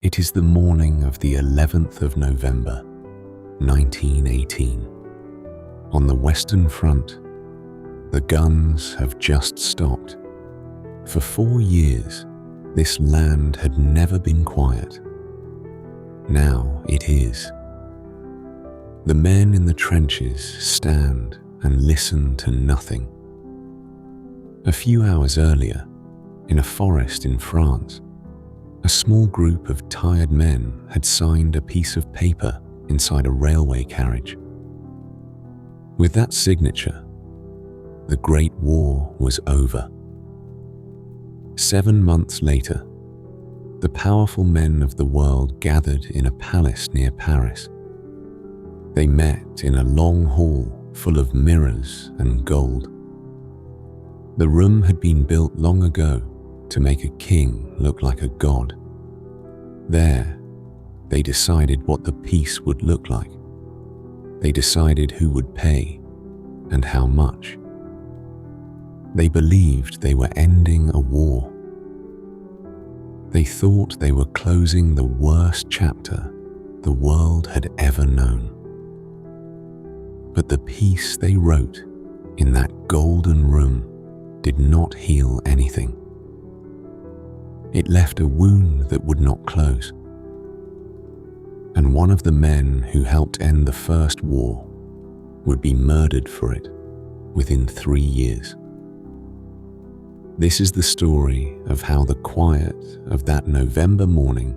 It is the morning of the 11th of November, 1918. On the Western Front, the guns have just stopped. For 4 years, this land had never been quiet. Now it is. The men in the trenches stand and listen to nothing. A few hours earlier, in a forest in France, a small group of tired men had signed a piece of paper inside a railway carriage. With that signature, the Great War was over. 7 months later, the powerful men of the world gathered in a palace near Paris. They met in a long hall full of mirrors and gold. The room had been built long ago to make a king look like a god. There, they decided what the peace would look like. They decided who would pay and how much. They believed they were ending a war. They thought they were closing the worst chapter the world had ever known. But the peace they wrote in that golden room did not heal anything. It left a wound that would not close. And one of the men who helped end the First War would be murdered for it within 3 years. This is the story of how the quiet of that November morning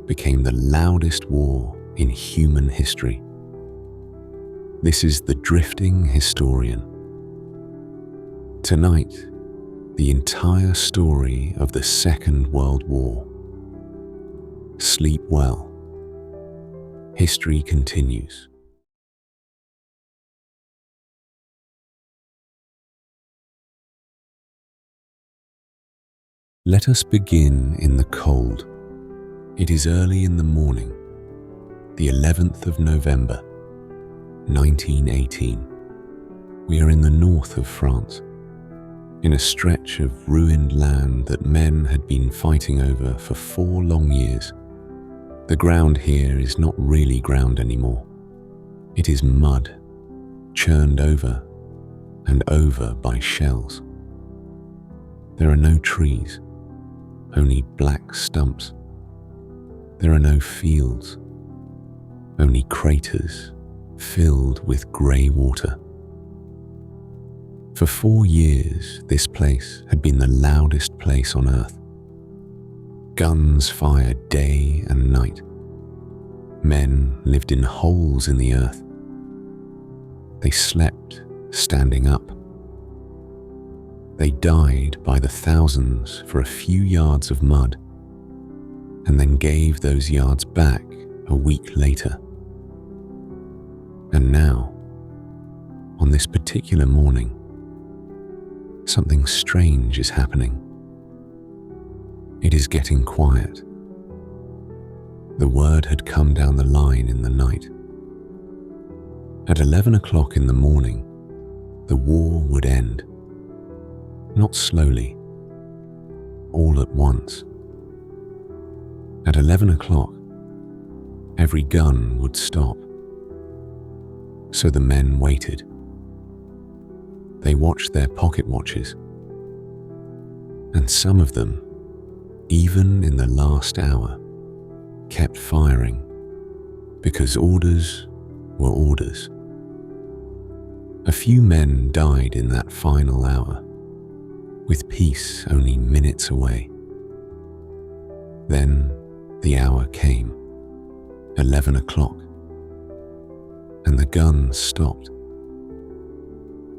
became the loudest war in human history. This is The Drifting Historian. Tonight, the entire story of the Second World War. Sleep well. History continues. Let us begin in the cold. It is early in the morning, the 11th of November, 1918. We are in the north of France, in a stretch of ruined land that men had been fighting over for 4 long years. The ground here is not really ground anymore. It is mud, churned over and over by shells. There are no trees, only black stumps. There are no fields, only craters filled with grey water. For 4 years, this place had been the loudest place on earth. Guns fired day and night. Men lived in holes in the earth. They slept standing up. They died by the thousands for a few yards of mud, and then gave those yards back a week later. And now, on this particular morning, something strange is happening. It is getting quiet. The word had come down the line in the night. At 11 o'clock in the morning, the war would end. Not slowly, all at once. At 11 o'clock, every gun would stop. So the men waited. They watched their pocket watches. And some of them, even in the last hour, kept firing because orders were orders. A few men died in that final hour, with peace only minutes away. Then the hour came, 11 o'clock, and the guns stopped.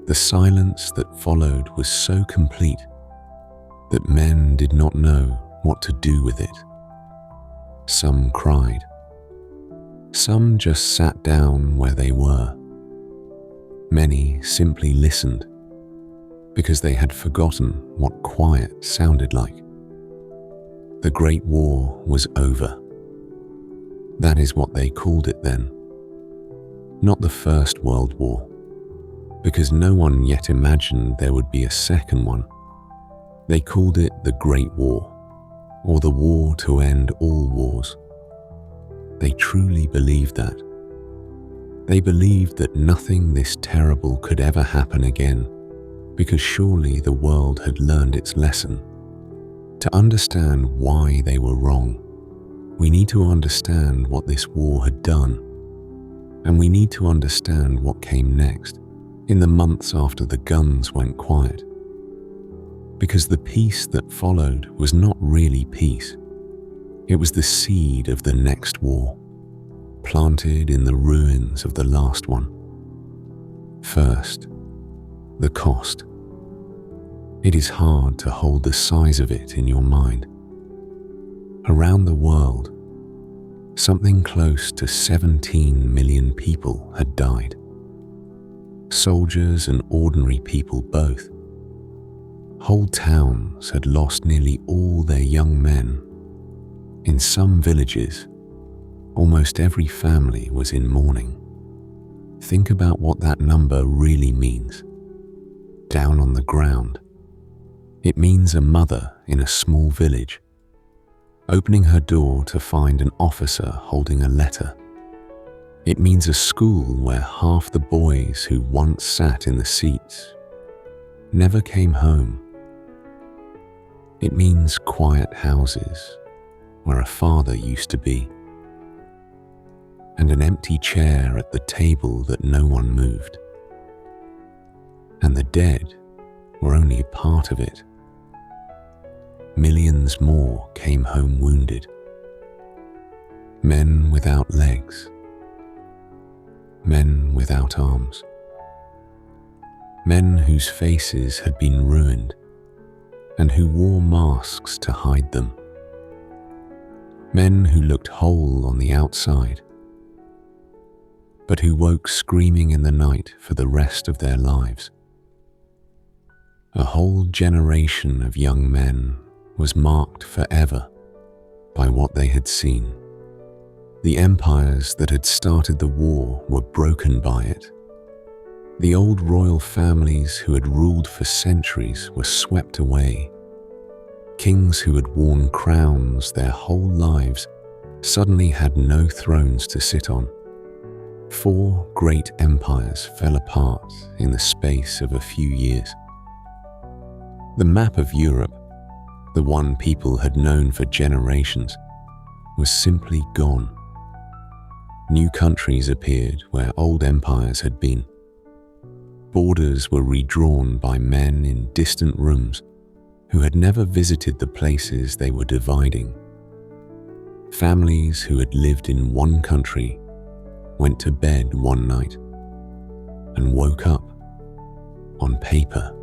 The silence that followed was so complete that men did not know what to do with it. Some cried. Some just sat down where they were. Many simply listened because they had forgotten what quiet sounded like. The Great War was over. That is what they called it then. Not the First World War, because no one yet imagined there would be a second one. They called it the Great War, or the war to end all wars. They truly believed that. They believed that nothing this terrible could ever happen again, because surely the world had learned its lesson. To understand why they were wrong, we need to understand what this war had done, and we need to understand what came next, in the months after the guns went quiet. Because the peace that followed was not really peace. It was the seed of the next war, planted in the ruins of the last one. First, the cost. It is hard to hold the size of it in your mind. Around the world, something close to 17 million people had died. Soldiers and ordinary people both. Whole towns had lost nearly all their young men. In some villages, almost every family was in mourning. Think about what that number really means. Down on the ground, it means a mother in a small village opening her door to find an officer holding a letter. It means a school where half the boys who once sat in the seats never came home. It means quiet houses where a father used to be, and an empty chair at the table that no one moved. And the dead were only a part of it. Millions more came home wounded. Men without legs. Men without arms. Men whose faces had been ruined and who wore masks to hide them. Men who looked whole on the outside, but who woke screaming in the night for the rest of their lives. A whole generation of young men was marked forever by what they had seen. The empires that had started the war were broken by it. The old royal families who had ruled for centuries were swept away. Kings who had worn crowns their whole lives suddenly had no thrones to sit on. 4 great empires fell apart in the space of a few years. The map of Europe, the one people had known for generations, was simply gone. New countries appeared where old empires had been. Borders were redrawn by men in distant rooms who had never visited the places they were dividing. Families who had lived in one country went to bed one night and woke up, on paper,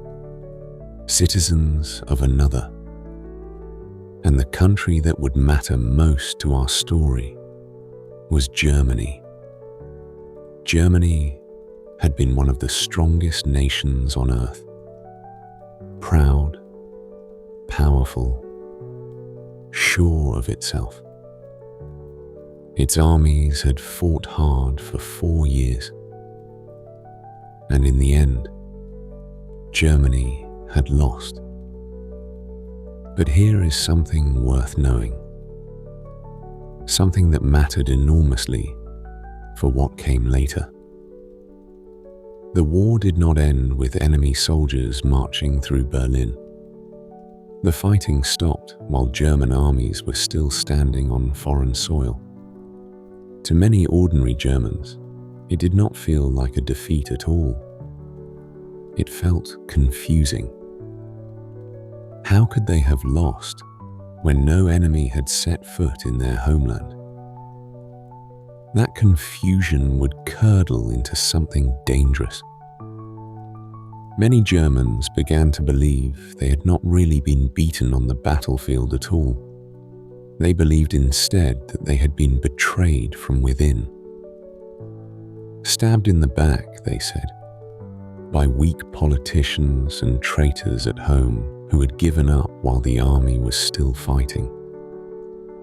citizens of another. And the country that would matter most to our story was Germany. Germany had been one of the strongest nations on earth. Proud, powerful, sure of itself. Its armies had fought hard for 4 years. And in the end, Germany had lost. But here is something worth knowing. Something that mattered enormously for what came later. The war did not end with enemy soldiers marching through Berlin. The fighting stopped while German armies were still standing on foreign soil. To many ordinary Germans, it did not feel like a defeat at all. It felt confusing. How could they have lost when no enemy had set foot in their homeland? That confusion would curdle into something dangerous. Many Germans began to believe they had not really been beaten on the battlefield at all. They believed instead that they had been betrayed from within. Stabbed in the back, they said, by weak politicians and traitors at home who had given up while the army was still fighting.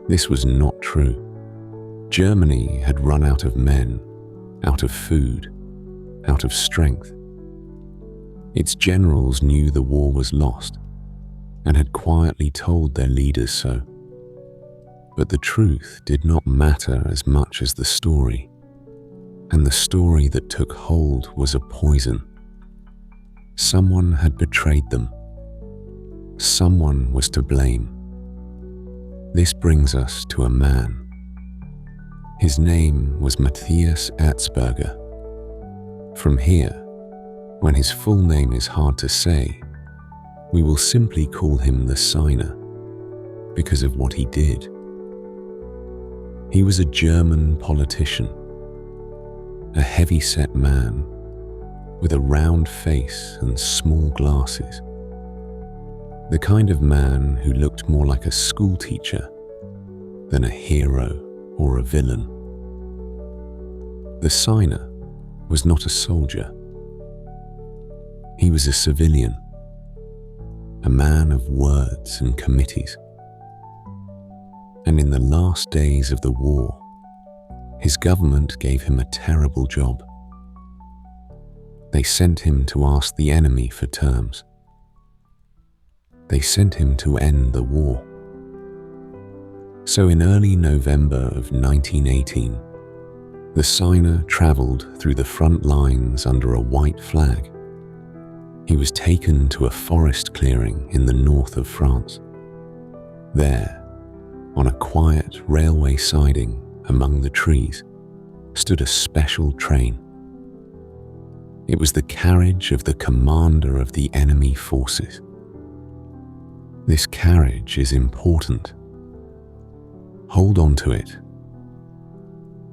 This was not true. Germany had run out of men, out of food, out of strength. Its generals knew the war was lost and had quietly told their leaders so. But the truth did not matter as much as the story, and the story that took hold was a poison. Someone had betrayed them. Someone was to blame. This brings us to a man. His name was Matthias Erzberger. From here, when his full name is hard to say, we will simply call him the Signer because of what he did. He was a German politician, a heavy-set man with a round face and small glasses. The kind of man who looked more like a schoolteacher than a hero or a villain. The Signer was not a soldier. He was a civilian, a man of words and committees. And in the last days of the war, his government gave him a terrible job. They sent him to ask the enemy for terms. They sent him to end the war. So in early November of 1918, the Signer traveled through the front lines under a white flag. He was taken to a forest clearing in the north of France. There, on a quiet railway siding among the trees, stood a special train. It was the carriage of the commander of the enemy forces. This carriage is important. Hold on to it.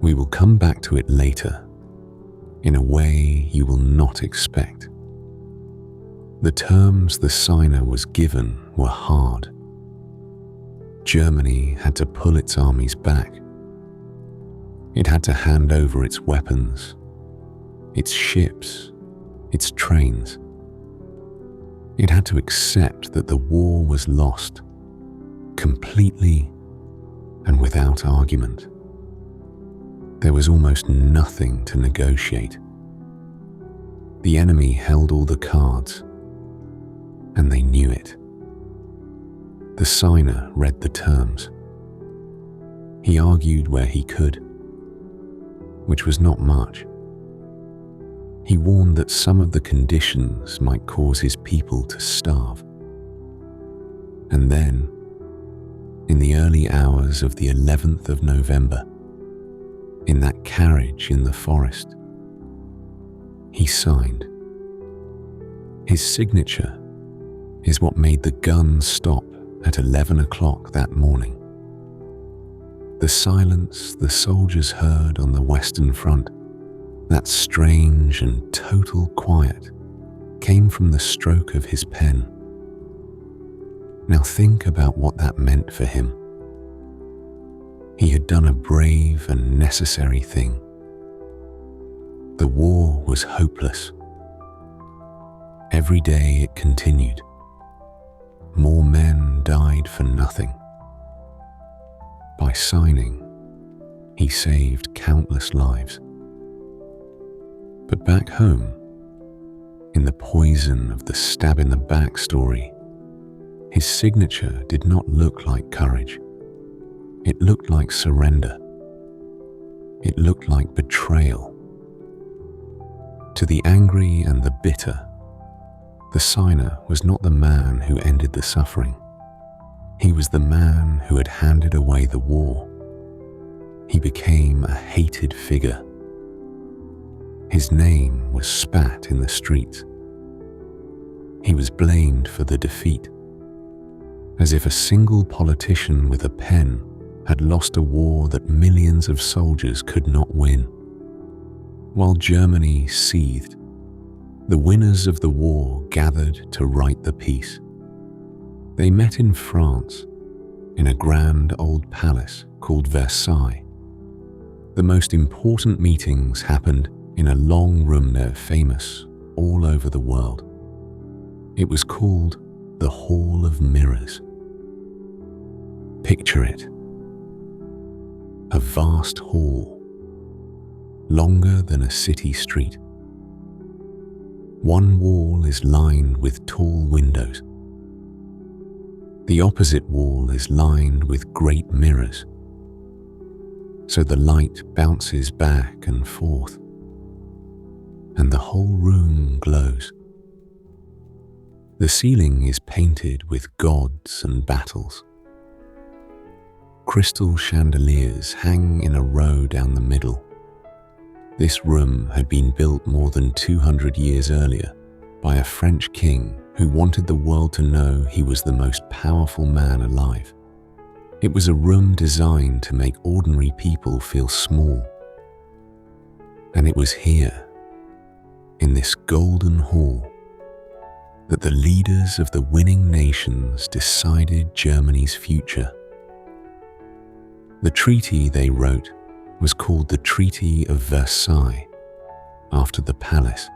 We will come back to it later, in a way you will not expect. The terms the Signer was given were hard. Germany had to pull its armies back. It had to hand over its weapons, its ships, its trains. It had to accept that the war was lost, completely and without argument. There was almost nothing to negotiate. The enemy held all the cards, and they knew it. The Signer read the terms. He argued where he could, which was not much. He warned that some of the conditions might cause his people to starve. And then, in the early hours of the 11th of November, in that carriage in the forest, he signed. His signature is what made the guns stop at 11 o'clock that morning. The silence the soldiers heard on the Western Front, that strange and total quiet, came from the stroke of his pen. Now think about what that meant for him. He had done a brave and necessary thing. The war was hopeless. Every day it continued. More men died for nothing. By signing, he saved countless lives. But back home, in the poison of the stab-in-the-back story, his signature did not look like courage. It looked like surrender. It looked like betrayal. To the angry and the bitter, the Signer was not the man who ended the suffering. He was the man who had handed away the war. He became a hated figure. His name was spat in the streets. He was blamed for the defeat, as if a single politician with a pen had lost a war that millions of soldiers could not win. While Germany seethed, the winners of the war gathered to write the peace. They met in France, in a grand old palace called Versailles. The most important meetings happened in a long room there, famous all over the world. It was called the Hall of Mirrors. Picture it. A vast hall, longer than a city street. One wall is lined with tall windows. The opposite wall is lined with great mirrors so the light bounces back and forth, and the whole room glows. The ceiling is painted with gods and battles. Crystal chandeliers hang in a row down the middle. This room had been built more than 200 years earlier by a French king who wanted the world to know he was the most powerful man alive. It was a room designed to make ordinary people feel small. And it was here, in this golden hall, that the leaders of the winning nations decided Germany's future. The treaty they wrote was called the Treaty of Versailles, after the palace.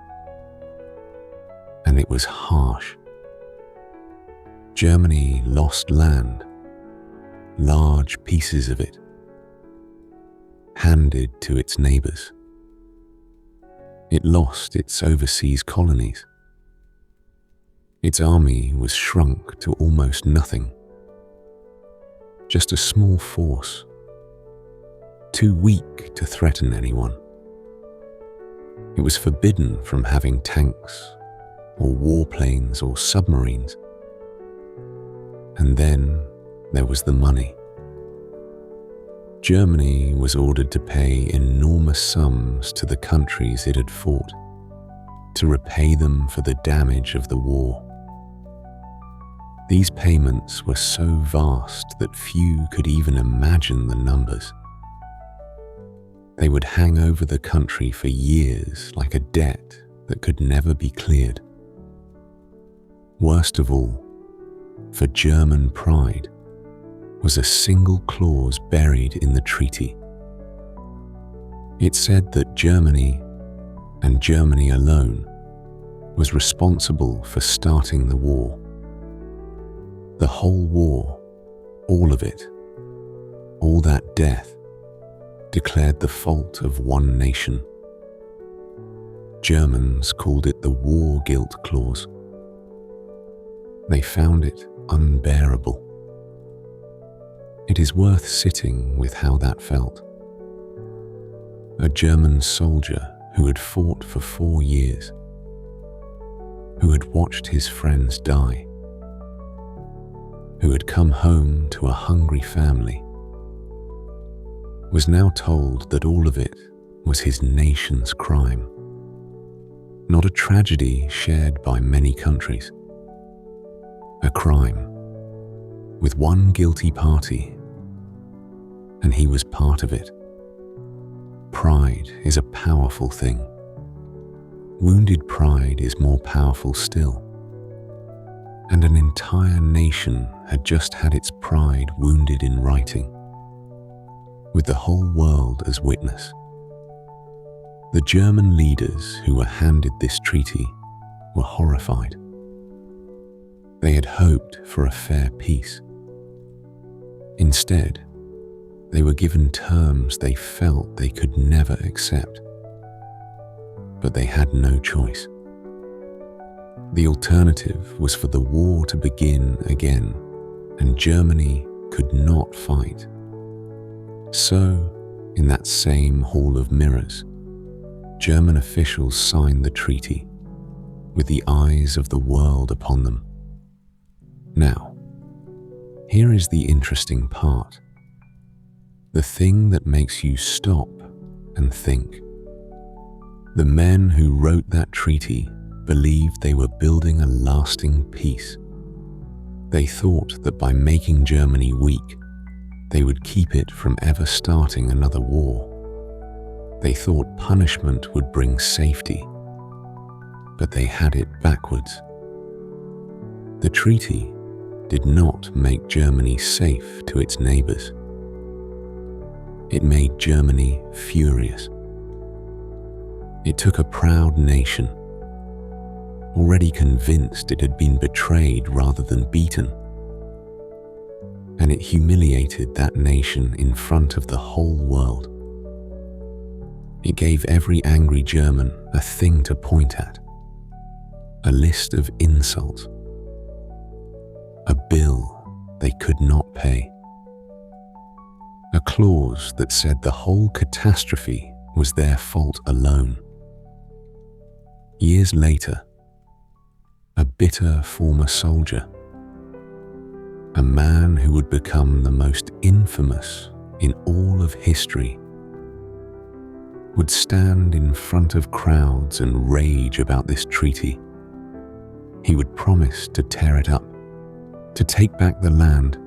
And it was harsh. Germany lost land, large pieces of it, handed to its neighbors. It lost its overseas colonies. Its army was shrunk to almost nothing. Just a small force, too weak to threaten anyone. It was forbidden from having tanks or warplanes or submarines. And then there was the money. Germany was ordered to pay enormous sums to the countries it had fought, to repay them for the damage of the war. These payments were so vast that few could even imagine the numbers. They would hang over the country for years like a debt that could never be cleared. Worst of all, for German pride, was a single clause buried in the treaty. It said that Germany, and Germany alone, was responsible for starting the war. The whole war, all of it, all that death, declared the fault of one nation. Germans called it the War Guilt Clause. They found it unbearable. It is worth sitting with how that felt. A German soldier who had fought for 4 years, who had watched his friends die, who had come home to a hungry family, was now told that all of it was his nation's crime, not a tragedy shared by many countries. A crime, with one guilty party, and he was part of it. Pride is a powerful thing. Wounded pride is more powerful still. And an entire nation had just had its pride wounded in writing, with the whole world as witness. The German leaders who were handed this treaty were horrified. They had hoped for a fair peace. Instead, they were given terms they felt they could never accept. But they had no choice. The alternative was for the war to begin again, and Germany could not fight. So, in that same Hall of Mirrors, German officials signed the treaty, with the eyes of the world upon them. Now, here is the interesting part. The thing that makes you stop and think. The men who wrote that treaty believed they were building a lasting peace. They thought that by making Germany weak, they would keep it from ever starting another war. They thought punishment would bring safety, but they had it backwards. The treaty did not make Germany safe to its neighbors. It made Germany furious. It took a proud nation, already convinced it had been betrayed rather than beaten, and it humiliated that nation in front of the whole world. It gave every angry German a thing to point at, a list of insults, a bill they could not pay, a clause that said the whole catastrophe was their fault alone. Years later, a bitter former soldier, a man who would become the most infamous in all of history, would stand in front of crowds and rage about this treaty. He would promise to tear it up, to take back the land,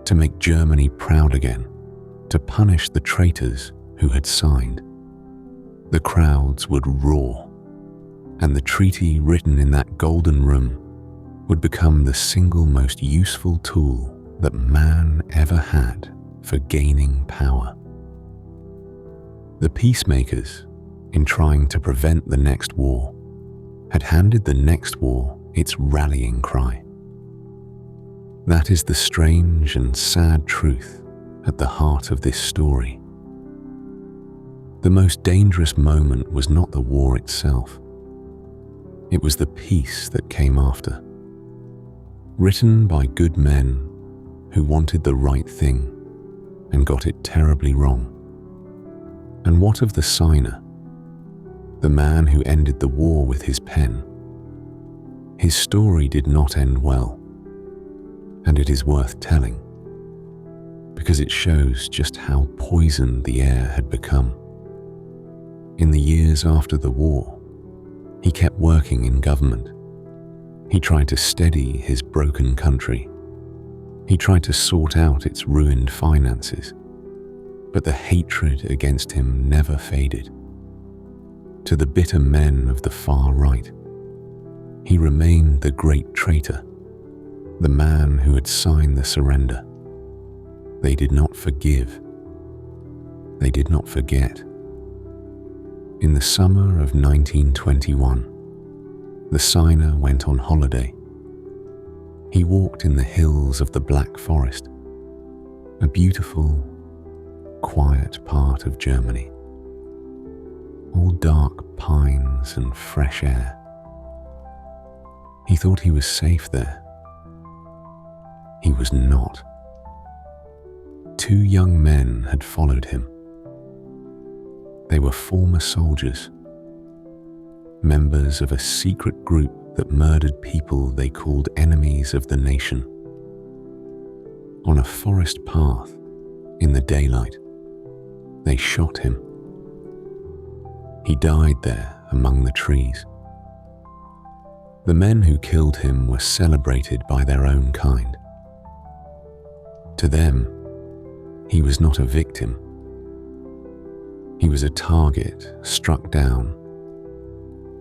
to make Germany proud again, to punish the traitors who had signed. The crowds would roar, and the treaty written in that golden room would become the single most useful tool that man ever had for gaining power. The peacemakers, in trying to prevent the next war, had handed the next war its rallying cry. That is the strange and sad truth at the heart of this story. The most dangerous moment was not the war itself. It was the peace that came after, written by good men who wanted the right thing and got it terribly wrong. And what of the signer, the man who ended the war with his pen? His story did not end well, and it is worth telling, because it shows just how poisoned the air had become. In the years after the war, he kept working in government. He tried to steady his broken country. He tried to sort out its ruined finances. But the hatred against him never faded. To the bitter men of the far right, he remained the great traitor, the man who had signed the surrender. They did not forgive. They did not forget. In the summer of 1921, the signer went on holiday. He walked in the hills of the Black Forest, a beautiful, quiet part of Germany, all dark pines and fresh air. He thought he was safe there. He was not. Two young men had followed him. They were former soldiers, members of a secret group that murdered people they called enemies of the nation. On a forest path, in the daylight, they shot him. He died there among the trees. The men who killed him were celebrated by their own kind. To them, he was not a victim. He was a target struck down,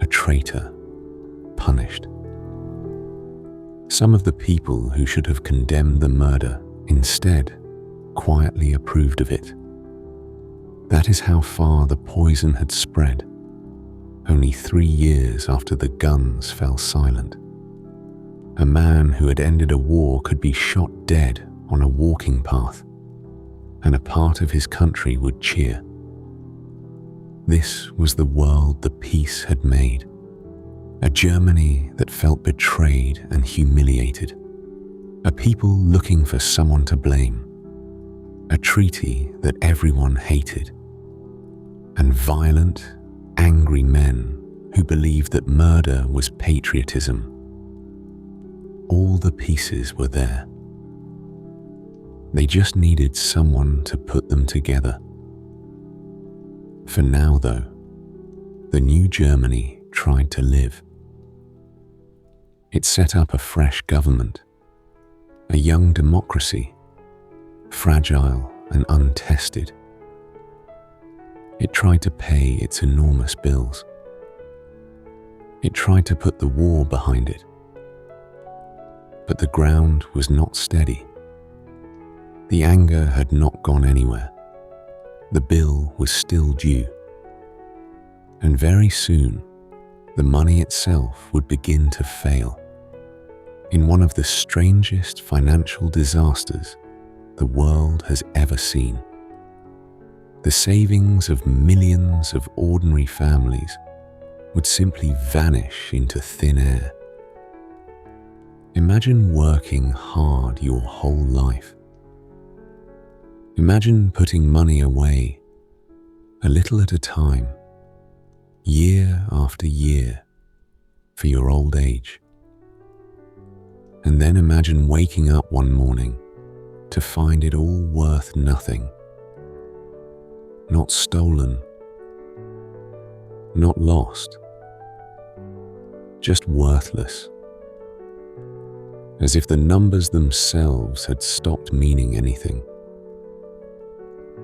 a traitor punished. Some of the people who should have condemned the murder instead quietly approved of it. That is how far the poison had spread, only 3 years after the guns fell silent. A man who had ended a war could be shot dead on a walking path, and a part of his country would cheer. This was the world the peace had made, a Germany that felt betrayed and humiliated, a people looking for someone to blame, a treaty that everyone hated, and violent, angry men who believed that murder was patriotism. All the pieces were there. They just needed someone to put them together. For now, though, the new Germany tried to live. It set up a fresh government, a young democracy, fragile and untested. It tried to pay its enormous bills. It tried to put the war behind it. But the ground was not steady. The anger had not gone anywhere. The bill was still due. And very soon, the money itself would begin to fail. In one of the strangest financial disasters the world has ever seen. The savings of millions of ordinary families would simply vanish into thin air. Imagine working hard your whole life, Imagine putting money away, a little at a time, year after year, for your old age. And then imagine waking up one morning to find it all worth nothing. Not stolen, not lost, just worthless. As if the numbers themselves had stopped meaning anything.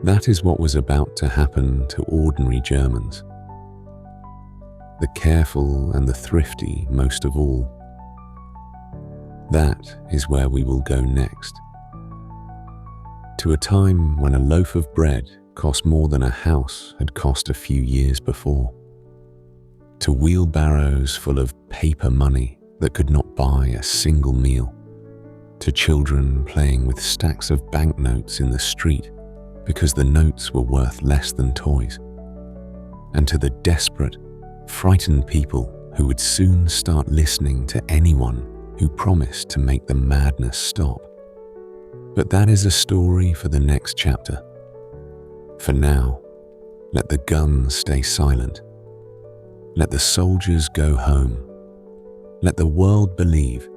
That is what was about to happen to ordinary Germans. The careful and the thrifty most of all. That is where we will go next. To a time when a loaf of bread cost more than a house had cost a few years before. To wheelbarrows full of paper money that could not buy a single meal. To children playing with stacks of banknotes in the street because the notes were worth less than toys. And to the desperate, frightened people who would soon start listening to anyone who promised to make the madness stop. But that is a story for the next chapter. For now, let the guns stay silent. Let the soldiers go home. Let the world believe,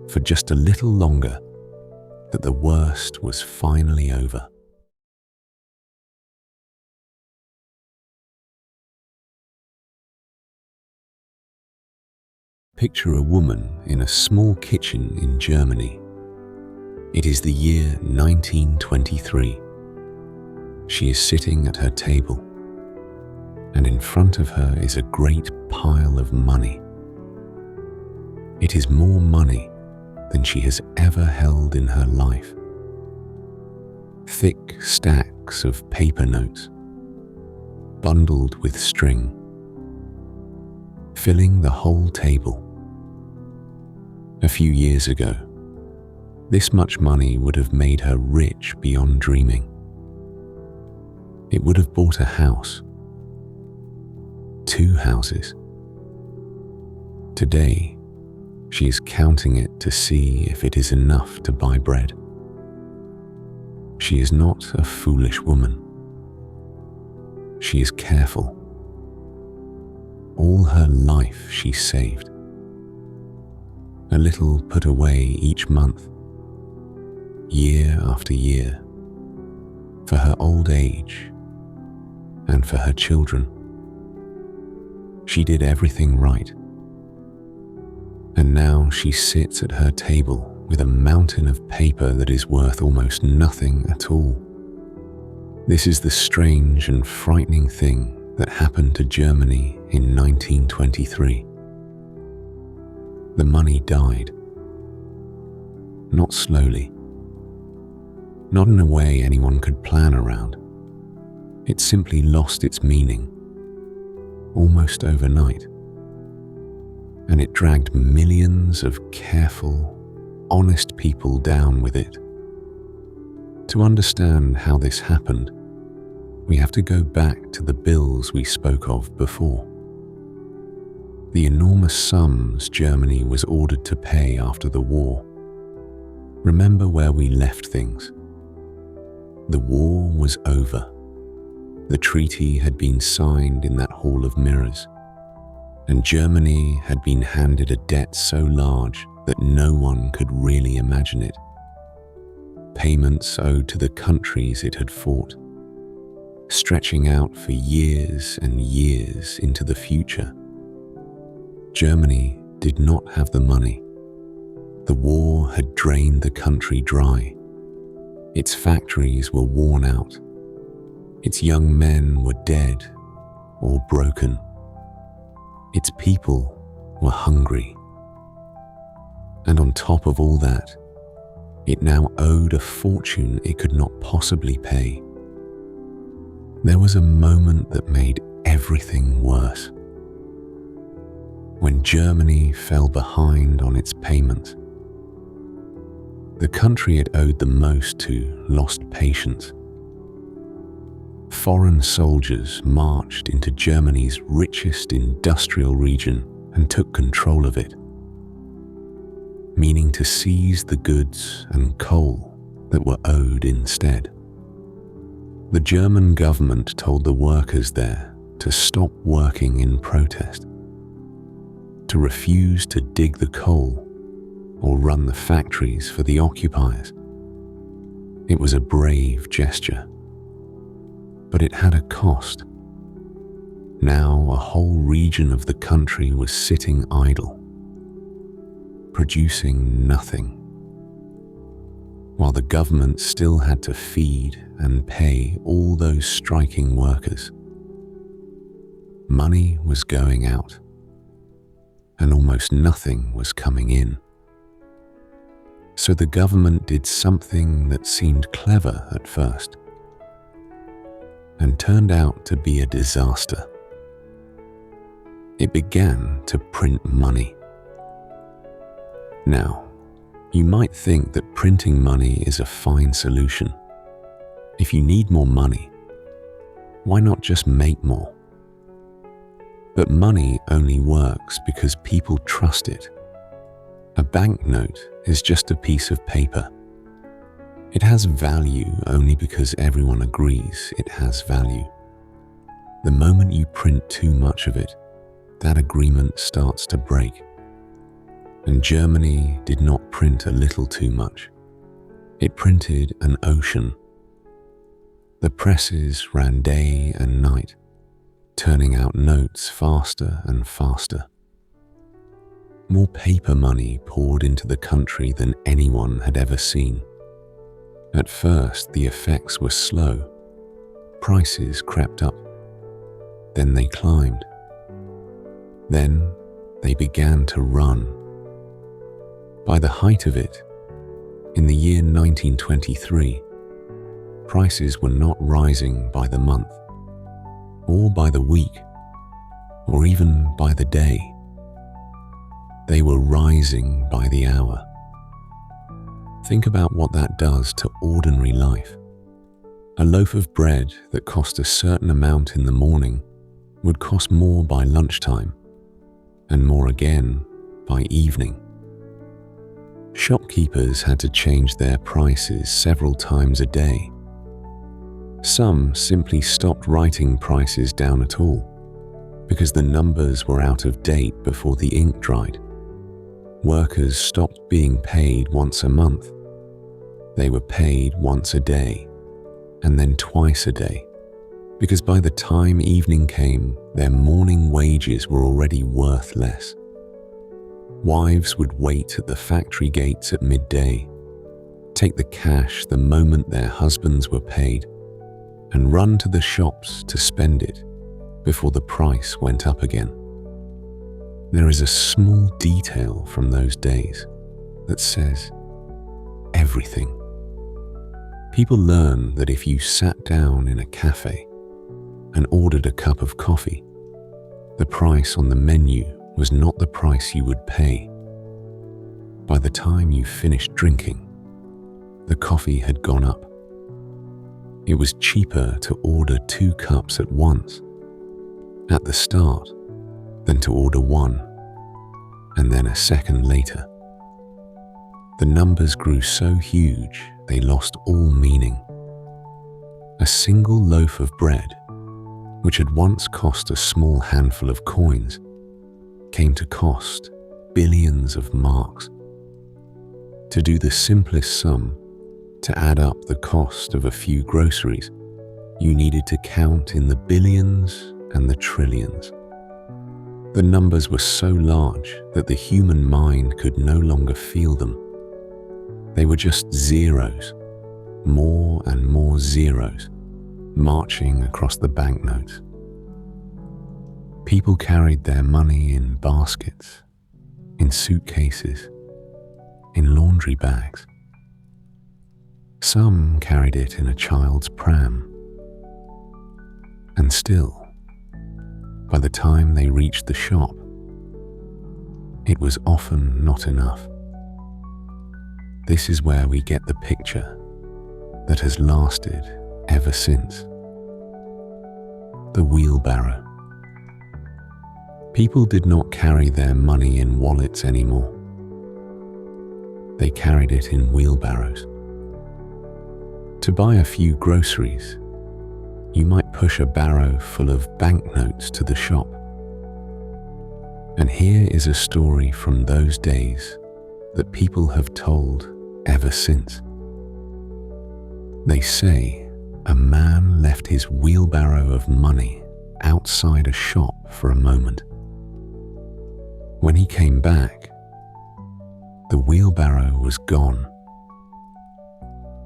for just a little longer, that the worst was finally over. Picture a woman in a small kitchen in Germany. It is the year 1923. She is sitting at her table, and in front of her is a great pile of money. It is more money than she has ever held in her life. Thick stacks of paper notes, bundled with string, filling the whole table. A few years ago, this much money would have made her rich beyond dreaming. It would have bought a house, 2 houses. Today, she is counting it to see if it is enough to buy bread. She is not a foolish woman. She is careful. All her life she saved. A little put away each month, year after year, for her old age and for her children. She did everything right. And now she sits at her table with a mountain of paper that is worth almost nothing at all. This is the strange and frightening thing that happened to Germany in 1923. The money died. Not slowly. Not in a way anyone could plan around. It simply lost its meaning, almost overnight. And it dragged millions of careful, honest people down with it. To understand how this happened, we have to go back to the bills we spoke of before. The enormous sums Germany was ordered to pay after the war. Remember where we left things. The war was over. The treaty had been signed in that hall of mirrors, and Germany had been handed a debt so large that no one could really imagine it. Payments owed to the countries it had fought, stretching out for years and years into the future. Germany did not have the money. The war had drained the country dry. Its factories were worn out. Its young men were dead or broken. Its people were hungry. And on top of all that, it now owed a fortune it could not possibly pay. There was a moment that made everything worse. When Germany fell behind on its payments. The country it owed the most to lost patience. Foreign soldiers marched into Germany's richest industrial region and took control of it, meaning to seize the goods and coal that were owed instead. The German government told the workers there to stop working in protest, to refuse to dig the coal or run the factories for the occupiers. It was a brave gesture, but it had a cost. Now a whole region of the country was sitting idle, producing nothing, while the government still had to feed and pay all those striking workers. Money was going out, and almost nothing was coming in. So the government did something that seemed clever at first, and turned out to be a disaster. It began to print money. Now, you might think that printing money is a fine solution. If you need more money, why not just make more? But money only works because people trust it. A banknote is just a piece of paper. It has value only because everyone agrees it has value. The moment you print too much of it, that agreement starts to break. And Germany did not print a little too much. It printed an ocean. The presses ran day and night, turning out notes faster and faster. More paper money poured into the country than anyone had ever seen. At first, the effects were slow. Prices crept up. Then they climbed. Then they began to run. By the height of it, in the year 1923, prices were not rising by the month, or by the week, or even by the day. They were rising by the hour. Think about what that does to ordinary life. A loaf of bread that cost a certain amount in the morning would cost more by lunchtime, and more again by evening. Shopkeepers had to change their prices several times a day. Some simply stopped writing prices down at all, because the numbers were out of date before the ink dried. Workers stopped being paid once a month. They were paid once a day, and then twice a day, because by the time evening came, their morning wages were already worth less. Wives would wait at the factory gates at midday, take the cash the moment their husbands were paid, and run to the shops to spend it before the price went up again. There is a small detail from those days that says everything. People learn that if you sat down in a cafe and ordered a cup of coffee, the price on the menu was not the price you would pay. By the time you finished drinking, the coffee had gone up. It was cheaper to order 2 cups at once, at the start, than to order one, and then a second later. The numbers grew so huge they lost all meaning. A single loaf of bread, which had once cost a small handful of coins, came to cost billions of marks. To do the simplest sum, to add up the cost of a few groceries, you needed to count in the billions and the trillions. The numbers were so large that the human mind could no longer feel them. They were just zeros, more and more zeros, marching across the banknotes. People carried their money in baskets, in suitcases, in laundry bags. Some carried it in a child's pram. And still, by the time they reached the shop, it was often not enough. This is where we get the picture that has lasted ever since. The wheelbarrow. People did not carry their money in wallets anymore. They carried it in wheelbarrows. To buy a few groceries, you might push a barrow full of banknotes to the shop. And here is a story from those days that people have told ever since. They say a man left his wheelbarrow of money outside a shop for a moment. When he came back, the wheelbarrow was gone.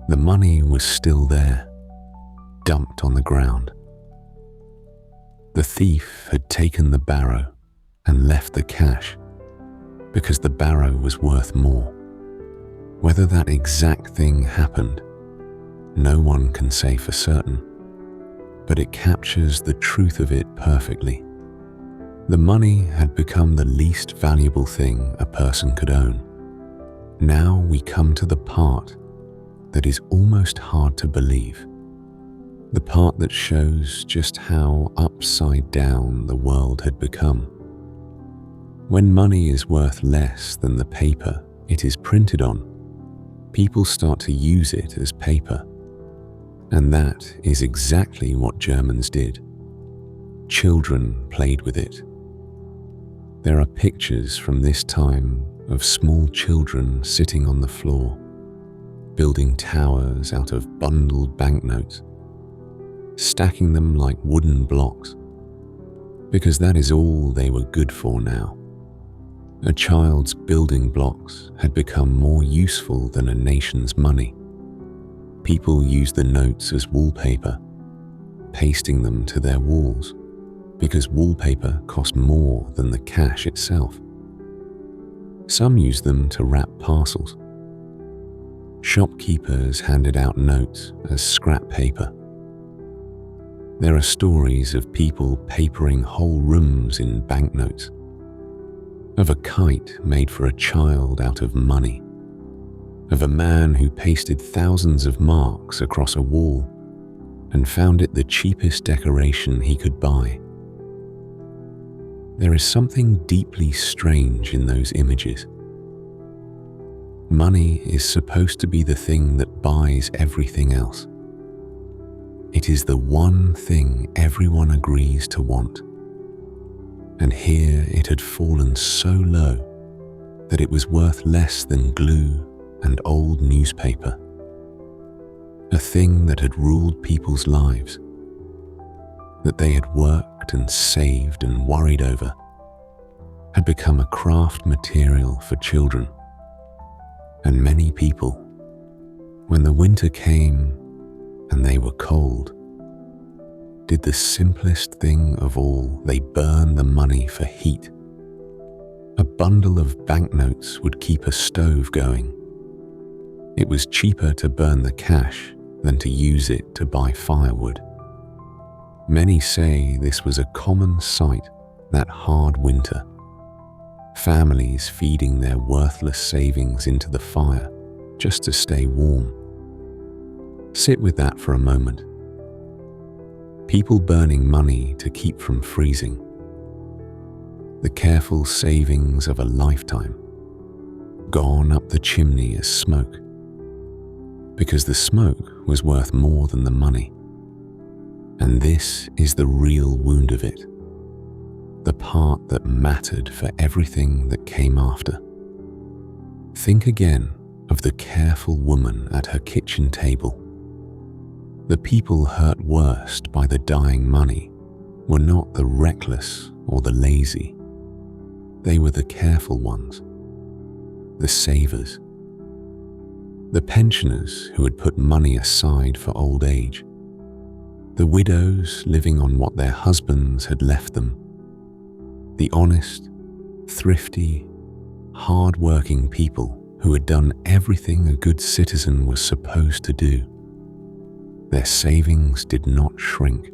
The money was still there, dumped on the ground. The thief had taken the barrow and left the cash because the barrow was worth more. Whether that exact thing happened, no one can say for certain, but it captures the truth of it perfectly. The money had become the least valuable thing a person could own. Now we come to the part that is almost hard to believe, the part that shows just how upside down the world had become. When money is worth less than the paper it is printed on, people start to use it as paper. And that is exactly what Germans did. Children played with it. There are pictures from this time of small children sitting on the floor, building towers out of bundled banknotes, stacking them like wooden blocks, because that is all they were good for now. A child's building blocks had become more useful than a nation's money. People used the notes as wallpaper, pasting them to their walls, because wallpaper cost more than the cash itself. Some used them to wrap parcels. Shopkeepers handed out notes as scrap paper. There are stories of people papering whole rooms in banknotes, of a kite made for a child out of money, of a man who pasted thousands of marks across a wall and found it the cheapest decoration he could buy. There is something deeply strange in those images. Money is supposed to be the thing that buys everything else. It is the one thing everyone agrees to want. And here it had fallen so low that it was worth less than glue and old newspaper. A thing that had ruled people's lives, that they had worked and saved and worried over, had become a craft material for children. And many people, when the winter came and they were cold, did the simplest thing of all. They burned the money for heat. A bundle of banknotes would keep a stove going. It was cheaper to burn the cash than to use it to buy firewood. Many say this was a common sight that hard winter. Families feeding their worthless savings into the fire just to stay warm. Sit with that for a moment. People burning money to keep from freezing. The careful savings of a lifetime, gone up the chimney as smoke, because the smoke was worth more than the money. And this is the real wound of it, the part that mattered for everything that came after. Think again of the careful woman at her kitchen table. The people hurt worst by the dying money were not the reckless or the lazy. They were the careful ones, the savers, the pensioners who had put money aside for old age, the widows living on what their husbands had left them, the honest, thrifty, hard-working people who had done everything a good citizen was supposed to do. Their savings did not shrink.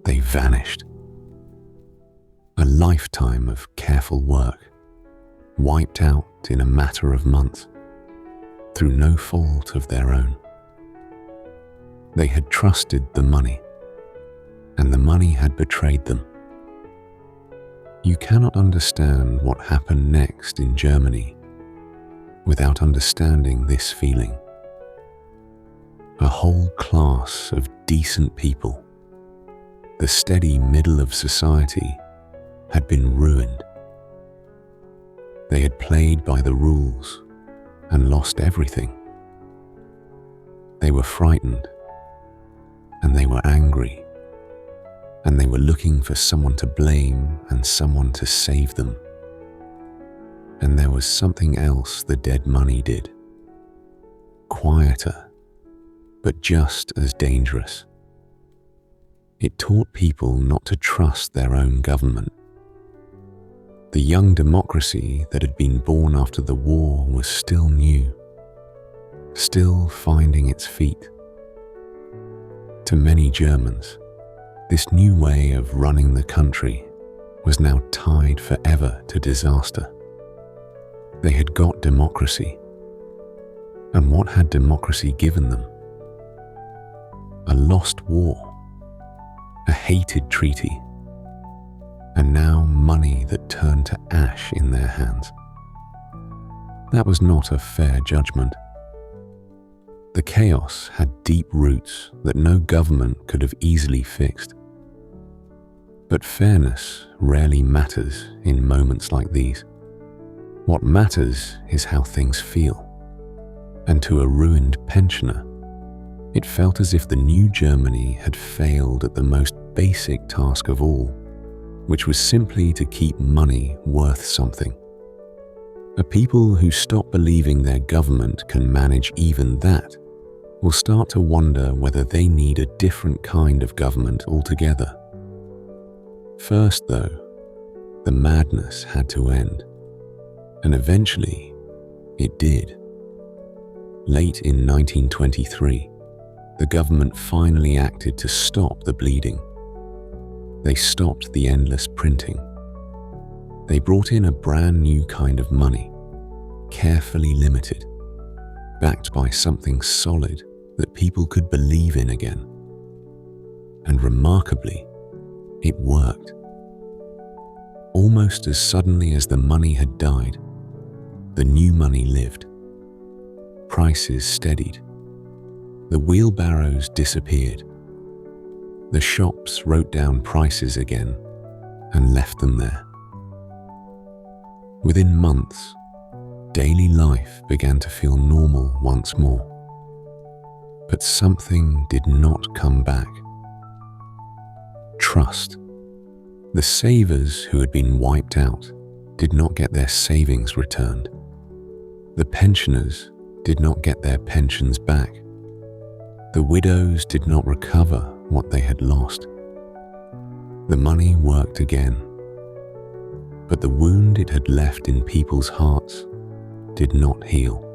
They vanished. A lifetime of careful work, wiped out in a matter of months, through no fault of their own. They had trusted the money, and the money had betrayed them. You cannot understand what happened next in Germany without understanding this feeling. A whole class of decent people, the steady middle of society, had been ruined. They had played by the rules and lost everything. They were frightened, and they were angry, and they were looking for someone to blame and someone to save them. And there was something else the dead money did. Quieter, but just as dangerous. It taught people not to trust their own government. The young democracy that had been born after the war was still new, still finding its feet. To many Germans, this new way of running the country was now tied forever to disaster. They had got democracy, and what had democracy given them? A lost war, a hated treaty, and now money that turned to ash in their hands. That was not a fair judgment. The chaos had deep roots that no government could have easily fixed. But fairness rarely matters in moments like these. What matters is how things feel. And to a ruined pensioner, it felt as if the new Germany had failed at the most basic task of all, which was simply to keep money worth something. A people who stop believing their government can manage even that will start to wonder whether they need a different kind of government altogether. First, though, the madness had to end, and eventually it did. Late in 1923, the government finally acted to stop the bleeding. They stopped the endless printing. They brought in a brand new kind of money, carefully limited, backed by something solid that people could believe in again. And remarkably, it worked. Almost as suddenly as the money had died, the new money lived. Prices steadied. The wheelbarrows disappeared. The shops wrote down prices again and left them there. Within months, daily life began to feel normal once more. But something did not come back. Trust. The savers who had been wiped out did not get their savings returned. The pensioners did not get their pensions back. The widows did not recover what they had lost. The money worked again, but the wound it had left in people's hearts did not heal.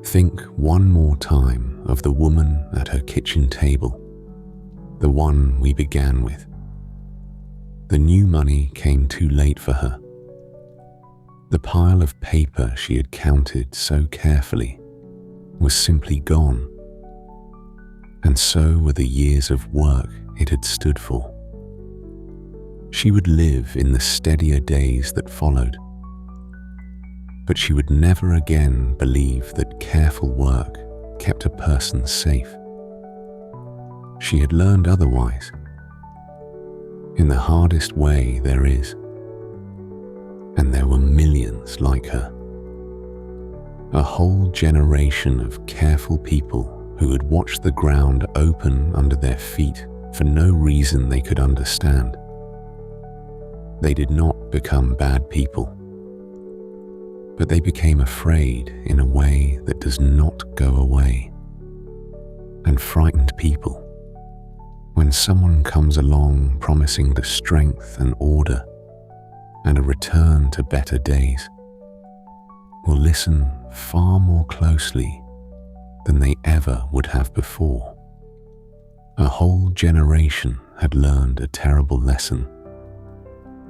Think one more time of the woman at her kitchen table, the one we began with. The new money came too late for her. The pile of paper she had counted so carefully was simply gone. And so were the years of work it had stood for. She would live in the steadier days that followed. But she would never again believe that careful work kept a person safe. She had learned otherwise. In the hardest way there is. And there were millions like her. A whole generation of careful people who had watched the ground open under their feet for no reason they could understand. They did not become bad people, but they became afraid in a way that does not go away. And frightened people, when someone comes along promising the strength and order and a return to better days, will listen far more closely than they ever would have before. A whole generation had learned a terrible lesson.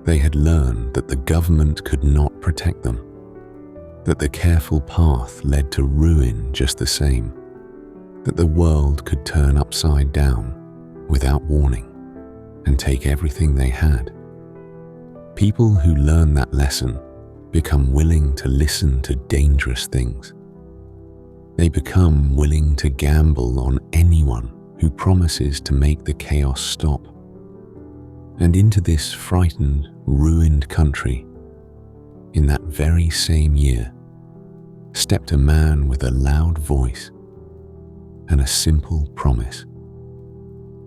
They had learned that the government could not protect them, that the careful path led to ruin just the same, that the world could turn upside down without warning and take everything they had. People who learn that lesson become willing to listen to dangerous things. They become willing to gamble on anyone who promises to make the chaos stop. And into this frightened, ruined country, in that very same year, stepped a man with a loud voice and a simple promise.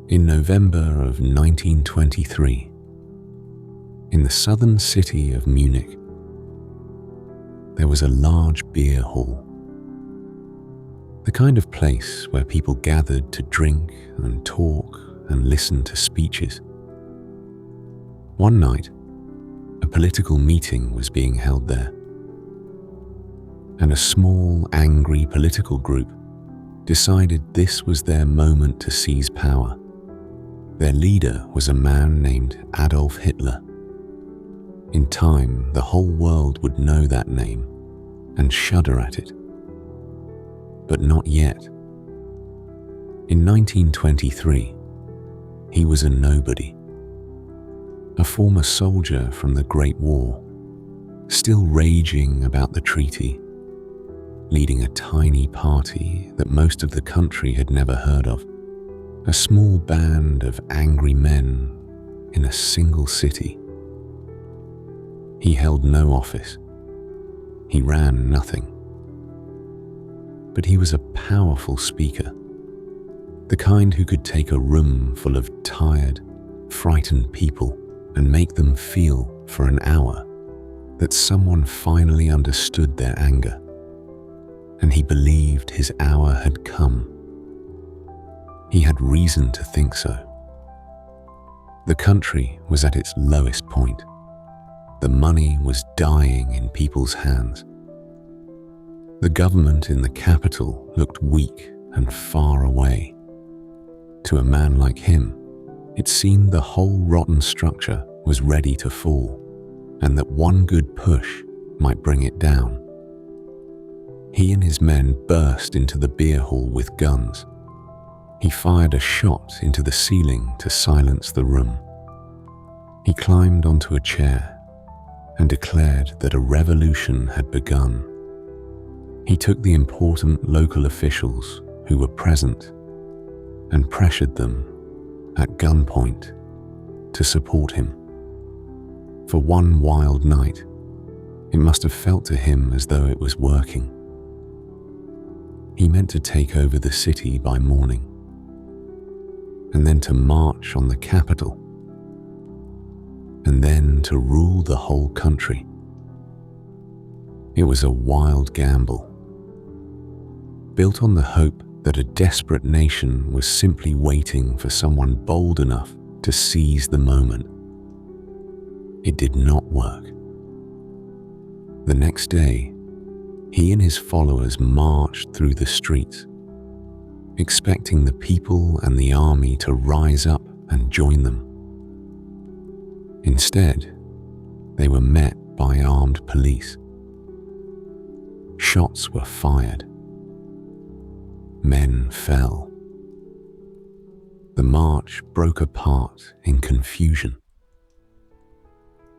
In November of 1923, in the southern city of Munich, there was a large beer hall. The kind of place where people gathered to drink and talk and listen to speeches. One night, a political meeting was being held there, and a small, angry political group decided this was their moment to seize power. Their leader was a man named Adolf Hitler. In time, the whole world would know that name and shudder at it. But not yet. In 1923, he was a nobody. A former soldier from the Great War, still raging about the treaty, leading a tiny party that most of the country had never heard of. A small band of angry men in a single city. He held no office. He ran nothing. But he was a powerful speaker, the kind who could take a room full of tired, frightened people and make them feel for an hour that someone finally understood their anger, and he believed his hour had come. He had reason to think so. The country was at its lowest point. The money was dying in people's hands. The government in the capital looked weak and far away. To a man like him, it seemed the whole rotten structure was ready to fall, and that one good push might bring it down. He and his men burst into the beer hall with guns. He fired a shot into the ceiling to silence the room. He climbed onto a chair and declared that a revolution had begun. He took the important local officials who were present and pressured them at gunpoint to support him. For one wild night, it must have felt to him as though it was working. He meant to take over the city by morning, and then to march on the capital, and then to rule the whole country. It was a wild gamble, built on the hope that a desperate nation was simply waiting for someone bold enough to seize the moment. It did not work. The next day, he and his followers marched through the streets, expecting the people and the army to rise up and join them. Instead, they were met by armed police. Shots were fired. Men fell. The march broke apart in confusion,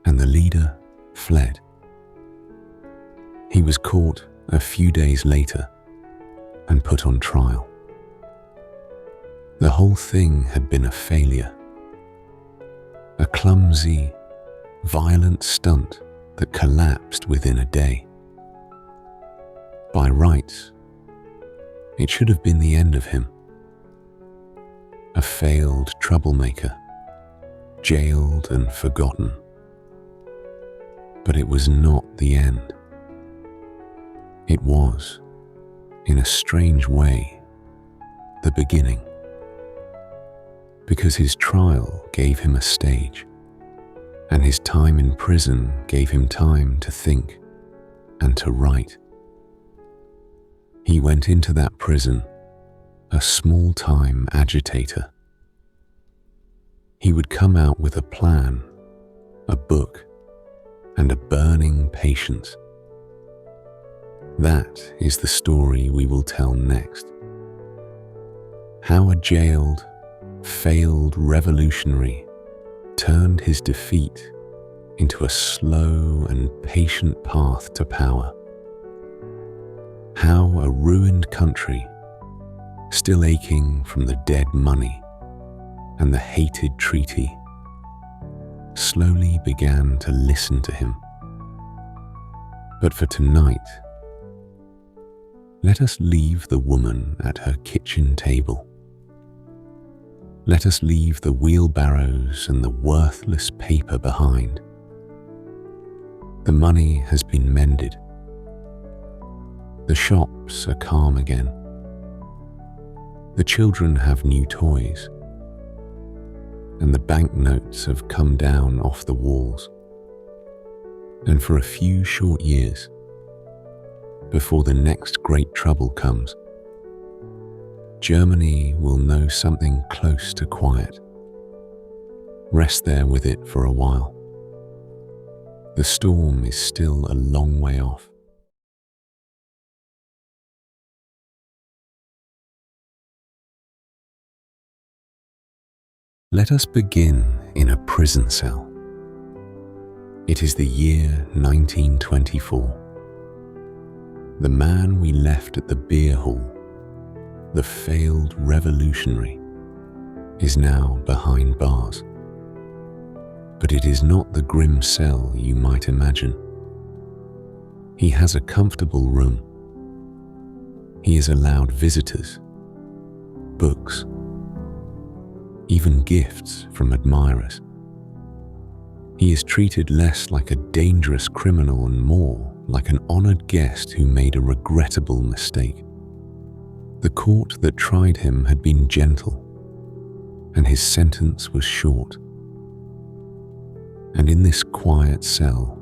and the leader fled. He was caught a few days later and put on trial. The whole thing had been a failure. A clumsy, violent stunt that collapsed within a day. By rights, it should have been the end of him. A failed troublemaker, jailed and forgotten. But it was not the end. It was, in a strange way, the beginning. Because his trial gave him a stage, and his time in prison gave him time to think and to write. He went into that prison a small-time agitator. He would come out with a plan, a book, and a burning patience. That is the story we will tell next. How a jailed, failed revolutionary turned his defeat into a slow and patient path to power. How a ruined country, still aching from the dead money and the hated treaty, slowly began to listen to him. But for tonight, let us leave the woman at her kitchen table. Let us leave the wheelbarrows and the worthless paper behind. The money has been mended. The shops are calm again. The children have new toys, and the banknotes have come down off the walls. And for a few short years, before the next great trouble comes, Germany will know something close to quiet. Rest there with it for a while. The storm is still a long way off. Let us begin in a prison cell. It is the year 1924. The man we left at the beer hall, the failed revolutionary, is now behind bars. But it is not the grim cell you might imagine. He has a comfortable room. He is allowed visitors, books, even gifts from admirers. He is treated less like a dangerous criminal and more like an honored guest who made a regrettable mistake. The court that tried him had been gentle, and his sentence was short. And in this quiet cell,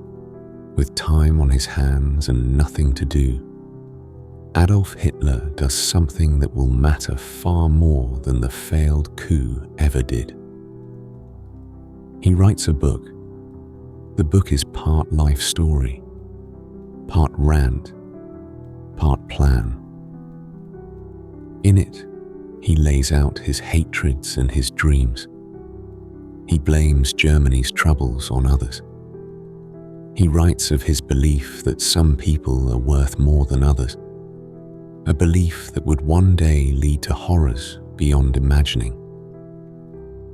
with time on his hands and nothing to do, Adolf Hitler does something that will matter far more than the failed coup ever did. He writes a book. The book is part life story, part rant, part plan. In it, he lays out his hatreds and his dreams. He blames Germany's troubles on others. He writes of his belief that some people are worth more than others, a belief that would one day lead to horrors beyond imagining.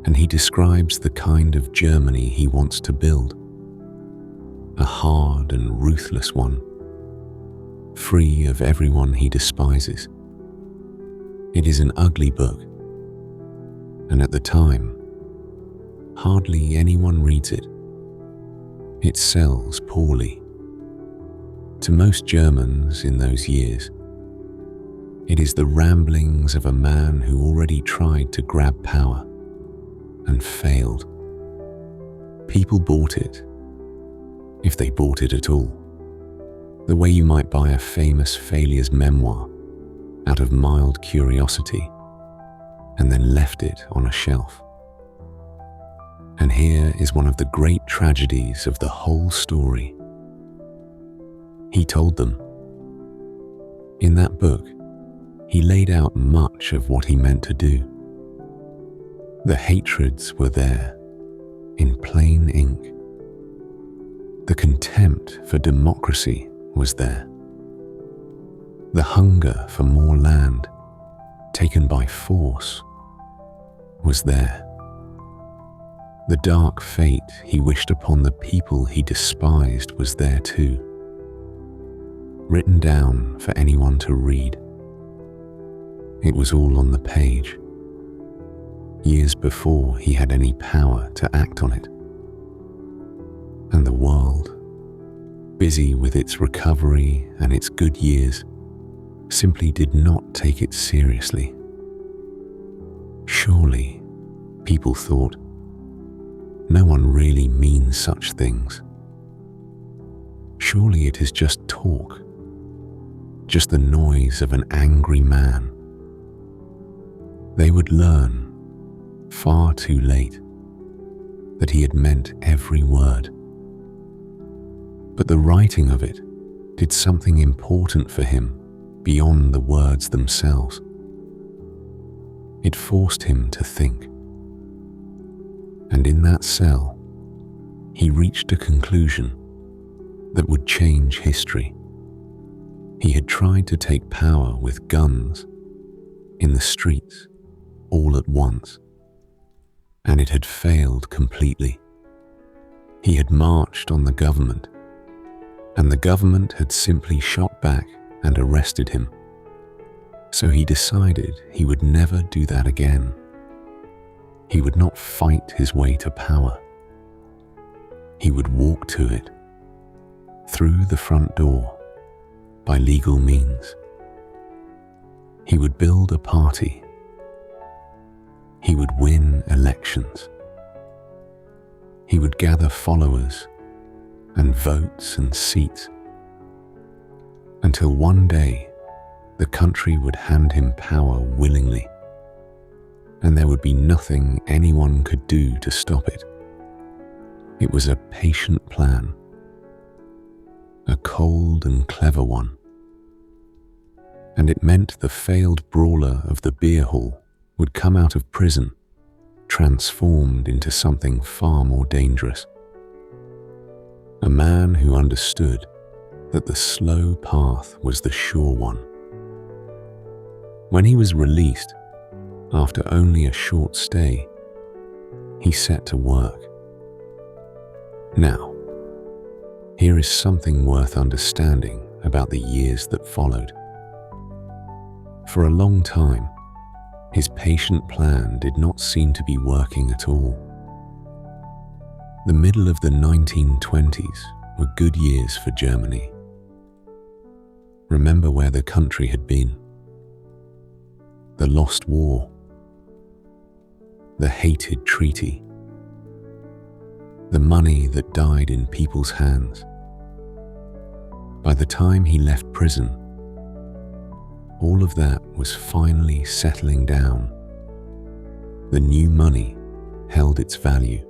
And he describes the kind of Germany he wants to build, a hard and ruthless one, free of everyone he despises. It is an ugly book, and at the time, hardly anyone reads it. It sells poorly. To most Germans in those years, it is the ramblings of a man who already tried to grab power and failed. People bought it, if they bought it at all, the way you might buy a famous failure's memoir out of mild curiosity and then left it on a shelf. And here is one of the great tragedies of the whole story. He told them. In that book, he laid out much of what he meant to do. The hatreds were there, in plain ink. The contempt for democracy was there. The hunger for more land, taken by force, was there. The dark fate he wished upon the people he despised was there too, written down for anyone to read. It was all on the page, years before he had any power to act on it. And the world, busy with its recovery and its good years, simply did not take it seriously. Surely, people thought, no one really means such things. Surely it is just talk, just the noise of an angry man. They would learn, far too late, that he had meant every word. But the writing of it did something important for him beyond the words themselves. It forced him to think. And in that cell, he reached a conclusion that would change history. He had tried to take power with guns, in the streets, all at once, and it had failed completely. He had marched on the government, and the government had simply shot back and arrested him. So he decided he would never do that again. He would not fight his way to power. He would walk to it, through the front door, by legal means. He would build a party. He would win elections. He would gather followers and votes and seats, until one day the country would hand him power willingly, and there would be nothing anyone could do to stop it. It was a patient plan, a cold and clever one, and it meant the failed brawler of the beer hall would come out of prison transformed into something far more dangerous. A man who understood that the slow path was the sure one. When he was released, after only a short stay, he set to work. Now, here is something worth understanding about the years that followed. For a long time, his patient plan did not seem to be working at all. The middle of the 1920s were good years for Germany. Remember where the country had been. The lost war, the hated treaty, the money that died in people's hands. By the time he left prison, all of that was finally settling down. The new money held its value.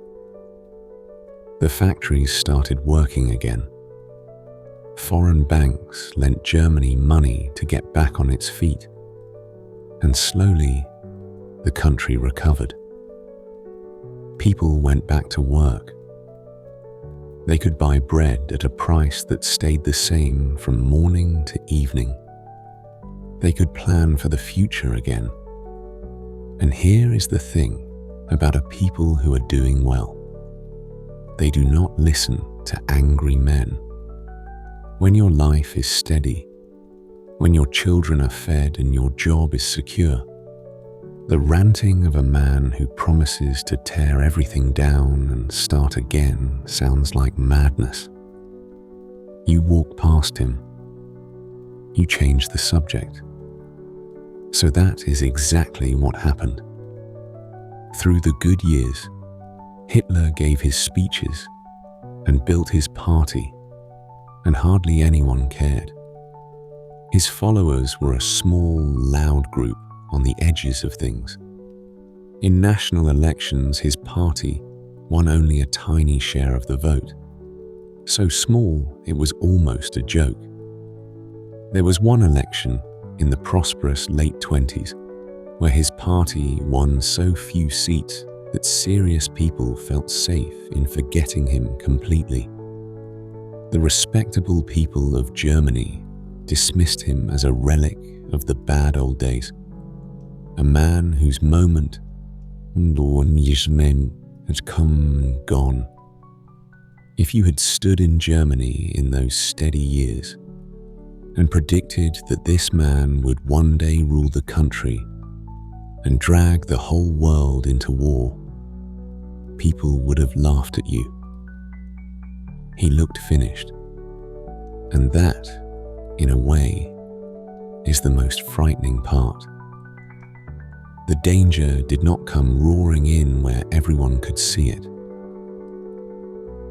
The factories started working again. Foreign banks lent Germany money to get back on its feet, and slowly the country recovered. People went back to work. They could buy bread at a price that stayed the same from morning to evening. They could plan for the future again. And here is the thing about a people who are doing well. They do not listen to angry men. When your life is steady, when your children are fed and your job is secure, the ranting of a man who promises to tear everything down and start again sounds like madness. You walk past him. You change the subject. So that is exactly what happened. Through the good years, Hitler gave his speeches and built his party, and hardly anyone cared. His followers were a small, loud group on the edges of things. In national elections, his party won only a tiny share of the vote. So small, it was almost a joke. There was one election in the prosperous late 20s where his party won so few seats that serious people felt safe in forgetting him completely. The respectable people of Germany dismissed him as a relic of the bad old days, a man whose moment had come and gone. If you had stood in Germany in those steady years and predicted that this man would one day rule the country and drag the whole world into war, people would have laughed at you. He looked finished, and that, in a way, is the most frightening part. The danger did not come roaring in where everyone could see it.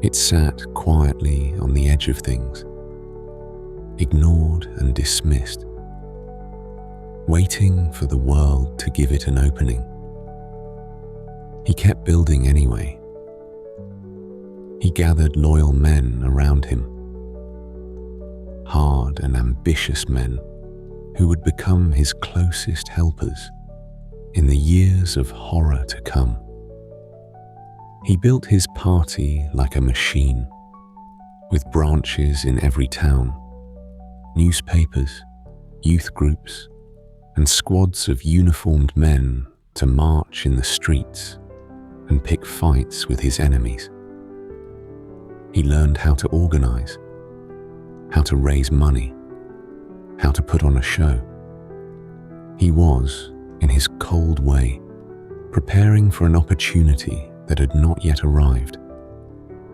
It sat quietly on the edge of things, ignored and dismissed, waiting for the world to give it an opening. He kept building anyway. He gathered loyal men around him, hard and ambitious men who would become his closest helpers in the years of horror to come. He built his party like a machine, with branches in every town, newspapers, youth groups, and squads of uniformed men to march in the streets and pick fights with his enemies. He learned how to organize, how to raise money, how to put on a show. He was, in his cold way, preparing for an opportunity that had not yet arrived.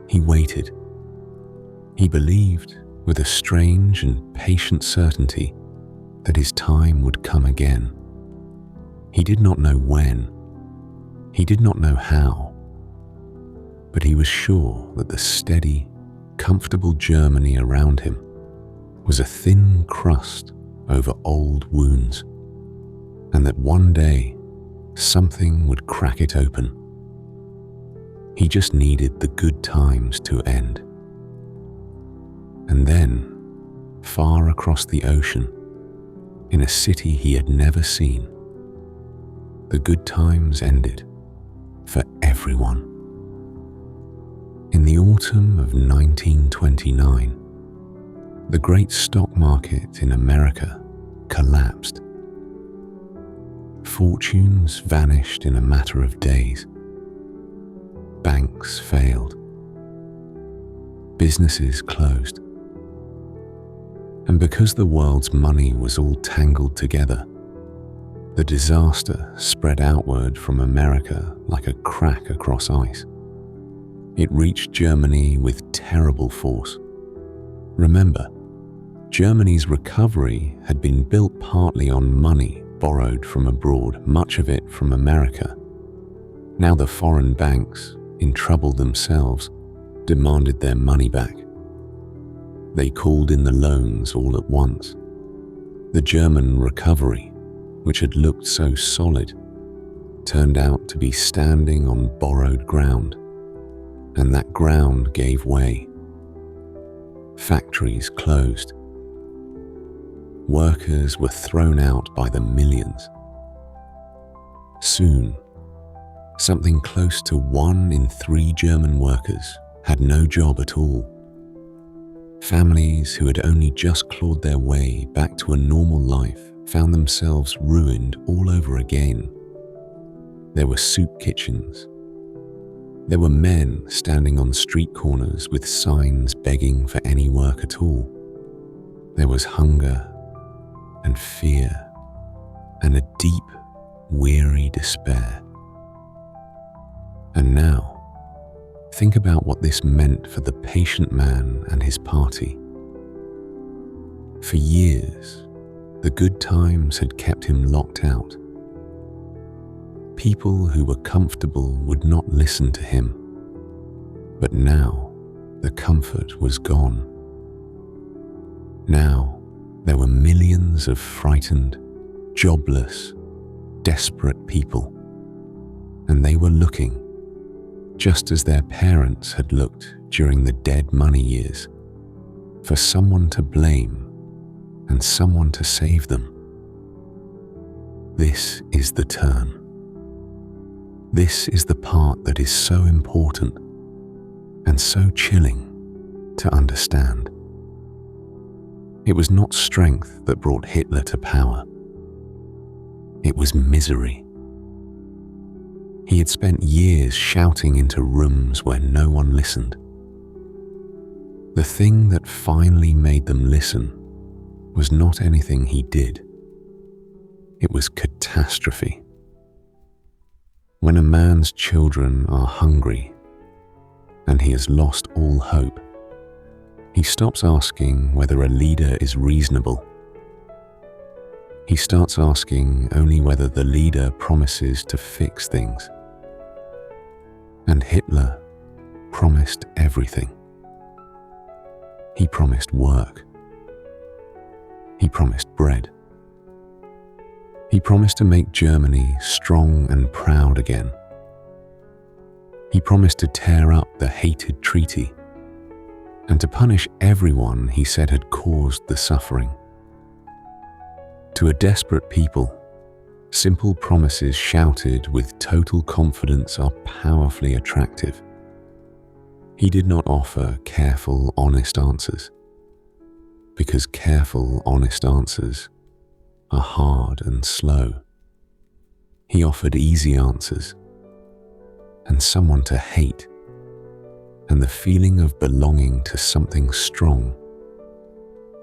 He waited. He believed, with a strange and patient certainty, that his time would come again. He did not know when. He did not know how. But he was sure that the steady, comfortable Germany around him was a thin crust over old wounds, and that one day something would crack it open. He just needed the good times to end. And then, far across the ocean, in a city he had never seen, the good times ended for everyone. In the autumn of 1929, the great stock market in America collapsed. Fortunes vanished in a matter of days. Banks failed. Businesses closed. And because the world's money was all tangled together, the disaster spread outward from America like a crack across ice. It reached Germany with terrible force. Remember, Germany's recovery had been built partly on money borrowed from abroad, much of it from America. Now the foreign banks, in trouble themselves, demanded their money back. They called in the loans all at once. The German recovery, which had looked so solid, turned out to be standing on borrowed ground, and that ground gave way. Factories closed. Workers were thrown out by the millions. Soon, something close to 1 in 3 German workers had no job at all. Families who had only just clawed their way back to a normal life found themselves ruined all over again. There were soup kitchens. There were men standing on street corners with signs begging for any work at all. There was hunger and fear and a deep, weary despair. And now, think about what this meant for the patient man and his party. For years, the good times had kept him locked out. People who were comfortable would not listen to him. But now, the comfort was gone. Now, there were millions of frightened, jobless, desperate people. And they were looking, just as their parents had looked during the dead money years, for someone to blame and someone to save them. This is the turn. This is the part that is so important and so chilling to understand. It was not strength that brought Hitler to power. It was misery. He had spent years shouting into rooms where no one listened. The thing that finally made them listen was not anything he did. It was catastrophe. When a man's children are hungry and he has lost all hope, he stops asking whether a leader is reasonable. He starts asking only whether the leader promises to fix things. And Hitler promised everything. He promised work. He promised bread. He promised to make Germany strong and proud again. He promised to tear up the hated treaty and to punish everyone he said had caused the suffering. To a desperate people, simple promises shouted with total confidence are powerfully attractive. He did not offer careful, honest answers. because careful, honest answers are hard and slow. He offered easy answers and someone to hate, and the feeling of belonging to something strong.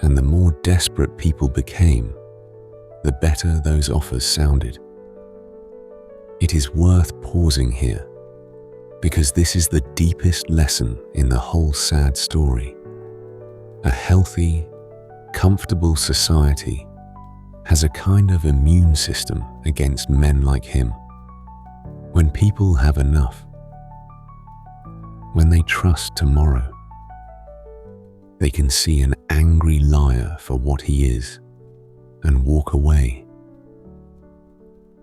And the more desperate people became, the better those offers sounded. It is worth pausing here, because this is the deepest lesson in the whole sad story. A healthy, comfortable society has a kind of immune system against men like him. When people have enough, when they trust tomorrow, they can see an angry liar for what he is and walk away.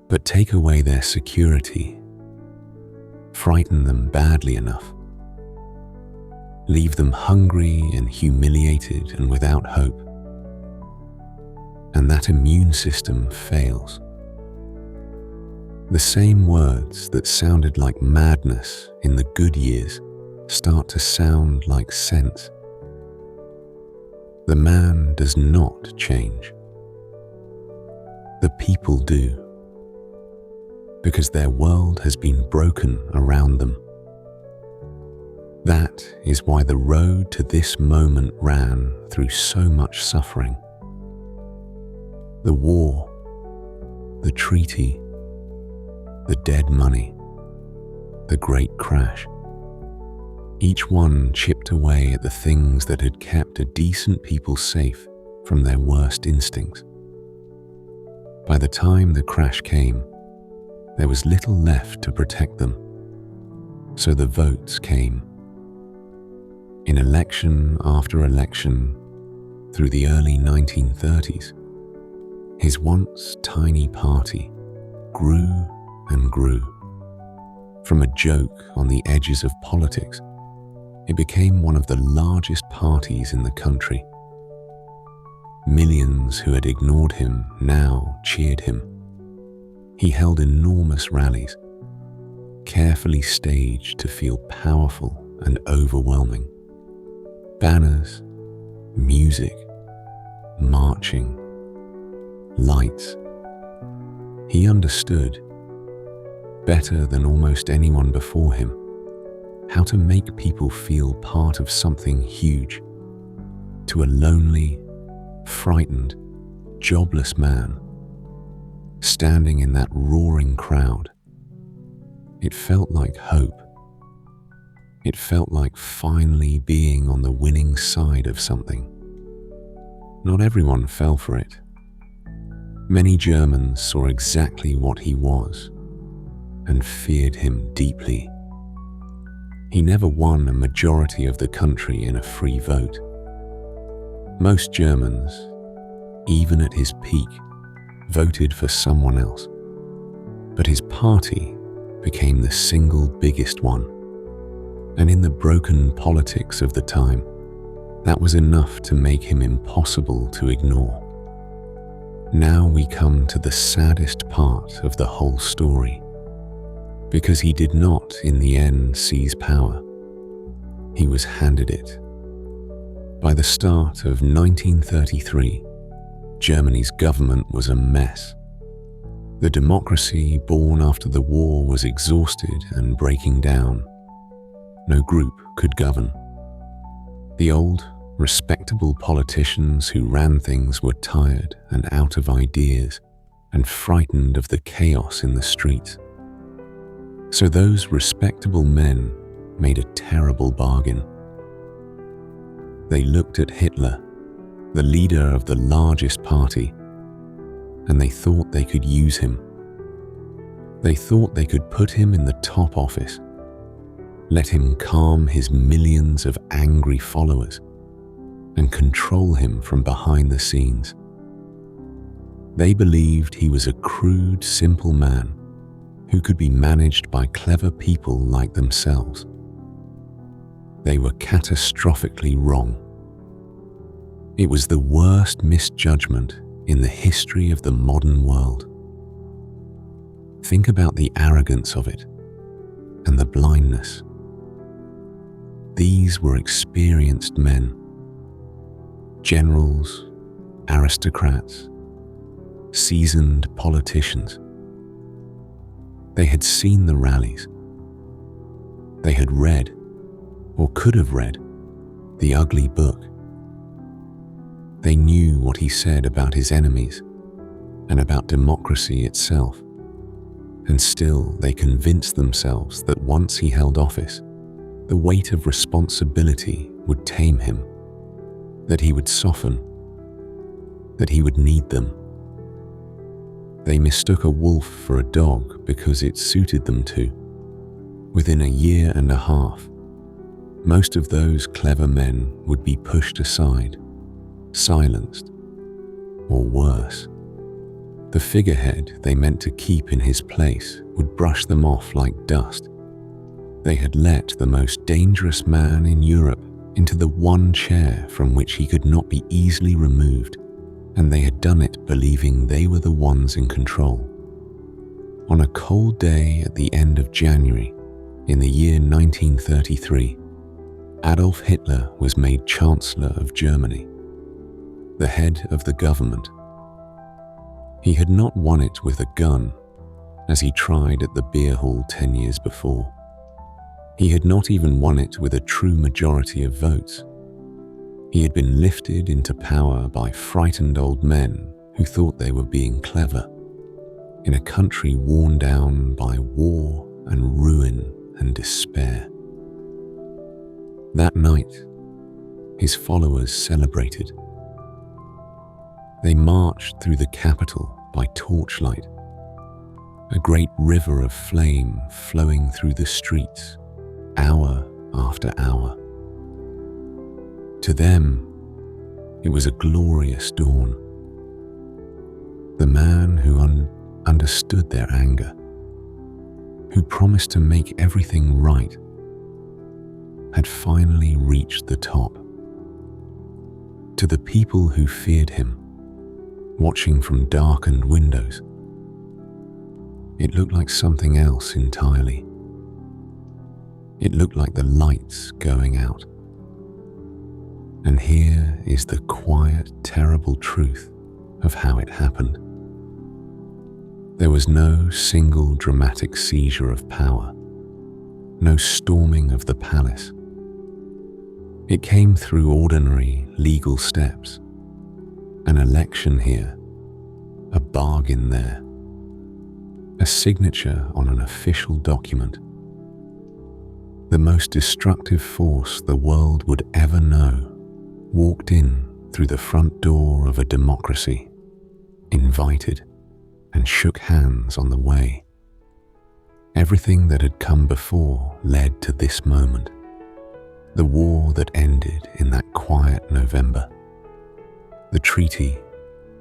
But take away their security, frighten them badly enough, leave them hungry and humiliated and without hope, and that immune system fails. The same words that sounded like madness in the good years start to sound like sense. The man does not change. The people do, because their world has been broken around them. That is why the road to this moment ran through so much suffering. The war, the treaty, the dead money, the great crash. Each one chipped away at the things that had kept a decent people safe from their worst instincts. By the time the crash came, there was little left to protect them. So the votes came. In election after election, through the early 1930s, his once tiny party grew and grew. From a joke on the edges of politics, it became one of the largest parties in the country. Millions who had ignored him now cheered him. He held enormous rallies, carefully staged to feel powerful and overwhelming. Banners, music, marching, lights. He understood, better than almost anyone before him, how to make people feel part of something huge. To a lonely, frightened, jobless man, standing in that roaring crowd, it felt like hope. It felt like finally being on the winning side of something. Not everyone fell for it. Many Germans saw exactly what he was and feared him deeply. He never won a majority of the country in a free vote. Most Germans, even at his peak, voted for someone else. But his party became the single biggest one. And in the broken politics of the time, that was enough to make him impossible to ignore. Now we come to the saddest part of the whole story. Because he did not, in the end, seize power. He was handed it. By the start of 1933, Germany's government was a mess. The democracy born after the war was exhausted and breaking down. No group could govern. The old, respectable politicians who ran things were tired and out of ideas and frightened of the chaos in the streets. So those respectable men made a terrible bargain. They looked at Hitler, the leader of the largest party, and they thought they could use him. They thought they could put him in the top office, let him calm his millions of angry followers, and control him from behind the scenes. They believed he was a crude, simple man who could be managed by clever people like themselves. They were catastrophically wrong. It was the worst misjudgment in the history of the modern world. Think about the arrogance of it and the blindness. These were experienced men, Generals, aristocrats, seasoned politicians. They had seen the rallies. They had read, or could have read, the ugly book. They knew what he said about his enemies and about democracy itself, and still they convinced themselves that once he held office, the weight of responsibility would tame him, that he would soften, that he would need them. They mistook a wolf for a dog because it suited them to. Within a year and a half, most of those clever men would be pushed aside, silenced, or worse. The figurehead they meant to keep in his place would brush them off like dust. They had let the most dangerous man in Europe into the one chair from which he could not be easily removed, and they had done it believing they were the ones in control. On a cold day at the end of January, in the year 1933, Adolf Hitler was made Chancellor of Germany, the head of the government. He had not won it with a gun, as he tried at the beer hall 10 years before. He had not even won it with a true majority of votes. He had been lifted into power by frightened old men who thought they were being clever, in a country worn down by war and ruin and despair. That night, his followers celebrated. They marched through the capital by torchlight, a great river of flame flowing through the streets, hour after hour. To them, it was a glorious dawn. The man who understood their anger, who promised to make everything right, had finally reached the top. To the people who feared him, watching from darkened windows, it looked like something else entirely. It looked like the lights going out. And here is the quiet, terrible truth of how it happened. There was no single dramatic seizure of power, no storming of the palace. It came through ordinary legal steps, an election here, a bargain there, a signature on an official document. The most destructive force the world would ever know walked in through the front door of a democracy, invited, and shook hands on the way. Everything that had come before led to this moment, the war that ended in that quiet November, the treaty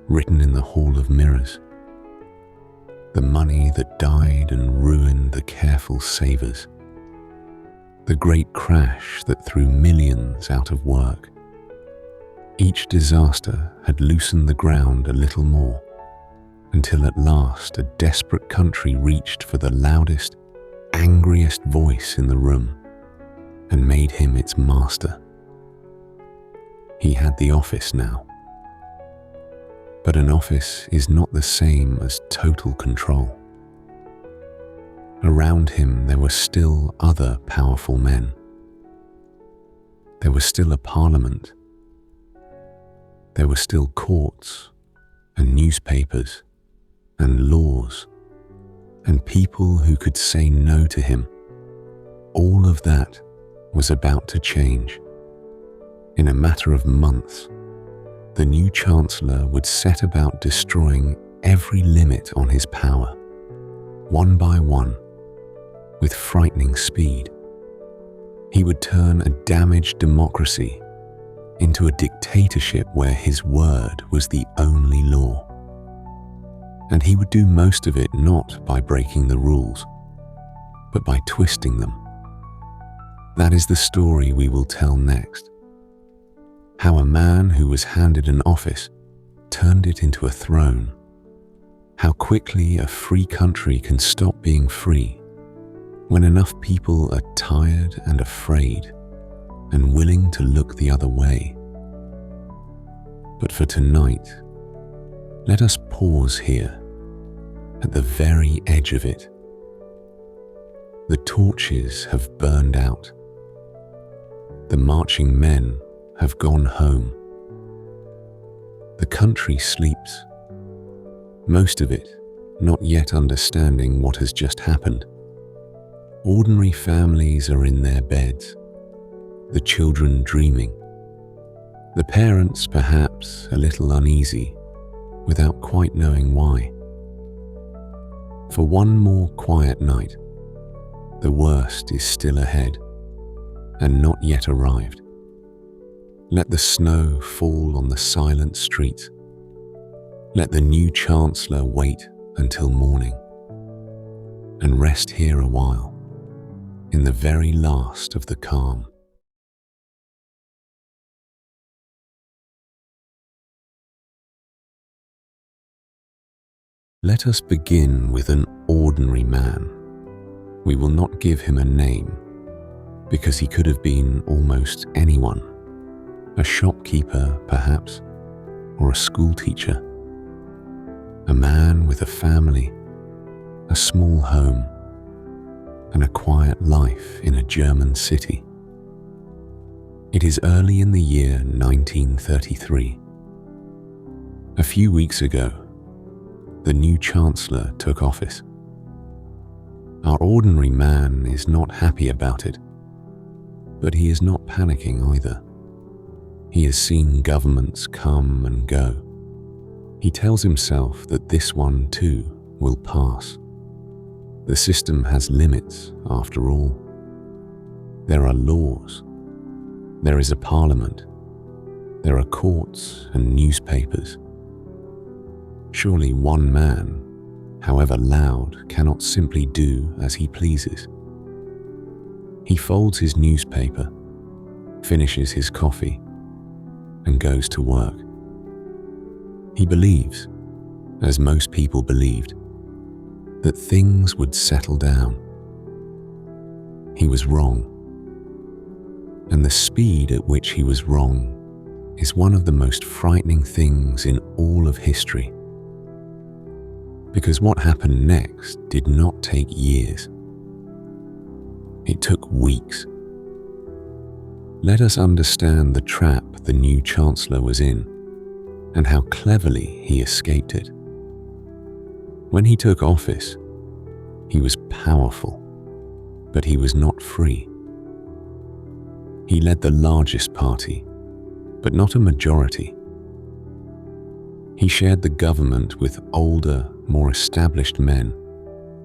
written in the Hall of Mirrors, the money that died and ruined the careful savers, the great crash that threw millions out of work. Each disaster had loosened the ground a little more, until at last a desperate country reached for the loudest, angriest voice in the room and made him its master. He had the office now. But an office is not the same as total control. Around him there were still other powerful men. There was still a parliament. There were still courts and newspapers and laws and people who could say no to him. All of that was about to change. In a matter of months, the new chancellor would set about destroying every limit on his power, one by one, with frightening speed. He would turn a damaged democracy into a dictatorship where his word was the only law. And he would do most of it not by breaking the rules, but by twisting them. That is the story we will tell next. How a man who was handed an office turned it into a throne. How quickly a free country can stop being free when enough people are tired and afraid and willing to look the other way. But for tonight, let us pause here, at the very edge of it. The torches have burned out. The marching men have gone home. The country sleeps, most of it not yet understanding what has just happened. Ordinary families are in their beds, the children dreaming, the parents perhaps a little uneasy, without quite knowing why. For one more quiet night, the worst is still ahead, and not yet arrived. Let the snow fall on the silent streets. Let the new Chancellor wait until morning, and rest here a while, in the very last of the calm. Let us begin with an ordinary man. We will not give him a name, because he could have been almost anyone. A shopkeeper, perhaps, or a schoolteacher. A man with a family, a small home, and a quiet life in a German city. It is early in the year 1933. A few weeks ago, the new Chancellor took office. Our ordinary man is not happy about it, but he is not panicking either. He has seen governments come and go. He tells himself that this one too will pass. The system has limits, after all. There are laws. There is a parliament. There are courts and newspapers. Surely one man, however loud, cannot simply do as he pleases. He folds his newspaper, finishes his coffee, and goes to work. He believes, as most people believed, that things would settle down. He was wrong. And the speed at which he was wrong is one of the most frightening things in all of history. Because what happened next did not take years. It took weeks. Let us understand the trap the new Chancellor was in, and how cleverly he escaped it. When he took office, he was powerful, but he was not free. He led the largest party, but not a majority. He shared the government with older, more established men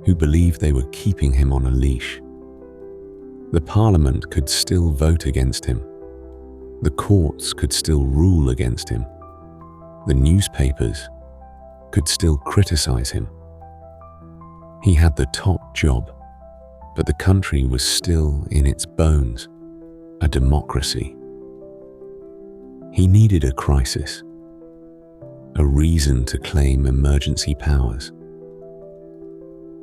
who believed they were keeping him on a leash. The parliament could still vote against him. The courts could still rule against him. The newspapers could still criticize him. He had the top job, but the country was still in its bones, a democracy. He needed a crisis, a reason to claim emergency powers.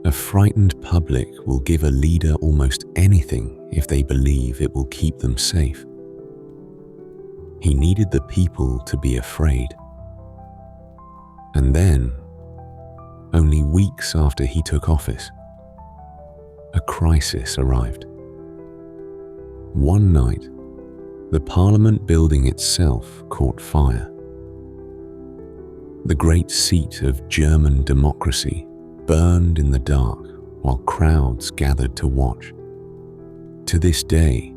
A frightened public will give a leader almost anything if they believe it will keep them safe. He needed the people to be afraid. And then, only weeks after he took office, a crisis arrived. One night, the parliament building itself caught fire. The great seat of German democracy burned in the dark while crowds gathered to watch. To this day,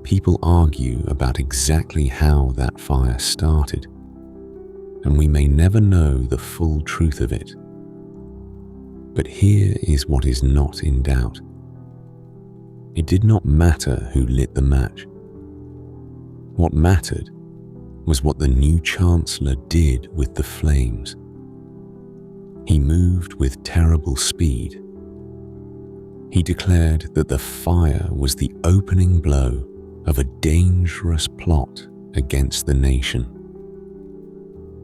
people argue about exactly how that fire started, and we may never know the full truth of it. But here is what is not in doubt. It did not matter who lit the match. What mattered was what the new Chancellor did with the flames. He moved with terrible speed. He declared that the fire was the opening blow of a dangerous plot against the nation.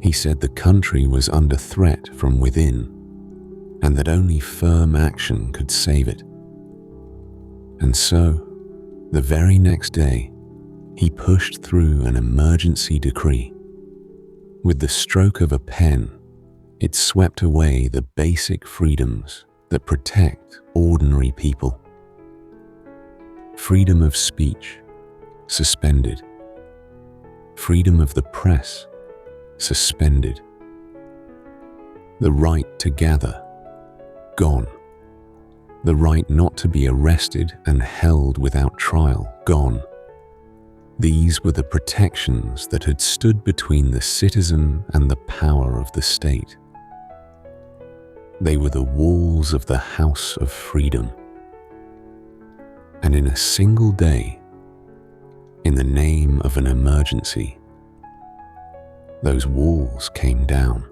He said the country was under threat from within, and that only firm action could save it. And so, the very next day, he pushed through an emergency decree. With the stroke of a pen, it swept away the basic freedoms that protect ordinary people. Freedom of speech, suspended. Freedom of the press, suspended. The right to gather, gone. The right not to be arrested and held without trial, gone. These were the protections that had stood between the citizen and the power of the state. They were the walls of the House of Freedom. And in a single day, in the name of an emergency, those walls came down.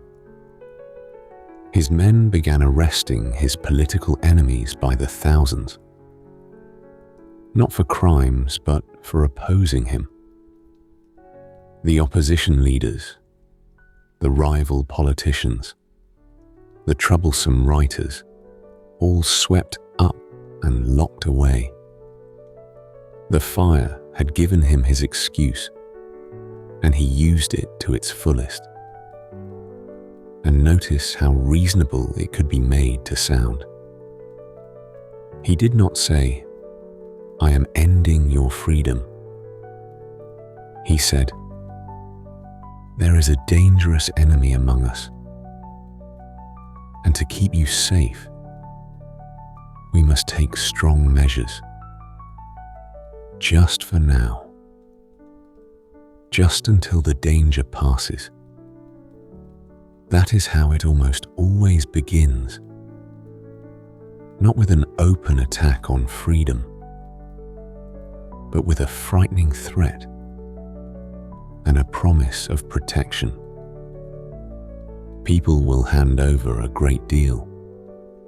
His men began arresting his political enemies by the thousands, not for crimes, but for opposing him. The opposition leaders, the rival politicians, the troublesome writers, all swept up and locked away. The fire had given him his excuse, and he used it to its fullest. And notice how reasonable it could be made to sound. He did not say, "I am ending your freedom." He said, "There is a dangerous enemy among us, and to keep you safe, we must take strong measures. Just for now, just until the danger passes." That is how it almost always begins. Not with an open attack on freedom, but with a frightening threat and a promise of protection. People will hand over a great deal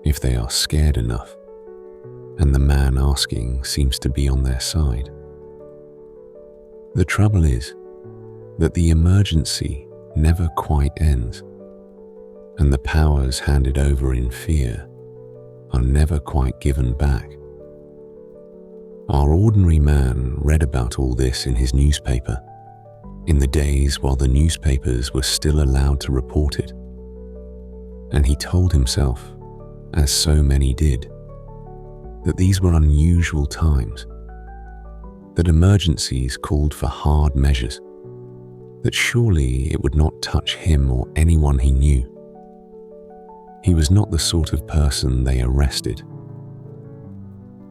if they are scared enough, and the man asking seems to be on their side. The trouble is that the emergency never quite ends, and the powers handed over in fear are never quite given back. Our ordinary man read about all this in his newspaper, in the days while the newspapers were still allowed to report it. And he told himself, as so many did, that these were unusual times, that emergencies called for hard measures, that surely it would not touch him or anyone he knew. He was not the sort of person they arrested.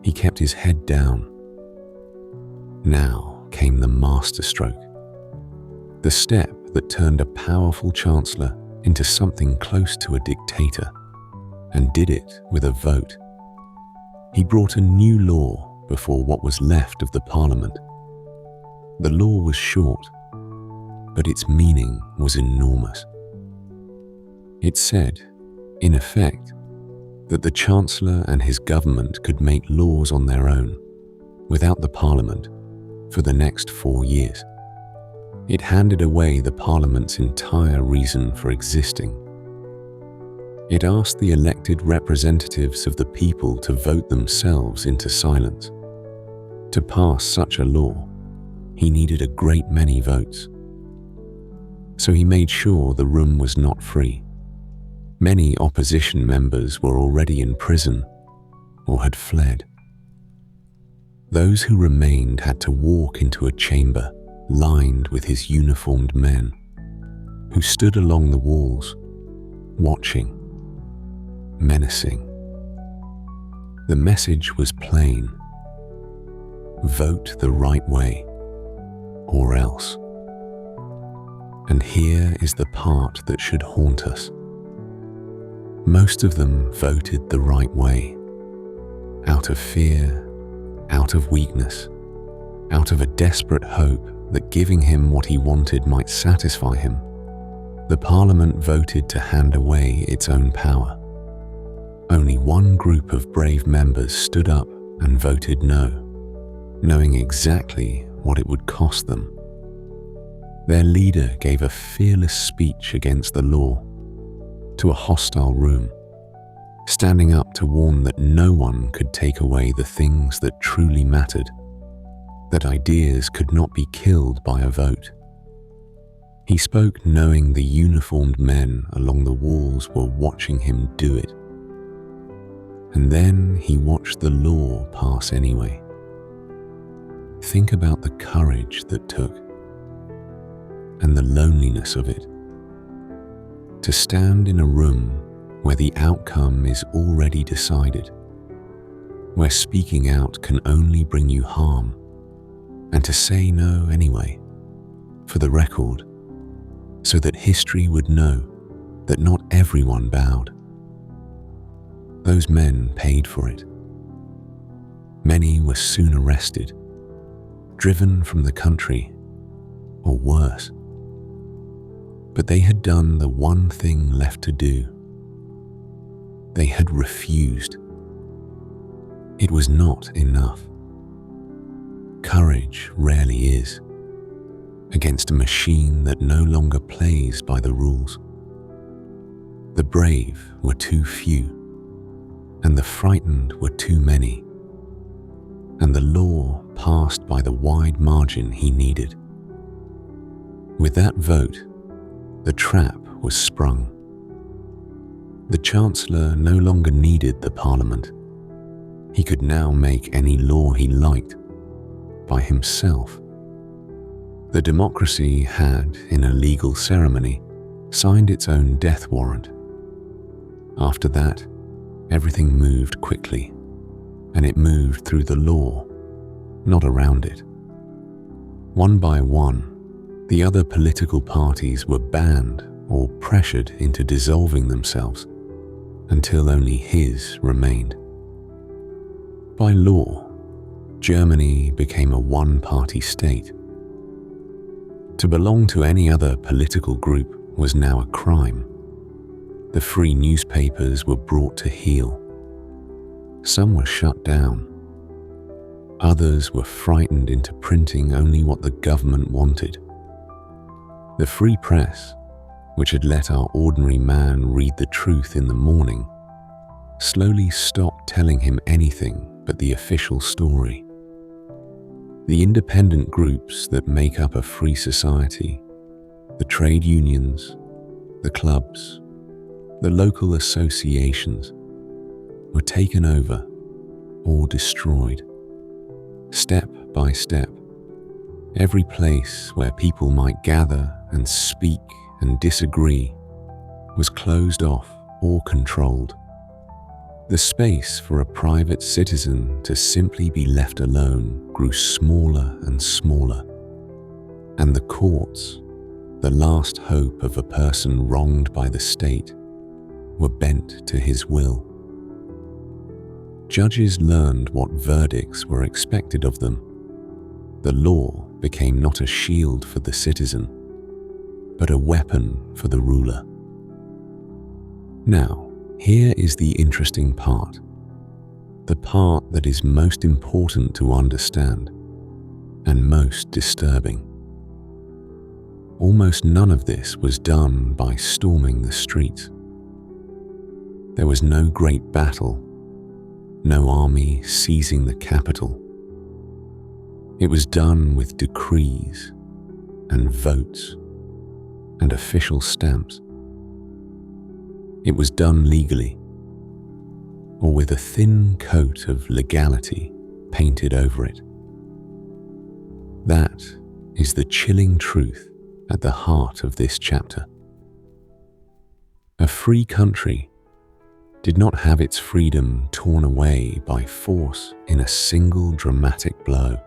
He kept his head down. Now came the masterstroke, the step that turned a powerful chancellor into something close to a dictator, and did it with a vote. He brought a new law before what was left of the parliament. The law was short, but its meaning was enormous. It said, in effect, that the Chancellor and his government could make laws on their own, without the Parliament, for the next 4 years. It handed away the Parliament's entire reason for existing. It asked the elected representatives of the people to vote themselves into silence. To pass such a law, he needed a great many votes. So he made sure the room was not free. Many opposition members were already in prison or had fled. Those who remained had to walk into a chamber lined with his uniformed men, who stood along the walls, watching, menacing. The message was plain: vote the right way, or else. And here is the part that should haunt us. Most of them voted the right way, out of fear, out of weakness, out of a desperate hope that giving him what he wanted might satisfy him. The Parliament voted to hand away its own power. Only one group of brave members stood up and voted no, knowing exactly what it would cost them. Their leader gave a fearless speech against the law, to a hostile room, standing up to warn that no one could take away the things that truly mattered, that ideas could not be killed by a vote. He spoke knowing the uniformed men along the walls were watching him do it. And then he watched the law pass anyway. Think about the courage that took, and the loneliness of it. To stand in a room where the outcome is already decided, where speaking out can only bring you harm, and to say no anyway, for the record, so that history would know that not everyone bowed. Those men paid for it. Many were soon arrested, driven from the country, or worse. But they had done the one thing left to do. They had refused. It was not enough. Courage rarely is, against a machine that no longer plays by the rules. The brave were too few, and the frightened were too many, and the law passed by the wide margin he needed. With that vote, the trap was sprung. The Chancellor no longer needed the Parliament. He could now make any law he liked, by himself. The democracy had, in a legal ceremony, signed its own death warrant. After that, everything moved quickly, and it moved through the law, not around it. One by one, the other political parties were banned or pressured into dissolving themselves, until only his remained. By law, Germany became a one-party state. To belong to any other political group was now a crime. The free newspapers were brought to heel. Some were shut down. Others were frightened into printing only what the government wanted. The free press, which had let our ordinary man read the truth in the morning, slowly stopped telling him anything but the official story. The independent groups that make up a free society, the trade unions, the clubs, the local associations, were taken over or destroyed. Step by step, every place where people might gather and speak and disagree was closed off or controlled. The space for a private citizen to simply be left alone grew smaller and smaller, and the courts, the last hope of a person wronged by the state, were bent to his will. Judges learned what verdicts were expected of them. The law became not a shield for the citizen, but a weapon for the ruler. Now, here is the interesting part, the part that is most important to understand and most disturbing. Almost none of this was done by storming the streets. There was no great battle, no army seizing the capital. It was done with decrees and votes and official stamps. It was done legally, or with a thin coat of legality painted over it. That is the chilling truth at the heart of this chapter. A free country did not have its freedom torn away by force in a single dramatic blow.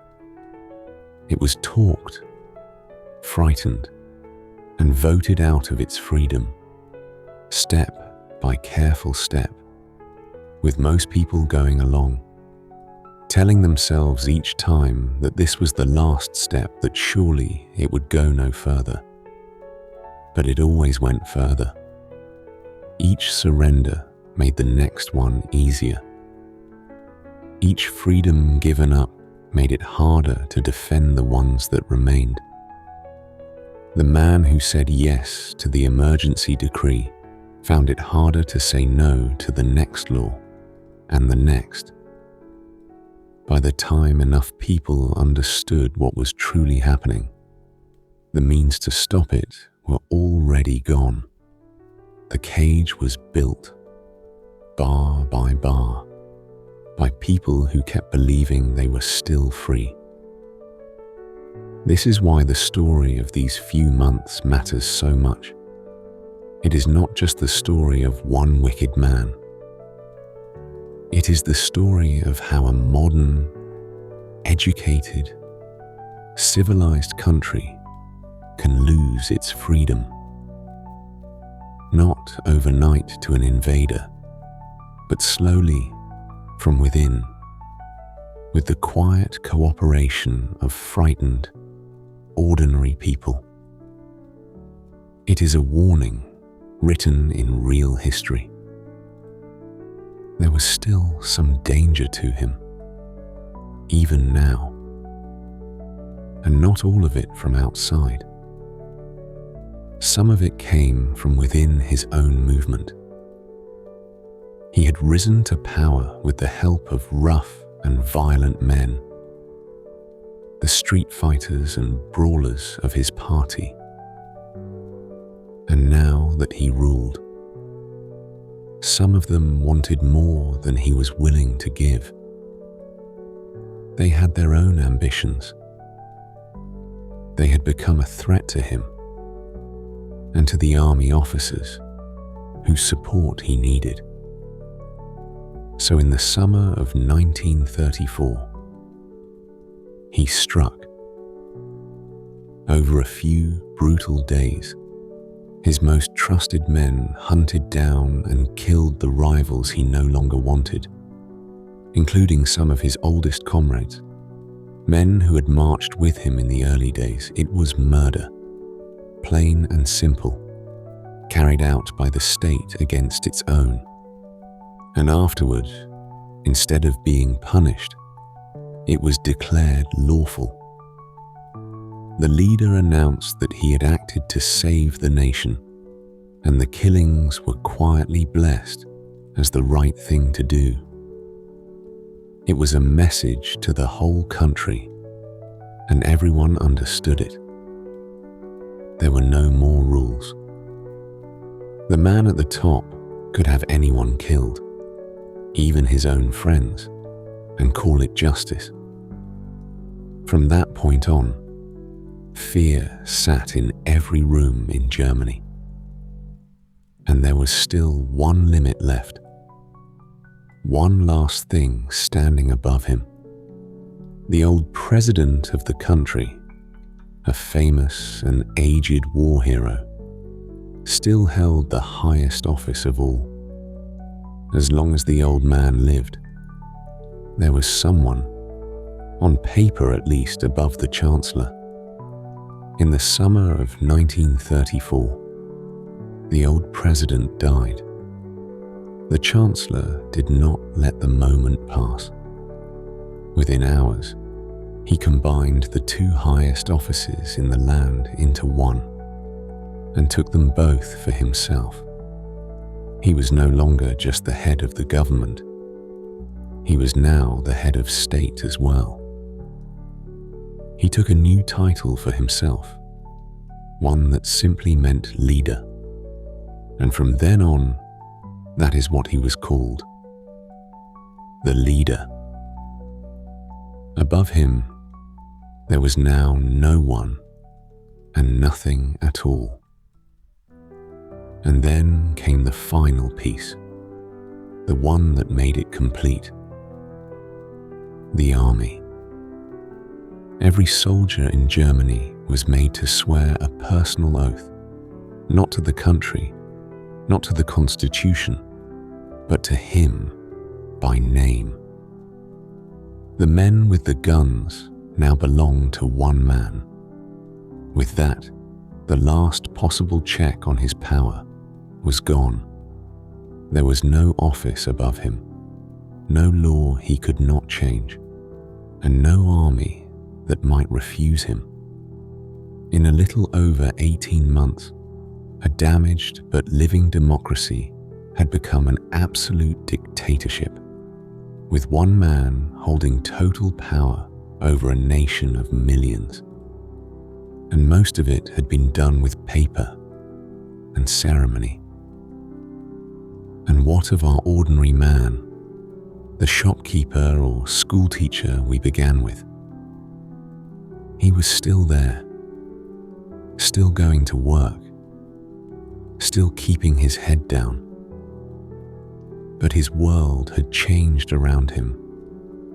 It was talked, frightened, and voted out of its freedom, step by careful step, with most people going along, telling themselves each time that this was the last step, that surely it would go no further. But it always went further. Each surrender made the next one easier. Each freedom given up made it harder to defend the ones that remained. The man who said yes to the emergency decree found it harder to say no to the next law and the next. By the time enough people understood what was truly happening, the means to stop it were already gone. The cage was built, bar by bar, by people who kept believing they were still free. This is why the story of these few months matters so much. It is not just the story of one wicked man. It is the story of how a modern, educated, civilized country can lose its freedom. Not overnight to an invader, but slowly from within, with the quiet cooperation of frightened, ordinary people. It is a warning written in real history. There was still some danger to him, even now, and not all of it from outside. Some of it came from within his own movement. He had risen to power with the help of rough and violent men, the street fighters and brawlers of his party. And now that he ruled, some of them wanted more than he was willing to give. They had their own ambitions. They had become a threat to him and to the army officers whose support he needed. So in the summer of 1934, he struck. Over a few brutal days, his most trusted men hunted down and killed the rivals he no longer wanted, including some of his oldest comrades, men who had marched with him in the early days. It was murder, plain and simple, carried out by the state against its own. And afterward, instead of being punished, it was declared lawful. The leader announced that he had acted to save the nation, and the killings were quietly blessed as the right thing to do. It was a message to the whole country, and everyone understood it. There were no more rules. The man at the top could have anyone killed, even his own friends, and call it justice. From that point on, fear sat in every room in Germany. And there was still one limit left. One last thing standing above him. The old president of the country, a famous and aged war hero, still held the highest office of all. As long as the old man lived, there was someone, on paper at least, above the Chancellor. In the summer of 1934, the old president died. The Chancellor did not let the moment pass. Within hours, he combined the two highest offices in the land into one and took them both for himself. He was no longer just the head of the government. He was now the head of state as well. He took a new title for himself, one that simply meant leader. And from then on, that is what he was called, the leader. Above him, there was now no one and nothing at all. And then came the final piece, the one that made it complete. The army. Every soldier in Germany was made to swear a personal oath, not to the country, not to the constitution, but to him by name. The men with the guns now belonged to one man. With that, the last possible check on his power was gone. There was no office above him, no law he could not change, and no army that might refuse him. In a little over 18 months, a damaged but living democracy had become an absolute dictatorship, with one man holding total power over a nation of millions. and most of it had been done with paper and ceremony. And what of our ordinary man, the shopkeeper or schoolteacher we began with? He was still there, still going to work, still keeping his head down. But his world had changed around him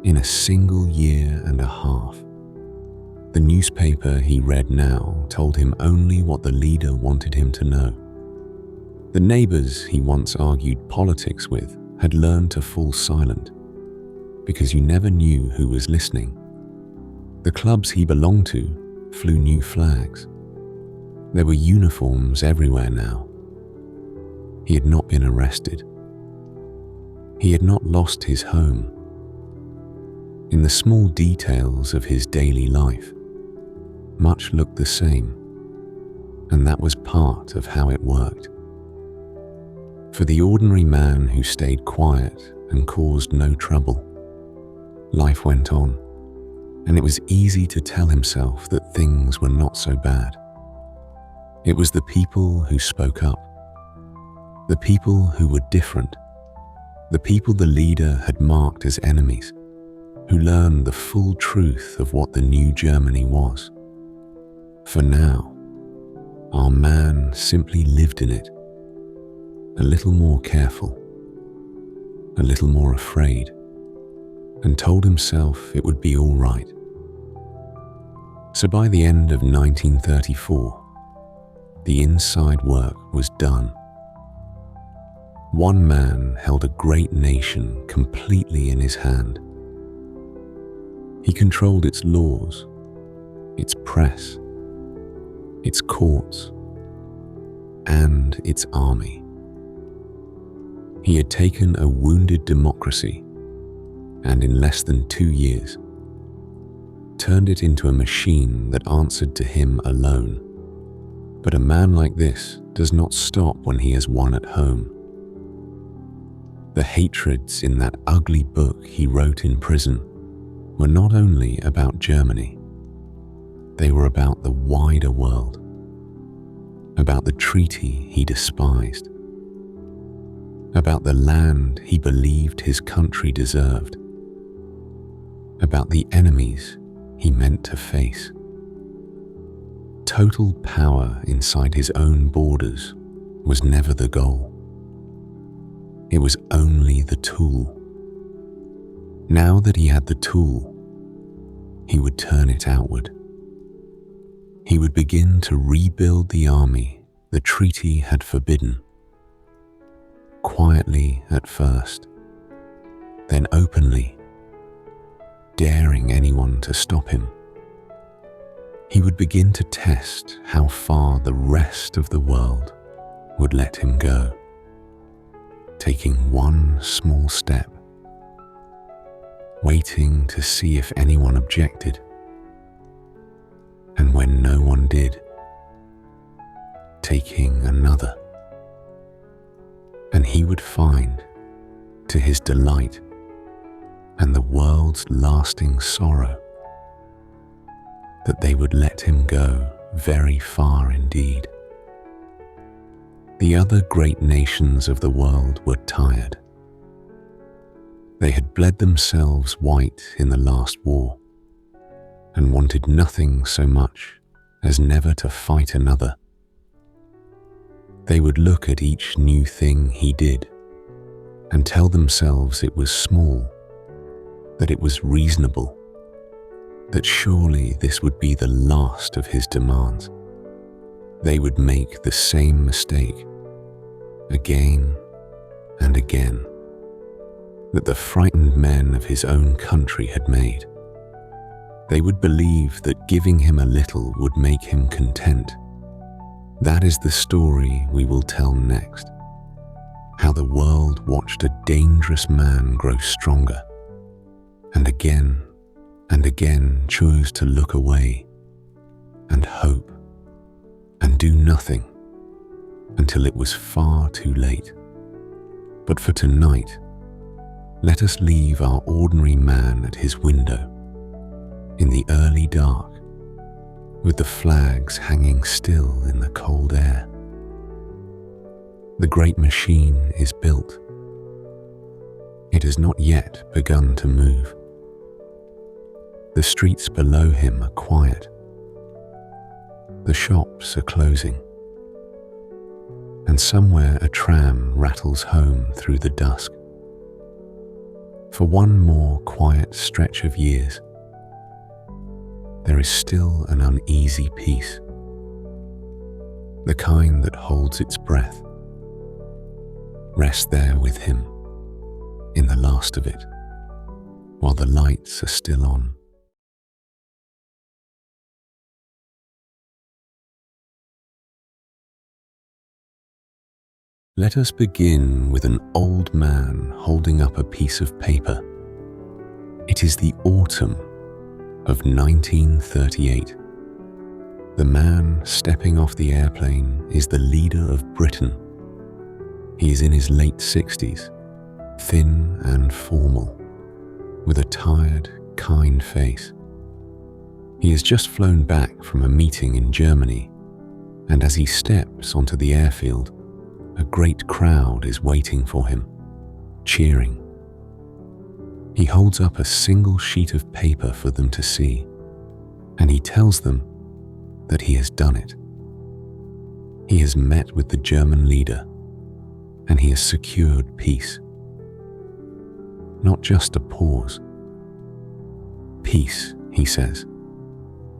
in a single year and a half. The newspaper he read now told him only what the leader wanted him to know. The neighbors he once argued politics with had learned to fall silent because you never knew who was listening. The clubs he belonged to flew new flags. There were uniforms everywhere now. He had not been arrested. He had not lost his home. In the small details of his daily life, much looked the same, and that was part of how it worked. For the ordinary man who stayed quiet and caused no trouble, life went on, and it was easy to tell himself that things were not so bad. It was the people who spoke up, the people who were different, the people the leader had marked as enemies, who learned the full truth of what the new Germany was. For now, our man simply lived in it, a little more careful, a little more afraid, and told himself it would be all right. So by the end of 1934, the inside work was done. One man held a great nation completely in his hand. He controlled its laws, its press, its courts, and its army. He had taken a wounded democracy and in less than 2 years turned it into a machine that answered to him alone. But a man like this does not stop when he has won at home. The hatreds in that ugly book he wrote in prison were not only about Germany, they were about the wider world, about the treaty he despised, about the land he believed his country deserved, about the enemies he meant to face. Total power inside his own borders was never the goal. It was only the tool. Now that he had the tool, he would turn it outward. He would begin to rebuild the army the treaty had forbidden. Quietly at first, then openly, daring anyone to stop him. He would begin to test how far the rest of the world would let him go, taking one small step, waiting to see if anyone objected, and when no one did, taking another. And he would find, to his delight and the world's lasting sorrow, that they would let him go very far indeed. The other great nations of the world were tired. They had bled themselves white in the last war and wanted nothing so much as never to fight another. They would look at each new thing he did and tell themselves it was small, that it was reasonable, that surely this would be the last of his demands. They would make the same mistake again and again that the frightened men of his own country had made. They would believe that giving him a little would make him content. That is the story we will tell next. How the world watched a dangerous man grow stronger, and again chose to look away and hope and do nothing until it was far too late. But for tonight, let us leave our ordinary man at his window in the early dark with the flags hanging still in the cold air. The great machine is built. It has not yet begun to move. The streets below him are quiet. The shops are closing. And somewhere a tram rattles home through the dusk. For one more quiet stretch of years, there is still an uneasy peace, the kind that holds its breath. Rest there with him in the last of it, while the lights are still on. Let us begin with an old man holding up a piece of paper. It is the autumn of 1938. The man stepping off the airplane is the leader of Britain. He is in his late 60s, thin and formal, with a tired, kind face. He has just flown back from a meeting in Germany, and as he steps onto the airfield, a great crowd is waiting for him, cheering. He holds up a single sheet of paper for them to see, and he tells them that he has done it. He has met with the German leader, and he has secured peace. Not just a pause. Peace, he says,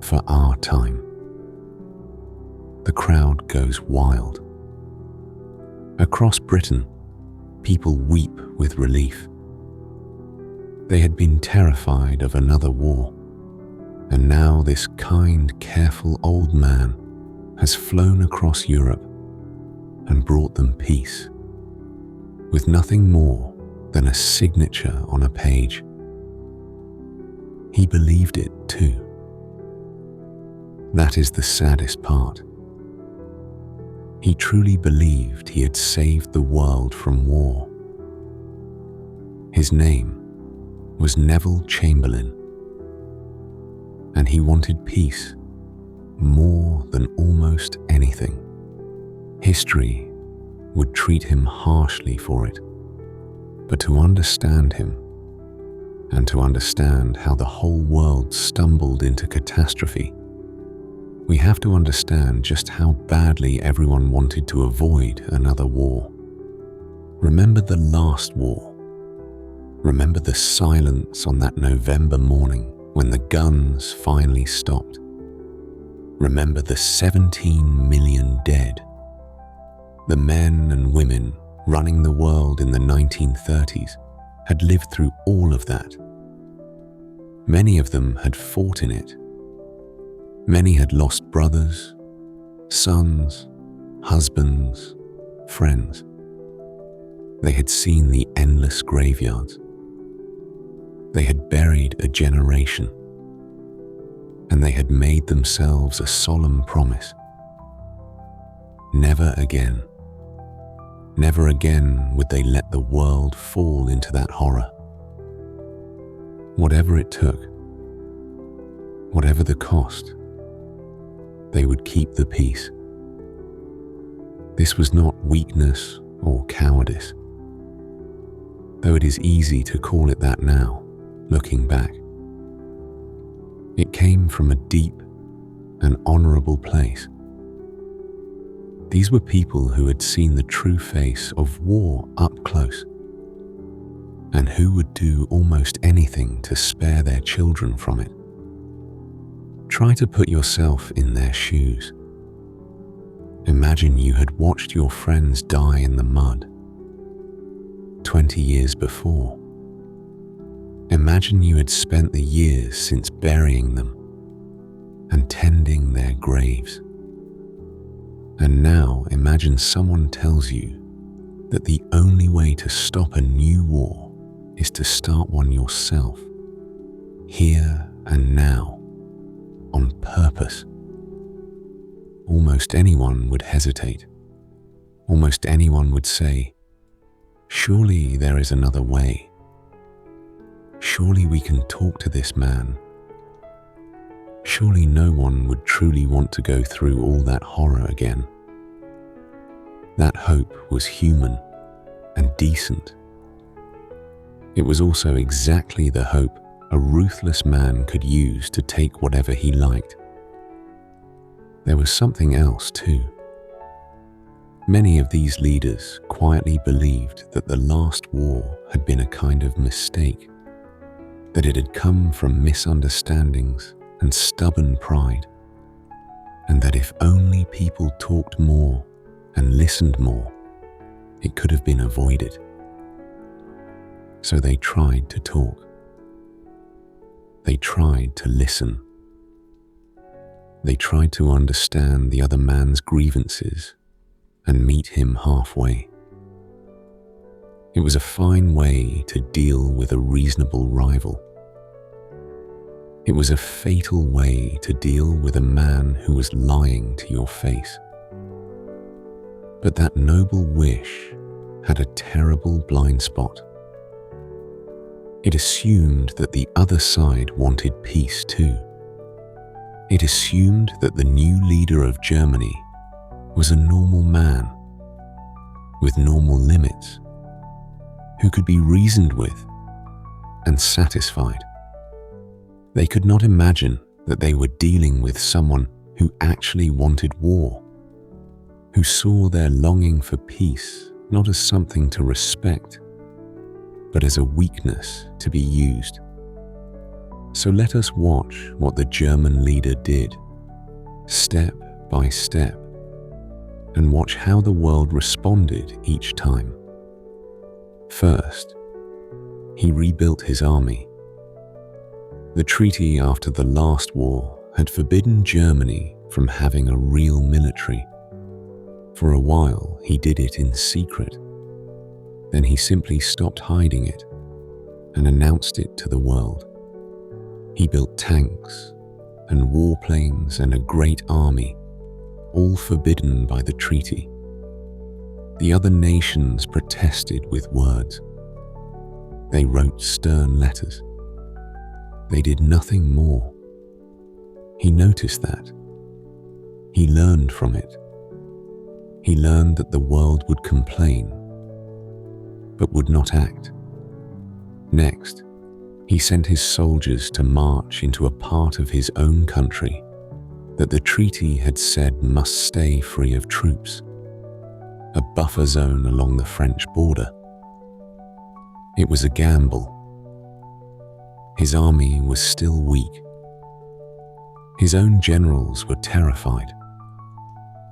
for our time. The crowd goes wild. Across Britain, people weep with relief. They had been terrified of another war, and now this kind, careful old man has flown across Europe and brought them peace, with nothing more than a signature on a page. He believed it too. That is the saddest part. He truly believed he had saved the world from war. His name was Neville Chamberlain, and he wanted peace more than almost anything. History would treat him harshly for it, but to understand him, and to understand how the whole world stumbled into catastrophe, we have to understand just how badly everyone wanted to avoid another war. Remember the last war. Remember the silence on that November morning when the guns finally stopped. Remember the 17 million dead. The men and women running the world in the 1930s had lived through all of that. Many of them had fought in it. Many had lost brothers, sons, husbands, friends. They had seen the endless graveyards. They had buried a generation, and they had made themselves a solemn promise. Never again would they let the world fall into that horror. Whatever it took, whatever the cost, they would keep the peace. This was not weakness or cowardice, though it is easy to call it that now, looking back. It came from a deep and honorable place. These were people who had seen the true face of war up close, and who would do almost anything to spare their children from it. Try to put yourself in their shoes. Imagine you had watched your friends die in the mud 20 years before. Imagine you had spent the years since burying them and tending their graves. And now imagine someone tells you that the only way to stop a new war is to start one yourself, here and now, on purpose. Almost anyone would hesitate. Almost anyone would say, surely there is another way. Surely we can talk to this man. surely no one would truly want to go through all that horror again. That hope was human and decent. It was also exactly the hope a ruthless man could use to take whatever he liked. There was something else too. Many of these leaders quietly believed that the last war had been a kind of mistake, that it had come from misunderstandings and stubborn pride, and that if only people talked more and listened more, it could have been avoided. So they tried to talk. They tried to listen. They tried to understand the other man's grievances and meet him halfway. It was a fine way to deal with a reasonable rival. It was a fatal way to deal with a man who was lying to your face. But that noble wish had a terrible blind spot. It assumed that the other side wanted peace too. It assumed that the new leader of Germany was a normal man with normal limits who could be reasoned with and satisfied. They could not imagine that they were dealing with someone who actually wanted war, who saw their longing for peace not as something to respect, but as a weakness to be used. So let us watch what the German leader did, step by step, and watch how the world responded each time. First, he rebuilt his army. The treaty after the last war had forbidden Germany from having a real military. For a while, he did it in secret. Then he simply stopped hiding it and announced it to the world. He built tanks and warplanes and a great army, all forbidden by the treaty. The other nations protested with words. They wrote stern letters. They did nothing more. He noticed that. He learned from it. He learned that the world would complain, but would not act. Next, he sent his soldiers to march into a part of his own country that the treaty had said must stay free of troops, a buffer zone along the French border. It was a gamble. His army was still weak. His own generals were terrified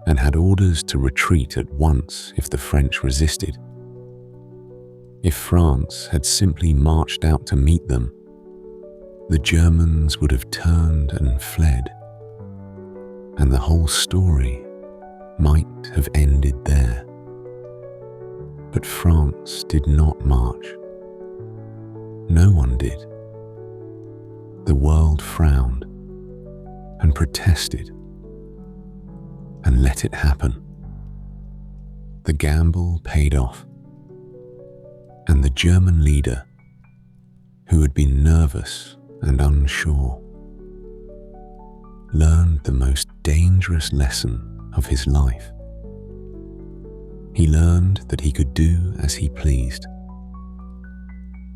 and had orders to retreat at once if the French resisted. If France had simply marched out to meet them, the Germans would have turned and fled, and the whole story might have ended there. But France did not march. No one did. The world frowned and protested and let it happen. The gamble paid off, and the German leader, who had been nervous and unsure, learned the most dangerous lesson of his life. He learned that he could do as he pleased,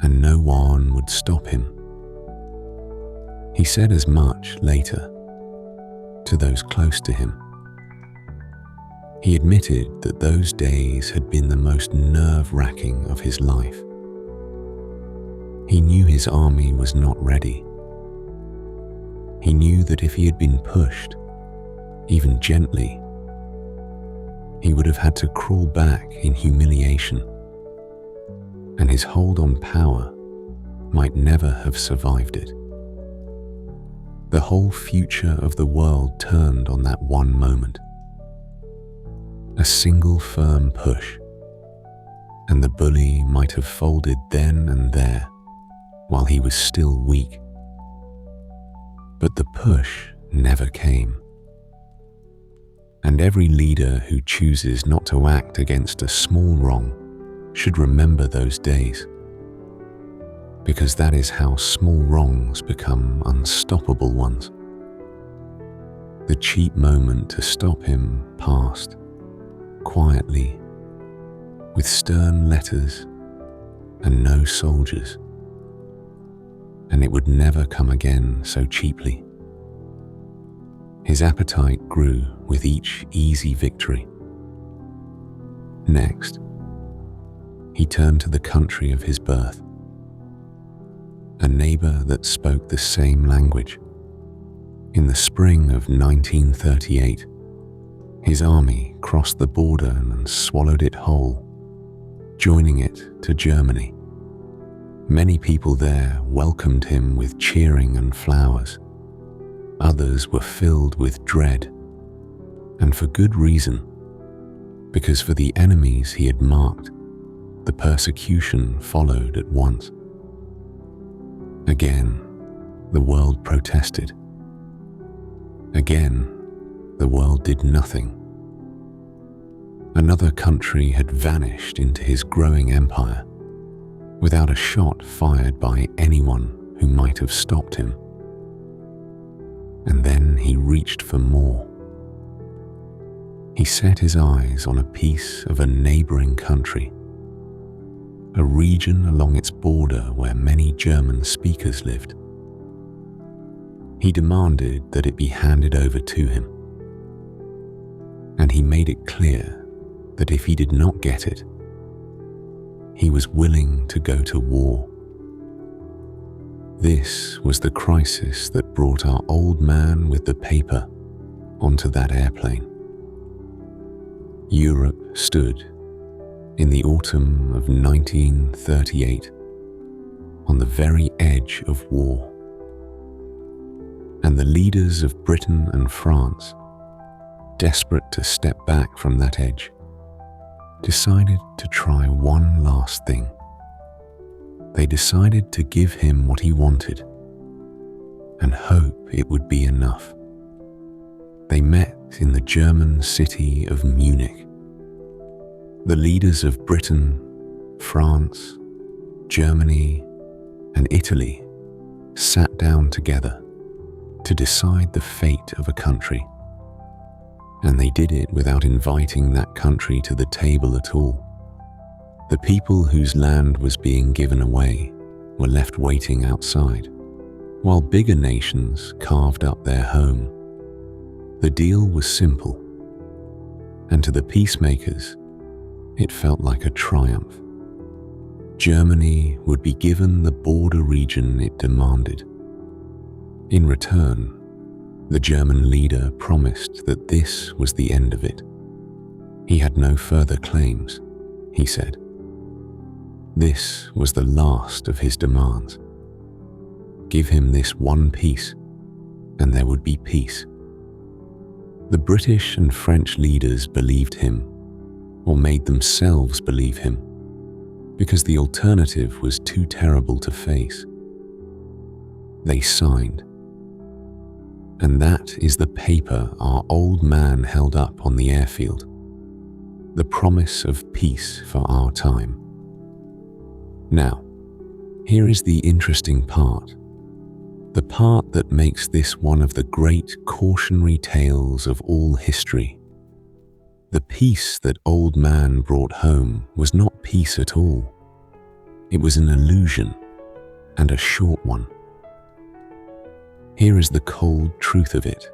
and no one would stop him. He said as much later to those close to him. He admitted that those days had been the most nerve-wracking of his life. He knew his army was not ready. He knew that if he had been pushed, even gently, he would have had to crawl back in humiliation, and his hold on power might never have survived it. The whole future of the world turned on that one moment. A single firm push, and the bully might have folded then and there while he was still weak. But the push never came. And every leader who chooses not to act against a small wrong should remember those days, because that is how small wrongs become unstoppable ones. The cheap moment to stop him passed, quietly, with stern letters and no soldiers. And it would never come again so cheaply. His appetite grew with each easy victory. Next, he turned to the country of his birth, a neighbor that spoke the same language. In the spring of 1938, his army crossed the border and swallowed it whole, joining it to Germany. Many people there welcomed him with cheering and flowers. Others were filled with dread, and for good reason, because for the enemies he had marked, the persecution followed at once. Again, the world protested. Again, the world did nothing. Another country had vanished into his growing empire, without a shot fired by anyone who might have stopped him. And then he reached for more. He set his eyes on a piece of a neighboring country, a region along its border where many German speakers lived. He demanded that it be handed over to him, and he made it clear that if he did not get it, he was willing to go to war. This was the crisis that brought our old man with the paper onto that airplane. Europe stood in the autumn of 1938 on the very edge of war. And the leaders of Britain and France, desperate to step back from that edge, decided to try one last thing. They decided to give him what he wanted and hope it would be enough. They met in the German city of Munich. The leaders of Britain, France, Germany, and Italy sat down together to decide the fate of a country. And they did it without inviting that country to the table at all. The people whose land was being given away were left waiting outside, while bigger nations carved up their home. The deal was simple, and to the peacemakers, it felt like a triumph. Germany would be given the border region it demanded. In return, the German leader promised that this was the end of it. He had no further claims, he said. This was the last of his demands. Give him this one piece, and there would be peace. The British and French leaders believed him, or made themselves believe him, because the alternative was too terrible to face. They signed. And that is the paper our old man held up on the airfield, the promise of peace for our time. Now, here is the interesting part, the part that makes this one of the great cautionary tales of all history. The peace that old man brought home was not peace at all. It was an illusion, and a short one. Here is the cold truth of it.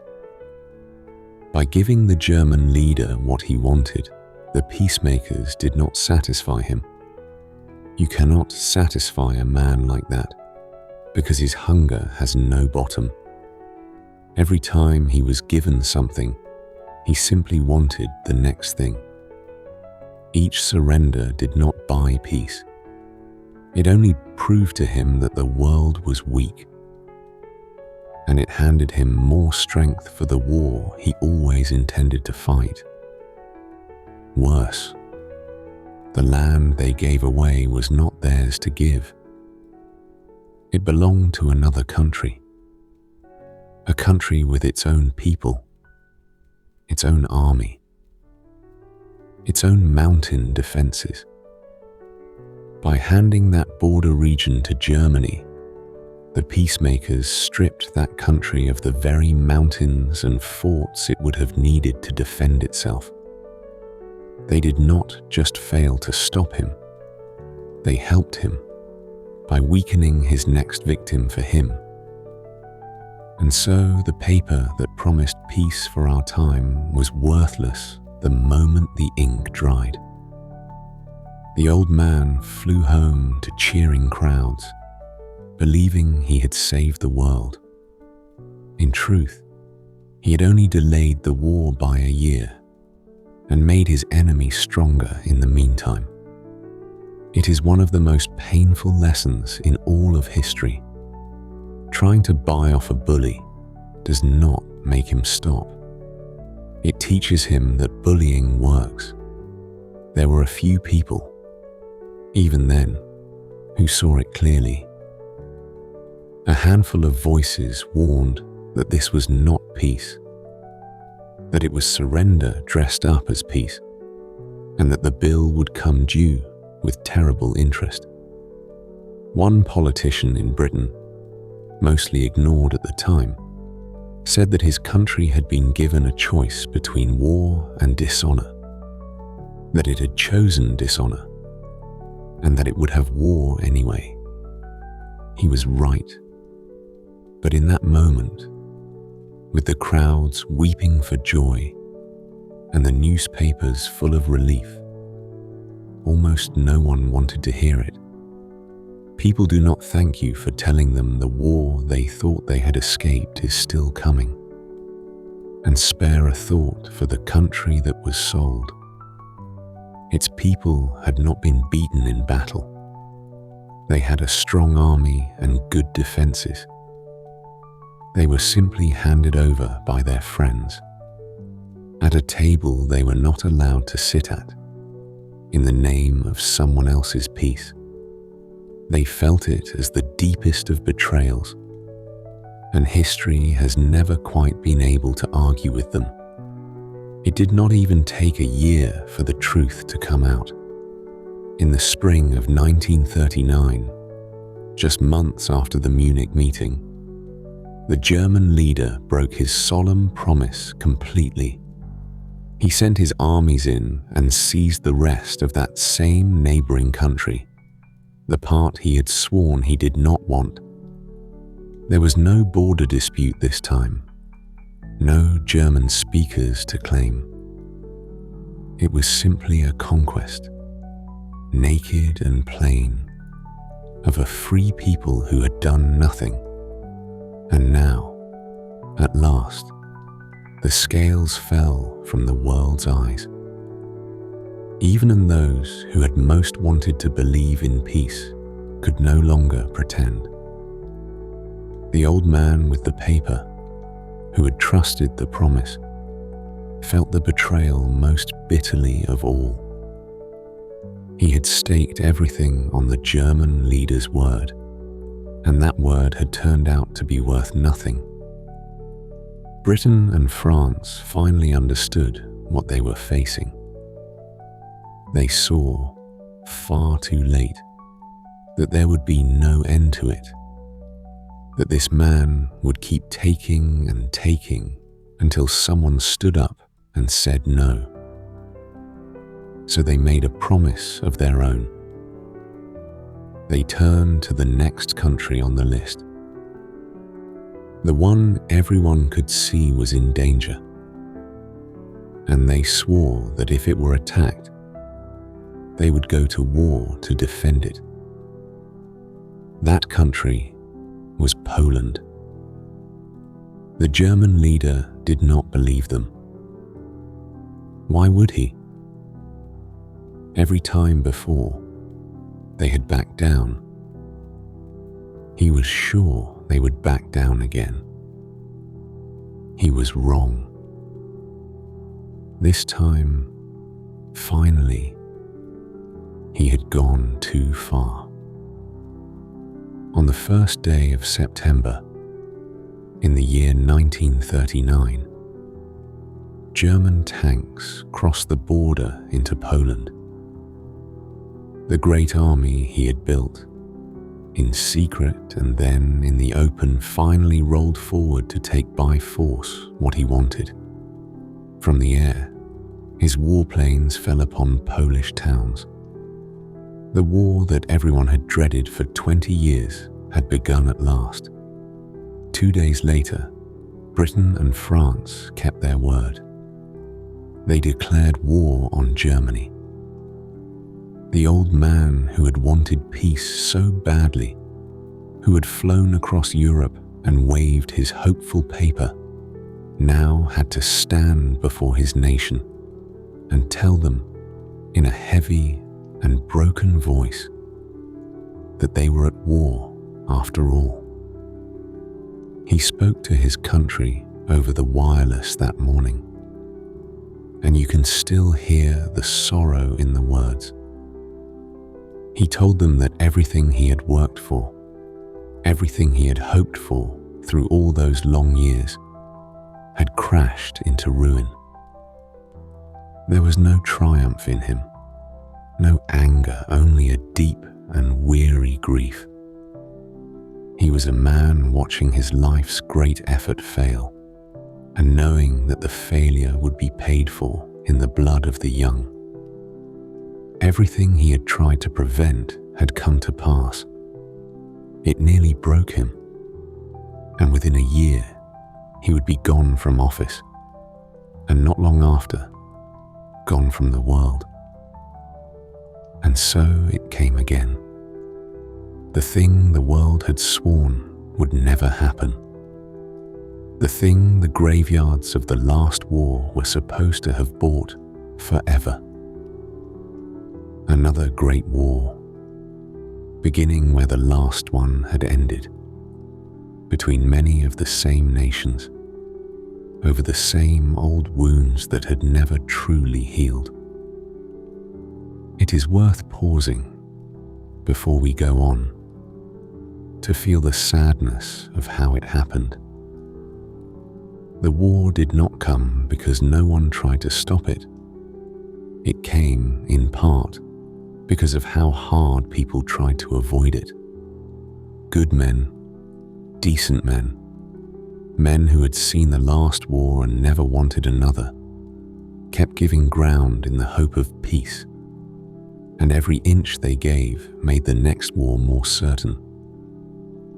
By giving the German leader what he wanted, the peacemakers did not satisfy him. You cannot satisfy a man like that, because his hunger has no bottom. Every time he was given something, he simply wanted the next thing. Each surrender did not buy peace. It only proved to him that the world was weak, and it handed him more strength for the war he always intended to fight. Worse, the land they gave away was not theirs to give. It belonged to another country, a country with its own people, its own army, its own mountain defenses. By handing that border region to Germany, The peacemakers stripped that country of the very mountains and forts it would have needed to defend itself. They did not just fail to stop him, they helped him by weakening his next victim for him. And so the paper that promised peace for our time was worthless the moment the ink dried. The old man flew home to cheering crowds, believing he had saved the world. In truth, he had only delayed the war by a year and made his enemy stronger in the meantime. It is one of the most painful lessons in all of history. Trying to buy off a bully does not make him stop. It teaches him that bullying works. There were a few people, even then, who saw it clearly. A handful of voices warned that this was not peace, that it was surrender dressed up as peace, and that the bill would come due with terrible interest. One politician in Britain, mostly ignored at the time, said that his country had been given a choice between war and dishonor, that it had chosen dishonor, and that it would have war anyway. He was right. But in that moment, with the crowds weeping for joy and the newspapers full of relief, almost no one wanted to hear it. People do not thank you for telling them the war they thought they had escaped is still coming, and spare a thought for the country that was sold. Its people had not been beaten in battle. They had a strong army and good defenses. They were simply handed over by their friends, at a table they were not allowed to sit at, in the name of someone else's peace. They felt it as the deepest of betrayals, and history has never quite been able to argue with them. It did not even take a year for the truth to come out. In the spring of 1939, just months after the Munich meeting, the German leader broke his solemn promise completely. He sent his armies in and seized the rest of that same neighboring country, the part he had sworn he did not want. There was no border dispute this time, no German speakers to claim. It was simply a conquest, naked and plain, of a free people who had done nothing. And now, at last, the scales fell from the world's eyes. Even those who had most wanted to believe in peace could no longer pretend. The old man with the paper, who had trusted the promise, felt the betrayal most bitterly of all. He had staked everything on the German leader's word, and that word had turned out to be worth nothing. Britain and France finally understood what they were facing. They saw, far too late, that there would be no end to it, that this man would keep taking and taking until someone stood up and said no. So they made a promise of their own. They turned to the next country on the list, the one everyone could see was in danger, and they swore that if it were attacked, they would go to war to defend it. That country was Poland. The German leader did not believe them. Why would he? Every time before, they had backed down. He was sure they would back down again. He was wrong. This time, finally, he had gone too far. On the first day of September, in the year 1939, German tanks crossed the border into Poland. The great army he had built, in secret and then in the open, finally rolled forward to take by force what he wanted. From the air, his warplanes fell upon Polish towns. The war that everyone had dreaded for 20 years had begun at last. 2 days later, Britain and France kept their word. They declared war on Germany. The old man who had wanted peace so badly, who had flown across Europe and waved his hopeful paper, now had to stand before his nation and tell them in a heavy and broken voice that they were at war after all. He spoke to his country over the wireless that morning, and you can still hear the sorrow in the words. He told them that everything he had worked for, everything he had hoped for through all those long years, had crashed into ruin. There was no triumph in him, no anger, only a deep and weary grief. He was a man watching his life's great effort fail, and knowing that the failure would be paid for in the blood of the young. Everything he had tried to prevent had come to pass. It nearly broke him, and within a year he would be gone from office, and not long after, gone from the world. And so it came again. The thing the world had sworn would never happen. The thing the graveyards of the last war were supposed to have bought forever. Another great war, beginning where the last one had ended, between many of the same nations, over the same old wounds that had never truly healed. It is worth pausing before we go on to feel the sadness of how it happened. The war did not come because no one tried to stop it. It came, in part, because of how hard people tried to avoid it. Good men, decent men, men who had seen the last war and never wanted another, kept giving ground in the hope of peace, and every inch they gave made the next war more certain.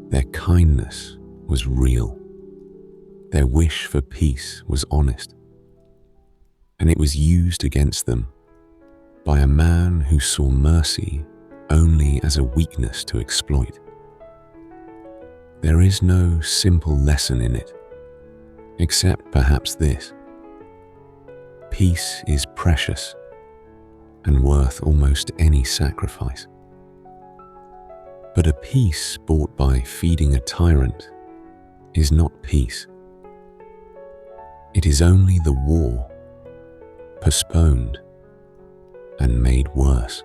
Their kindness was real. Their wish for peace was honest, and it was used against them by a man who saw mercy only as a weakness to exploit. There is no simple lesson in it, except perhaps this: peace is precious and worth almost any sacrifice. But a peace bought by feeding a tyrant is not peace. It is only the war, postponed and made worse.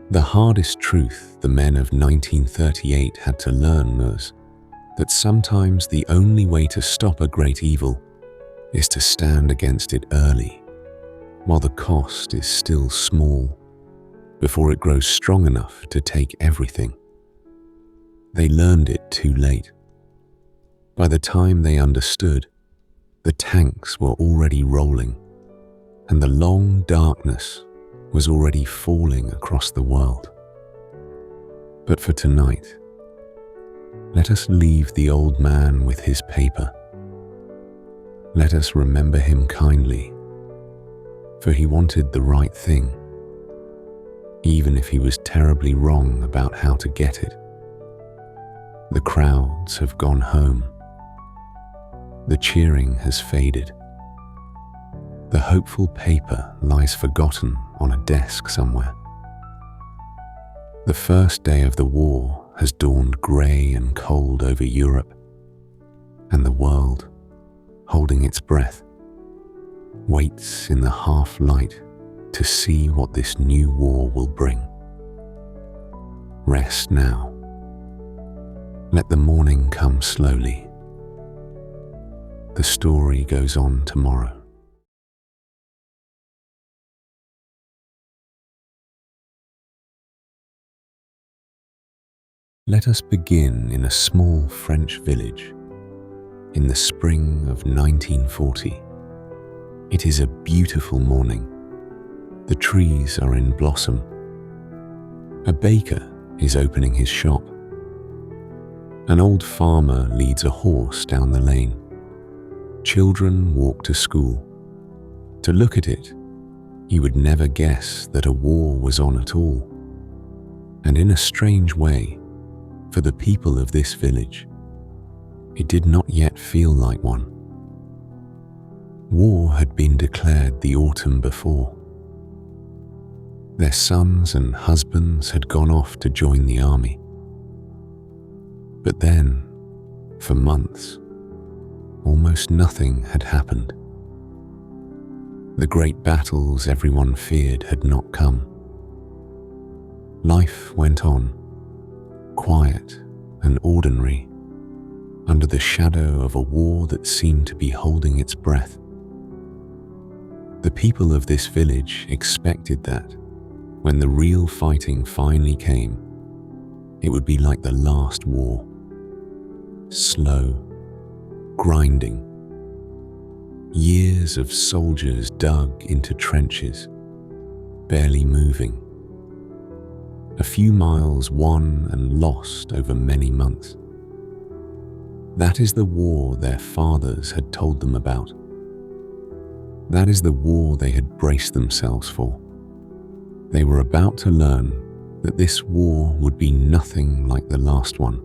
The hardest truth the men of 1938 had to learn was that sometimes the only way to stop a great evil is to stand against it early, while the cost is still small, before it grows strong enough to take everything. They learned it too late. By the time they understood, the tanks were already rolling, and the long darkness was already falling across the world. But for tonight, let us leave the old man with his paper. Let us remember him kindly, for he wanted the right thing, even if he was terribly wrong about how to get it. The crowds have gone home. The cheering has faded. The hopeful paper lies forgotten on a desk somewhere. The first day of the war has dawned grey and cold over Europe, and the world, holding its breath, waits in the half-light to see what this new war will bring. Rest now. Let the morning come slowly. The story goes on tomorrow. Let us begin in a small French village in the spring of 1940. It is a beautiful morning. The trees are in blossom. A baker is opening his shop. An old farmer leads a horse down the lane. Children walk to school. To look at it, you would never guess that a war was on at all. And in a strange way, for the people of this village, it did not yet feel like one. War had been declared the autumn before. Their sons and husbands had gone off to join the army. But then, for months, almost nothing had happened. The great battles everyone feared had not come. Life went on, quiet and ordinary, under the shadow of a war that seemed to be holding its breath. The people of this village expected that, when the real fighting finally came, it would be like the last war. Slow, grinding. Years of soldiers dug into trenches, barely moving. A few miles won and lost over many months. That is the war their fathers had told them about. That is the war they had braced themselves for. They were about to learn that this war would be nothing like the last one,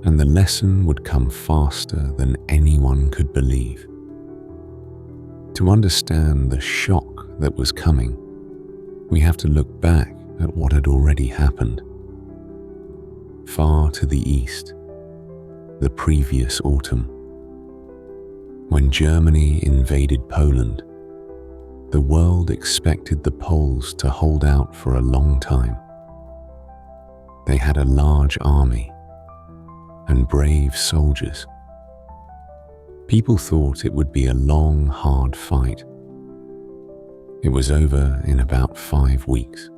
and the lesson would come faster than anyone could believe. To understand the shock that was coming, we have to look back at what had already happened. Far to the east, the previous autumn, when Germany invaded Poland, the world expected the Poles to hold out for a long time. They had a large army and brave soldiers. People thought it would be a long, hard fight. It was over in about 5 weeks.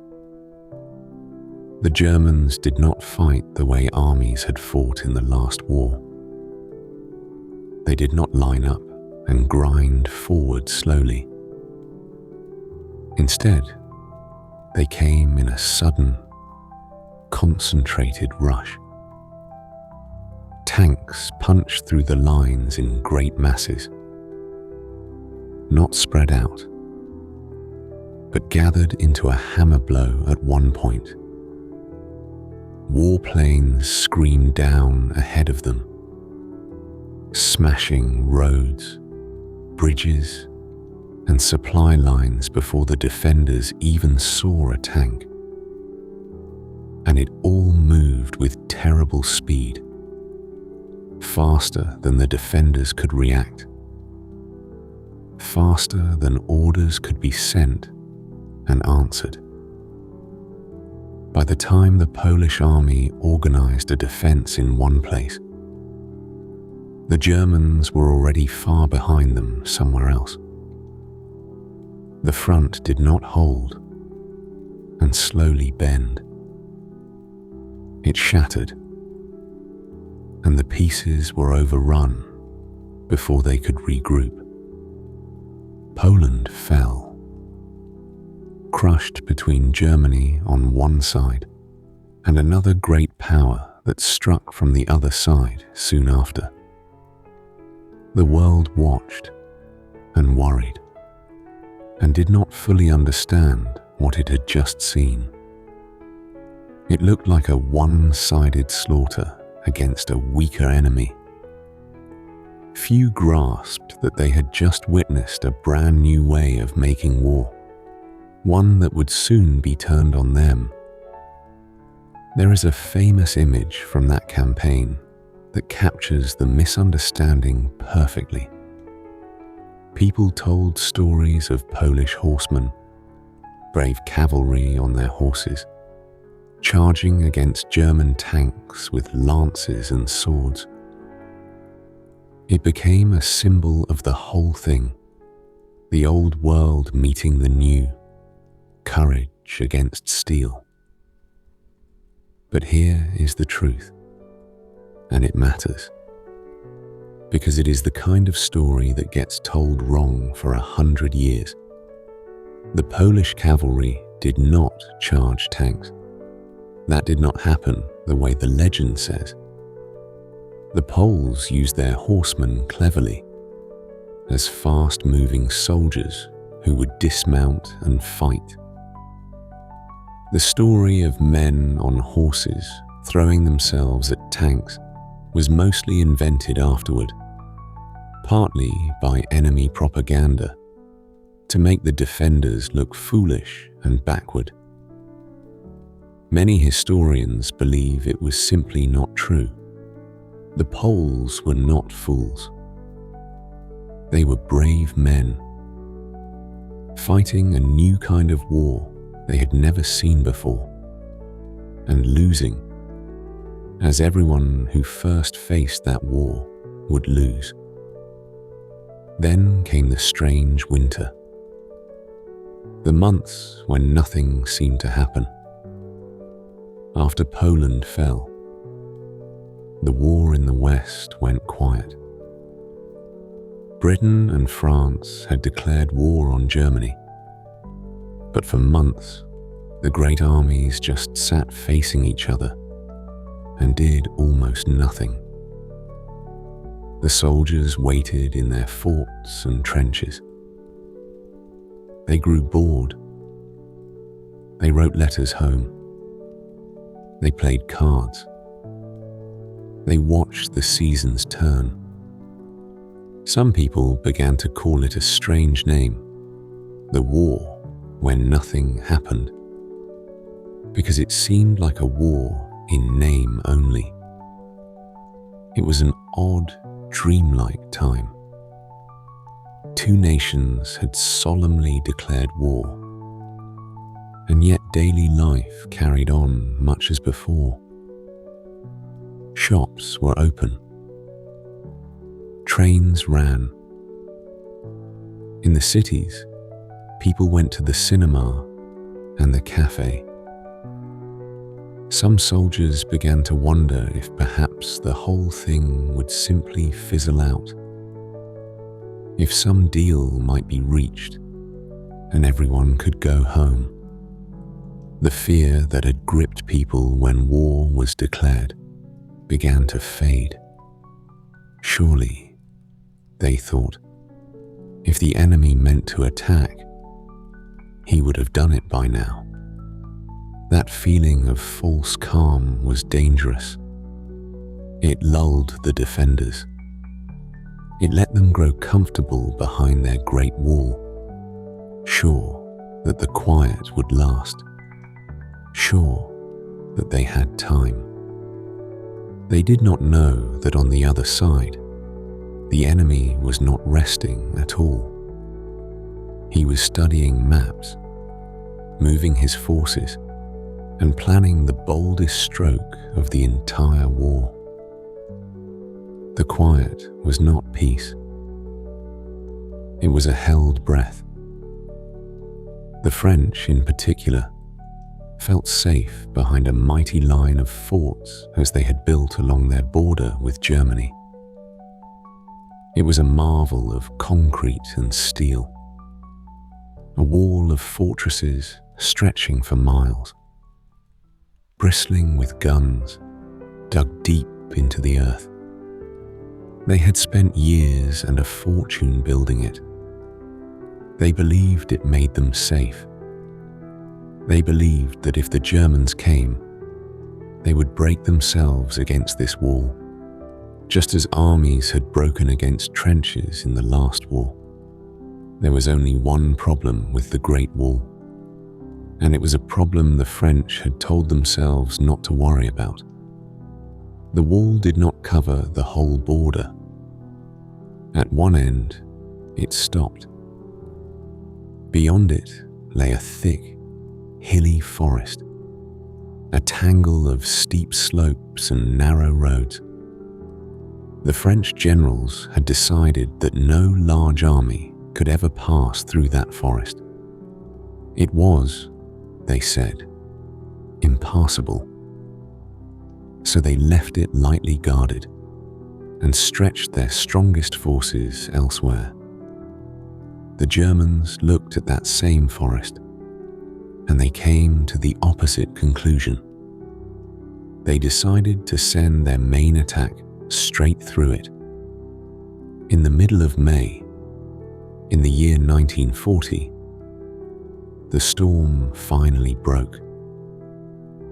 The Germans did not fight the way armies had fought in the last war. They did not line up and grind forward slowly. Instead, they came in a sudden, concentrated rush. Tanks punched through the lines in great masses, not spread out, but gathered into a hammer blow at one point. Warplanes screamed down ahead of them, smashing roads, bridges, and supply lines before the defenders even saw a tank. And it all moved with terrible speed, faster than the defenders could react, faster than orders could be sent and answered. By the time the Polish army organized a defense in one place, the Germans were already far behind them somewhere else. The front did not hold and slowly bend. It shattered, and the pieces were overrun before they could regroup. Poland fell, crushed between Germany on one side and another great power that struck from the other side soon after. The world watched and worried and did not fully understand what it had just seen. It looked like a one-sided slaughter against a weaker enemy. Few grasped that they had just witnessed a brand new way of making war, one that would soon be turned on them. There is a famous image from that campaign that captures the misunderstanding perfectly. People told stories of Polish horsemen, brave cavalry on their horses, charging against German tanks with lances and swords. It became a symbol of the whole thing, the old world meeting the new, courage against steel. But here is the truth, and it matters, because it is the kind of story that gets told wrong for 100 years. The Polish cavalry did not charge tanks. That did not happen the way the legend says. The Poles used their horsemen cleverly, as fast-moving soldiers who would dismount and fight. The story of men on horses throwing themselves at tanks was mostly invented afterward, partly by enemy propaganda, to make the defenders look foolish and backward. Many historians believe it was simply not true. The Poles were not fools. They were brave men, fighting a new kind of war they had never seen before, and losing, as everyone who first faced that war would lose. Then came the strange winter, the months when nothing seemed to happen. After Poland fell, the war in the West went quiet. Britain and France had declared war on Germany, but for months, the great armies just sat facing each other and did almost nothing. The soldiers waited in their forts and trenches. They grew bored. They wrote letters home. They played cards. They watched the seasons turn. Some people began to call it a strange name, the war when nothing happened, because it seemed like a war in name only. It was an odd, dreamlike time. Two nations had solemnly declared war, and yet daily life carried on much as before. Shops were open. Trains ran. In the cities, people went to the cinema and the cafe. Some soldiers began to wonder if perhaps the whole thing would simply fizzle out, if some deal might be reached and everyone could go home. The fear that had gripped people when war was declared began to fade. Surely, they thought, if the enemy meant to attack, he would have done it by now. That feeling of false calm was dangerous. It lulled the defenders. It let them grow comfortable behind their great wall, sure that the quiet would last, sure that they had time. They did not know that on the other side, the enemy was not resting at all. He was studying maps, moving his forces, and planning the boldest stroke of the entire war. The quiet was not peace. It was a held breath. The French, in particular, felt safe behind a mighty line of forts as they had built along their border with Germany. It was a marvel of concrete and steel, a wall of fortresses stretching for miles, bristling with guns dug deep into the earth. They had spent years and a fortune building it. They believed it made them safe. They believed that if the Germans came, they would break themselves against this wall, just as armies had broken against trenches in the last war. There was only one problem with the Great Wall, and it was a problem the French had told themselves not to worry about. The wall did not cover the whole border. At one end, it stopped. Beyond it lay a thick, hilly forest, a tangle of steep slopes and narrow roads. The French generals had decided that no large army could ever pass through that forest. It was, they said, impassable. so they left it lightly guarded and stretched their strongest forces elsewhere. The Germans looked at that same forest, and they came to the opposite conclusion. They decided to send their main attack straight through it. In the middle of May, in the year 1940, the storm finally broke.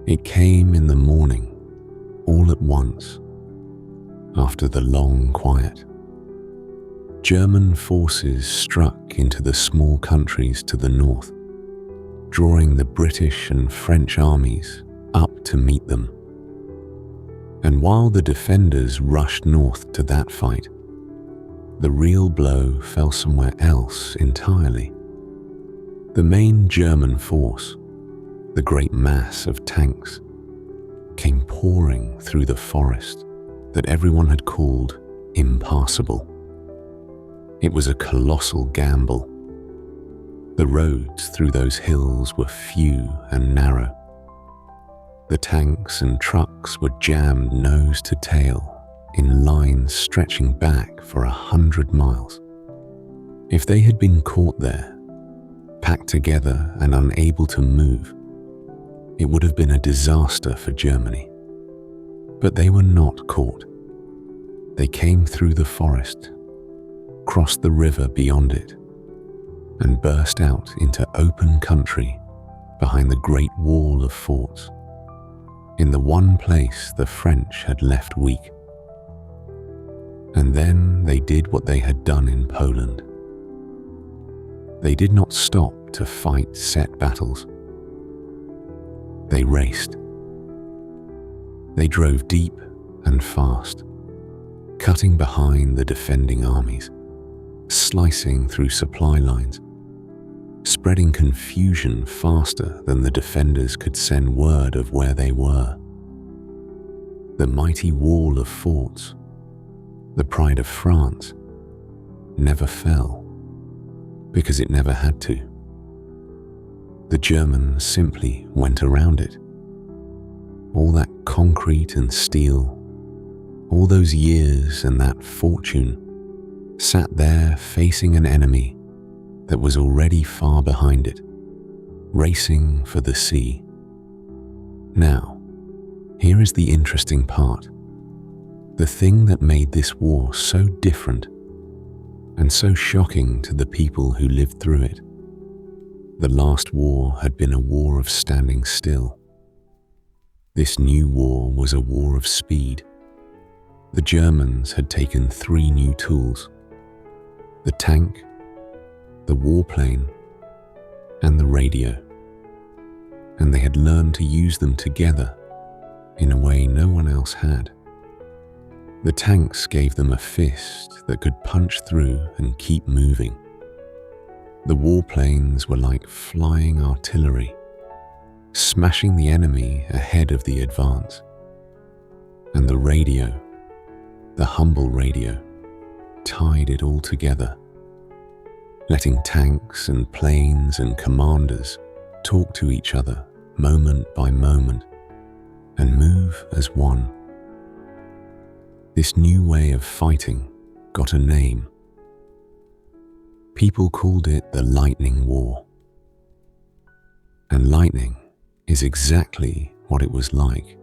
It came in the morning, all at once, after the long quiet. German forces struck into the small countries to the north, drawing the British and French armies up to meet them. And while the defenders rushed north to that fight, the real blow fell somewhere else entirely. The main German force, the great mass of tanks, came pouring through the forest that everyone had called impassable. It was a colossal gamble. The roads through those hills were few and narrow. The tanks and trucks were jammed nose to tail in lines stretching back for 100 miles. If they had been caught there, packed together and unable to move, it would have been a disaster for Germany. But they were not caught. They came through the forest, crossed the river beyond it, and burst out into open country behind the Great Wall of forts, in the one place the French had left weak. And then they did what they had done in Poland. They did not stop to fight set battles. They raced. They drove deep and fast, cutting behind the defending armies, slicing through supply lines, spreading confusion faster than the defenders could send word of where they were. The mighty wall of forts, the pride of France, never fell, because it never had to. The Germans simply went around it. All that concrete and steel, all those years and that fortune, sat there facing an enemy that was already far behind it, racing for the sea. Now, here is the interesting part. The thing that made this war so different and so shocking to the people who lived through it. The last war had been a war of standing still. This new war was a war of speed. The Germans had taken 3 new tools: the tank, the warplane, and the radio. And they had learned to use them together in a way no one else had. The tanks gave them a fist that could punch through and keep moving. The warplanes were like flying artillery, smashing the enemy ahead of the advance. And the radio, the humble radio, tied it all together, letting tanks and planes and commanders talk to each other moment by moment and move as one. This new way of fighting got a name. People called it the Lightning War. And lightning is exactly what it was like.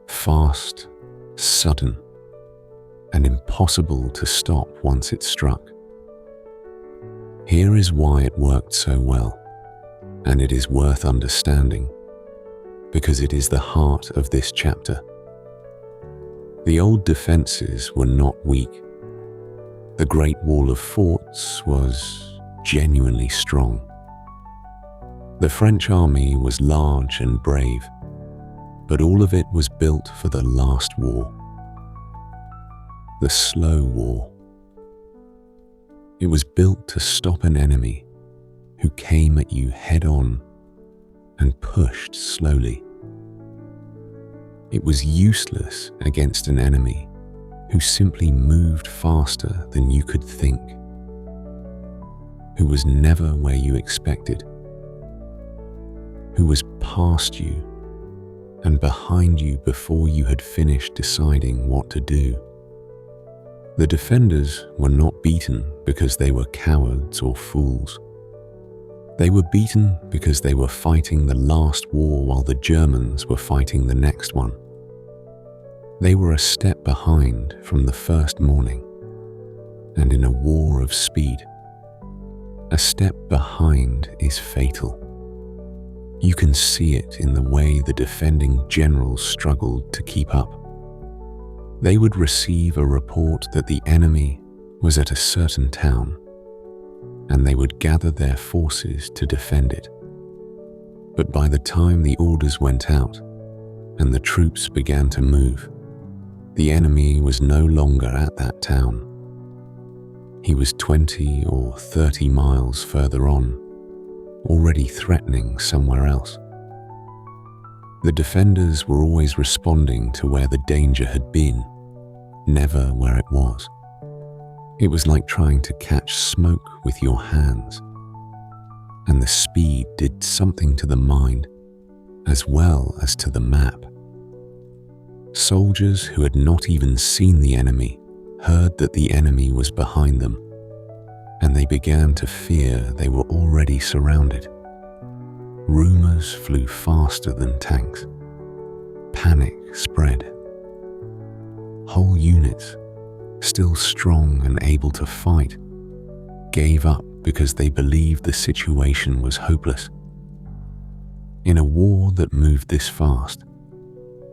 Fast, sudden, and impossible to stop once it struck. Here is why it worked so well, and it is worth understanding, because it is the heart of this chapter. The old defenses were not weak. The Great Wall of Forts was genuinely strong. The French army was large and brave, but all of it was built for the last war. The slow war. It was built to stop an enemy who came at you head on and pushed slowly. It was useless against an enemy who simply moved faster than you could think, who was never where you expected, who was past you and behind you before you had finished deciding what to do. The defenders were not beaten because they were cowards or fools. They were beaten because they were fighting the last war while the Germans were fighting the next one. They were a step behind from the first morning, and in a war of speed, a step behind is fatal. You can see it in the way the defending generals struggled to keep up. They would receive a report that the enemy was at a certain town, and they would gather their forces to defend it. But by the time the orders went out and the troops began to move, the enemy was no longer at that town. He was 20 or 30 miles further on, already threatening somewhere else. The defenders were always responding to where the danger had been, never where it was. It was like trying to catch smoke with your hands, and the speed did something to the mind as well as to the map. Soldiers who had not even seen the enemy heard that the enemy was behind them, and they began to fear they were already surrounded. Rumors flew faster than tanks. Panic spread. Whole units, still strong and able to fight, gave up because they believed the situation was hopeless. In a war that moved this fast,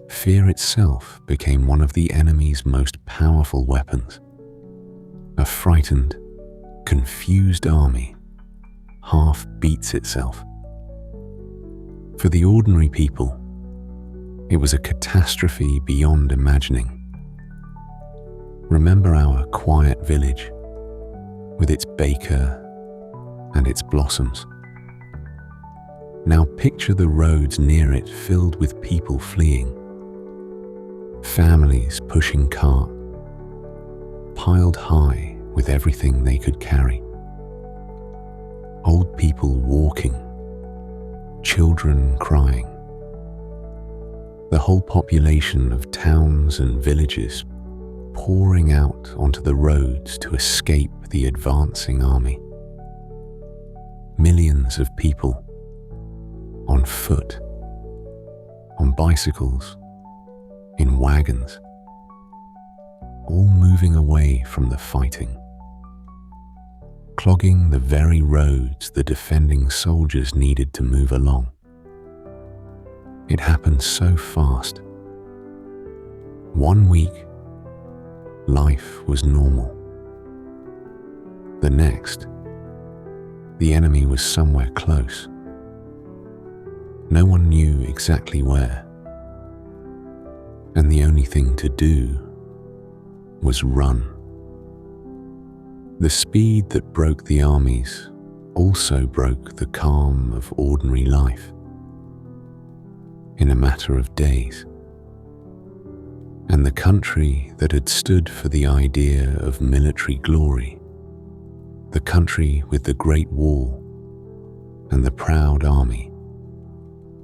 fear itself became one of the enemy's most powerful weapons. A frightened, confused army half beats itself. For the ordinary people, it was a catastrophe beyond imagining. Remember our quiet village, with its baker and its blossoms. Now picture the roads near it filled with people fleeing, families pushing cart, piled high with everything they could carry, old people walking, children crying. The whole population of towns and villages pouring out onto the roads to escape the advancing army. Millions of people, on foot, on bicycles, in wagons, all moving away from the fighting, clogging the very roads the defending soldiers needed to move along. It happened so fast. 1 week, life was normal. The next, the enemy was somewhere close. No one knew exactly where, and the only thing to do was run. The speed that broke the armies also broke the calm of ordinary life. In a matter of days, and the country that had stood for the idea of military glory, the country with the Great Wall and the proud army,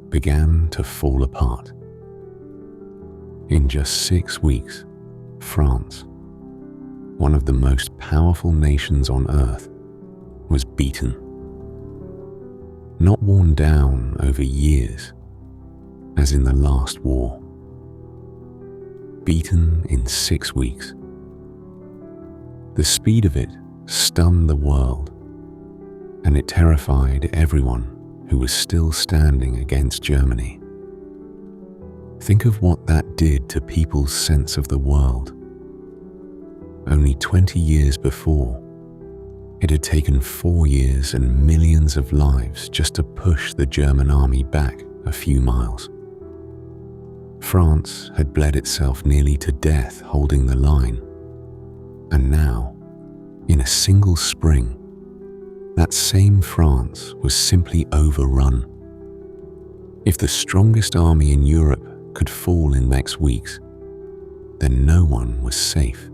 began to fall apart. In just 6 weeks, France, one of the most powerful nations on earth, was beaten. Not worn down over years, as in the last war. Beaten in 6 weeks. The speed of it stunned the world, and it terrified everyone who was still standing against Germany. Think of what that did to people's sense of the world. Only 20 years before, it had taken 4 years and millions of lives just to push the German army back a few miles. France had bled itself nearly to death holding the line, and now, in a single spring, that same France was simply overrun. If the strongest army in Europe could fall in next weeks, then no one was safe.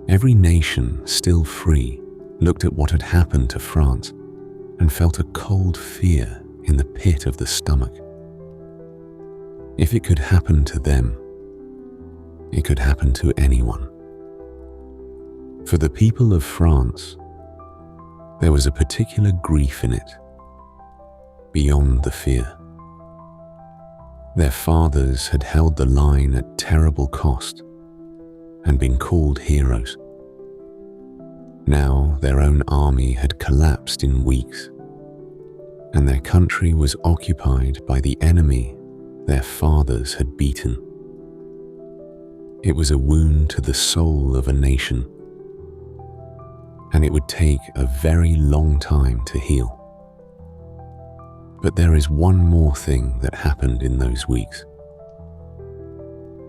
Every nation still free looked at what had happened to France and felt a cold fear in the pit of the stomach. If it could happen to them, it could happen to anyone. For the people of France, there was a particular grief in it, beyond the fear. Their fathers had held the line at terrible cost and been called heroes. Now their own army had collapsed in weeks, and their country was occupied by the enemy their fathers had beaten. It was a wound to the soul of a nation, and it would take a very long time to heal. But there is one more thing that happened in those weeks,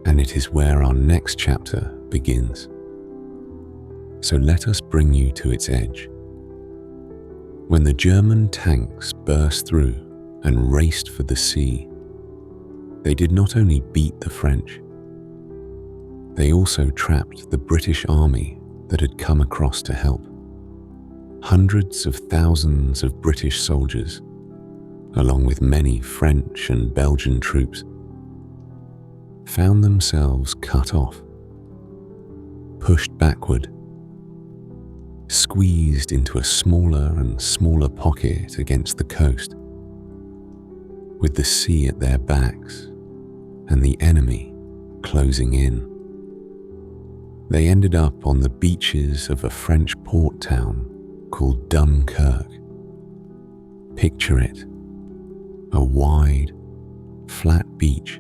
and it is where our next chapter begins. So let us bring you to its edge. When the German tanks burst through and raced for the sea, they did not only beat the French, they also trapped the British army that had come across to help. Hundreds of thousands of British soldiers, along with many French and Belgian troops, found themselves cut off, pushed backward, squeezed into a smaller and smaller pocket against the coast, with the sea at their backs and the enemy closing in. They ended up on the beaches of a French port town called Dunkirk. Picture it, a wide, flat beach,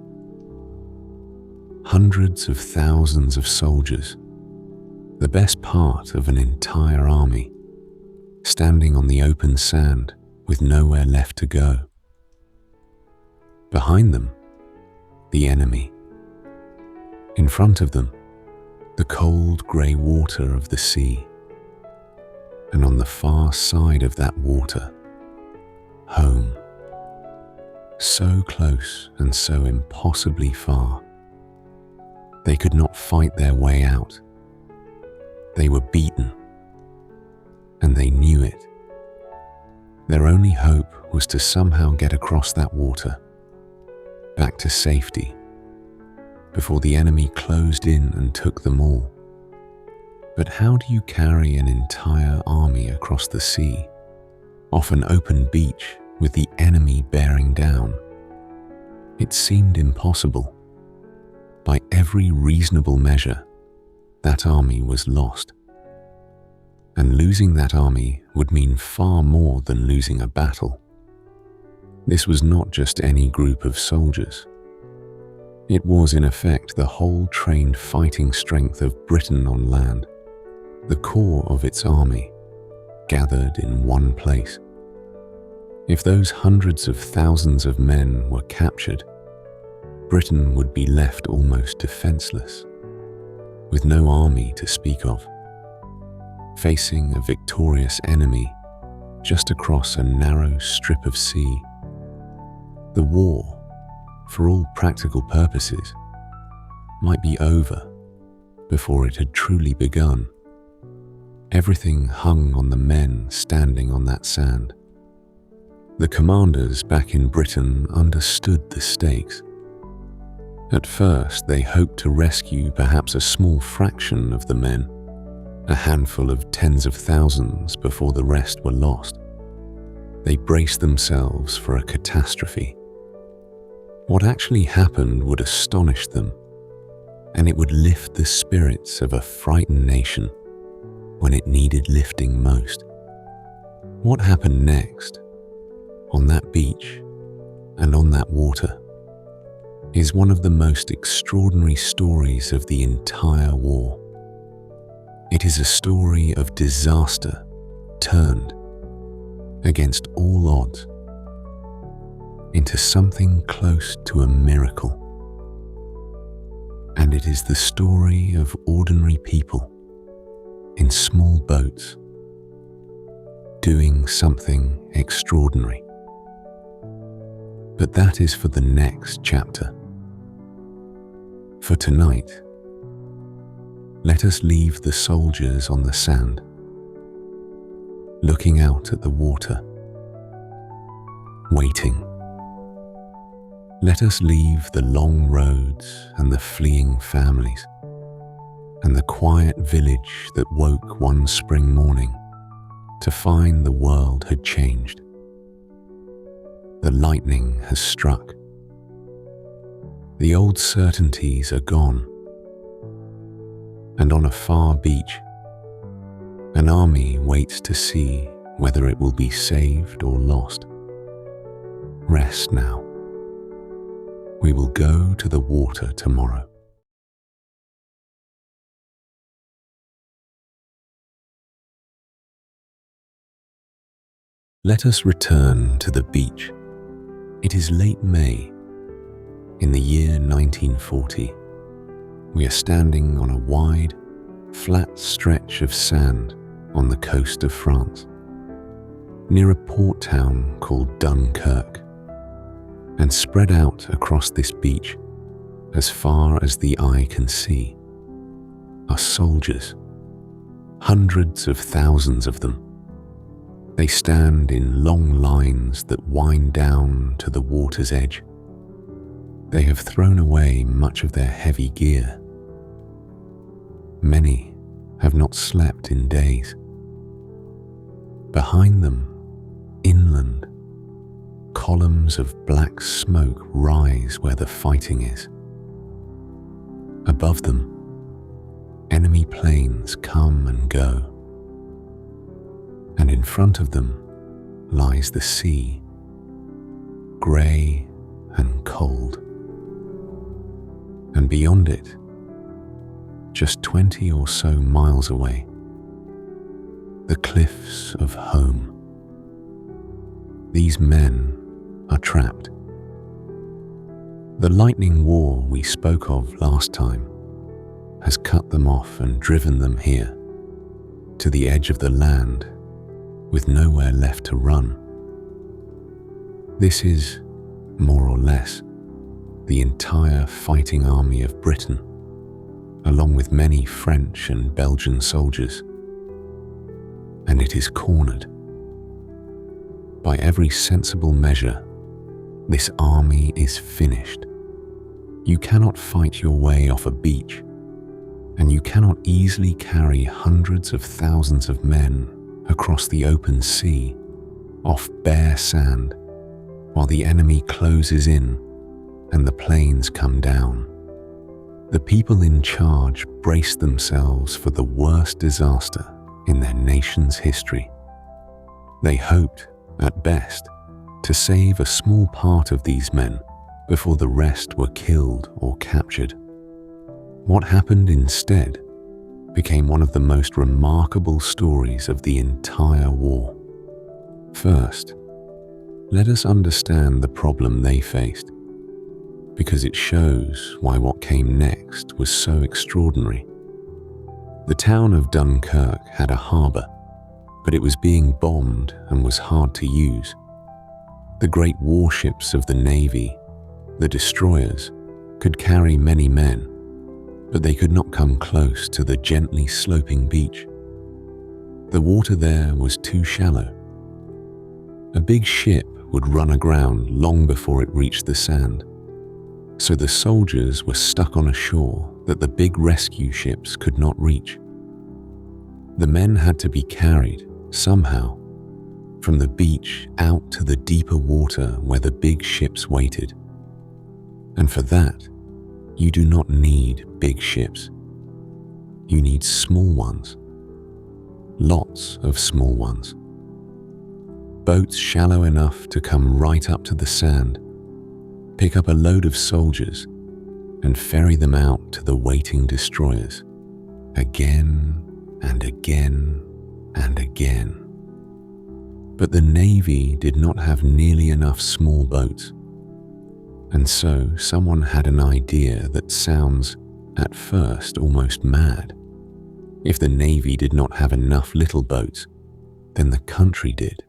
hundreds of thousands of soldiers, the best part of an entire army, standing on the open sand with nowhere left to go. Behind them, the enemy. In front of them, the cold grey water of the sea. And on the far side of that water, home. So close and so impossibly far. They could not fight their way out. They were beaten, and they knew it. Their only hope was to somehow get across that water, back to safety, before the enemy closed in and took them all. But how do you carry an entire army across the sea, off an open beach with the enemy bearing down? It seemed impossible. By every reasonable measure, that army was lost. And losing that army would mean far more than losing a battle. This was not just any group of soldiers. It was in effect the whole trained fighting strength of Britain on land, the core of its army, gathered in one place. If those hundreds of thousands of men were captured, Britain would be left almost defenseless, with no army to speak of, facing a victorious enemy just across a narrow strip of sea. The war, for all practical purposes, might be over before it had truly begun. Everything hung on the men standing on that sand. The commanders back in Britain understood the stakes. At first, they hoped to rescue perhaps a small fraction of the men, a handful of tens of thousands before the rest were lost. They braced themselves for a catastrophe. What actually happened would astonish them, and it would lift the spirits of a frightened nation when it needed lifting most. What happened next, on that beach and on that water, is one of the most extraordinary stories of the entire war. It is a story of disaster turned, against all odds, into something close to a miracle. And it is the story of ordinary people in small boats doing something extraordinary. But that is for the next chapter. For tonight, let us leave the soldiers on the sand, looking out at the water, waiting, Let us leave the long roads and the fleeing families, and the quiet village that woke one spring morning to find the world had changed. The lightning has struck. The old certainties are gone, and on a far beach, an army waits to see whether it will be saved or lost. Rest now. We will go to the water tomorrow. Let us return to the beach. It is late May, in the year 1940. We are standing on a wide, flat stretch of sand on the coast of France, near a port town called Dunkirk. And spread out across this beach, as far as the eye can see, are soldiers, hundreds of thousands of them. They stand in long lines that wind down to the water's edge. They have thrown away much of their heavy gear. Many have not slept in days. Behind them, inland, columns of black smoke rise where the fighting is. Above them, enemy planes come and go. And in front of them lies the sea, grey and cold. And beyond it, just 20 or so miles away, the cliffs of home. These men are trapped. The lightning war we spoke of last time has cut them off and driven them here, to the edge of the land, with nowhere left to run. This is, more or less, the entire fighting army of Britain, along with many French and Belgian soldiers. And it is cornered. By every sensible measure, this army is finished. You cannot fight your way off a beach, and you cannot easily carry hundreds of thousands of men across the open sea, off bare sand, while the enemy closes in and the planes come down. The people in charge brace themselves for the worst disaster in their nation's history. They hoped, at best, to save a small part of these men before the rest were killed or captured. What happened instead became one of the most remarkable stories of the entire war. First, let us understand the problem they faced, because it shows why what came next was so extraordinary. The town of Dunkirk had a harbour, but it was being bombed and was hard to use. The great warships of the Navy, the destroyers, could carry many men, but they could not come close to the gently sloping beach. The water there was too shallow. A big ship would run aground long before it reached the sand, so the soldiers were stuck on a shore that the big rescue ships could not reach. The men had to be carried, somehow, from the beach out to the deeper water where the big ships waited. And for that, you do not need big ships. You need small ones. Lots of small ones. Boats shallow enough to come right up to the sand, pick up a load of soldiers, and ferry them out to the waiting destroyers, again and again and again. But the Navy did not have nearly enough small boats, and so someone had an idea that sounds, at first, almost mad. If the Navy did not have enough little boats, then the country did.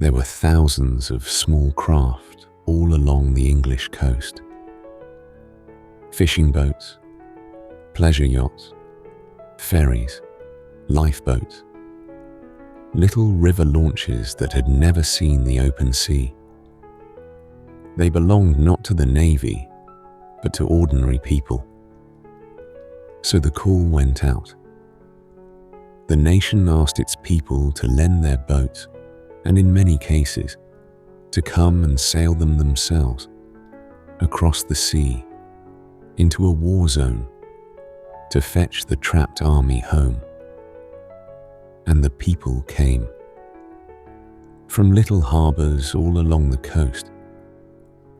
There were thousands of small craft all along the English coast. Fishing boats, pleasure yachts, ferries, lifeboats, little river launches that had never seen the open sea. They belonged not to the Navy, but to ordinary people. So the call went out. The nation asked its people to lend their boats, and in many cases, to come and sail them themselves across the sea into a war zone to fetch the trapped army home. And the people came. From little harbors all along the coast,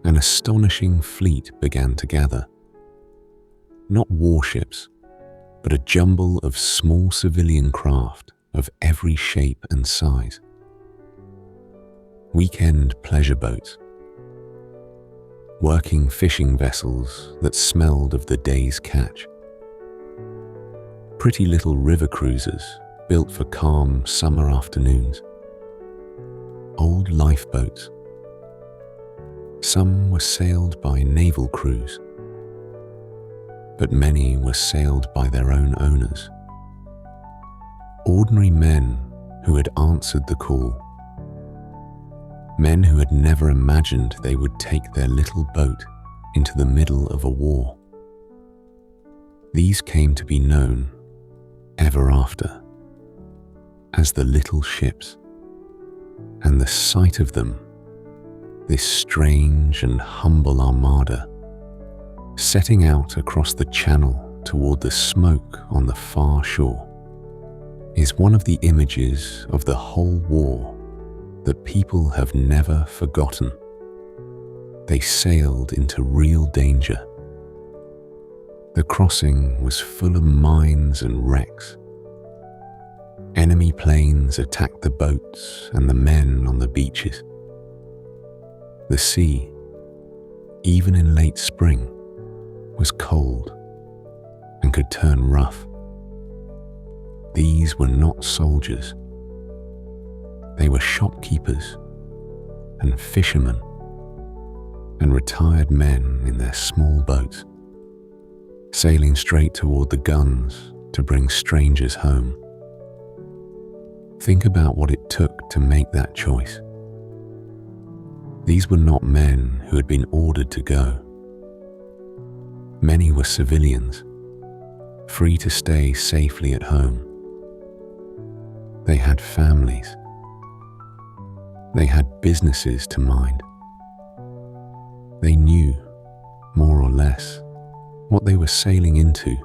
an astonishing fleet began to gather. Not warships, but a jumble of small civilian craft of every shape and size. Weekend pleasure boats, working fishing vessels that smelled of the day's catch, pretty little river cruisers built for calm summer afternoons, old lifeboats. Some were sailed by naval crews, but many were sailed by their own owners. Ordinary men who had answered the call. Men who had never imagined they would take their little boat into the middle of a war. These came to be known, ever after, as the little ships, and the sight of them, this strange and humble armada, setting out across the channel toward the smoke on the far shore, is one of the images of the whole war that people have never forgotten. They sailed into real danger. The crossing was full of mines and wrecks. Enemy planes attacked the boats and the men on the beaches. The sea, even in late spring, was cold and could turn rough. These were not soldiers. They were shopkeepers and fishermen and retired men in their small boats, sailing straight toward the guns to bring strangers home. Think about what it took to make that choice. These were not men who had been ordered to go. Many were civilians, free to stay safely at home. They had families. They had businesses to mind. They knew, more or less, what they were sailing into,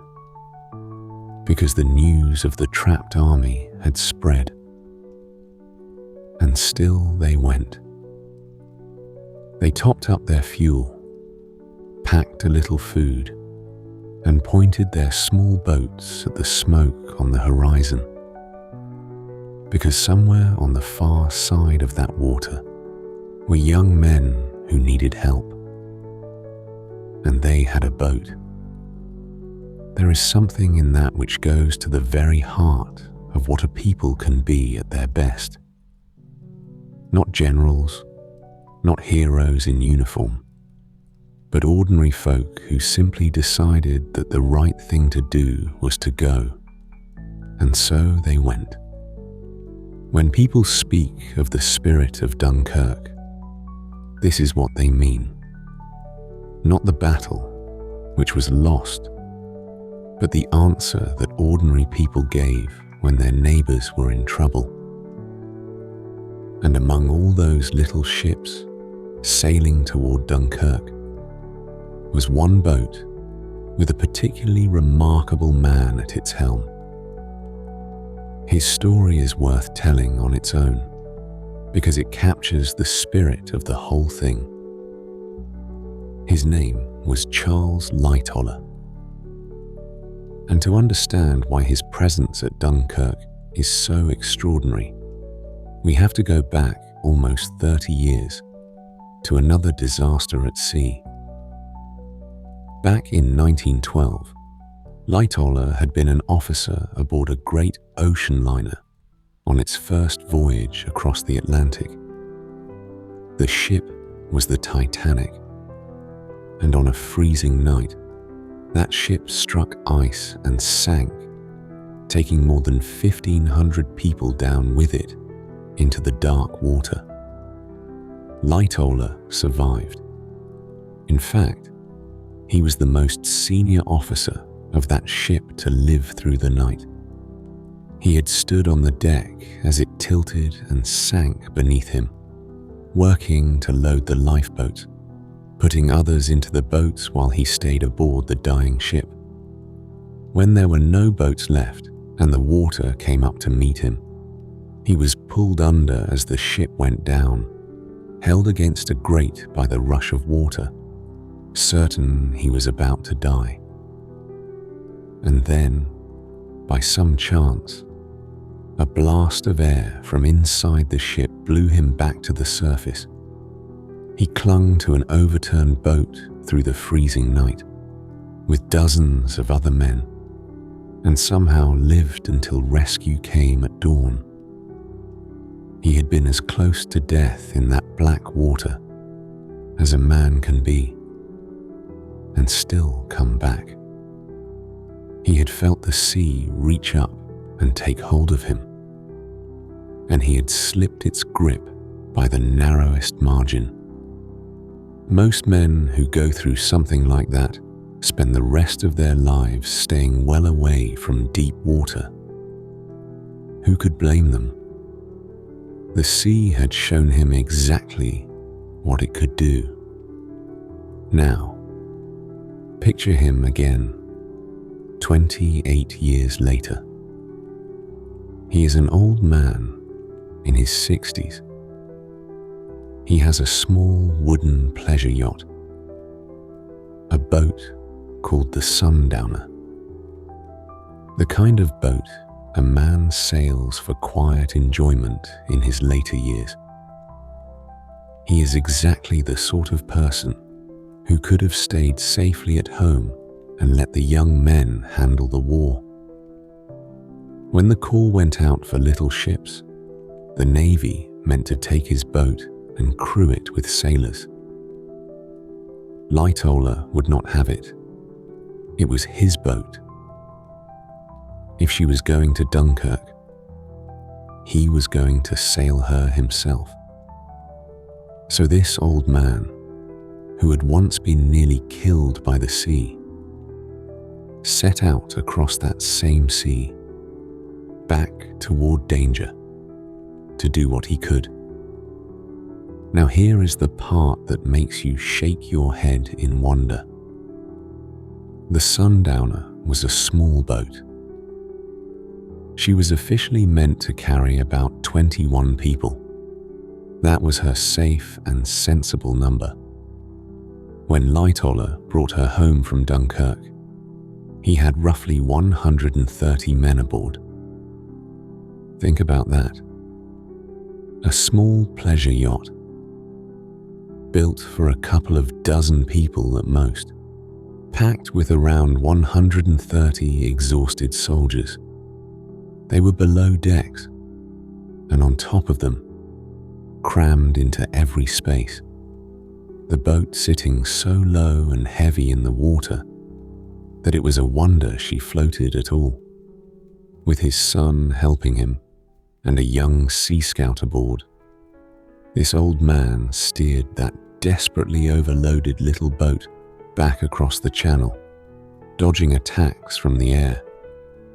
because the news of the trapped army had spread. And still they went. They topped up their fuel, packed a little food, and pointed their small boats at the smoke on the horizon. Because somewhere on the far side of that water were young men who needed help. And they had a boat. There is something in that which goes to the very heart of what a people can be at their best. Not generals, not heroes in uniform, but ordinary folk who simply decided that the right thing to do was to go. And so they went. When people speak of the spirit of Dunkirk, this is what they mean. Not the battle, which was lost, but the answer that ordinary people gave when their neighbors were in trouble. And among all those little ships sailing toward Dunkirk was one boat with a particularly remarkable man at its helm. His story is worth telling on its own because it captures the spirit of the whole thing. His name was Charles Lightoller. And to understand why his presence at Dunkirk is so extraordinary, we have to go back almost 30 years to another disaster at sea. Back in 1912, Lightoller had been an officer aboard a great ocean liner on its first voyage across the Atlantic. The ship was the Titanic, and on a freezing night, that ship struck ice and sank, taking more than 1,500 people down with it into the dark water. Lightoller survived, In fact, he was the most senior officer of that ship to live through the night. He had stood on the deck as it tilted and sank beneath him, working to load the lifeboats, putting others into the boats while he stayed aboard the dying ship. When there were no boats left and the water came up to meet him, he was pulled under as the ship went down, held against a grate by the rush of water, certain he was about to die. And then, by some chance, a blast of air from inside the ship blew him back to the surface. He clung to an overturned boat through the freezing night, with dozens of other men, and somehow lived until rescue came at dawn. He had been as close to death in that black water as a man can be, and still come back. He had felt the sea reach up and take hold of him, and he had slipped its grip by the narrowest margin. Most men who go through something like that spend the rest of their lives staying well away from deep water. Who could blame them? The sea had shown him exactly what it could do. Now, picture him again, 28 years later. He is an old man in his 60s. He has a small wooden pleasure yacht, a boat called the Sundowner, the kind of boat a man sails for quiet enjoyment in his later years. He is exactly the sort of person who could have stayed safely at home and let the young men handle the war. When the call went out for little ships, the Navy meant to take his boat and crew it with sailors. Lightoller would not have it. It was his boat. If she was going to Dunkirk, he was going to sail her himself. So this old man, who had once been nearly killed by the sea, set out across that same sea, back toward danger, to do what he could. Now here is the part that makes you shake your head in wonder. The Sundowner was a small boat. She was officially meant to carry about 21 people. That was her safe and sensible number. When Lightoller brought her home from Dunkirk, he had roughly 130 men aboard. Think about that. A small pleasure yacht, built for a couple of dozen people at most, packed with around 130 exhausted soldiers. They were below decks, and on top of them, crammed into every space, the boat sitting so low and heavy in the water that it was a wonder she floated at all, with his son helping him and a young sea scout aboard. This old man steered that desperately overloaded little boat back across the channel, dodging attacks from the air,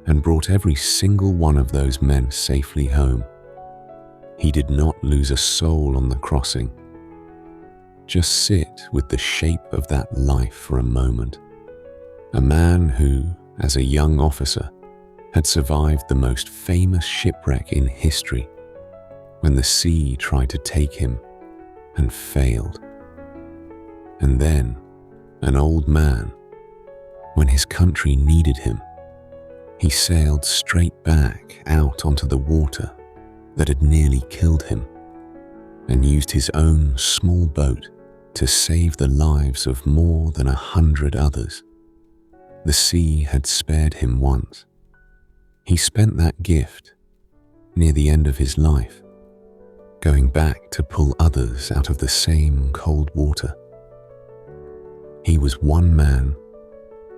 and brought every single one of those men safely home. He did not lose a soul on the crossing. Just sit with the shape of that life for a moment. A man who, as a young officer, had survived the most famous shipwreck in history, when the sea tried to take him and failed. And then, an old man, when his country needed him, he sailed straight back out onto the water that had nearly killed him, and used his own small boat to save the lives of more than 100 others. The sea had spared him once. He spent that gift near the end of his life, going back to pull others out of the same cold water. He was one man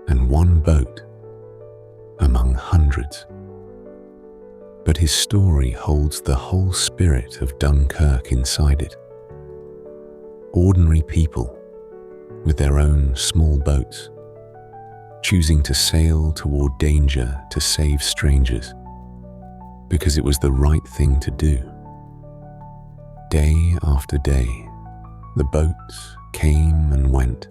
and one boat among hundreds. But his story holds the whole spirit of Dunkirk inside it. Ordinary people with their own small boats, choosing to sail toward danger to save strangers, because it was the right thing to do. Day after day, the boats came and went.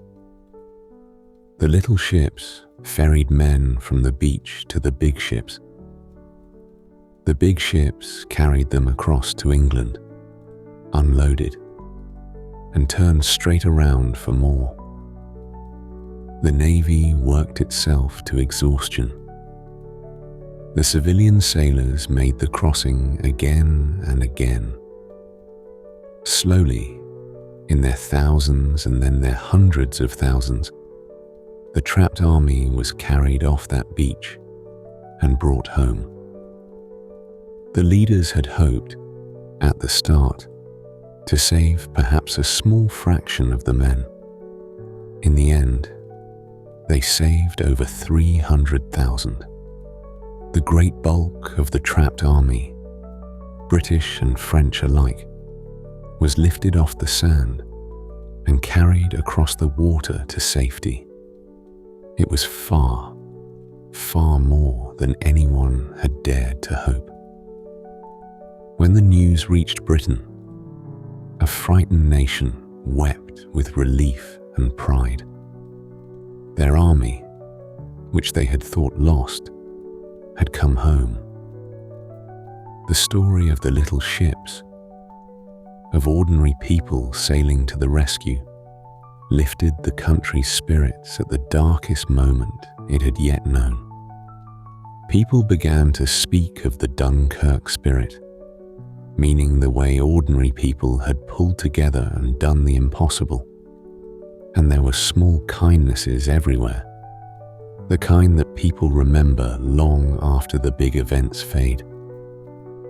The little ships ferried men from the beach to the big ships. The big ships carried them across to England, unloaded, and turned straight around for more. The Navy worked itself to exhaustion. The civilian sailors made the crossing again and again. Slowly, in their thousands and then their hundreds of thousands, the trapped army was carried off that beach and brought home. The leaders had hoped, at the start, to save perhaps a small fraction of the men. In the end, they saved over 300,000. The great bulk of the trapped army, British and French alike, was lifted off the sand and carried across the water to safety. It was far, far more than anyone had dared to hope. When the news reached Britain, a frightened nation wept with relief and pride. Their army, which they had thought lost, had come home. The story of the little ships, of ordinary people sailing to the rescue, lifted the country's spirits at the darkest moment it had yet known. People began to speak of the Dunkirk spirit, meaning the way ordinary people had pulled together and done the impossible. And there were small kindnesses everywhere, the kind that people remember long after the big events fade.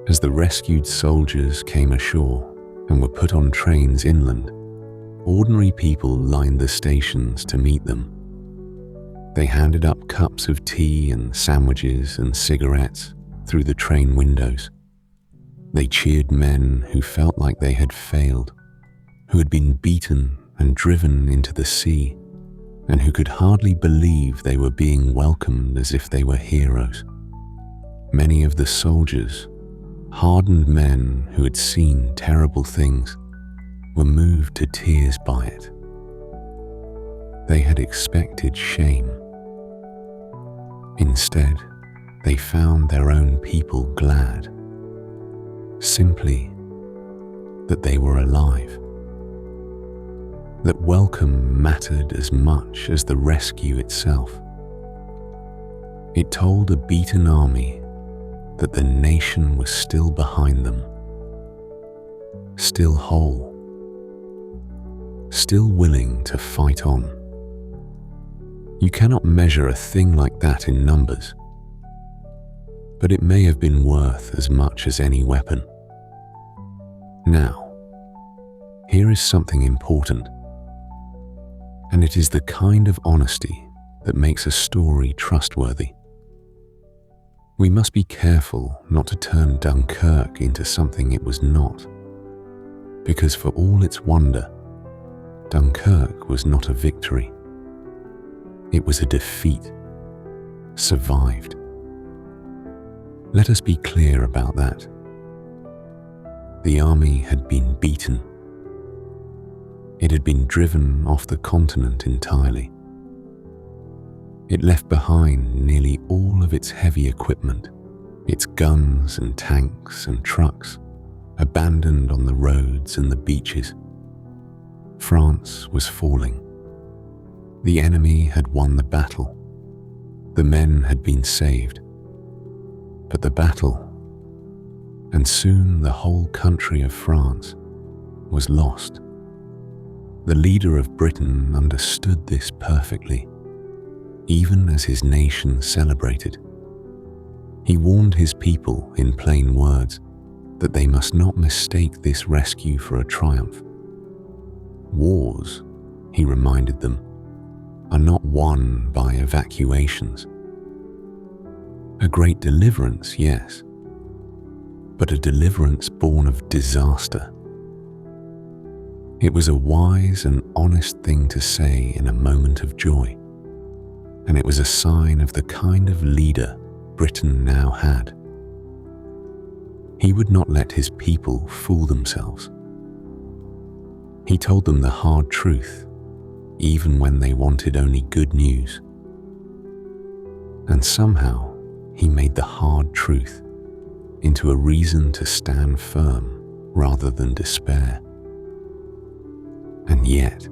As the rescued soldiers came ashore and were put on trains inland, ordinary people lined the stations to meet them. They handed up cups of tea and sandwiches and cigarettes through the train windows. They cheered men who felt like they had failed, who had been beaten and driven into the sea, and who could hardly believe they were being welcomed as if they were heroes. Many of the soldiers, hardened men who had seen terrible things, were moved to tears by it. They had expected shame. Instead, they found their own people glad, simply that they were alive. That welcome mattered as much as the rescue itself. It told a beaten army that the nation was still behind them, still whole, still willing to fight on. You cannot measure a thing like that in numbers, but it may have been worth as much as any weapon. Now, here is something important, and it is the kind of honesty that makes a story trustworthy. We must be careful not to turn Dunkirk into something it was not, because for all its wonder, Dunkirk was not a victory. It was a defeat, survived. Let us be clear about that. The army had been beaten. It had been driven off the continent entirely. It left behind nearly all of its heavy equipment, its guns and tanks and trucks, abandoned on the roads and the beaches. France was falling. The enemy had won the battle. The men had been saved. But the battle, and soon the whole country of France, was lost. The leader of Britain understood this perfectly, even as his nation celebrated. He warned his people in plain words that they must not mistake this rescue for a triumph. Wars, he reminded them, are not won by evacuations. A great deliverance, yes, but a deliverance born of disaster. It was a wise and honest thing to say in a moment of joy, and it was a sign of the kind of leader Britain now had. He would not let his people fool themselves. He told them the hard truth, even when they wanted only good news. And somehow, he made the hard truth into a reason to stand firm rather than despair. And yet,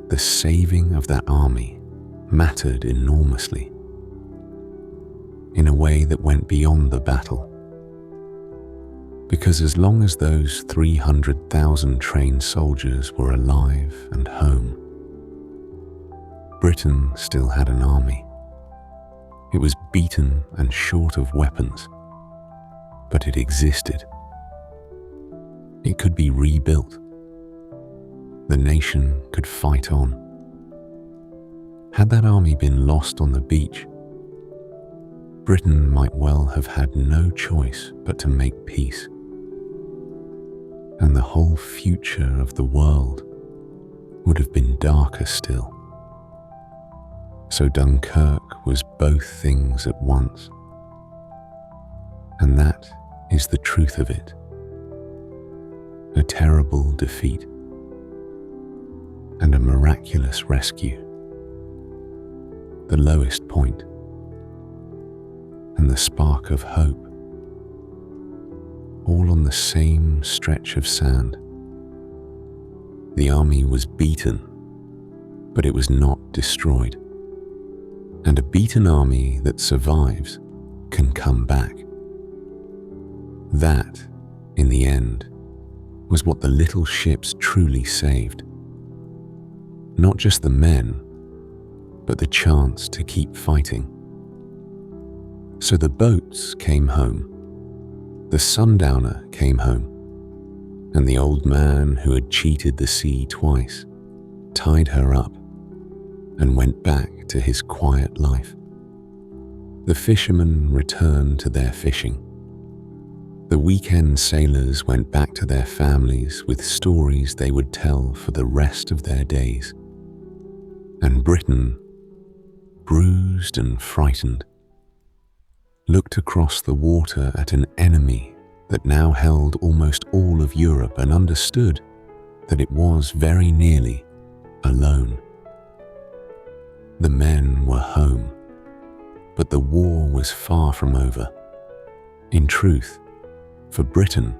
the saving of that army mattered enormously, in a way that went beyond the battle. Because as long as those 300,000 trained soldiers were alive and home, Britain still had an army. It was beaten and short of weapons, but it existed. It could be rebuilt. The nation could fight on. Had that army been lost on the beach, Britain might well have had no choice but to make peace. And the whole future of the world would have been darker still. So Dunkirk was both things at once. And that is the truth of it. A terrible defeat and a miraculous rescue. The lowest point and the spark of hope, all on the same stretch of sand. The army was beaten, but it was not destroyed. And a beaten army that survives can come back. That, in the end, was what the little ships truly saved. Not just the men, but the chance to keep fighting. So the boats came home, the Sundowner came home, and the old man who had cheated the sea twice tied her up and went back to his quiet life. The fishermen returned to their fishing. The weekend sailors went back to their families with stories they would tell for the rest of their days. And Britain, bruised and frightened, looked across the water at an enemy that now held almost all of Europe and understood that it was very nearly alone. The men were home, but the war was far from over. In truth, for Britain,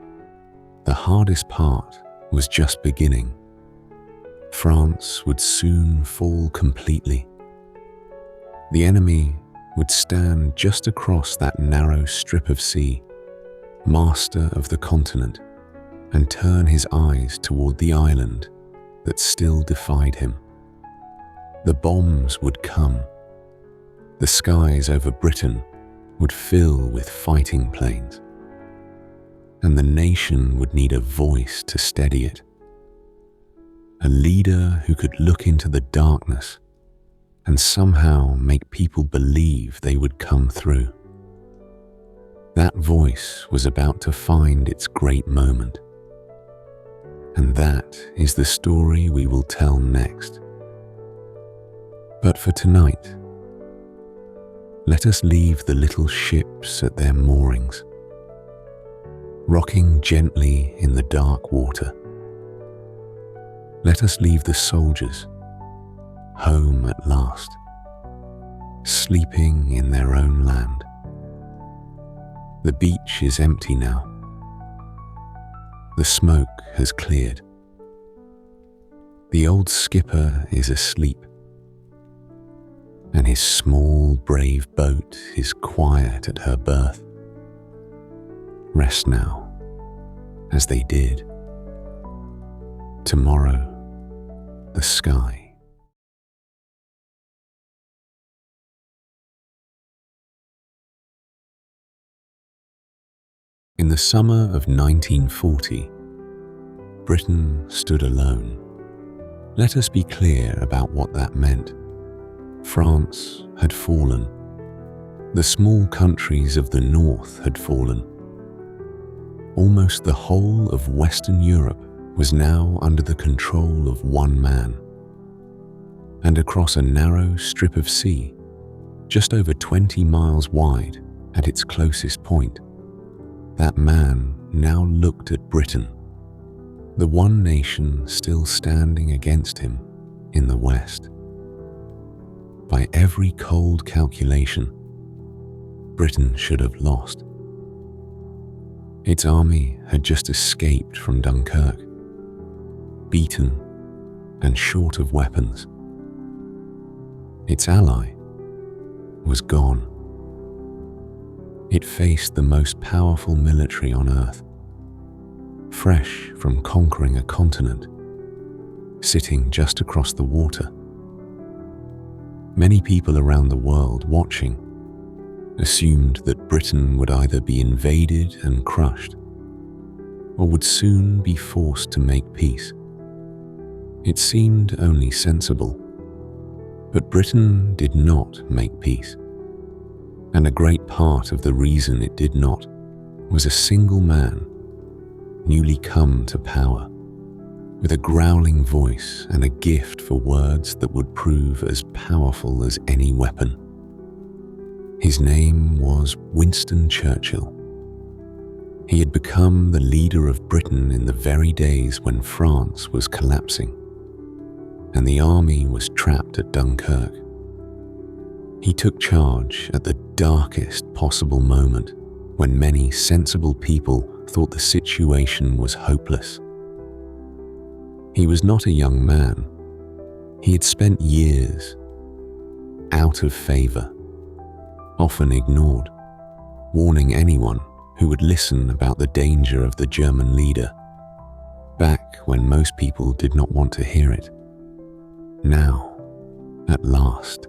the hardest part was just beginning. France would soon fall completely. The enemy would stand just across that narrow strip of sea, master of the continent, and turn his eyes toward the island that still defied him. The bombs would come. The skies over Britain would fill with fighting planes. And the nation would need a voice to steady it. A leader who could look into the darkness and somehow make people believe they would come through. That voice was about to find its great moment. And that is the story we will tell next. But for tonight, let us leave the little ships at their moorings, rocking gently in the dark water. Let us leave the soldiers home at last, sleeping in their own land. The beach is empty now. The smoke has cleared. The old skipper is asleep, and his small, brave boat is quiet at her berth. Rest now, as they did. Tomorrow, the sky. In the summer of 1940, Britain stood alone. Let us be clear about what that meant. France had fallen. The small countries of the north had fallen. almost the whole of Western Europe was now under the control of one man. And across a narrow strip of sea, just over 20 miles wide at its closest point, that man now looked at Britain, the one nation still standing against him in the West. By every cold calculation, Britain should have lost. Its army had just escaped from Dunkirk, beaten and short of weapons. Its ally was gone. It faced the most powerful military on earth, fresh from conquering a continent, sitting just across the water. Many people around the world watching assumed that Britain would either be invaded and crushed, or would soon be forced to make peace. It seemed only sensible. But Britain did not make peace. And a great part of the reason it did not was a single man, newly come to power, with a growling voice and a gift for words that would prove as powerful as any weapon. His name was Winston Churchill. He had become the leader of Britain in the very days when France was collapsing, and the army was trapped at Dunkirk. He took charge at the darkest possible moment when many sensible people thought the situation was hopeless. He was not a young man. He had spent years out of favor, often ignored, warning anyone who would listen about the danger of the German leader, back when most people did not want to hear it. Now, at last,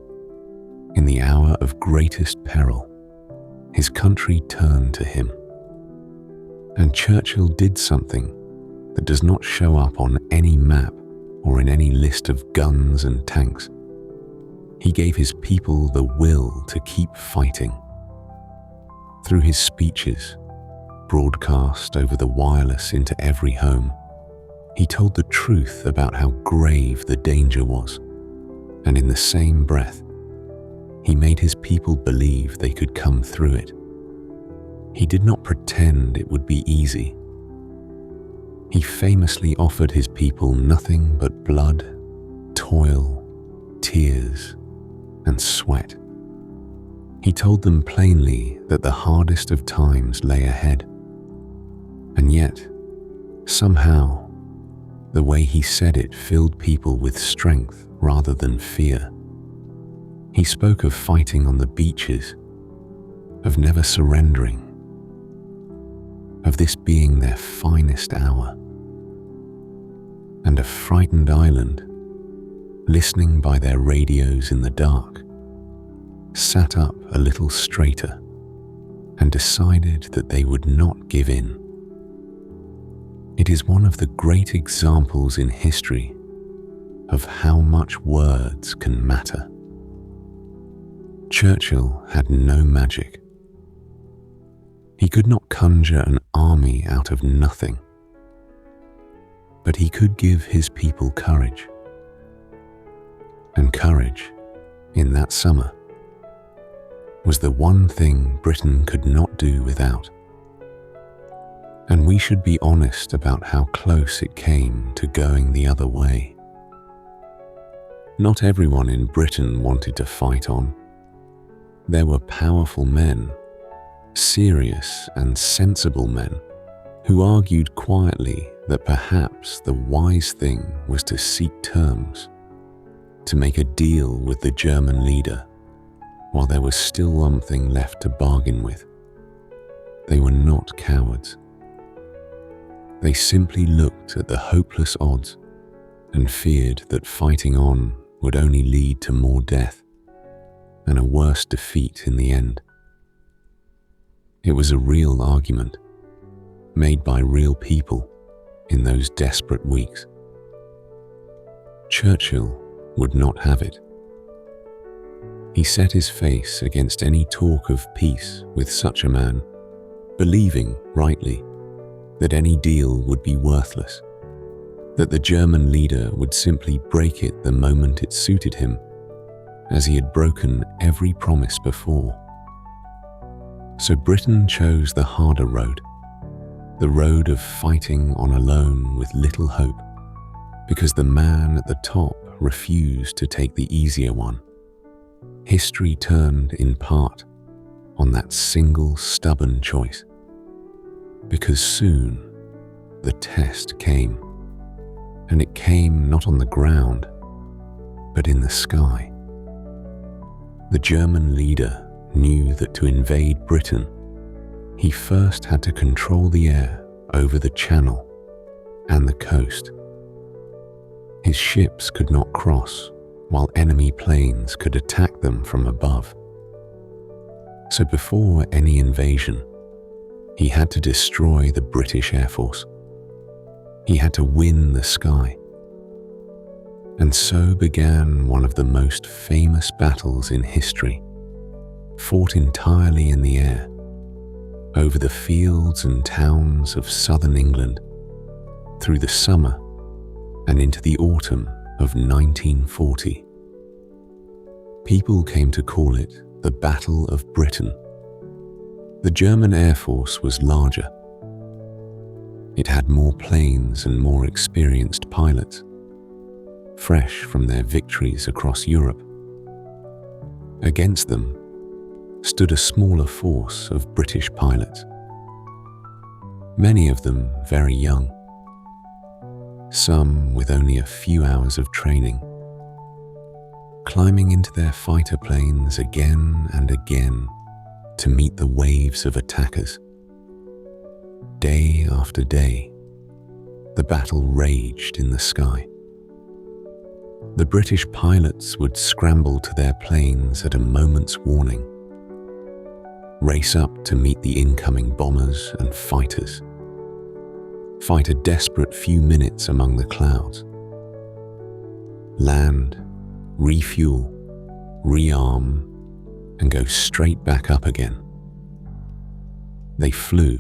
in the hour of greatest peril, his country turned to him. And Churchill did something that does not show up on any map or in any list of guns and tanks. He gave his people the will to keep fighting. Through his speeches, broadcast over the wireless into every home, he told the truth about how grave the danger was, and in the same breath, he made his people believe they could come through it. He did not pretend it would be easy. He famously offered his people nothing but blood, toil, tears, and sweat. He told them plainly that the hardest of times lay ahead. And yet, somehow, the way he said it filled people with strength rather than fear. He spoke of fighting on the beaches, of never surrendering, of this being their finest hour. And a frightened Ireland, listening by their radios in the dark, sat up a little straighter and decided that they would not give in. It is one of the great examples in history of how much words can matter. Churchill had no magic. He could not conjure an army out of nothing, but he could give his people courage. And courage, in that summer, was the one thing Britain could not do without. And we should be honest about how close it came to going the other way. Not everyone in Britain wanted to fight on. There were powerful men, serious and sensible men, who argued quietly that perhaps the wise thing was to seek terms, to make a deal with the German leader, while there was still something left to bargain with. They were not cowards. They simply looked at the hopeless odds and feared that fighting on would only lead to more death and a worse defeat in the end. It was a real argument, made by real people in those desperate weeks. Churchill would not have it. He set his face against any talk of peace with such a man, believing, rightly, that any deal would be worthless, that the German leader would simply break it the moment it suited him, as he had broken every promise before. So Britain chose the harder road, the road of fighting on alone with little hope, because the man at the top refused to take the easier one. History turned in part on that single stubborn choice, because soon the test came, and it came not on the ground, but in the sky. The German leader knew that to invade Britain, he first had to control the air over the Channel and the coast. His ships could not cross, while enemy planes could attack them from above. So before any invasion, he had to destroy the British Air Force. He had to win the sky. And so began one of the most famous battles in history, fought entirely in the air, over the fields and towns of southern England, through the summer and into the autumn of 1940. People came to call it the Battle of Britain. The German Air Force was larger. It had more planes and more experienced pilots, fresh from their victories across Europe. Against them stood a smaller force of British pilots, many of them very young, some with only a few hours of training, climbing into their fighter planes again and again to meet the waves of attackers. Day after day, the battle raged in the sky. The British pilots would scramble to their planes at a moment's warning, race up to meet the incoming bombers and fighters, fight a desperate few minutes among the clouds, land, refuel, rearm, and go straight back up again. They flew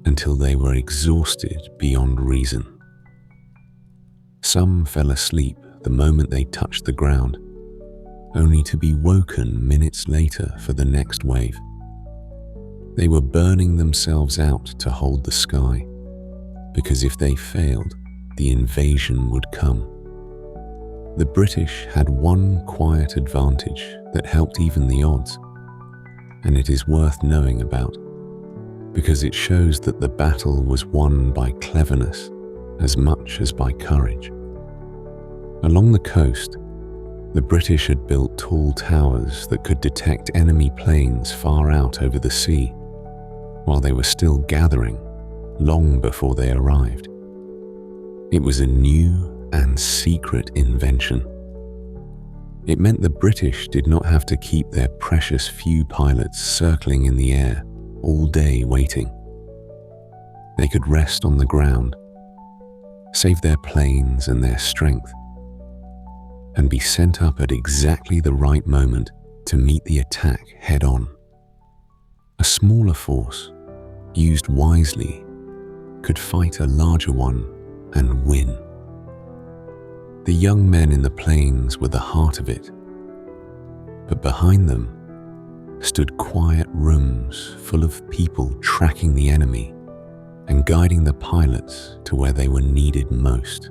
until they were exhausted beyond reason. Some fell asleep the moment they touched the ground, only to be woken minutes later for the next wave. They were burning themselves out to hold the sky, because if they failed, the invasion would come. The British had one quiet advantage that helped even the odds, and it is worth knowing about, because it shows that the battle was won by cleverness as much as by courage. Along the coast, the British had built tall towers that could detect enemy planes far out over the sea, while they were still gathering long before they arrived. It was a new and secret invention. It meant the British did not have to keep their precious few pilots circling in the air all day waiting. They could rest on the ground, save their planes and their strength, and be sent up at exactly the right moment to meet the attack head-on. A smaller force, used wisely, could fight a larger one and win. The young men in the planes were the heart of it, but behind them stood quiet rooms full of people tracking the enemy and guiding the pilots to where they were needed most.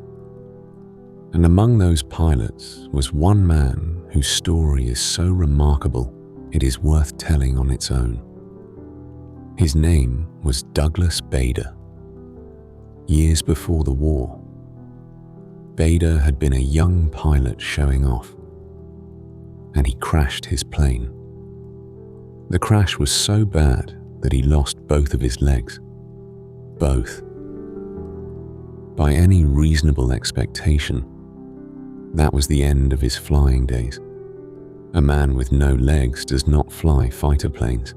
And among those pilots was one man whose story is so remarkable it is worth telling on its own. His name was Douglas Bader. Years before the war, Bader had been a young pilot showing off, and he crashed his plane. The crash was so bad that he lost both of his legs. Both. By any reasonable expectation, that was the end of his flying days. A man with no legs does not fly fighter planes,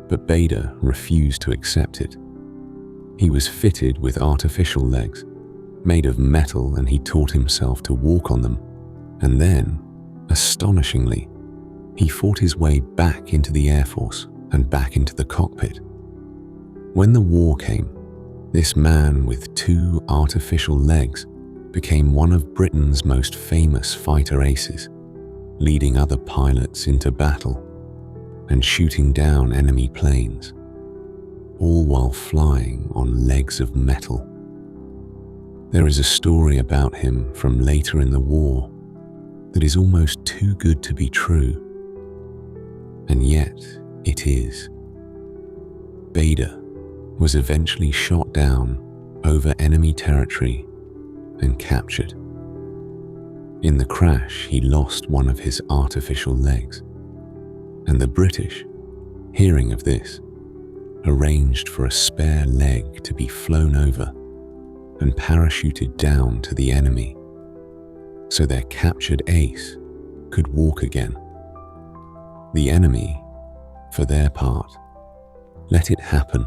but Bader refused to accept it. He was fitted with artificial legs, made of metal, and he taught himself to walk on them. And then, astonishingly, he fought his way back into the Air Force and back into the cockpit. When the war came, This man with 2 artificial legs became one of Britain's most famous fighter aces, leading other pilots into battle and shooting down enemy planes, all while flying on legs of metal. There is a story about him from later in the war that is almost too good to be true, and yet it is. Bader was eventually shot down over enemy territory and captured. In the crash, he lost one of his artificial legs, and the British, hearing of this, arranged for a spare leg to be flown over and parachuted down to the enemy so their captured ace could walk again. The enemy, for their part, let it happen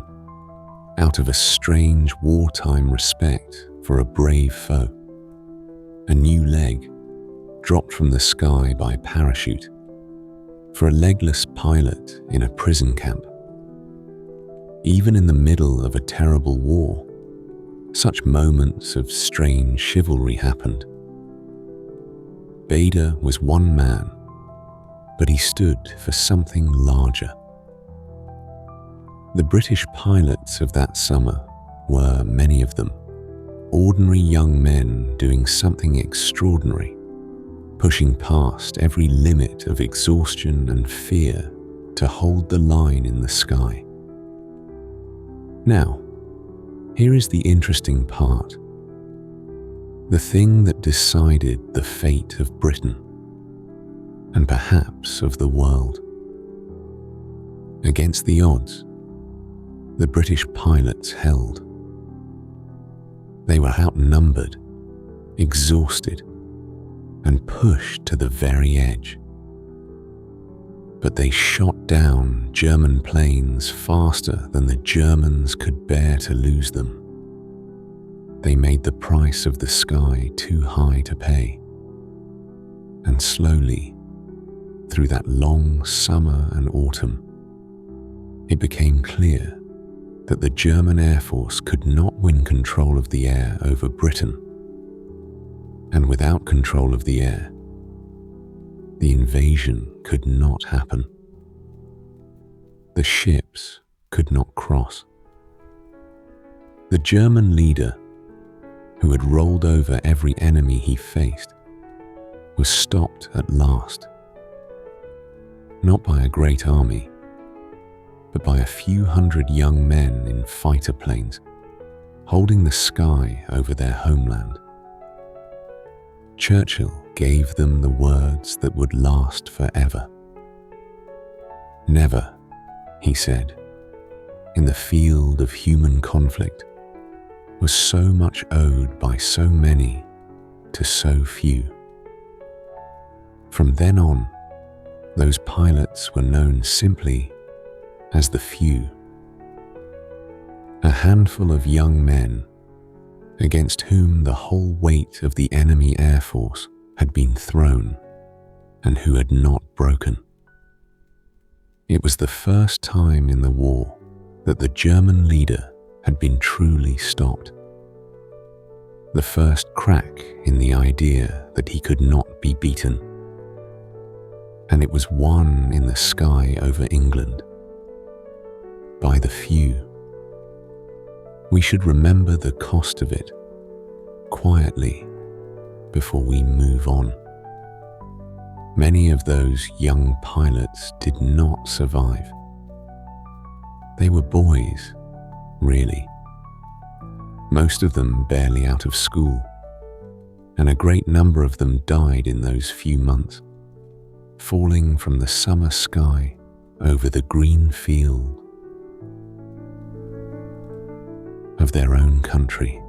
out of a strange wartime respect for a brave foe. A new leg dropped from the sky by parachute for a legless pilot in a prison camp. Even in the middle of a terrible war, such moments of strange chivalry happened. Bader was one man, but he stood for something larger. The British pilots of that summer were, many of them, ordinary young men doing something extraordinary, pushing past every limit of exhaustion and fear to hold the line in the sky. Now, here is the interesting part. The thing that decided the fate of Britain, and perhaps of the world. Against the odds, the British pilots held. They were outnumbered, exhausted, and pushed to the very edge. But they shot down German planes faster than the Germans could bear to lose them. They made the price of the sky too high to pay. And slowly, through that long summer and autumn, it became clear that the German Air Force could not win control of the air over Britain. And without control of the air, the invasion could not happen. The ships could not cross. The German leader, who had rolled over every enemy he faced, was stopped at last. Not by a great army, but by a few hundred young men in fighter planes, holding the sky over their homeland. Churchill gave them the words that would last forever. Never, he said, in the field of human conflict, was so much owed by so many to so few. From then on, those pilots were known simply as the few. A handful of young men against whom the whole weight of the enemy air force had been thrown and who had not broken. It was the first time in the war that the German leader had been truly stopped. The first crack in the idea that he could not be beaten. And it was won in the sky over England by the few. We should remember the cost of it quietly before we move on. Many of those young pilots did not survive. They were boys, really. Most of them barely out of school, and a great number of them died in those few months, falling from the summer sky over the green field of their own country.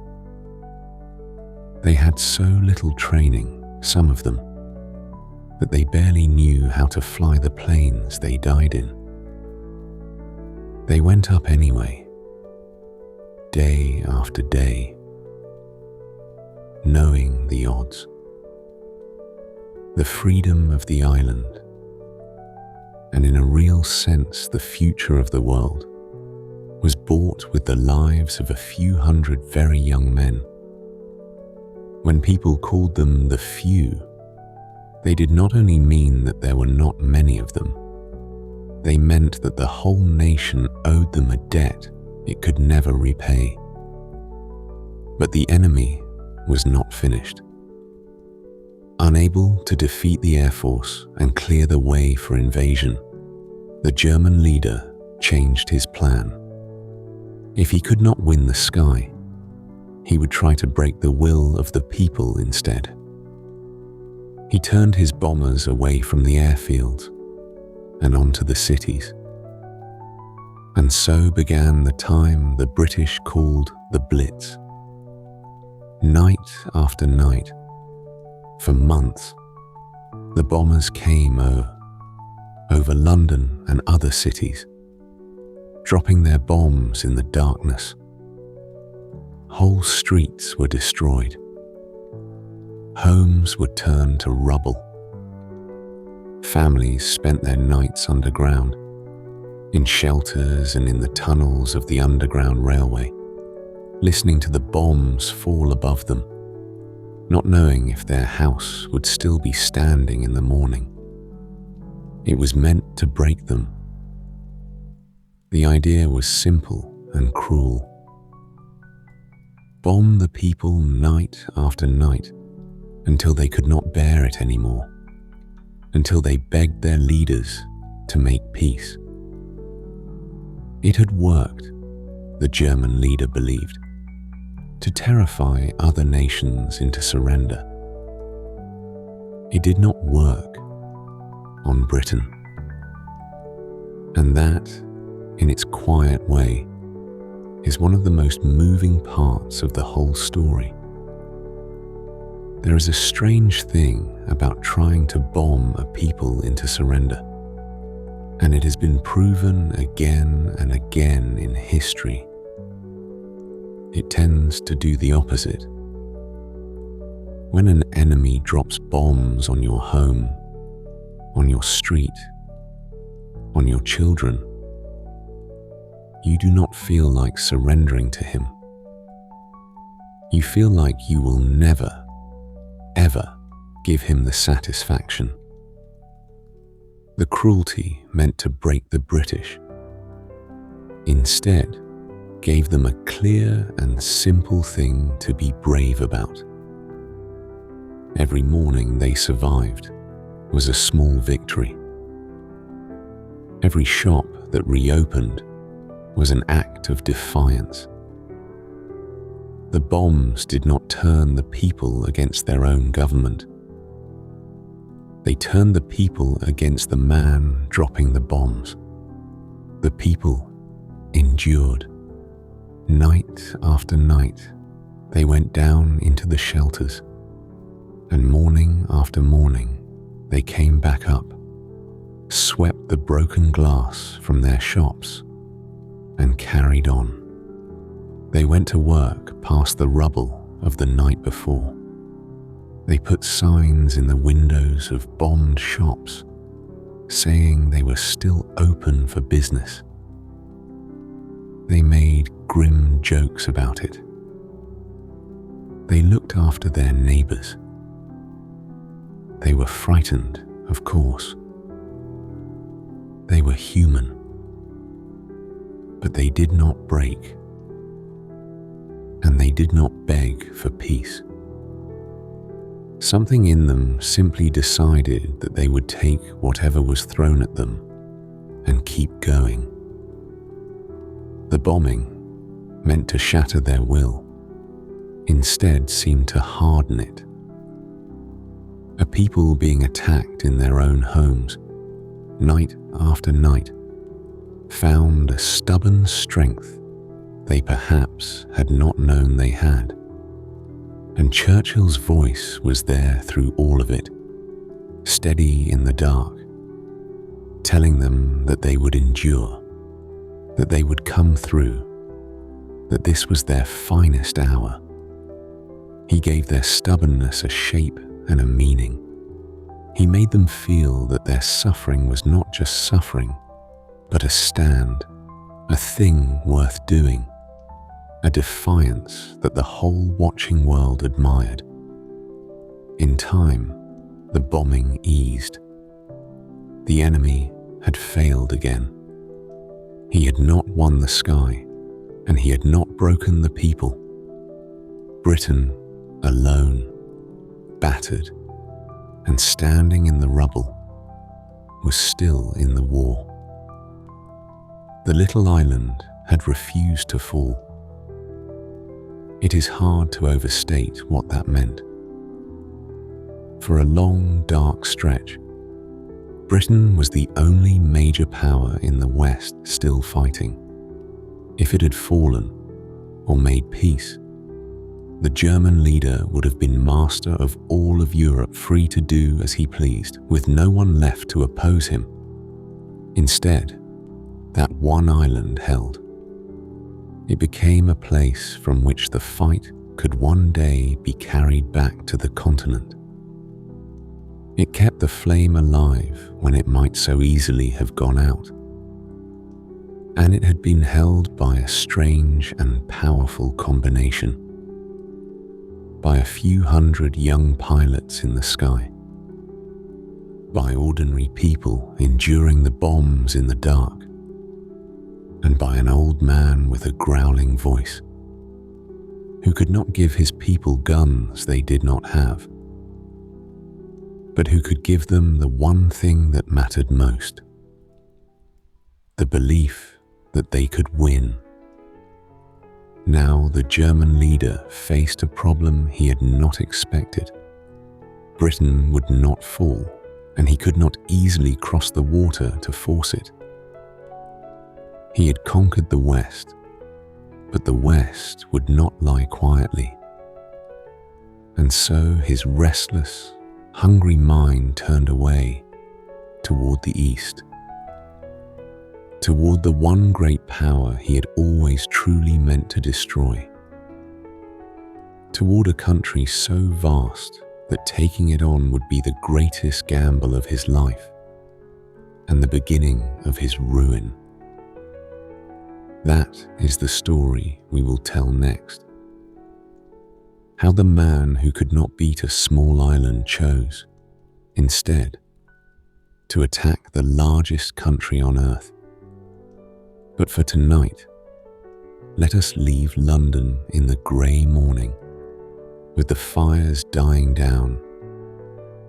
They had so little training, some of them, that they barely knew how to fly the planes they died in. They went up anyway, day after day, knowing the odds. The freedom of the island, and in a real sense the future of the world, was bought with the lives of a few hundred very young men. When people called them the few, they did not only mean that there were not many of them, they meant that the whole nation owed them a debt it could never repay. But the enemy was not finished. Unable to defeat the Air Force and clear the way for invasion, the German leader changed his plan. If he could not win the sky, he would try to break the will of the people instead. He turned his bombers away from the airfields and onto the cities. And so began the time the British called the Blitz. Night after night, for months, the bombers came over London and other cities, dropping their bombs in the darkness. Whole streets were destroyed. Homes were turned to rubble. Families spent their nights underground, in shelters and in the tunnels of the Underground Railway, listening to the bombs fall above them, not knowing if their house would still be standing in the morning. It was meant to break them. The idea was simple and cruel. Bomb the people night after night until they could not bear it anymore, until they begged their leaders to make peace. It had worked, the German leader believed, to terrify other nations into surrender. It did not work on Britain. And that, in its quiet way, is one of the most moving parts of the whole story. There is a strange thing about trying to bomb a people into surrender, and it has been proven again and again in history. It tends to do the opposite. When an enemy drops bombs on your home, on your street, on your children, you do not feel like surrendering to him. You feel like you will never, ever give him the satisfaction. The cruelty meant to break the British instead gave them a clear and simple thing to be brave about. Every morning they survived was a small victory. Every shop that reopened was an act of defiance. The bombs did not turn the people against their own government. They turned the people against the man dropping the bombs. The people endured. Night after night, they went down into the shelters, and morning after morning, they came back up, swept the broken glass from their shops, and carried on. They went to work past the rubble of the night before. They put signs in the windows of bombed shops, saying they were still open for business. They made grim jokes about it. They looked after their neighbors. They were frightened, of course. They were human. But they did not break. And they did not beg for peace. Something in them simply decided that they would take whatever was thrown at them and keep going. The bombing, meant to shatter their will, instead seemed to harden it. A people being attacked in their own homes, night after night, found a stubborn strength they perhaps had not known they had. And Churchill's voice was there through all of it, steady in the dark, telling them that they would endure, that they would come through, that this was their finest hour. He gave their stubbornness a shape and a meaning. He made them feel that their suffering was not just suffering, but a stand a thing worth doing, a defiance that the whole watching world admired. In time, the bombing eased. The enemy had failed again. He had not won the sky, and he had not broken the people. Britain, alone, battered, and standing in the rubble, was still in the war. The little island had refused to fall. It is hard to overstate what that meant. For a long, dark stretch, Britain was the only major power in the West still fighting. If it had fallen or made peace, the German leader would have been master of all of Europe, free to do as he pleased, with no one left to oppose him. Instead, that one island held. It became a place from which the fight could one day be carried back to the continent. It kept the flame alive when it might so easily have gone out. And it had been held by a strange and powerful combination. By a few hundred young pilots in the sky. By ordinary people enduring the bombs in the dark. And by an old man with a growling voice, who could not give his people guns they did not have, but who could give them the one thing that mattered most: the belief that they could win. Now the German leader faced a problem he had not expected. Britain would not fall, and he could not easily cross the water to force it. He had conquered the West, but the West would not lie quietly. And so his restless, hungry mind turned away toward the East, toward the one great power he had always truly meant to destroy, toward a country so vast that taking it on would be the greatest gamble of his life and the beginning of his ruin. That is the story we will tell next. How the man who could not beat a small island chose, instead, to attack the largest country on earth. But for tonight, let us leave London in the grey morning, with the fires dying down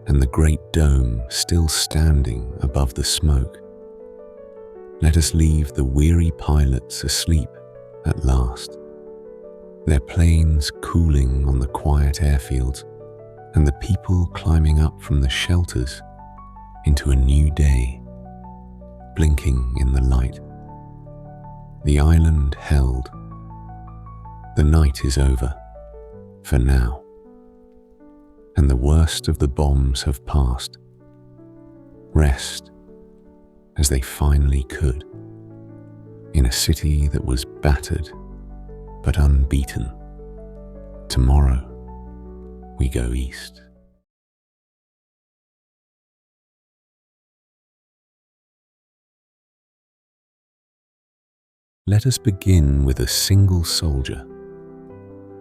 and the great dome still standing above the smoke. Let us leave the weary pilots asleep at last, their planes cooling on the quiet airfields, and the people climbing up from the shelters into a new day, blinking in the light. The island held. The night is over, for now, and the worst of the bombs have passed. Rest, as they finally could, in a city that was battered but unbeaten. Tomorrow, we go east. Let us begin with a single soldier,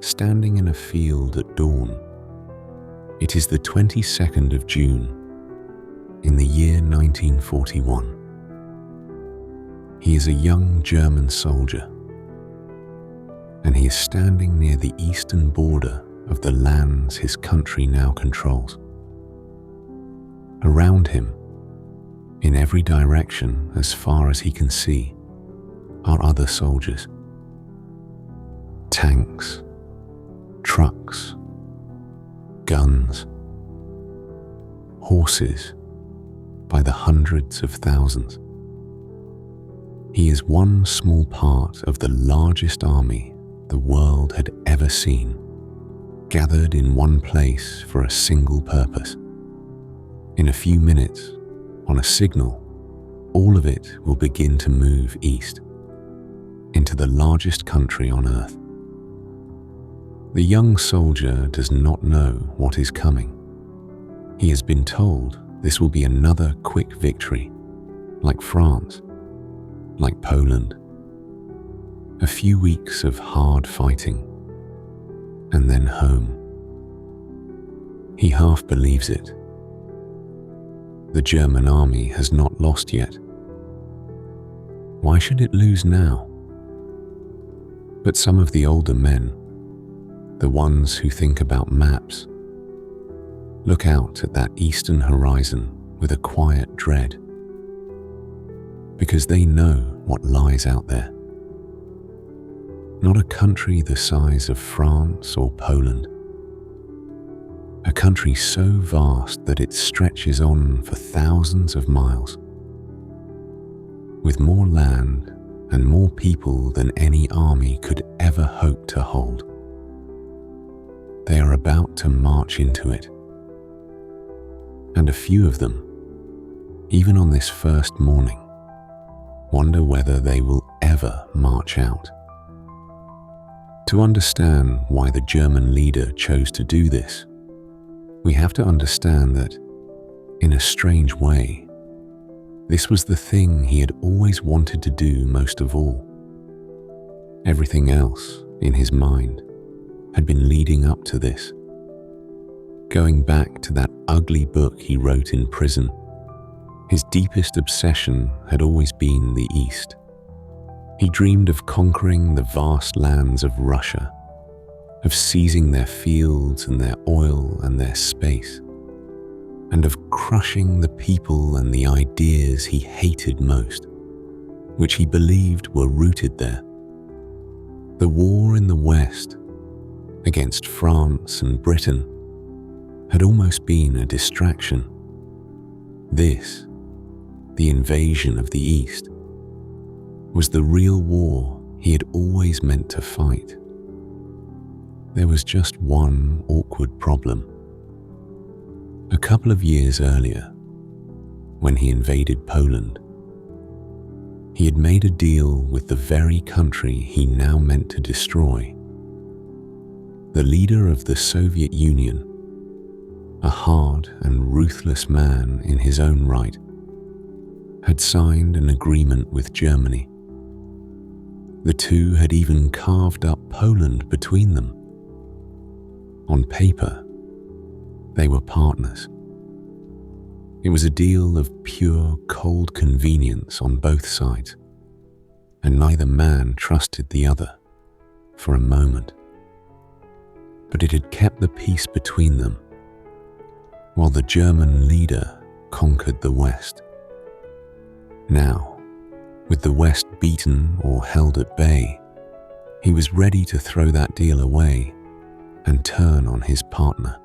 standing in a field at dawn. It is the 22nd of June, in the year 1941. He is a young German soldier, and he is standing near the eastern border of the lands his country now controls. Around him, in every direction as far as he can see, are other soldiers. Tanks, trucks, guns, horses by the hundreds of thousands. He is one small part of the largest army the world had ever seen, gathered in one place for a single purpose. In a few minutes, on a signal, all of it will begin to move east, into the largest country on earth. The young soldier does not know what is coming. He has been told this will be another quick victory, like France, like Poland, A few weeks of hard fighting, and then home. He half believes it. The German army has not lost yet. Why should it lose now? But some of the older men, the ones who think about maps, look out at that eastern horizon with a quiet dread, because they know what lies out there. Not a country the size of France or Poland. A country so vast that it stretches on for thousands of miles, with more land and more people than any army could ever hope to hold. They are about to march into it. And a few of them, even on this first morning, wonder whether they will ever march out. To understand why the German leader chose to do this, we have to understand that, in a strange way, this was the thing he had always wanted to do most of all. Everything else, in his mind, had been leading up to this. Going back to that ugly book he wrote in prison, his deepest obsession had always been the East. He dreamed of conquering the vast lands of Russia, of seizing their fields and their oil and their space, and of crushing the people and the ideas he hated most, which he believed were rooted there. The war in the West against France and Britain had almost been a distraction. This, the invasion of the East, was the real war he had always meant to fight. There was just one awkward problem. A couple of years earlier, when he invaded Poland, he had made a deal with the very country he now meant to destroy. The leader of the Soviet Union, a hard and ruthless man in his own right, had signed an agreement with Germany. The two had even carved up Poland between them. On paper, they were partners. It was a deal of pure, cold convenience on both sides, and neither man trusted the other for a moment. But it had kept the peace between them, while the German leader conquered the West. Now, with the West beaten or held at bay, he was ready to throw that deal away and turn on his partner.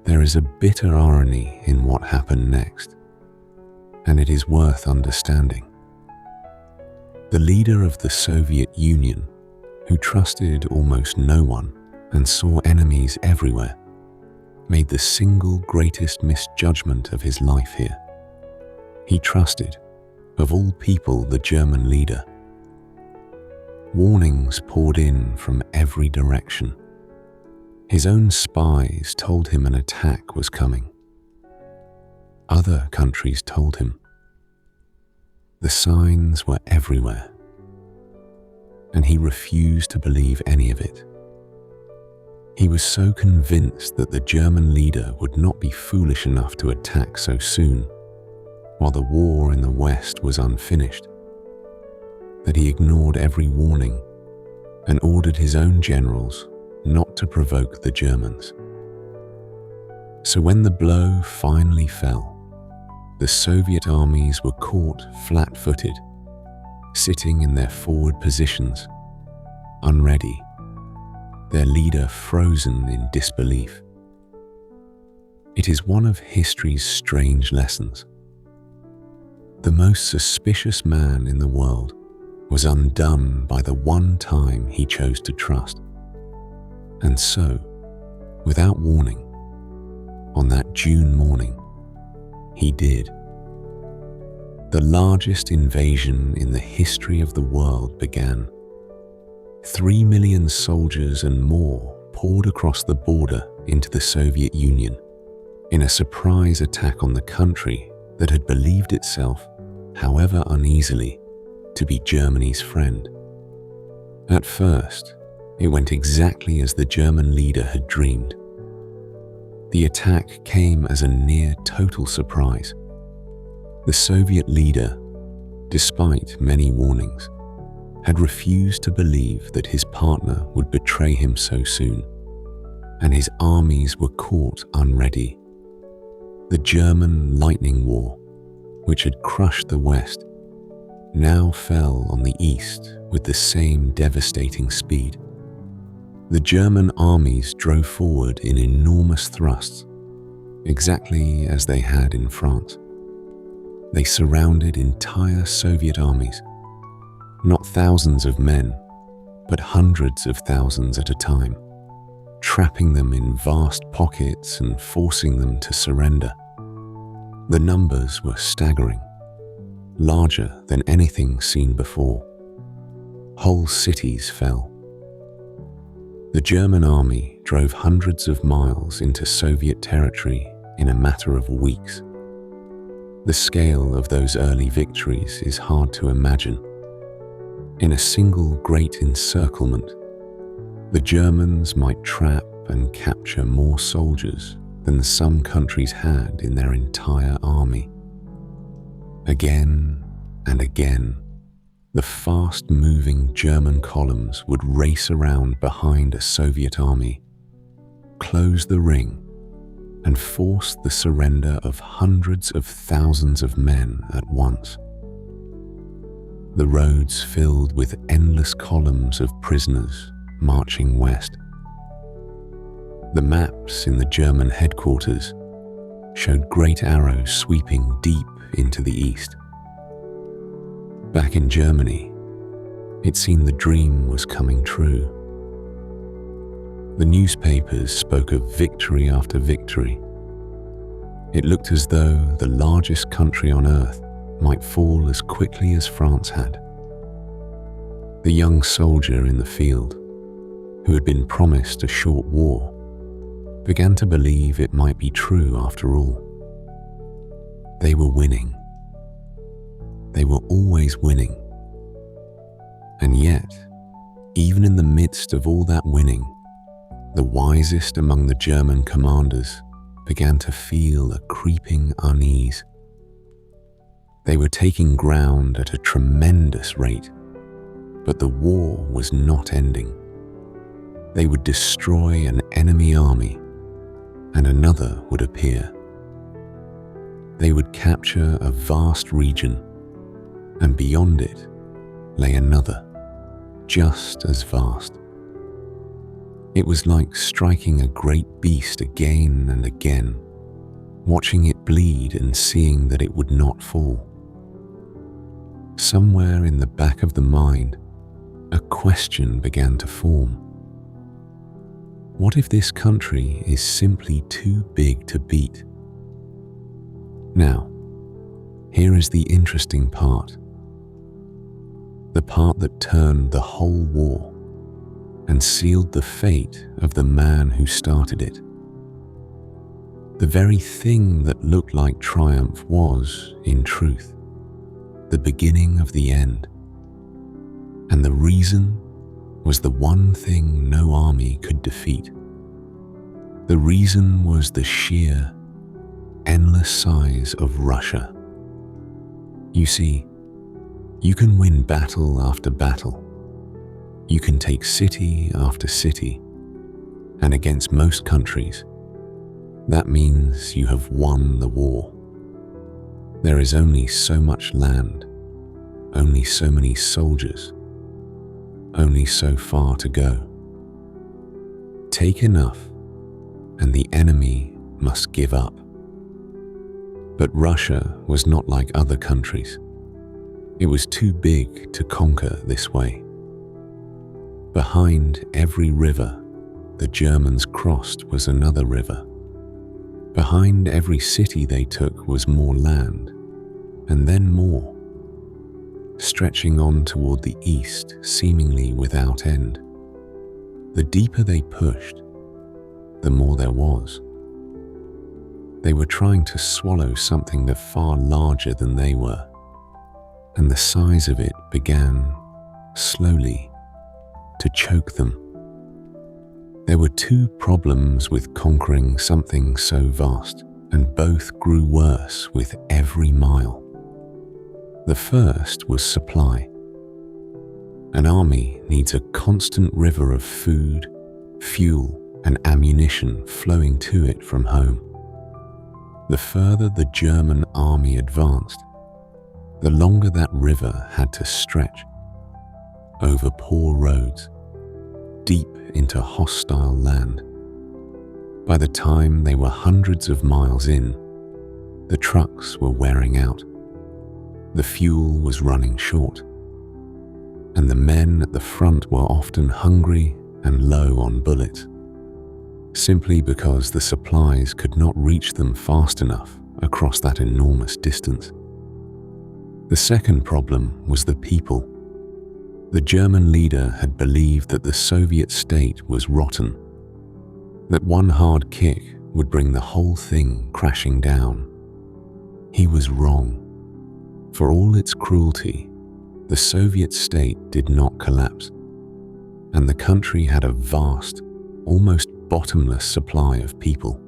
There is a bitter irony in what happened next, and it is worth understanding. The leader of the Soviet Union, who trusted almost no one and saw enemies everywhere, made the single greatest misjudgment of his life here. He trusted, of all people, the German leader. Warnings poured in from every direction. His own spies told him an attack was coming. Other countries told him. The signs were everywhere, and he refused to believe any of it. He was so convinced that the German leader would not be foolish enough to attack so soon, while the war in the West was unfinished, that he ignored every warning and ordered his own generals not to provoke the Germans. So when the blow finally fell, the Soviet armies were caught flat-footed, sitting in their forward positions, unready, their leader frozen in disbelief. It is one of history's strange lessons. The most suspicious man in the world was undone by the one time he chose to trust. And so, without warning, on that June morning, he did. The largest invasion in the history of the world began. 3 million soldiers and more poured across the border into the Soviet Union in a surprise attack on the country that had believed itself, however uneasily, to be Germany's friend. At first, it went exactly as the German leader had dreamed. The attack came as a near total surprise. The Soviet leader, despite many warnings, had refused to believe that his partner would betray him so soon, and his armies were caught unready. The German lightning war, which had crushed the West, now fell on the East with the same devastating speed. The German armies drove forward in enormous thrusts, exactly as they had in France. They surrounded entire Soviet armies, not thousands of men, but hundreds of thousands at a time, trapping them in vast pockets and forcing them to surrender. The numbers were staggering, larger than anything seen before. Whole cities fell. The German army drove hundreds of miles into Soviet territory in a matter of weeks. The scale of those early victories is hard to imagine. In a single great encirclement, the Germans might trap and capture more soldiers than some countries had in their entire army. Again and again, the fast-moving German columns would race around behind a Soviet army, close the ring, and force the surrender of hundreds of thousands of men at once. The roads filled with endless columns of prisoners marching west. The maps in the German headquarters showed great arrows sweeping deep into the east. Back in Germany, it seemed the dream was coming true. The newspapers spoke of victory after victory. It looked as though the largest country on earth might fall as quickly as France had. The young soldier in the field, who had been promised a short war, began to believe it might be true after all. They were winning. They were always winning. And yet, even in the midst of all that winning, the wisest among the German commanders began to feel a creeping unease. They were taking ground at a tremendous rate, but the war was not ending. They would destroy an enemy army, and another would appear. They would capture a vast region, and beyond it lay another, just as vast. It was like striking a great beast again and again, watching it bleed and seeing that it would not fall. Somewhere in the back of the mind, a question began to form. What if this country is simply too big to beat? Now, here is the interesting part. The part that turned the whole war and sealed the fate of the man who started it. The very thing that looked like triumph was, in truth, the beginning of the end. And the reason was the one thing no army could defeat. The reason was the sheer, endless size of Russia. You see, you can win battle after battle. You can take city after city, and against most countries, that means you have won the war. There is only so much land, only so many soldiers, only so far to go. Take enough, and the enemy must give up. But Russia was not like other countries. It was too big to conquer this way. Behind every river the Germans crossed was another river. Behind every city they took was more land, and then more, stretching on toward the east seemingly without end. The deeper they pushed, the more there was. They were trying to swallow something that far larger than they were, and the size of it began, slowly, to choke them. There were two problems with conquering something so vast, and both grew worse with every mile. The first was supply. An army needs a constant river of food, fuel, and ammunition flowing to it from home. The further the German army advanced, the longer that river had to stretch, over poor roads, deep into hostile land. By the time they were hundreds of miles in, the trucks were wearing out, the fuel was running short, and the men at the front were often hungry and low on bullets, simply because the supplies could not reach them fast enough across that enormous distance. The second problem was the people. The German leader had believed that the Soviet state was rotten, that one hard kick would bring the whole thing crashing down. He was wrong. For all its cruelty, the Soviet state did not collapse, and the country had a vast, almost bottomless supply of people.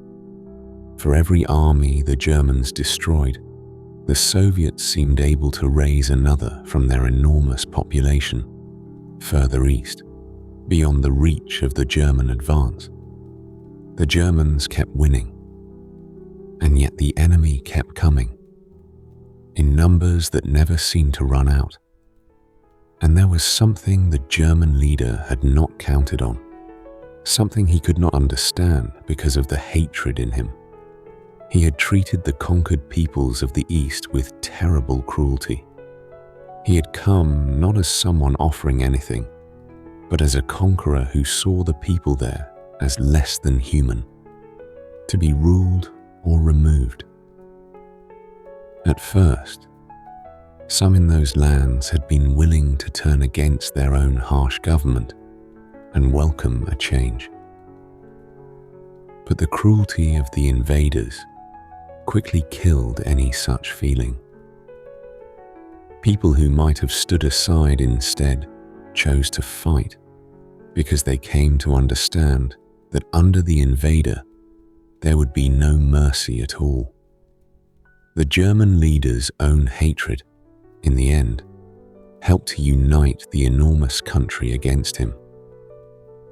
For every army the Germans destroyed, the Soviets seemed able to raise another from their enormous population, further east, beyond the reach of the German advance. The Germans kept winning, and yet the enemy kept coming, in numbers that never seemed to run out. And there was something the German leader had not counted on, something he could not understand because of the hatred in him. He had treated the conquered peoples of the East with terrible cruelty. He had come not as someone offering anything, but as a conqueror who saw the people there as less than human, to be ruled or removed. At first, some in those lands had been willing to turn against their own harsh government and welcome a change. But the cruelty of the invaders quickly killed any such feeling. People who might have stood aside instead chose to fight because they came to understand that under the invader there would be no mercy at all. The German leader's own hatred, in the end, helped to unite the enormous country against him.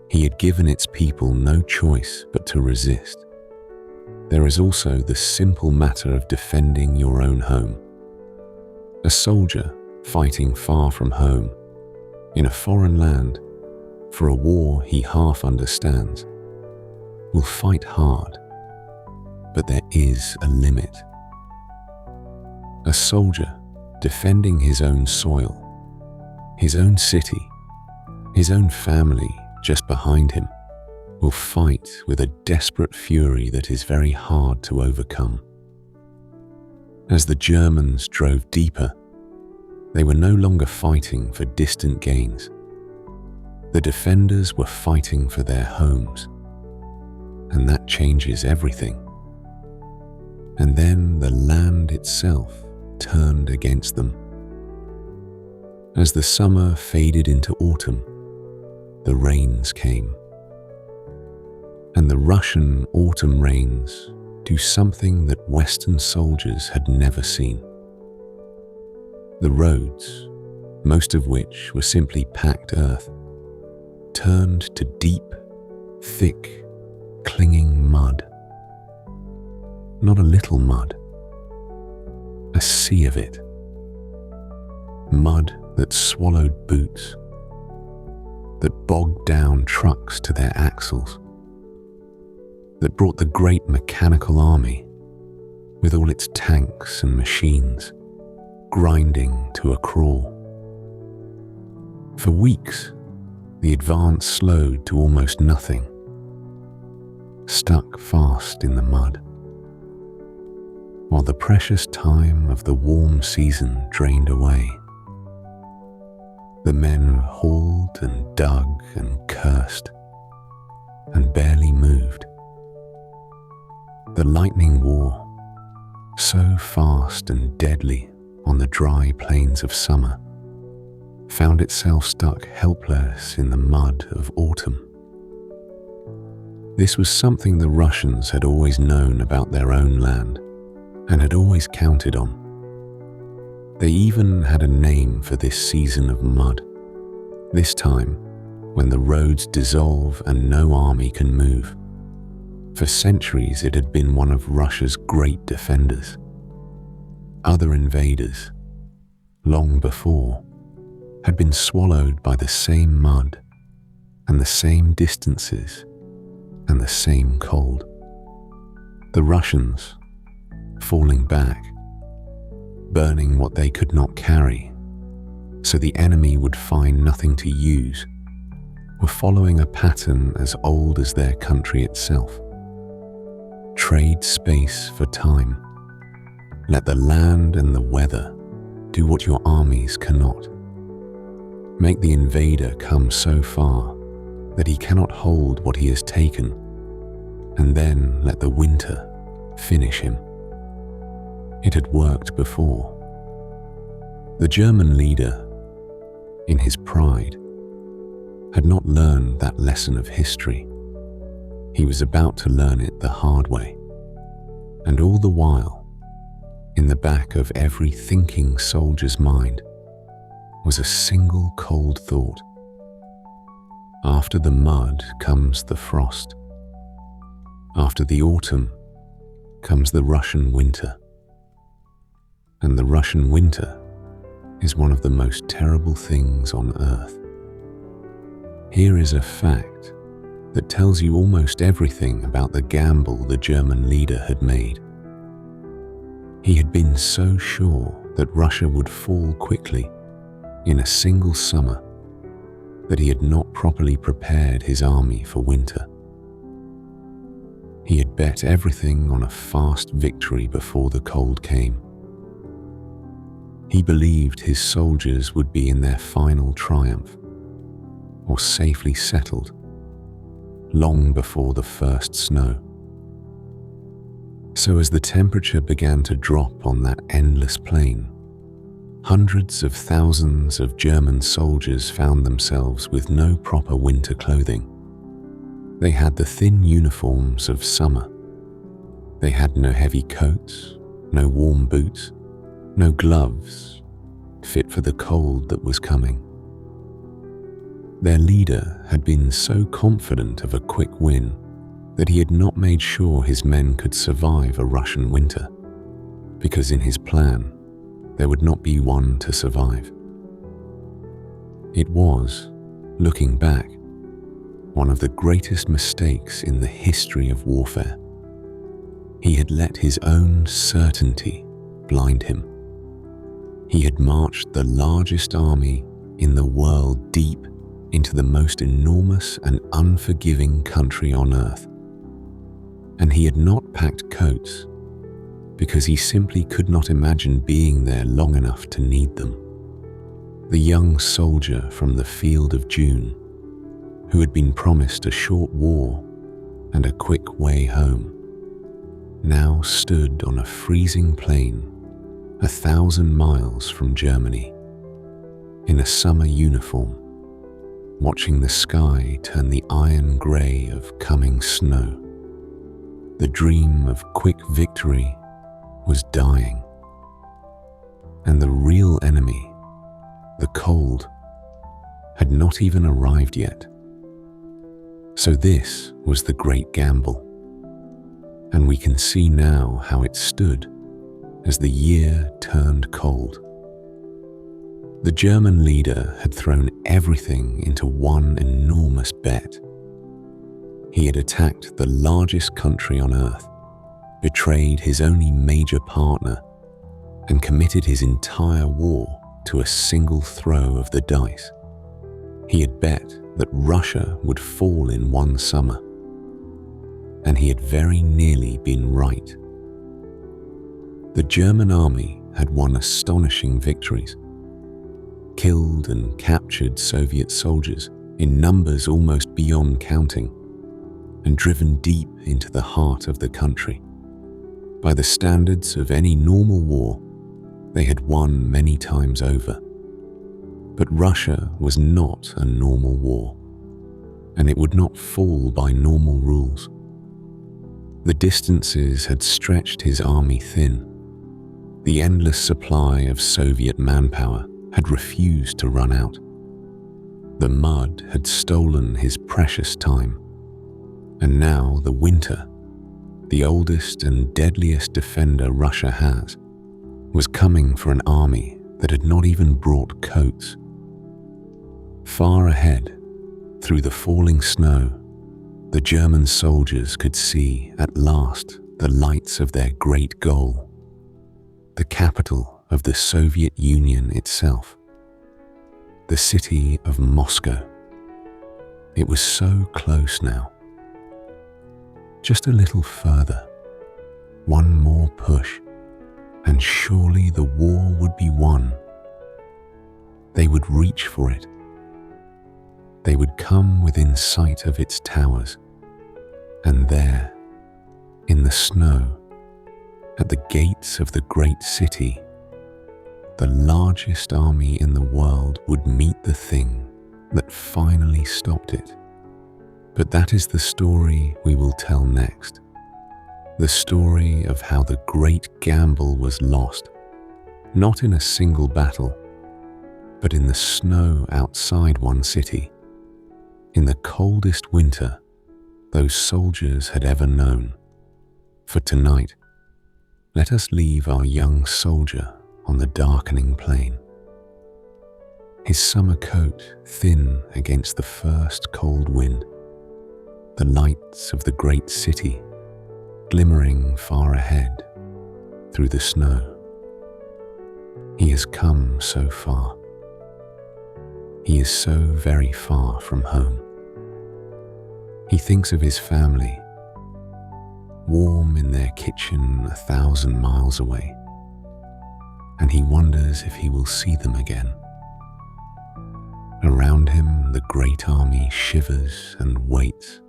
He had given its people no choice but to resist. There is also the simple matter of defending your own home. A soldier fighting far from home, in a foreign land, for a war he half understands, will fight hard, but there is a limit. A soldier defending his own soil, his own city, his own family just behind him, will fight with a desperate fury that is very hard to overcome. As the Germans drove deeper, they were no longer fighting for distant gains. The defenders were fighting for their homes, and that changes everything. And then the land itself turned against them. As the summer faded into autumn, the rains came. And the Russian autumn rains do something that Western soldiers had never seen. The roads, most of which were simply packed earth, turned to deep, thick, clinging mud. Not a little mud, a sea of it. Mud that swallowed boots, that bogged down trucks to their axles, that brought the great mechanical army, with all its tanks and machines, grinding to a crawl. For weeks, the advance slowed to almost nothing, stuck fast in the mud, while the precious time of the warm season drained away. The men hauled and dug and cursed, and barely moved. The lightning war, so fast and deadly on the dry plains of summer, found itself stuck helpless in the mud of autumn. This was something the Russians had always known about their own land and had always counted on. They even had a name for this season of mud, this time when the roads dissolve and no army can move. For centuries it had been one of Russia's great defenders. Other invaders, long before, had been swallowed by the same mud and the same distances and the same cold. The Russians, falling back, burning what they could not carry, so the enemy would find nothing to use, were following a pattern as old as their country itself. Trade space for time. Let the land and the weather do what your armies cannot. Make the invader come so far that he cannot hold what he has taken, and then let the winter finish him. It had worked before. The German leader, in his pride, had not learned that lesson of history. He was about to learn it the hard way. And all the while, in the back of every thinking soldier's mind, was a single cold thought. After the mud comes the frost. After the autumn comes the Russian winter. And the Russian winter is one of the most terrible things on earth. Here is a fact that tells you almost everything about the gamble the German leader had made. He had been so sure that Russia would fall quickly in a single summer that he had not properly prepared his army for winter. He had bet everything on a fast victory before the cold came. He believed his soldiers would be in their final triumph, or safely settled, long before the first snow. So as the temperature began to drop on that endless plain, hundreds of thousands of German soldiers found themselves with no proper winter clothing. They had the thin uniforms of summer. They had no heavy coats, no warm boots, no gloves, fit for the cold that was coming. Their leader had been so confident of a quick win that he had not made sure his men could survive a Russian winter, because in his plan, there would not be one to survive. It was, looking back, one of the greatest mistakes in the history of warfare. He had let his own certainty blind him. He had marched the largest army in the world deep into the most enormous and unforgiving country on earth. And he had not packed coats because he simply could not imagine being there long enough to need them. The young soldier from the field of June, who had been promised a short war and a quick way home, now stood on a freezing plain 1,000 miles from Germany, in a summer uniform, watching the sky turn the iron grey of coming snow. The dream of quick victory was dying, and the real enemy, the cold, had not even arrived yet. So this was the great gamble, and we can see now how it stood as the year turned cold. The German leader had thrown everything into one enormous bet. He had attacked the largest country on earth, betrayed his only major partner, and committed his entire war to a single throw of the dice. He had bet that Russia would fall in one summer, and he had very nearly been right. The German army had won astonishing victories, killed and captured Soviet soldiers in numbers almost beyond counting, and driven deep into the heart of the country. By the standards of any normal war, they had won many times over. But Russia was not a normal war, and it would not fall by normal rules. The distances had stretched his army thin. The endless supply of Soviet manpower had refused to run out. The mud had stolen his precious time, and now the winter, the oldest and deadliest defender Russia has, was coming for an army that had not even brought coats. Far ahead, through the falling snow, the German soldiers could see at last the lights of their great goal, the capital of the Soviet Union itself, the city of Moscow. It was so close now. Just a little further, one more push, and surely the war would be won. They would reach for it. They would come within sight of its towers, and there, in the snow, at the gates of the great city, the largest army in the world would meet the thing that finally stopped it. But that is the story we will tell next. The story of how the great gamble was lost, not in a single battle, but in the snow outside one city, in the coldest winter those soldiers had ever known. For tonight, let us leave our young soldier on the darkening plain. His summer coat thin against the first cold wind, the lights of the great city glimmering far ahead through the snow. He has come so far. He is so very far from home. He thinks of his family, warm in their kitchen 1,000 miles away, and he wonders if he will see them again. Around him, the great army shivers and waits,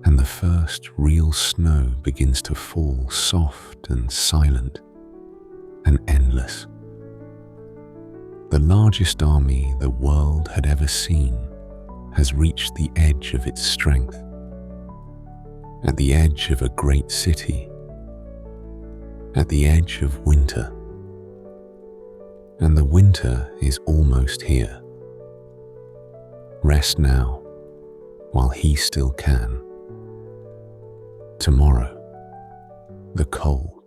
and the first real snow begins to fall soft and silent and endless. The largest army the world had ever seen has reached the edge of its strength, at the edge of a great city, at the edge of winter. And the winter is almost here. Rest now, while he still can. Tomorrow, the cold.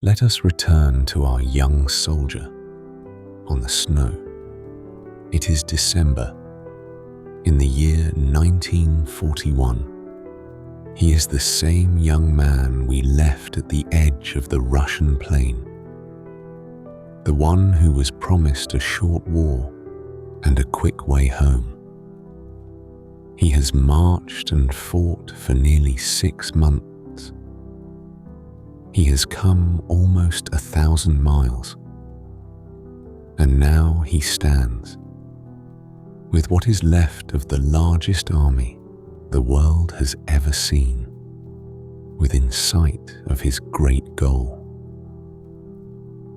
Let us return to our young soldier on the snow. It is December, in the year 1941. He is the same young man we left at the edge of the Russian plain, the one who was promised a short war and a quick way home. He has marched and fought for nearly 6 months. He has come almost 1,000 miles, and now he stands with what is left of the largest army the world has ever seen, within sight of his great goal.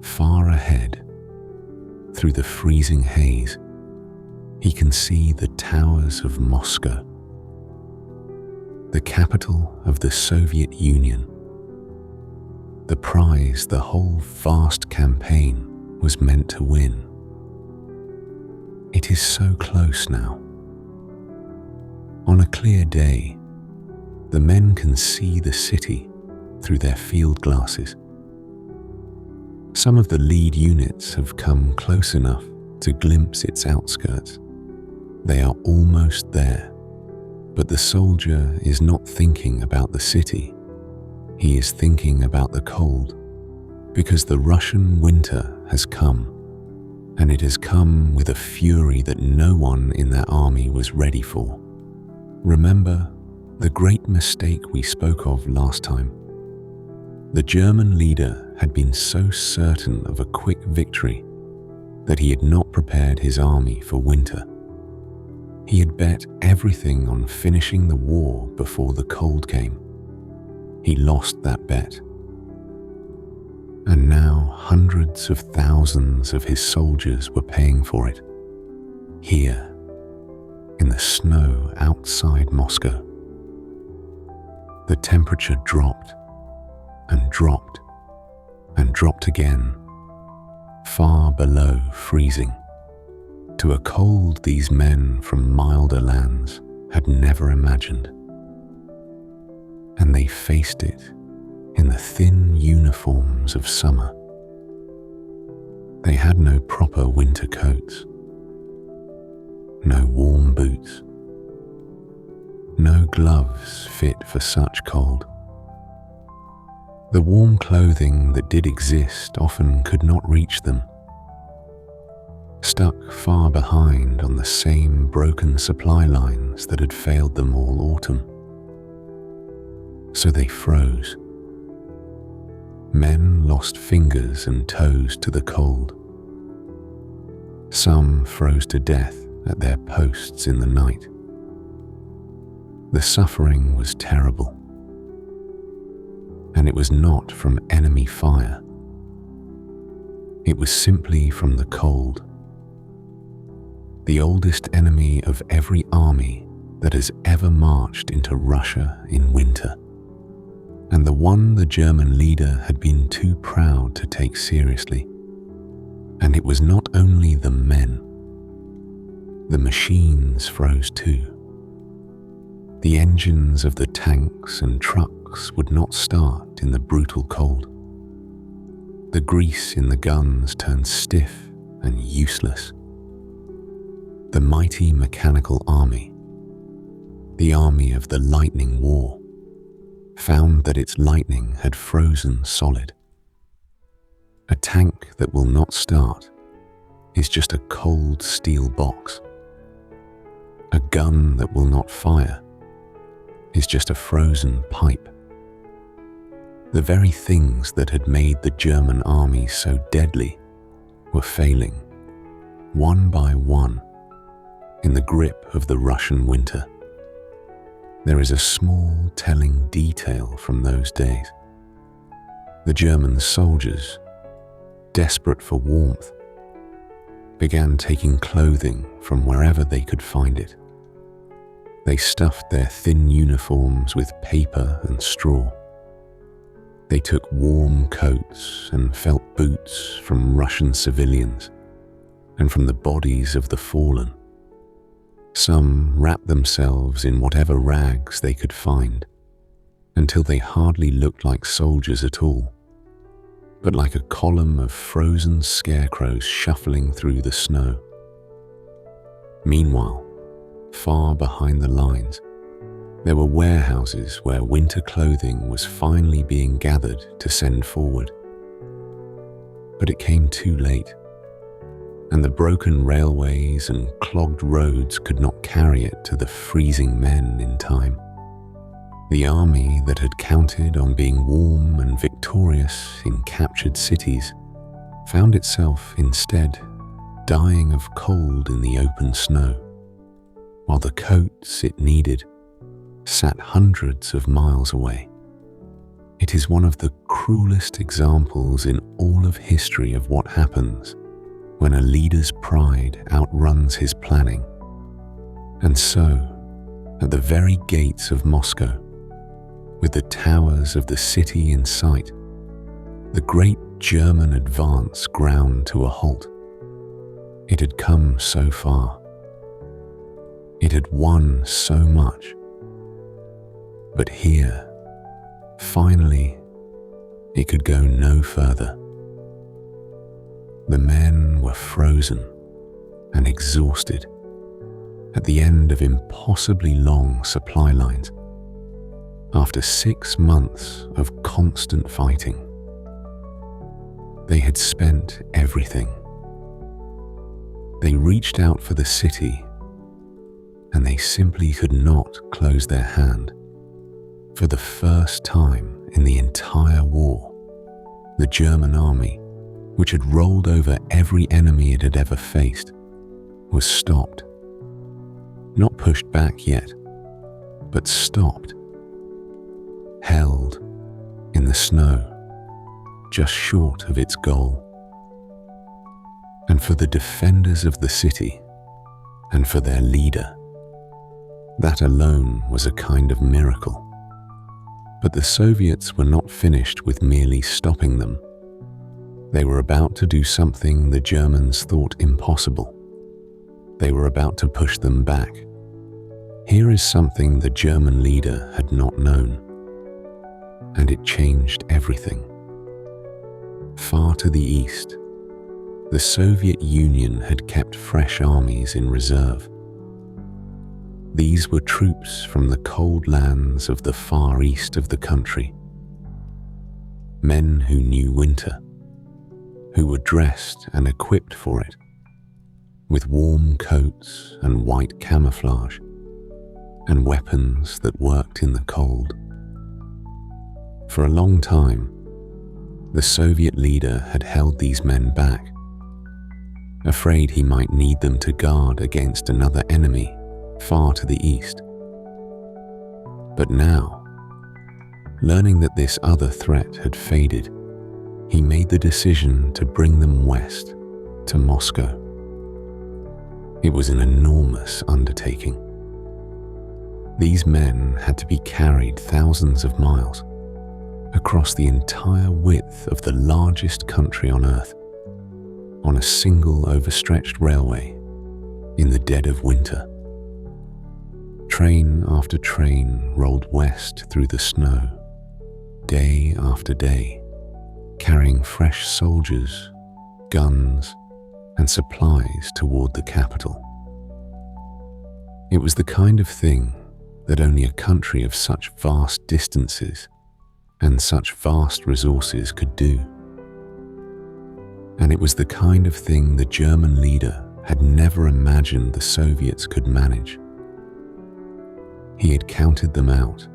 Far ahead, through the freezing haze, he can see the towers of Moscow, the capital of the Soviet Union, the prize the whole vast campaign was meant to win. It is so close now. On a clear day, the men can see the city through their field glasses. Some of the lead units have come close enough to glimpse its outskirts. They are almost there, but the soldier is not thinking about the city. He is thinking about the cold, because the Russian winter has come, and it has come with a fury that no one in that army was ready for. Remember the great mistake we spoke of last time? The German leader had been so certain of a quick victory that he had not prepared his army for winter. He had bet everything on finishing the war before the cold came. he lost that bet. And now hundreds of thousands of his soldiers were paying for it, here, in the snow outside Moscow. The temperature dropped and dropped and dropped again, far below freezing, to a cold these men from milder lands had never imagined. And they faced it in the thin uniforms of summer. They had no proper winter coats, no warm boots, no gloves fit for such cold. The warm clothing that did exist often could not reach them, stuck far behind on the same broken supply lines that had failed them all autumn. So they froze. Men lost fingers and toes to the cold. Some froze to death at their posts in the night. The suffering was terrible. And it was not from enemy fire. It was simply from the cold. The oldest enemy of every army that has ever marched into Russia in winter, and the one the German leader had been too proud to take seriously. And it was not only the men. The machines froze too. The engines of the tanks and trucks would not start in the brutal cold. The grease in the guns turned stiff and useless. The mighty mechanical army, the army of the lightning war, found that its lightning had frozen solid. A tank that will not start is just a cold steel box. A gun that will not fire is just a frozen pipe. The very things that had made the German army so deadly were failing, one by one, in the grip of the Russian winter. There is a small telling detail from those days. The German soldiers, desperate for warmth, began taking clothing from wherever they could find it. They stuffed their thin uniforms with paper and straw. They took warm coats and felt boots from Russian civilians and from the bodies of the fallen. Some wrapped themselves in whatever rags they could find until they hardly looked like soldiers at all, but like a column of frozen scarecrows shuffling through the snow. Meanwhile, far behind the lines, there were warehouses where winter clothing was finally being gathered to send forward. But it came too late, and the broken railways and clogged roads could not carry it to the freezing men in time. The army that had counted on being warm and victorious in captured cities found itself instead dying of cold in the open snow, while the coats it needed sat hundreds of miles away. It is one of the cruelest examples in all of history of what happens when a leader's pride outruns his planning. And so, at the very gates of Moscow, with the towers of the city in sight, the great German advance ground to a halt. It had come so far. It had won so much. But here, finally, it could go no further. The men were frozen and exhausted at the end of impossibly long supply lines after 6 months of constant fighting. They had spent everything. They reached out for the city, and they simply could not close their hand. For the first time in the entire war, the German army, which had rolled over every enemy it had ever faced, was stopped. Not pushed back yet, but stopped, held snow, just short of its goal. And for the defenders of the city, and for their leader, that alone was a kind of miracle. But the Soviets were not finished with merely stopping them. They were about to do something the Germans thought impossible. They were about to push them back. Here is something the German leader had not known, and it changed everything. Far to the east, the Soviet Union had kept fresh armies in reserve. These were troops from the cold lands of the far east of the country. Men who knew winter, who were dressed and equipped for it, with warm coats and white camouflage, and weapons that worked in the cold. For a long time, the Soviet leader had held these men back, afraid he might need them to guard against another enemy far to the east. But now, learning that this other threat had faded, he made the decision to bring them west, to Moscow. It was an enormous undertaking. These men had to be carried thousands of miles across the entire width of the largest country on Earth, on a single overstretched railway in the dead of winter. Train after train rolled west through the snow, day after day, carrying fresh soldiers, guns, and supplies toward the capital. It was the kind of thing that only a country of such vast distances and such vast resources could do. And it was the kind of thing the German leader had never imagined the Soviets could manage. He had counted them out.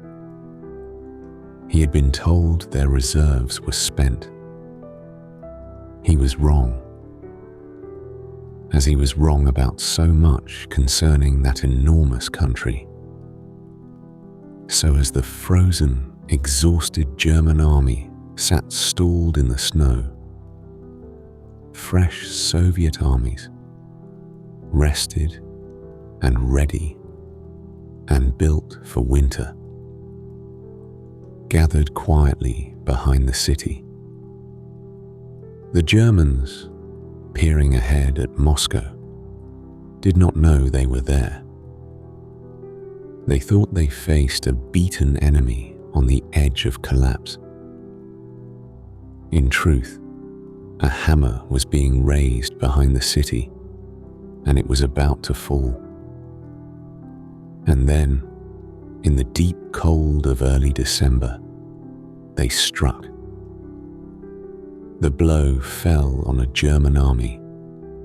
He had been told their reserves were spent. He was wrong, as he was wrong about so much concerning that enormous country. So as the frozen, exhausted German army sat stalled in the snow, fresh Soviet armies, rested and ready and built for winter, gathered quietly behind the city. The Germans, peering ahead at Moscow, did not know they were there. They thought they faced a beaten enemy on the edge of collapse. In truth, a hammer was being raised behind the city, and it was about to fall. And then, in the deep cold of early December, they struck. The blow fell on a German army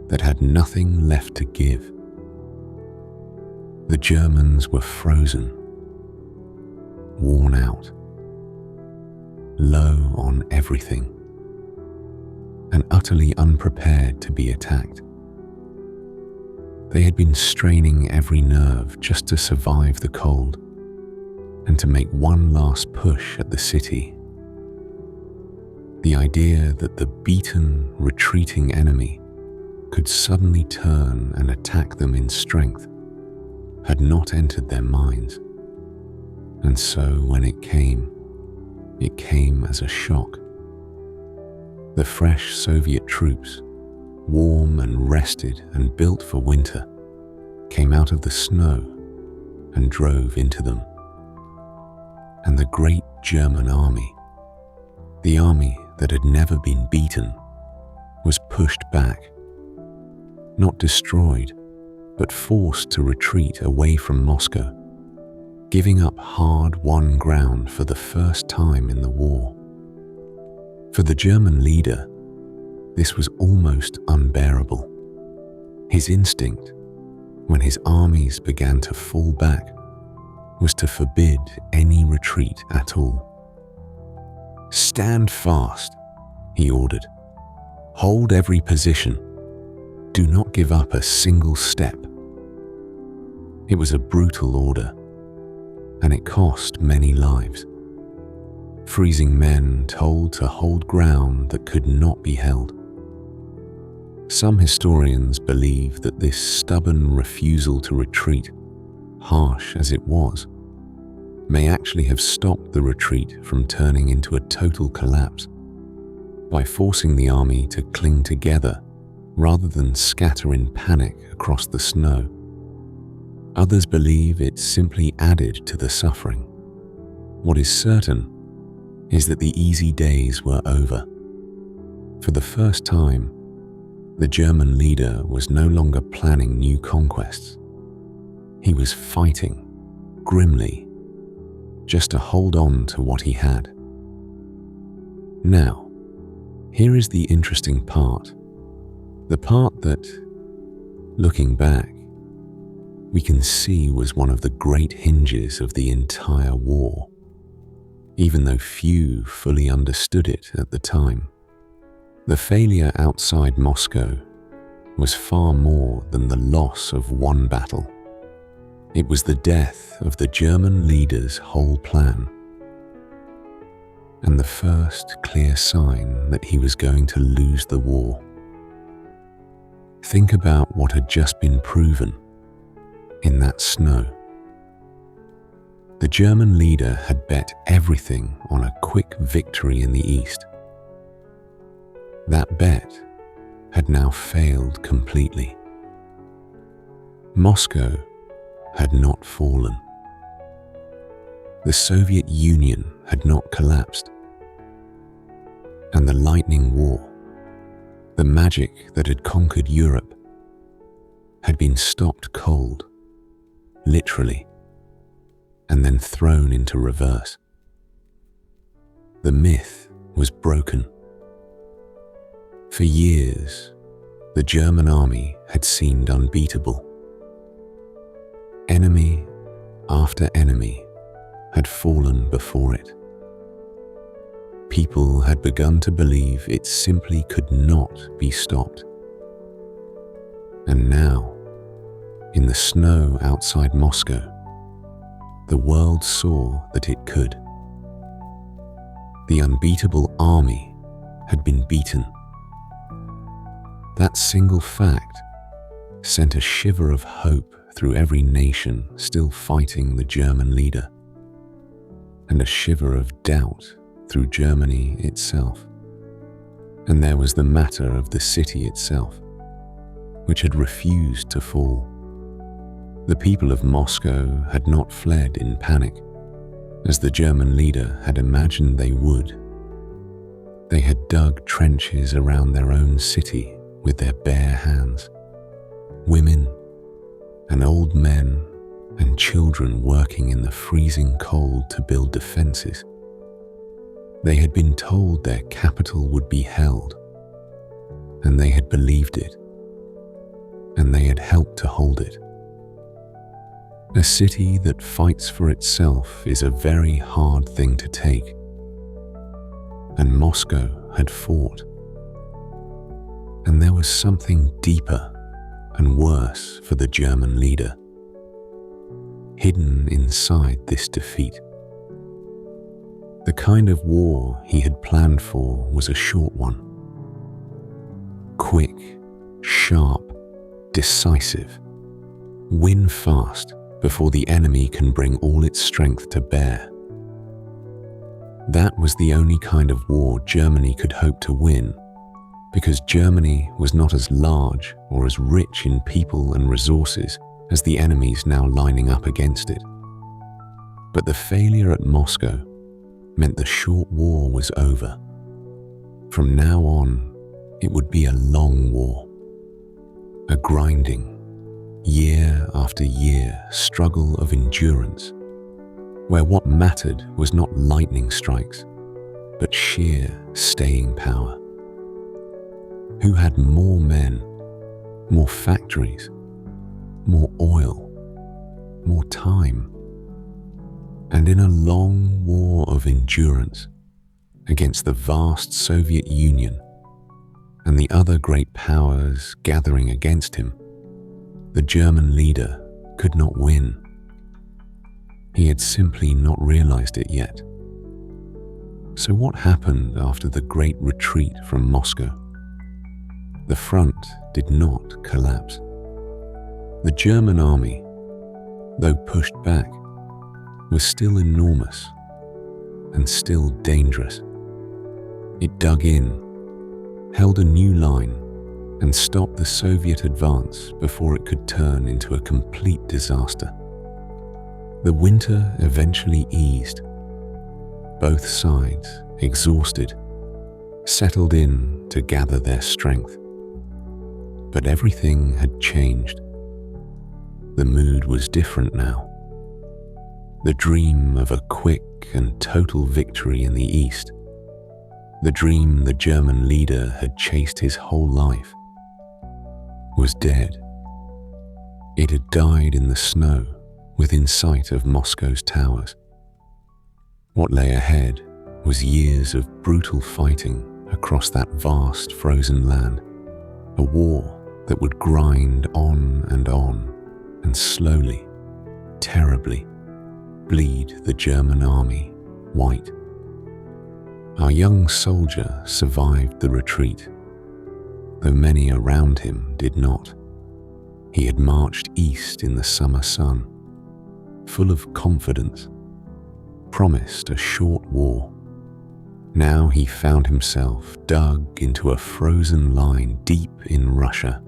that had nothing left to give. The Germans were frozen, worn out, low on everything, and utterly unprepared to be attacked. They had been straining every nerve just to survive the cold and to make one last push at the city. The idea that the beaten, retreating enemy could suddenly turn and attack them in strength had not entered their minds, and so when it came as a shock. The fresh Soviet troops, warm and rested and built for winter, came out of the snow and drove into them. And the great German army, the army that had never been beaten, was pushed back, not destroyed, but forced to retreat away from Moscow, giving up hard-won ground for the first time in the war. For the German leader, this was almost unbearable. His instinct, when his armies began to fall back, was to forbid any retreat at all. "Stand fast," he ordered. "Hold every position. Do not give up a single step." It was a brutal order, and it cost many lives. freezing men told to hold ground that could not be held. Some historians believe that this stubborn refusal to retreat, harsh as it was, may actually have stopped the retreat from turning into a total collapse by forcing the army to cling together rather than scatter in panic across the snow. Others believe it simply added to the suffering. What is certain is that the easy days were over. For the first time, the German leader was no longer planning new conquests. He was fighting, grimly, just to hold on to what he had. Now, here is the interesting part. The part that, looking back, we can see was one of the great hinges of the entire war, even though few fully understood it at the time. The failure outside Moscow was far more than the loss of one battle. It was the death of the German leader's whole plan, and the first clear sign that he was going to lose the war. Think about what had just been proven in that snow. The German leader had bet everything on a quick victory in the east. That bet had now failed completely. Moscow had not fallen. The Soviet Union had not collapsed. And the lightning war, the magic that had conquered Europe, had been stopped cold, literally, and then thrown into reverse. The myth was broken. For years, the German army had seemed unbeatable. Enemy after enemy had fallen before it. People had begun to believe it simply could not be stopped. And now, in the snow outside Moscow, the world saw that it could. The unbeatable army had been beaten. That single fact sent a shiver of hope through every nation still fighting the German leader, and a shiver of doubt through Germany itself. And there was the matter of the city itself, which had refused to fall. The people of Moscow had not fled in panic, as the German leader had imagined they would. They had dug trenches around their own city with their bare hands. Women and old men and children working in the freezing cold to build defenses. They had been told their capital would be held, and they had believed it, and they had helped to hold it. A city that fights for itself is a very hard thing to take, and Moscow had fought. And there was something deeper and worse for the German leader, hidden inside this defeat. The kind of war he had planned for was a short one. Quick, sharp, decisive. Win fast before the enemy can bring all its strength to bear. That was the only kind of war Germany could hope to win, because Germany was not as large or as rich in people and resources as the enemies now lining up against it. But the failure at Moscow meant the short war was over. From now on, it would be a long war, a grinding, year after year struggle of endurance, where what mattered was not lightning strikes, but sheer staying power. Who had more men, more factories, more oil, more time? And in a long war of endurance against the vast Soviet Union and the other great powers gathering against him, the German leader could not win. He had simply not realized it yet. So what happened after the Great Retreat from Moscow? The front did not collapse. The German army, though pushed back, was still enormous and still dangerous. It dug in, held a new line, and stopped the Soviet advance before it could turn into a complete disaster. The winter eventually eased. Both sides, exhausted, settled in to gather their strength. But everything had changed. The mood was different now. The dream of a quick and total victory in the East, the dream the German leader had chased his whole life, was dead. It had died in the snow within sight of Moscow's towers. What lay ahead was years of brutal fighting across that vast frozen land, a war that would grind on and slowly, terribly, bleed the German army white. Our young soldier survived the retreat, though many around him did not. He had marched east in the summer sun, full of confidence, promised a short war. Now he found himself dug into a frozen line deep in Russia,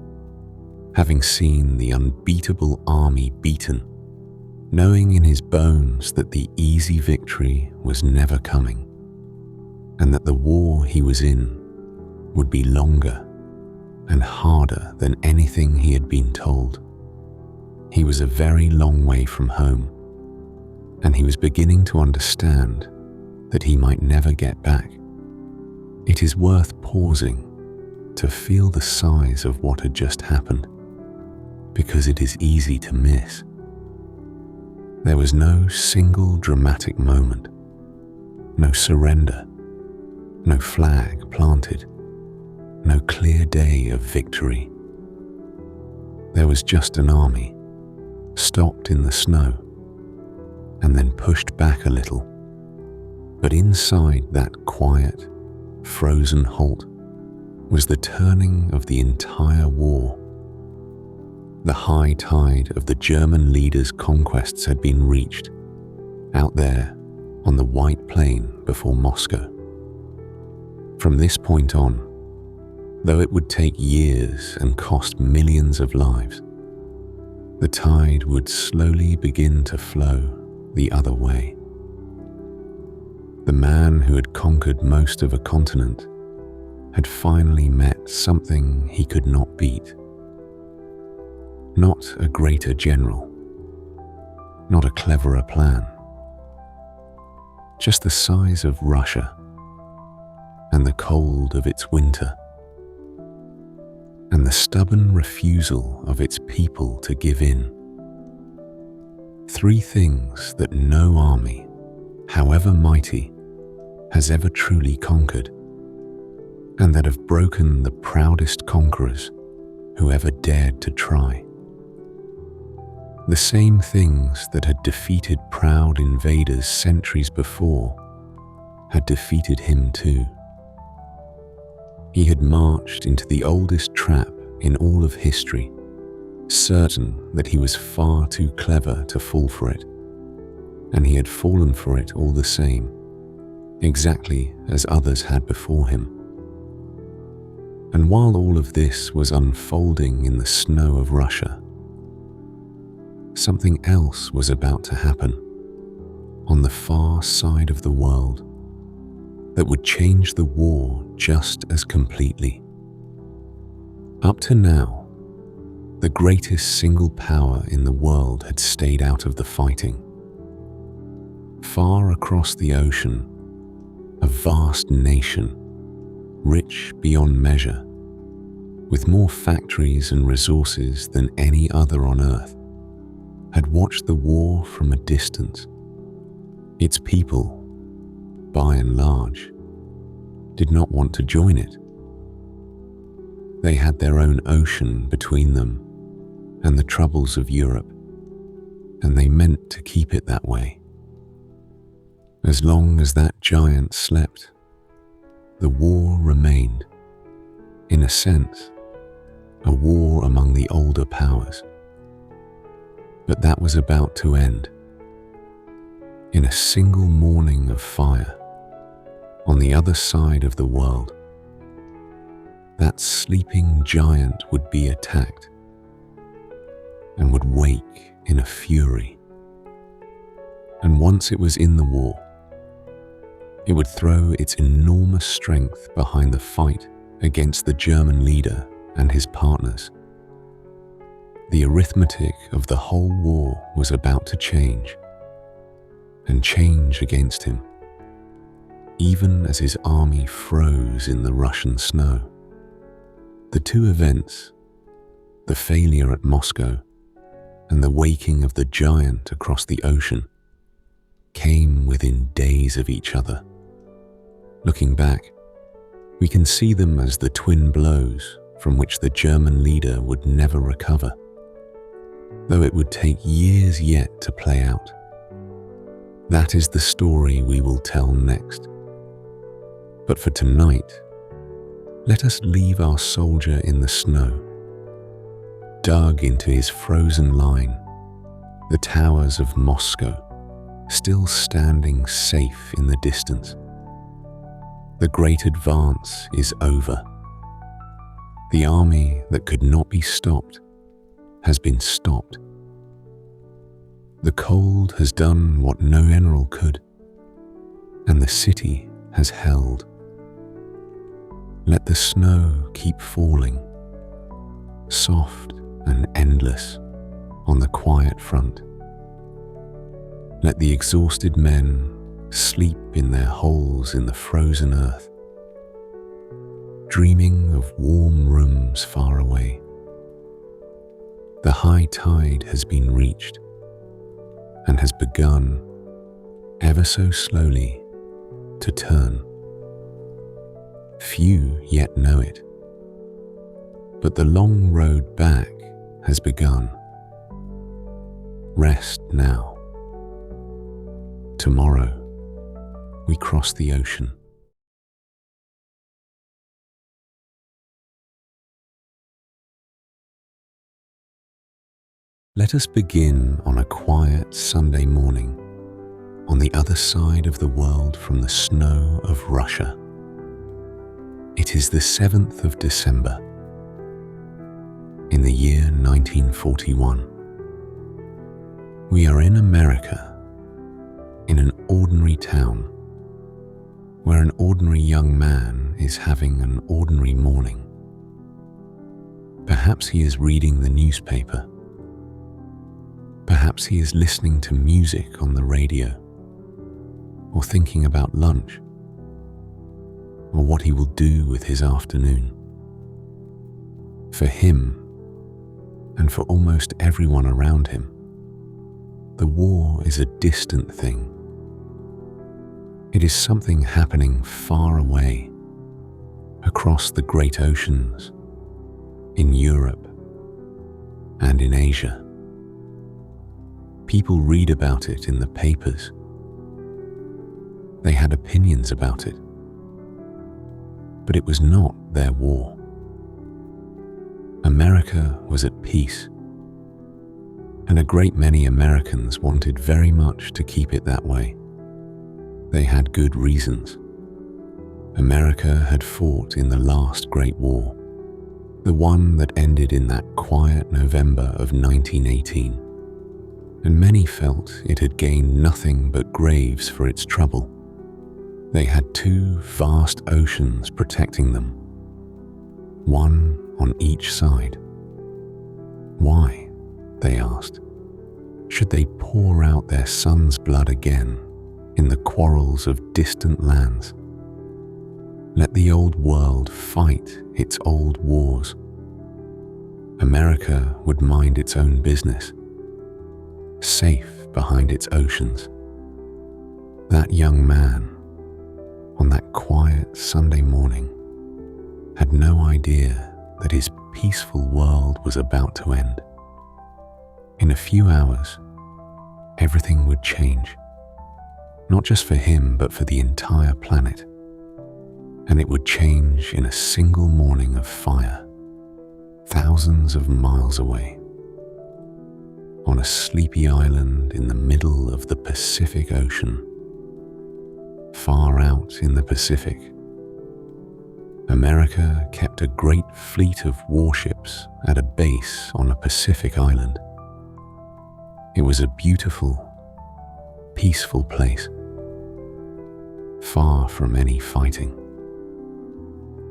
having seen the unbeatable army beaten, knowing in his bones that the easy victory was never coming, and that the war he was in would be longer and harder than anything he had been told. He was a very long way from home, and he was beginning to understand that he might never get back. It is worth pausing to feel the size of what had just happened, because it is easy to miss. There was no single dramatic moment, no surrender, no flag planted, no clear day of victory. There was just an army, stopped in the snow, and then pushed back a little. But inside that quiet, frozen halt was the turning of the entire war. The high tide of the German leader's conquests had been reached, out there on the white plain before Moscow. From this point on, though it would take years and cost millions of lives, the tide would slowly begin to flow the other way. The man who had conquered most of a continent had finally met something he could not beat. Not a greater general, not a cleverer plan, just the size of Russia and the cold of its winter, and the stubborn refusal of its people to give in. Three things that no army, however mighty, has ever truly conquered, and that have broken the proudest conquerors who ever dared to try. The same things that had defeated proud invaders centuries before had defeated him too. He had marched into the oldest trap in all of history, certain that he was far too clever to fall for it, and he had fallen for it all the same, exactly as others had before him. And while all of this was unfolding in the snow of Russia, something else was about to happen on the far side of the world that would change the war just as completely. Up to now, the greatest single power in the world had stayed out of the fighting. Far across the ocean, a vast nation, rich beyond measure, with more factories and resources than any other on earth, had watched the war from a distance. Its people, by and large, did not want to join it. They had their own ocean between them and the troubles of Europe, and they meant to keep it that way. As long as that giant slept, the war remained. In a sense, a war among the older powers. But that was about to end. In a single morning of fire, on the other side of the world, that sleeping giant would be attacked and would wake in a fury. And once it was in the war, it would throw its enormous strength behind the fight against the German leader and his partners. The arithmetic of the whole war was about to change, and change against him, even as his army froze in the Russian snow. The two events, the failure at Moscow and the waking of the giant across the ocean, came within days of each other. Looking back, we can see them as the twin blows from which the German leader would never recover, though it would take years yet to play out. That is the story we will tell next. But for tonight, let us leave our soldier in the snow, dug into his frozen line, the towers of Moscow still standing safe in the distance. The great advance is over. The army that could not be stopped has been stopped. The cold has done what no general could, and the city has held. Let the snow keep falling, soft and endless, on the quiet front. Let the exhausted men sleep in their holes in the frozen earth, dreaming of warm rooms far away. The high tide has been reached and has begun, ever so slowly, to turn. Few yet know it, but the long road back has begun. Rest now. Tomorrow, we cross the ocean. Let us begin on a quiet Sunday morning on the other side of the world from the snow of Russia. It is the 7th of December in the year 1941. We are in America, in an ordinary town, where an ordinary young man is having an ordinary morning. Perhaps he is reading the newspaper. Perhaps he is listening to music on the radio, or thinking about lunch, or what he will do with his afternoon. For him, and for almost everyone around him, the war is a distant thing. It is something happening far away, across the great oceans, in Europe and in Asia. People read about it in the papers. They had opinions about it, but it was not their war. America was at peace, and a great many Americans wanted very much to keep it that way. They had good reasons. America had fought in the last Great War, the one that ended in that quiet November of 1918, and many felt it had gained nothing but graves for its trouble. They had two vast oceans protecting them, one on each side. Why, they asked, should they pour out their sons' blood again in the quarrels of distant lands? Let the old world fight its old wars. America would mind its own business, safe behind its oceans. That young man, on that quiet Sunday morning, had no idea that his peaceful world was about to end. In a few hours, everything would change. not just for him, but for the entire planet. And it would change in a single morning of fire, thousands of miles away, on a sleepy island in the middle of the Pacific Ocean. Far out in the Pacific, America kept a great fleet of warships at a base on a Pacific island. It was a beautiful, peaceful place, far from any fighting.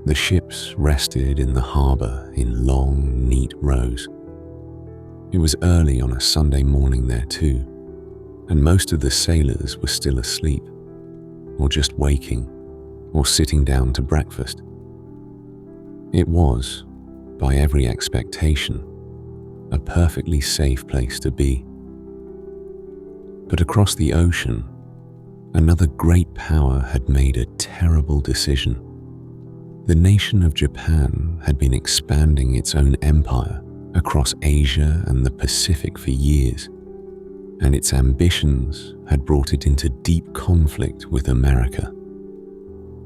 The ships rested in the harbor in long, neat rows. It was early on a Sunday morning there too, and most of the sailors were still asleep, or just waking, or sitting down to breakfast. It was, by every expectation, a perfectly safe place to be. But across the ocean, another great power had made a terrible decision. The nation of Japan had been expanding its own empire across Asia and the Pacific for years, and its ambitions had brought it into deep conflict with America.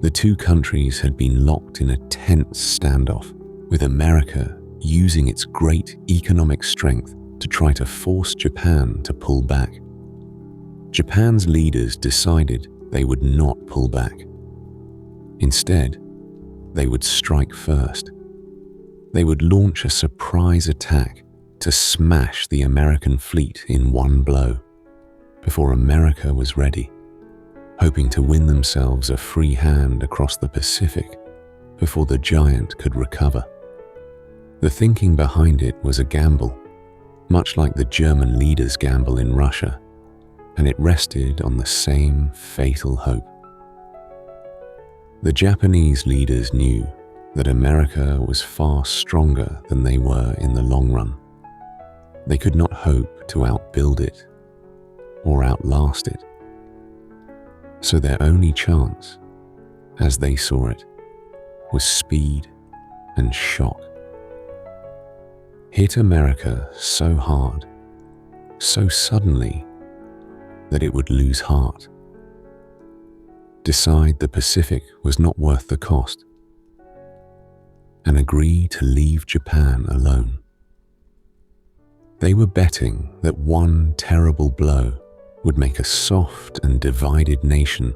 The two countries had been locked in a tense standoff, with America using its great economic strength to try to force Japan to pull back. Japan's leaders decided they would not pull back. Instead, they would strike first. They would launch a surprise attack to smash the American fleet in one blow, before America was ready, hoping to win themselves a free hand across the Pacific before the giant could recover. The thinking behind it was a gamble, much like the German leaders' gamble in Russia, and it rested on the same fatal hope. The Japanese leaders knew that America was far stronger than they were in the long run. They could not hope to outbuild it or outlast it. So their only chance, as they saw it, was speed and shock. Hit America so hard, so suddenly, that it would lose heart. Decide the Pacific was not worth the cost, and agree to leave Japan alone. They were betting that one terrible blow would make a soft and divided nation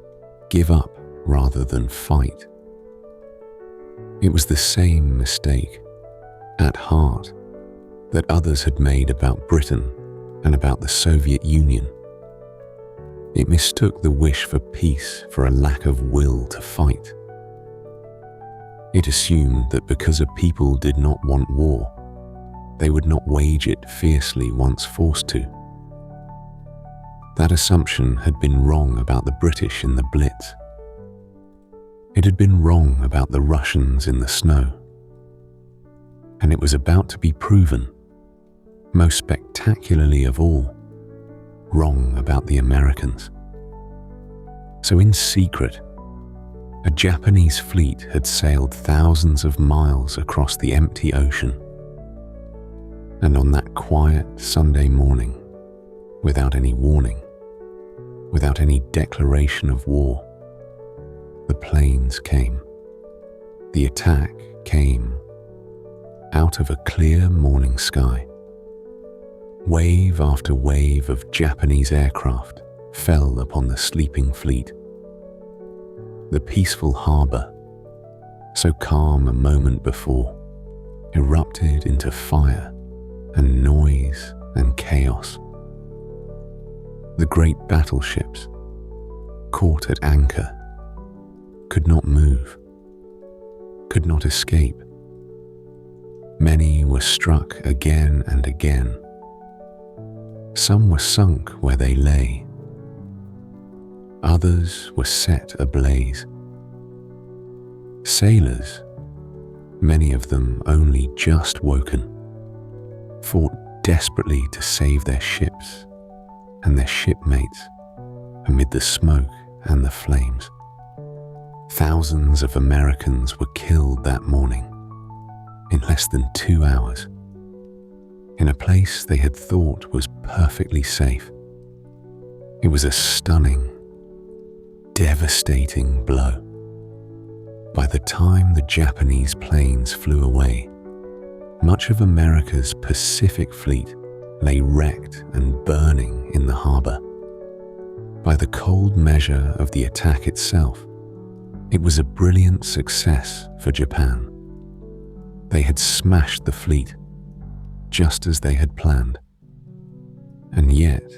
give up rather than fight. It was the same mistake, at heart, that others had made about Britain and about the Soviet Union. It mistook the wish for peace for a lack of will to fight. It assumed that because a people did not want war, they would not wage it fiercely once forced to. That assumption had been wrong about the British in the Blitz. It had been wrong about the Russians in the snow. And it was about to be proven, most spectacularly of all, wrong about the Americans. So in secret, a Japanese fleet had sailed thousands of miles across the empty ocean. And on that quiet Sunday morning, without any warning, without any declaration of war, the planes came. The attack came out of a clear morning sky. Wave after wave of Japanese aircraft fell upon the sleeping fleet. The peaceful harbor, so calm a moment before, erupted into fire and noise and chaos. The great battleships, caught at anchor, could not move, could not escape. Many were struck again and again. Some were sunk where they lay. Others were set ablaze. Sailors, many of them only just woken, fought desperately to save their ships and their shipmates amid the smoke and the flames. Thousands of Americans were killed that morning, in less than 2 hours, in a place they had thought was perfectly safe. It was a stunning, devastating blow. By the time the Japanese planes flew away, much of America's Pacific Fleet lay wrecked and burning in the harbor. By the cold measure of the attack itself, it was a brilliant success for Japan. They had smashed the fleet, just as they had planned. And yet,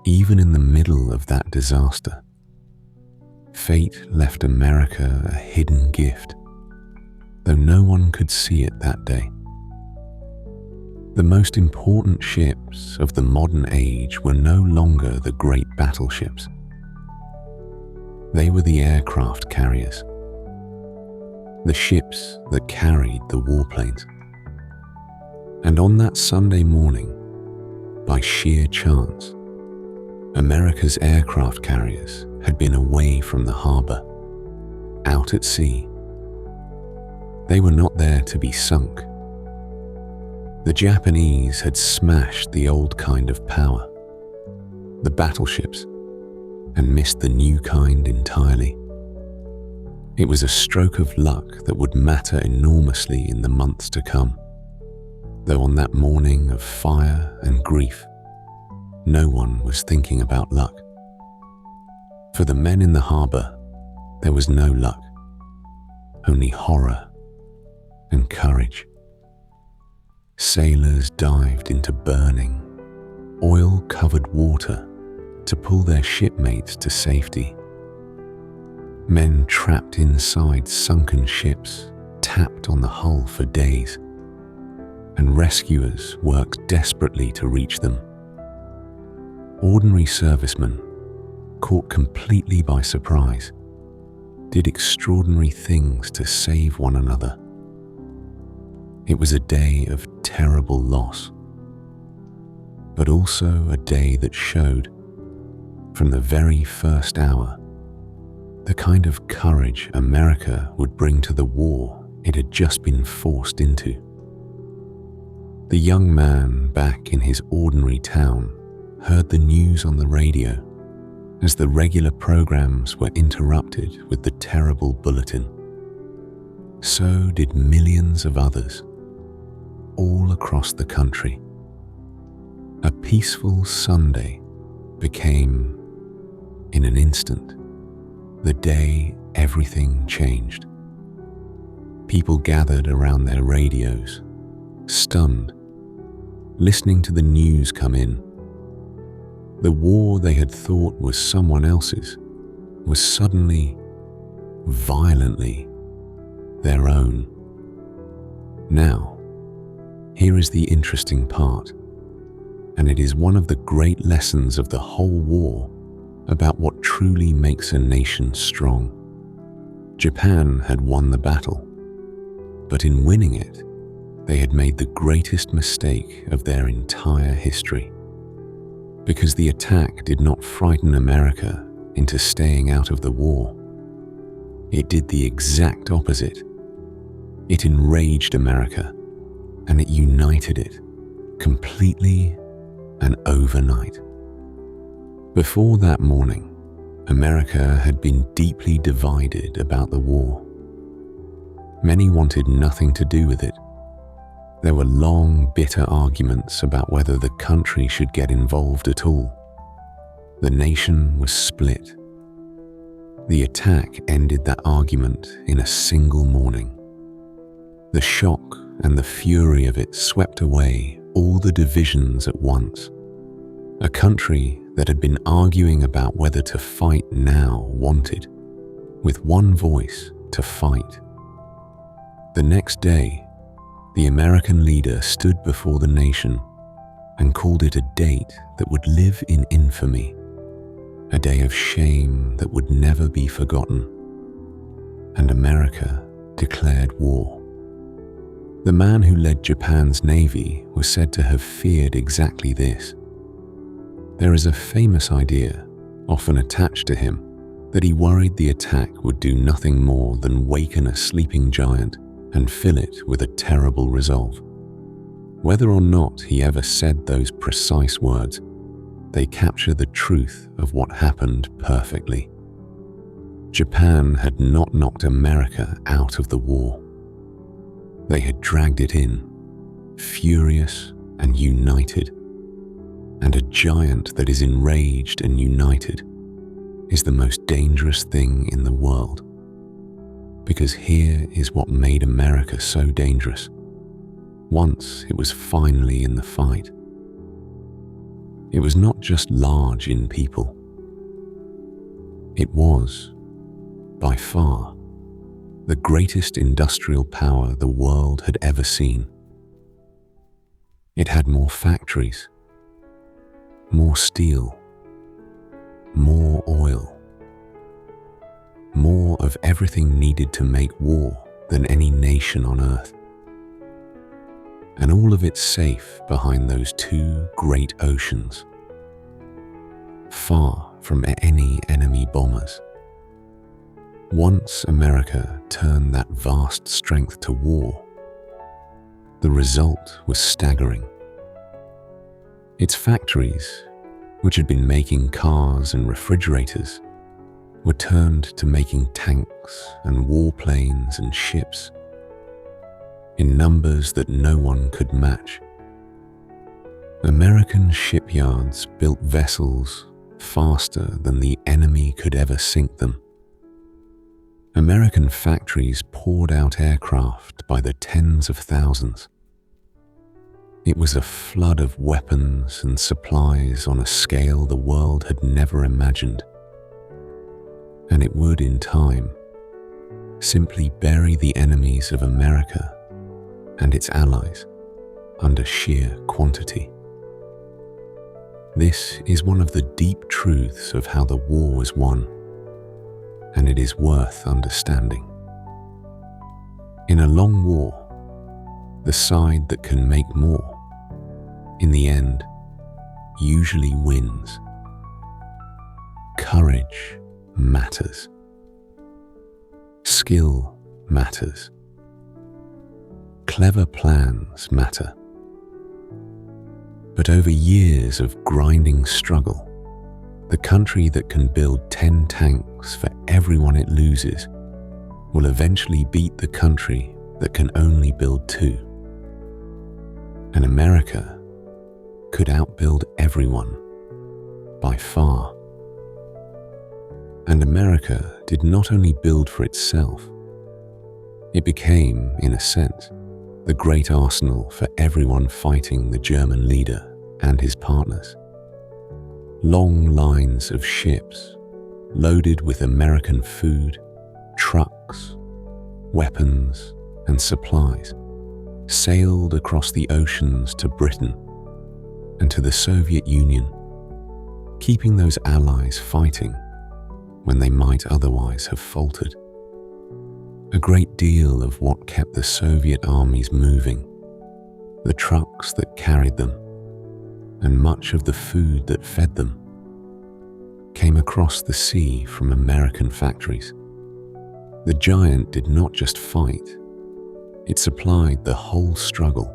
even in the middle of that disaster, fate left America a hidden gift, though no one could see it that day. The most important ships of the modern age were no longer the great battleships. They were the aircraft carriers, the ships that carried the warplanes. And on that Sunday morning, by sheer chance, America's aircraft carriers had been away from the harbor, out at sea. They were not there to be sunk. The Japanese had smashed the old kind of power, the battleships, and missed the new kind entirely. It was a stroke of luck that would matter enormously in the months to come, though on that morning of fire and grief, no one was thinking about luck. For the men in the harbor, there was no luck, only horror and courage. Sailors dived into burning, oil-covered water to pull their shipmates to safety. Men trapped inside sunken ships tapped on the hull for days, and rescuers worked desperately to reach them. Ordinary servicemen, caught completely by surprise, did extraordinary things to save one another. It was a day of terrible loss, but also a day that showed, from the very first hour, the kind of courage America would bring to the war it had just been forced into. The young man back in his ordinary town heard the news on the radio as the regular programs were interrupted with the terrible bulletin. So did millions of others, all across the country. A peaceful Sunday became, in an instant, the day everything changed. People gathered around their radios, stunned, listening to the news come in. The war they had thought was someone else's was suddenly, violently, their own. Now, here is the interesting part, and it is one of the great lessons of the whole war about what truly makes a nation strong. Japan had won the battle, but in winning it, they had made the greatest mistake of their entire history. Because the attack did not frighten America into staying out of the war. It did the exact opposite. It enraged America, and it united it, completely and overnight. Before that morning, America had been deeply divided about the war. Many wanted nothing to do with it. There were long, bitter arguments about whether the country should get involved at all. The nation was split. The attack ended that argument in a single morning. The shock and the fury of it swept away all the divisions at once. A country that had been arguing about whether to fight now wanted, with one voice, to fight. The next day, the American leader stood before the nation and called it a date that would live in infamy, a day of shame that would never be forgotten. And America declared war. The man who led Japan's navy was said to have feared exactly this. There is a famous idea, often attached to him, that he worried the attack would do nothing more than waken a sleeping giant and fill it with a terrible resolve. Whether or not he ever said those precise words, they capture the truth of what happened perfectly. Japan had not knocked America out of the war. They had dragged it in, furious and united. And a giant that is enraged and united is the most dangerous thing in the world. Because here is what made America so dangerous. Once it was finally in the fight, it was not just large in people. It was, by far, the greatest industrial power the world had ever seen. It had more factories, more steel, more oil, more of everything needed to make war than any nation on earth. And all of it safe behind those two great oceans, far from any enemy bombers. Once America turned that vast strength to war, the result was staggering. Its factories, which had been making cars and refrigerators, were turned to making tanks and warplanes and ships in numbers that no one could match. American shipyards built vessels faster than the enemy could ever sink them. American factories poured out aircraft by the tens of thousands. It was a flood of weapons and supplies on a scale the world had never imagined. And it would, in time, simply bury the enemies of America and its allies under sheer quantity. This is one of the deep truths of how the war was won, and it is worth understanding. In a long war, the side that can make more, in the end, usually wins. Courage matters. Skill matters. Clever plans matter. But over years of grinding struggle, the country that can build 10 tanks for everyone it loses will eventually beat the country that can only build 2. And America could outbuild everyone by far. And America did not only build for itself, it became, in a sense, the great arsenal for everyone fighting the German leader and his partners. Long lines of ships loaded with American food, trucks, weapons, and supplies sailed across the oceans to Britain and to the Soviet Union, keeping those allies fighting when they might otherwise have faltered. A great deal of what kept the Soviet armies moving, the trucks that carried them, and much of the food that fed them, came across the sea from American factories. The giant did not just fight, it supplied the whole struggle,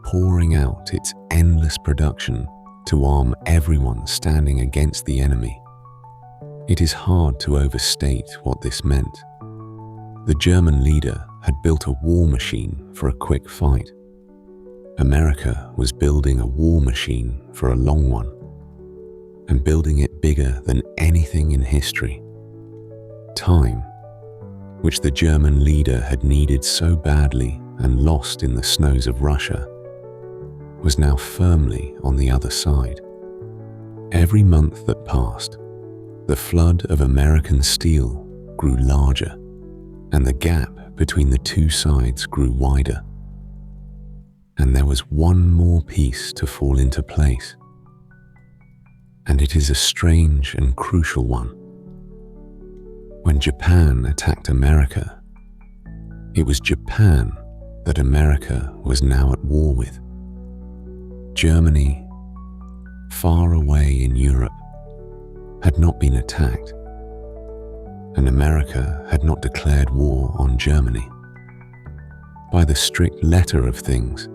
pouring out its endless production to arm everyone standing against the enemy. It is hard to overstate what this meant. The German leader had built a war machine for a quick fight. America was building a war machine for a long one, and building it bigger than anything in history. Time, which the German leader had needed so badly and lost in the snows of Russia, was now firmly on the other side. Every month that passed, the flood of American steel grew larger, and the gap between the two sides grew wider. And there was one more piece to fall into place. And it is a strange and crucial one. When Japan attacked America, it was Japan that America was now at war with. Germany, far away in Europe, had not been attacked, and America had not declared war on Germany. By the strict letter of things,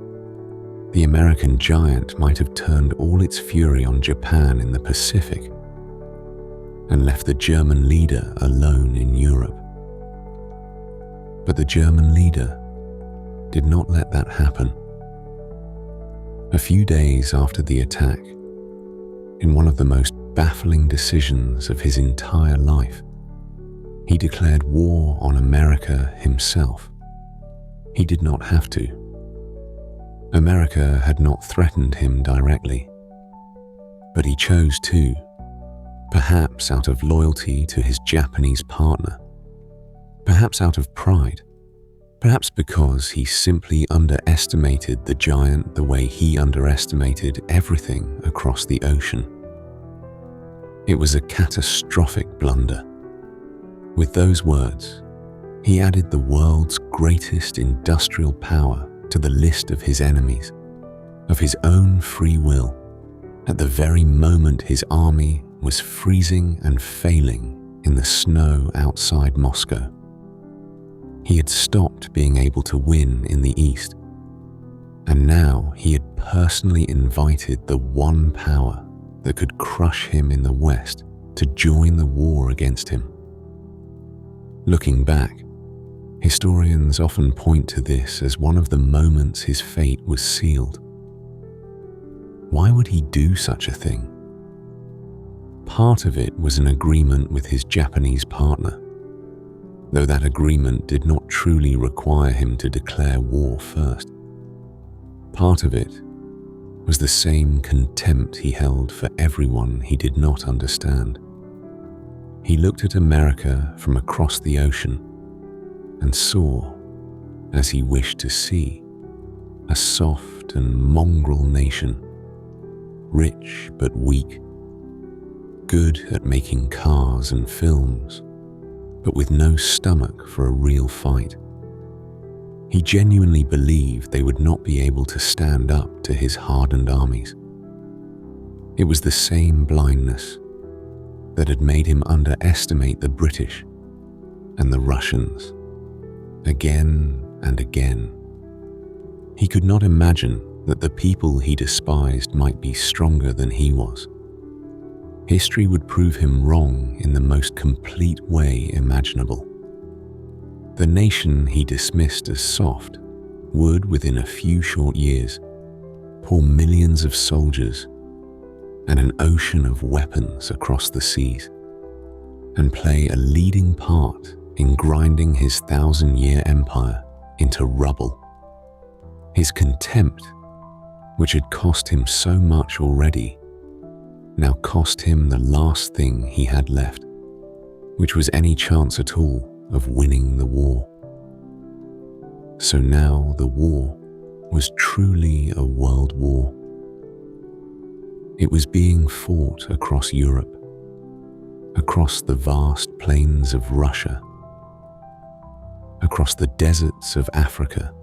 the American giant might have turned all its fury on Japan in the Pacific. and left the German leader alone in Europe. But the German leader did not let that happen. A few days after the attack, in one of the most baffling decisions of his entire life, he declared war on America himself. He did not have to. America had not threatened him directly, but he chose to, perhaps out of loyalty to his Japanese partner, perhaps out of pride, perhaps because he simply underestimated the giant the way he underestimated everything across the ocean. It was a catastrophic blunder. With those words, he added the world's greatest industrial power to the list of his enemies, of his own free will, at the very moment his army was freezing and failing in the snow outside Moscow. He had stopped being able to win in the East, and now he had personally invited the one power that could crush him in the West to join the war against him. Looking back, historians often point to this as one of the moments his fate was sealed. Why would he do such a thing? Part of it was an agreement with his Japanese partner, though that agreement did not truly require him to declare war first. Part of it was the same contempt he held for everyone he did not understand. He looked at America from across the ocean and saw, as he wished to see, a soft and mongrel nation, rich but weak, good at making cars and films, but with no stomach for a real fight. He genuinely believed they would not be able to stand up to his hardened armies. It was the same blindness that had made him underestimate the British and the Russians again and again. He could not imagine that the people he despised might be stronger than he was. History would prove him wrong in the most complete way imaginable. The nation he dismissed as soft would, within a few short years, pour millions of soldiers and an ocean of weapons across the seas, and play a leading part in grinding his 1,000-year empire into rubble. His contempt, which had cost him so much already, now cost him the last thing he had left, which was any chance at all of winning the war. So now the war was truly a world war. It was being fought across Europe, across the vast plains of Russia, across the deserts of Africa,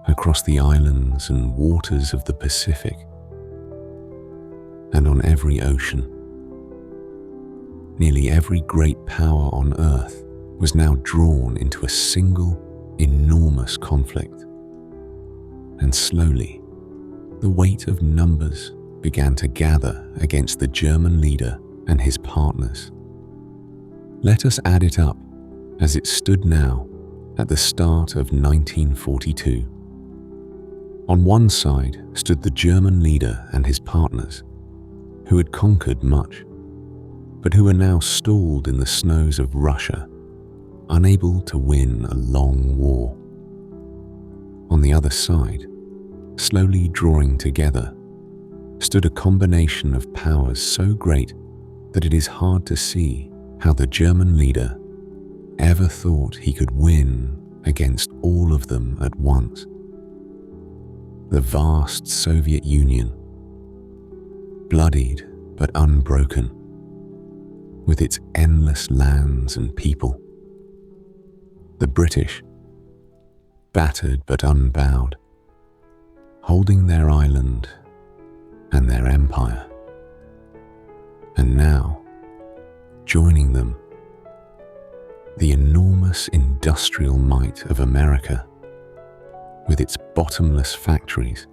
across the islands and waters of the Pacific, and on every ocean. Nearly every great power on Earth was now drawn into a single, enormous conflict. And slowly, the weight of numbers began to gather against the German leader and his partners. Let us add it up as it stood now at the start of 1942. On one side stood the German leader and his partners, who had conquered much, but who were now stalled in the snows of Russia, unable to win a long war. On the other side, slowly drawing together, stood a combination of powers so great that it is hard to see how the German leader ever thought he could win against all of them at once. The vast Soviet Union, bloodied but unbroken, with its endless lands and people. The British, battered but unbowed, holding their island and their empire. And now, joining them, the enormous industrial might of America, with its bottomless factories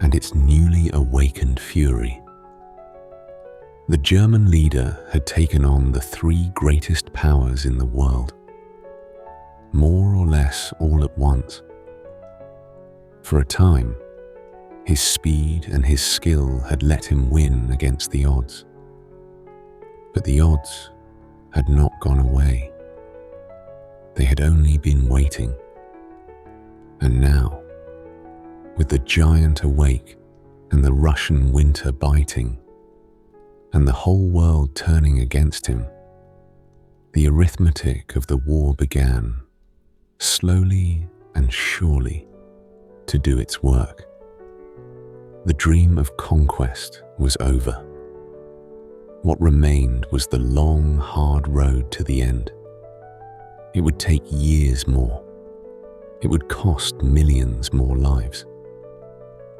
and its newly awakened fury. The German leader had taken on the three greatest powers in the world, more or less all at once. For a time, his speed and his skill had let him win against the odds. But the odds had not gone away. They had only been waiting. And now, with the giant awake and the Russian winter biting, and the whole world turning against him, the arithmetic of the war began, slowly and surely, to do its work. The dream of conquest was over. What remained was the long, hard road to the end. It would take years more. It would cost millions more lives.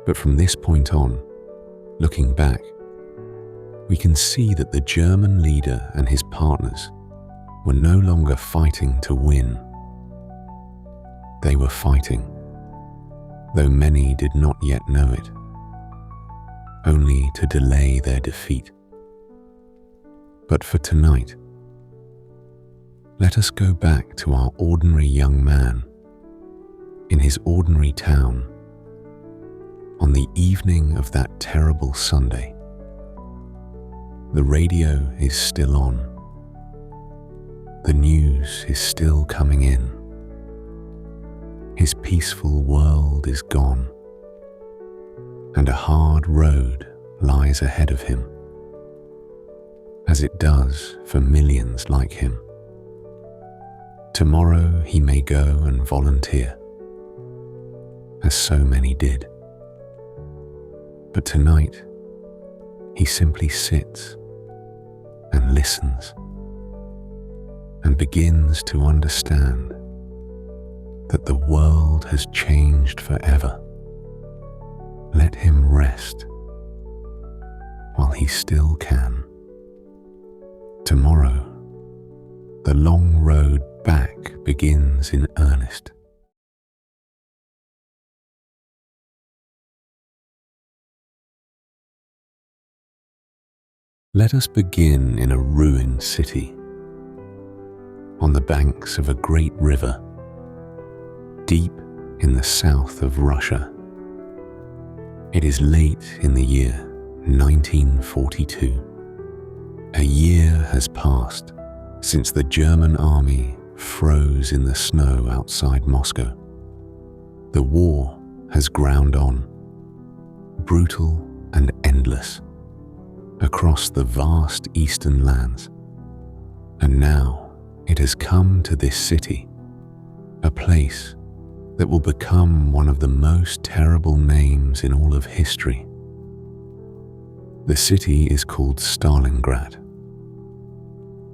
But from this point on, looking back, we can see that the German leader and his partners were no longer fighting to win. They were fighting, though many did not yet know it, only to delay their defeat. But for tonight, let us go back to our ordinary young man in his ordinary town on the evening of that terrible Sunday. The radio is still on. The news is still coming in. His peaceful world is gone, and a hard road lies ahead of him, as it does for millions like him. Tomorrow he may go and volunteer, as so many did. But tonight, he simply sits and listens and begins to understand that the world has changed forever. Let him rest while he still can. Tomorrow, the long road back begins in earnest. Let us begin in a ruined city, on the banks of a great river, deep in the south of Russia. It is late in the year 1942. A year has passed since the German army froze in the snow outside Moscow. The war has ground on, brutal and endless, across the vast eastern lands. And now it has come to this city, a place that will become one of the most terrible names in all of history. The city is called Stalingrad,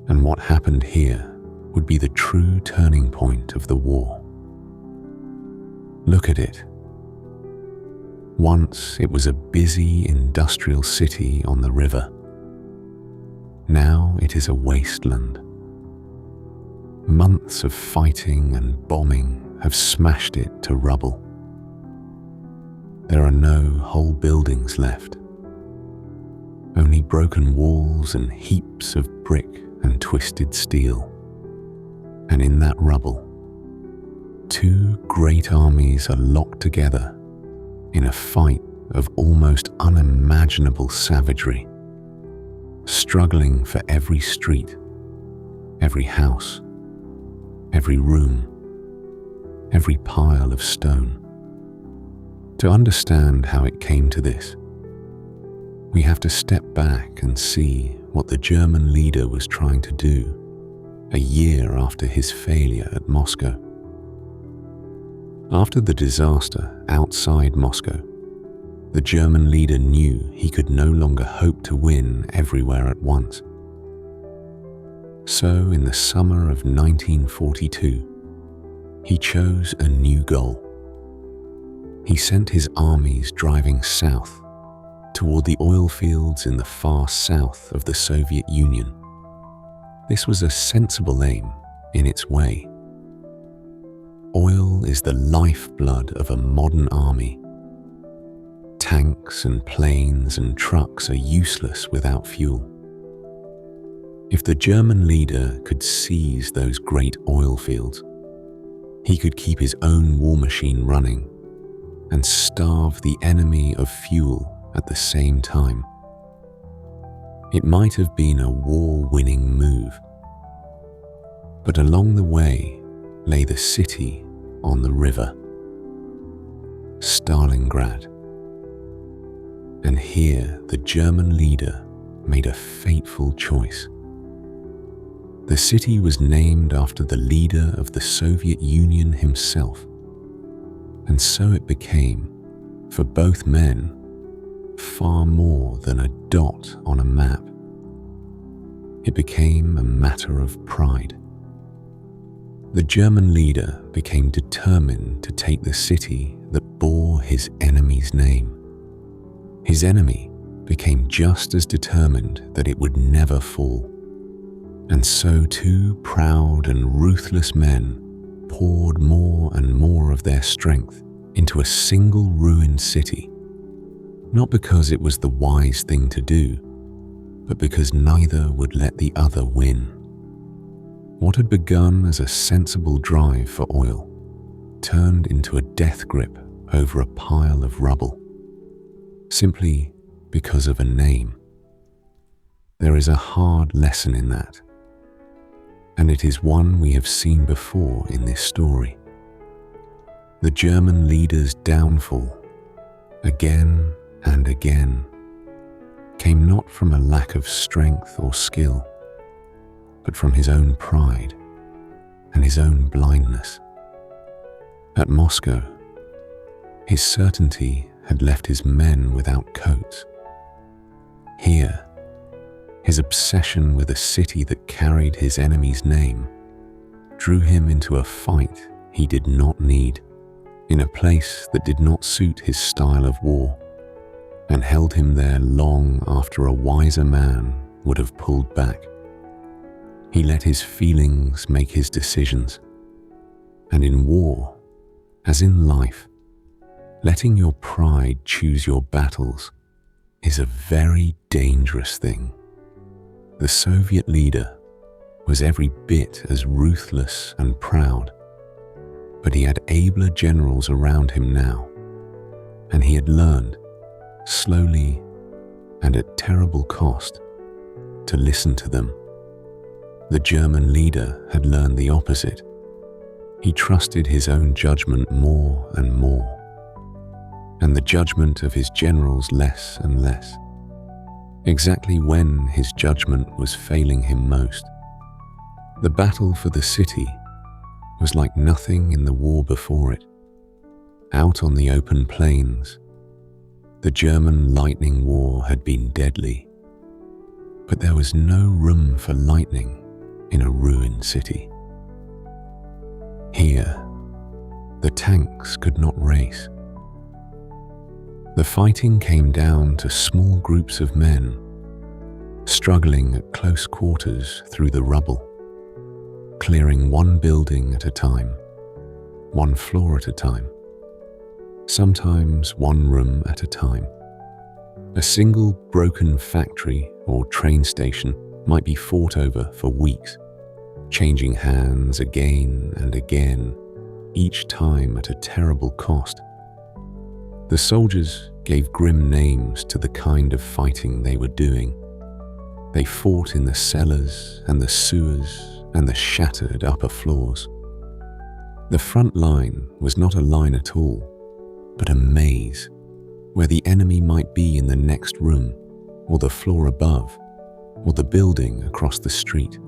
and what happened here would be the true turning point of the war. Look at it. Once it was a busy industrial city on the river. Now it is a wasteland. Months of fighting and bombing have smashed it to rubble. There are no whole buildings left, only broken walls and heaps of brick and twisted steel. And in that rubble, two great armies are locked together in a fight of almost unimaginable savagery, struggling for every street, every house, every room, every pile of stone. To understand how it came to this, we have to step back and see what the German leader was trying to do a year after his failure at Moscow. After the disaster outside Moscow, the German leader knew he could no longer hope to win everywhere at once. So in the summer of 1942, he chose a new goal. He sent his armies driving south toward the oil fields in the far south of the Soviet Union. This was a sensible aim in its way. Oil is the lifeblood of a modern army. Tanks and planes and trucks are useless without fuel. If the German leader could seize those great oil fields, he could keep his own war machine running and starve the enemy of fuel at the same time. It might have been a war-winning move, but along the way lay the city on the river, Stalingrad. And here the German leader made a fateful choice. The city was named after the leader of the Soviet Union himself, and so it became, for both men, far more than a dot on a map. It became a matter of pride. The German leader became determined to take the city that bore his enemy's name. His enemy became just as determined that it would never fall. And so two proud and ruthless men poured more and more of their strength into a single ruined city, not because it was the wise thing to do, but because neither would let the other win. What had begun as a sensible drive for oil turned into a death grip over a pile of rubble, simply because of a name. There is a hard lesson in that, and it is one we have seen before in this story. The German leader's downfall, again and again, came not from a lack of strength or skill, but from his own pride and his own blindness. At Moscow, his certainty had left his men without coats. Here, his obsession with a city that carried his enemy's name drew him into a fight he did not need, in a place that did not suit his style of war, and held him there long after a wiser man would have pulled back. He let his feelings make his decisions, and in war, as in life, letting your pride choose your battles is a very dangerous thing. The Soviet leader was every bit as ruthless and proud, but he had abler generals around him now, and he had learned, slowly and at terrible cost, to listen to them. The German leader had learned the opposite. He trusted his own judgment more and more, and the judgment of his generals less and less. Exactly when his judgment was failing him most. The battle for the city was like nothing in the war before it. Out on the open plains, the German lightning war had been deadly, but there was no room for lightning in a ruined city. Here, the tanks could not race. The fighting came down to small groups of men, struggling at close quarters through the rubble, clearing one building at a time, one floor at a time, sometimes one room at a time. A single broken factory or train station might be fought over for weeks, changing hands again and again, each time at a terrible cost. The soldiers gave grim names to the kind of fighting they were doing. They fought in the cellars and the sewers and the shattered upper floors. The front line was not a line at all, but a maze, where the enemy might be in the next room, or the floor above, or the building across the street.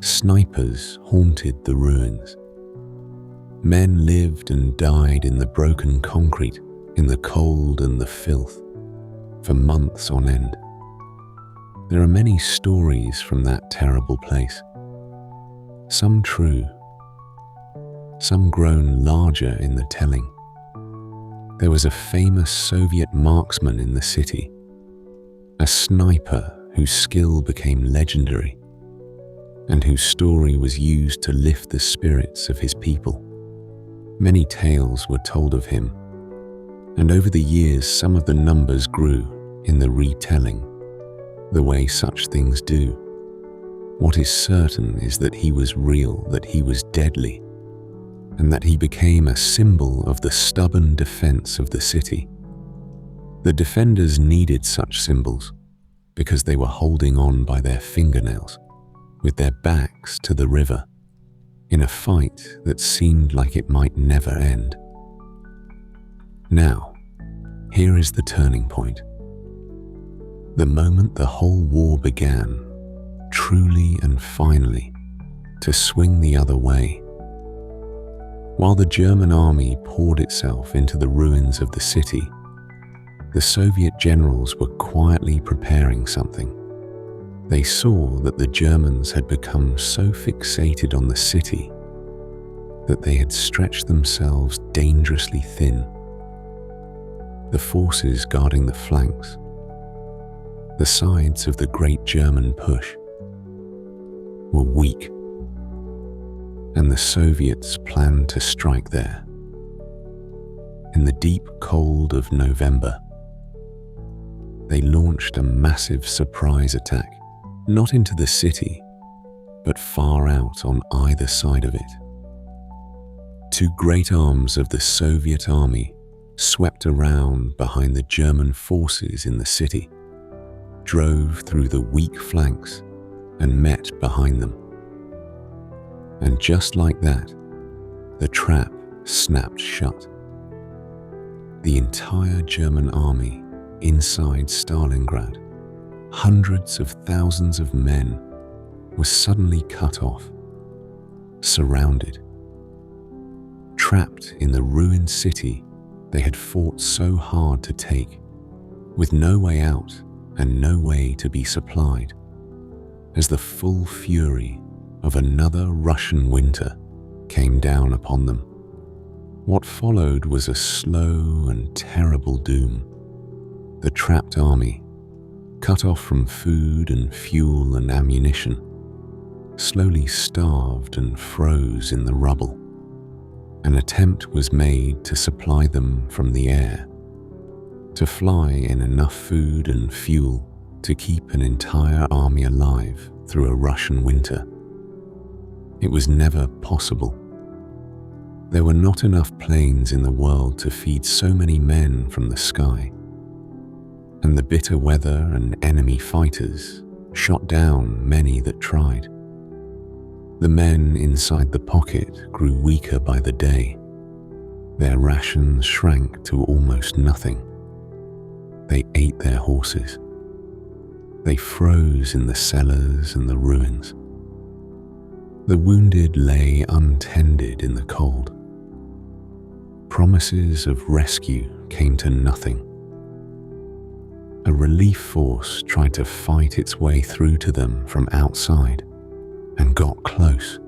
Snipers haunted the ruins. Men lived and died in the broken concrete, in the cold and the filth, for months on end. There are many stories from that terrible place, some true, some grown larger in the telling. There was a famous Soviet marksman in the city, a sniper whose skill became legendary, and whose story was used to lift the spirits of his people. Many tales were told of him, and over the years some of the numbers grew in the retelling, the way such things do. What is certain is that he was real, that he was deadly, and that he became a symbol of the stubborn defense of the city. The defenders needed such symbols because they were holding on by their fingernails, with their backs to the river, in a fight that seemed like it might never end. Now, here is the turning point. The moment the whole war began, truly and finally, to swing the other way. While the German army poured itself into the ruins of the city, the Soviet generals were quietly preparing something. They saw that the Germans had become so fixated on the city that they had stretched themselves dangerously thin. The forces guarding the flanks, the sides of the great German push, were weak, and the Soviets planned to strike there. In the deep cold of November, they launched a massive surprise attack, not into the city, but far out on either side of it. Two great arms of the Soviet army swept around behind the German forces in the city, drove through the weak flanks, and met behind them. And just like that, the trap snapped shut. The entire German army inside Stalingrad, hundreds of thousands of men, was suddenly cut off, surrounded, trapped in the ruined city they had fought so hard to take, with no way out and no way to be supplied, as the full fury of another Russian winter came down upon them. What followed was a slow and terrible doom. The trapped army, cut off from food and fuel and ammunition, slowly starved and froze in the rubble. An attempt was made to supply them from the air, to fly in enough food and fuel to keep an entire army alive through a Russian winter. It was never possible. There were not enough planes in the world to feed so many men from the sky, and the bitter weather and enemy fighters shot down many that tried. The men inside the pocket grew weaker by the day. Their rations shrank to almost nothing. They ate their horses. They froze in the cellars and the ruins. The wounded lay untended in the cold. Promises of rescue came to nothing. A relief force tried to fight its way through to them from outside and got close,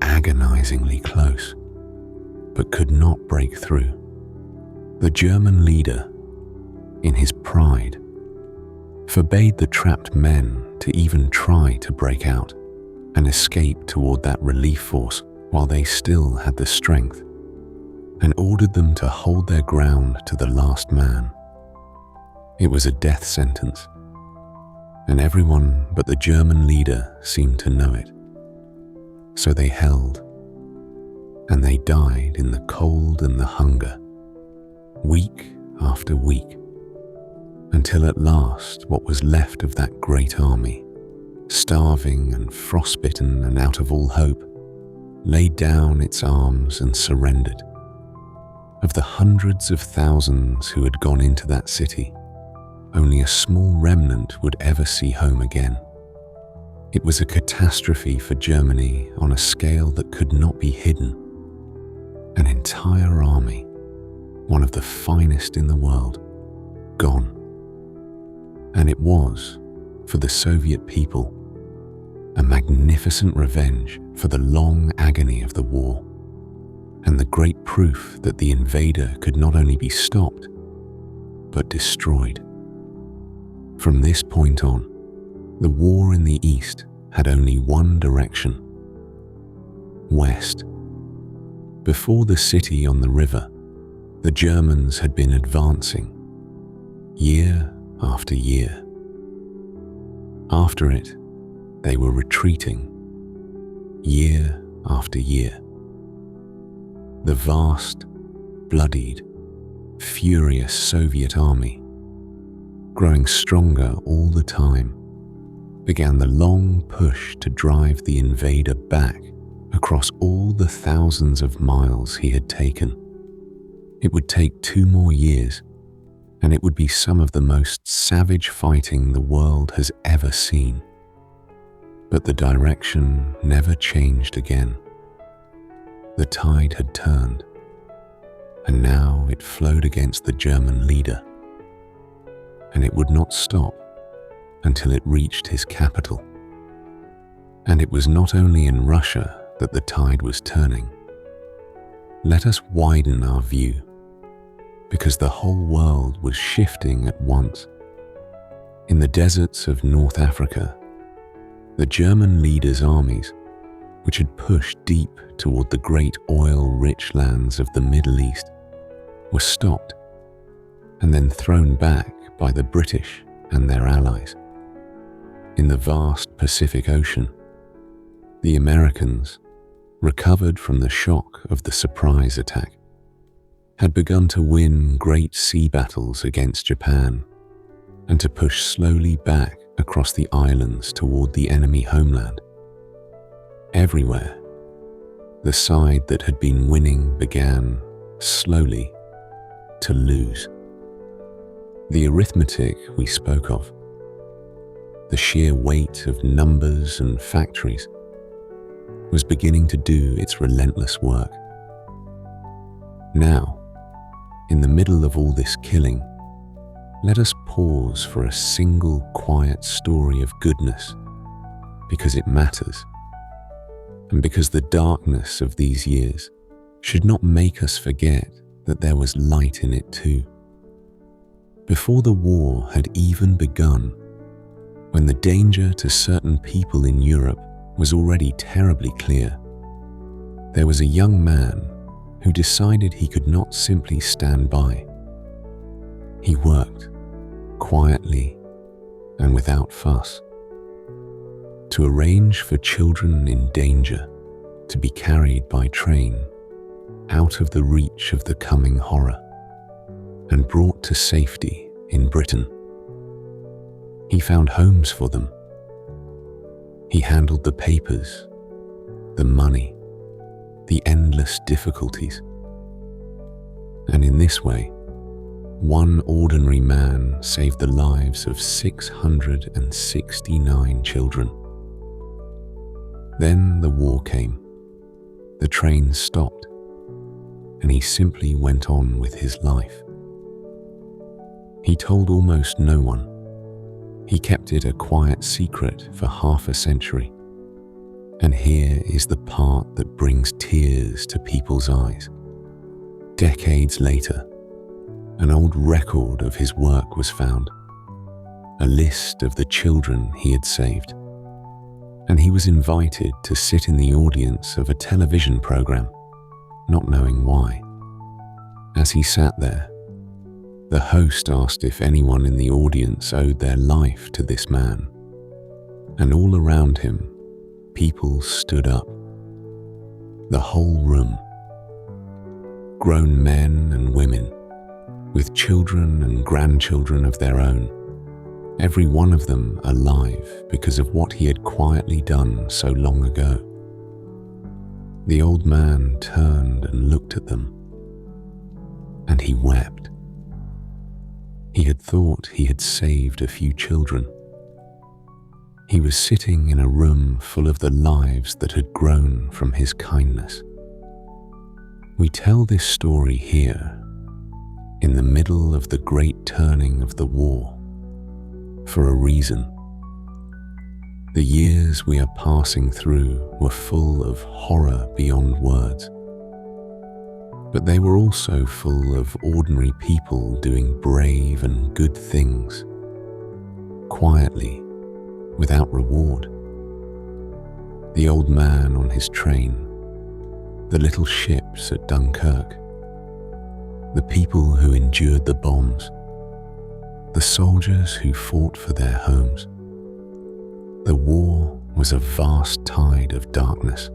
agonizingly close, but could not break through. The German leader, in his pride, forbade the trapped men to even try to break out and escape toward that relief force while they still had the strength, and ordered them to hold their ground to the last man. It was a death sentence, and everyone but the German leader seemed to know it. So they held, and they died in the cold and the hunger, week after week, until at last what was left of that great army, starving and frostbitten and out of all hope, laid down its arms and surrendered. Of the hundreds of thousands who had gone into that city, only a small remnant would ever see home again. It was a catastrophe for Germany on a scale that could not be hidden. An entire army, one of the finest in the world, gone. And it was, for the Soviet people, a magnificent revenge for the long agony of the war, and the great proof that the invader could not only be stopped, but destroyed. From this point on, the war in the East had only one direction: west. Before the city on the river, the Germans had been advancing, year after year. After it, they were retreating, year after year. The vast, bloodied, furious Soviet army, growing stronger all the time, began the long push to drive the invader back across all the thousands of miles he had taken. It would take 2 more years, and it would be some of the most savage fighting the world has ever seen. But the direction never changed again. The tide had turned, and now it flowed against the German leader, and it would not stop until it reached his capital. And it was not only in Russia that the tide was turning. Let us widen our view, because the whole world was shifting at once. In the deserts of North Africa, the German leaders' armies, which had pushed deep toward the great oil-rich lands of the Middle East, were stopped and then thrown back by the British and their allies. In the vast Pacific Ocean, the Americans, recovered from the shock of the surprise attack, had begun to win great sea battles against Japan and to push slowly back across the islands toward the enemy homeland. Everywhere, the side that had been winning began, slowly, to lose. The arithmetic we spoke of, the sheer weight of numbers and factories, was beginning to do its relentless work. Now, in the middle of all this killing, let us pause for a single quiet story of goodness, because it matters, and because the darkness of these years should not make us forget that there was light in it too. Before the war had even begun, when the danger to certain people in Europe was already terribly clear, there was a young man who decided he could not simply stand by. He worked, quietly and without fuss, to arrange for children in danger to be carried by train out of the reach of the coming horror and brought to safety in Britain. He found homes for them. He handled the papers, the money, the endless difficulties. And in this way, one ordinary man saved the lives of 669 children. Then the war came. The train stopped, and he simply went on with his life. He told almost no one. He kept it a quiet secret for half a century. And here is the part that brings tears to people's eyes. Decades later, an old record of his work was found, a list of the children he had saved, and he was invited to sit in the audience of a television program, not knowing why. As he sat there, the host asked if anyone in the audience owed their life to this man, and all around him, people stood up. The whole room, grown men and women, with children and grandchildren of their own, every one of them alive because of what he had quietly done so long ago. The old man turned and looked at them, and he wept. He had thought he had saved a few children. He was sitting in a room full of the lives that had grown from his kindness. We tell this story here, in the middle of the great turning of the war, for a reason. The years we are passing through were full of horror beyond words, but they were also full of ordinary people doing brave and good things, quietly, without reward. The old man on his train, the little ships at Dunkirk, the people who endured the bombs, the soldiers who fought for their homes. The war was was a vast tide of darkness,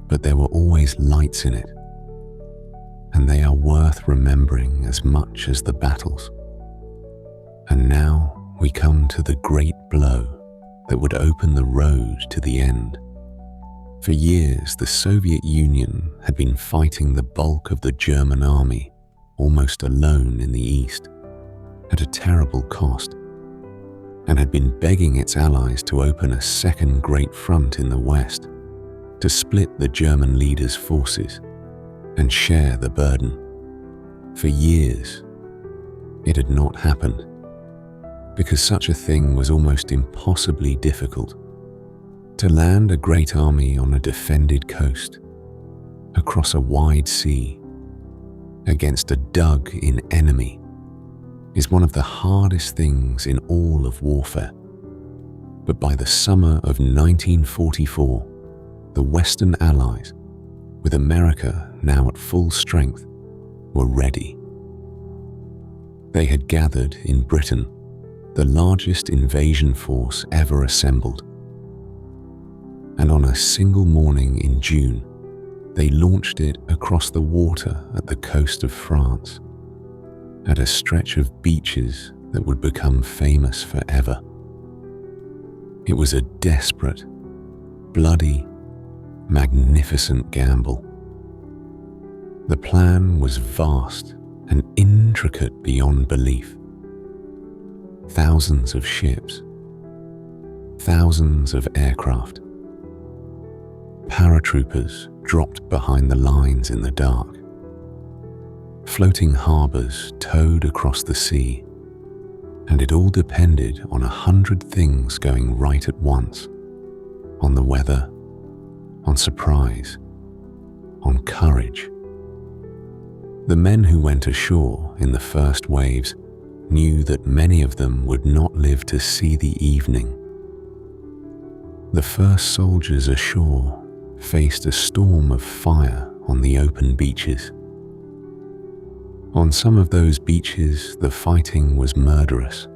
but there were always lights in it, and they are worth remembering as much as the battles. And now we come to the great blow that would open the road to the end. For years, the Soviet Union had been fighting the bulk of the German army almost alone in the east, at a terrible cost, and had been begging its allies to open a second great front in the west, to split the German leaders' forces and share the burden. For years, it had not happened, because such a thing was almost impossibly difficult. To land a great army on a defended coast, across a wide sea, against a dug-in enemy, is one of the hardest things in all of warfare. But by the summer of 1944, the Western Allies, with America now at full strength, were ready. They had gathered in Britain the largest invasion force ever assembled, and on a single morning in June, they launched it across the water at the coast of France, at a stretch of beaches that would become famous forever. It was a desperate, bloody, magnificent gamble. The plan was vast and intricate beyond belief. Thousands of ships, thousands of aircraft, paratroopers dropped behind the lines in the dark, floating harbors towed across the sea, and it all depended on 100 things going right at once, on the weather, on surprise, on courage. The men who went ashore in the first waves knew that many of them would not live to see the evening. The first soldiers ashore faced a storm of fire on the open beaches. On some of those beaches, the fighting was murderous,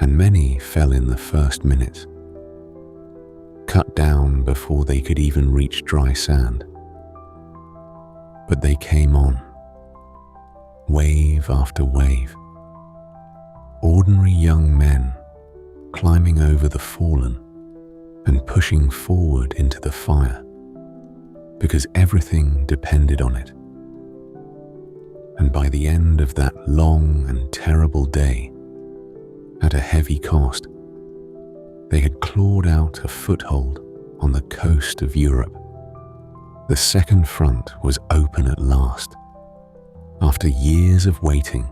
and many fell in the first minutes, cut down before they could even reach dry sand. But they came on, wave after wave, ordinary young men climbing over the fallen and pushing forward into the fire, because everything depended on it. And by the end of that long and terrible day, at a heavy cost, they had clawed out a foothold on the coast of Europe. The second front was open at last. After years of waiting,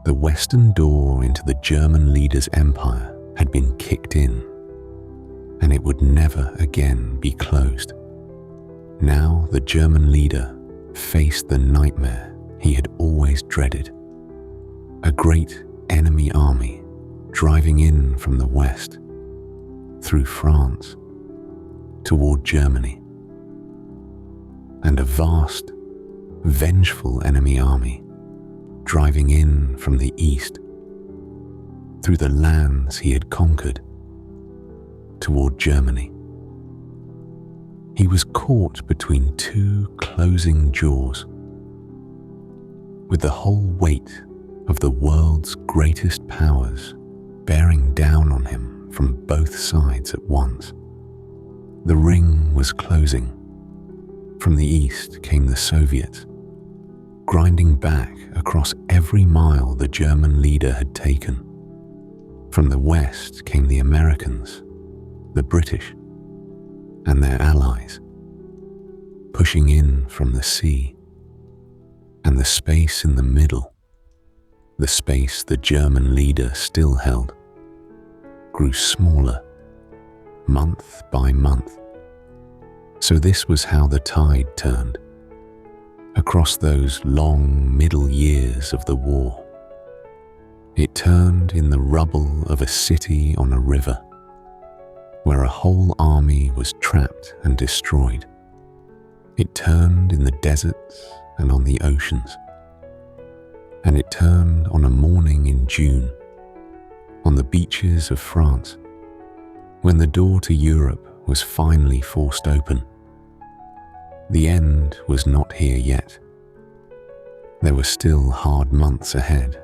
the western door into the German leader's empire had been kicked in, and it would never again be closed. Now the German leader faced the nightmare he had always dreaded: a great enemy army driving in from the west, through France, toward Germany, and a vast, vengeful enemy army driving in from the east, through the lands he had conquered, toward Germany. He was caught between two closing jaws, with the whole weight of the world's greatest powers bearing down on him from both sides at once. The ring was closing. From the east came the Soviets, grinding back across every mile the German leader had taken. From the west came the Americans, the British, and their allies, pushing in from the sea. And the space in the middle, the space the German leader still held, grew smaller, month by month. So this was how the tide turned, across those long middle years of the war. It turned in the rubble of a city on a river, where a whole army was trapped and destroyed. It turned in the deserts and on the oceans. And it turned on a morning in June, on the beaches of France, When the door to Europe was finally forced open, the end was not here yet. There were still hard months ahead,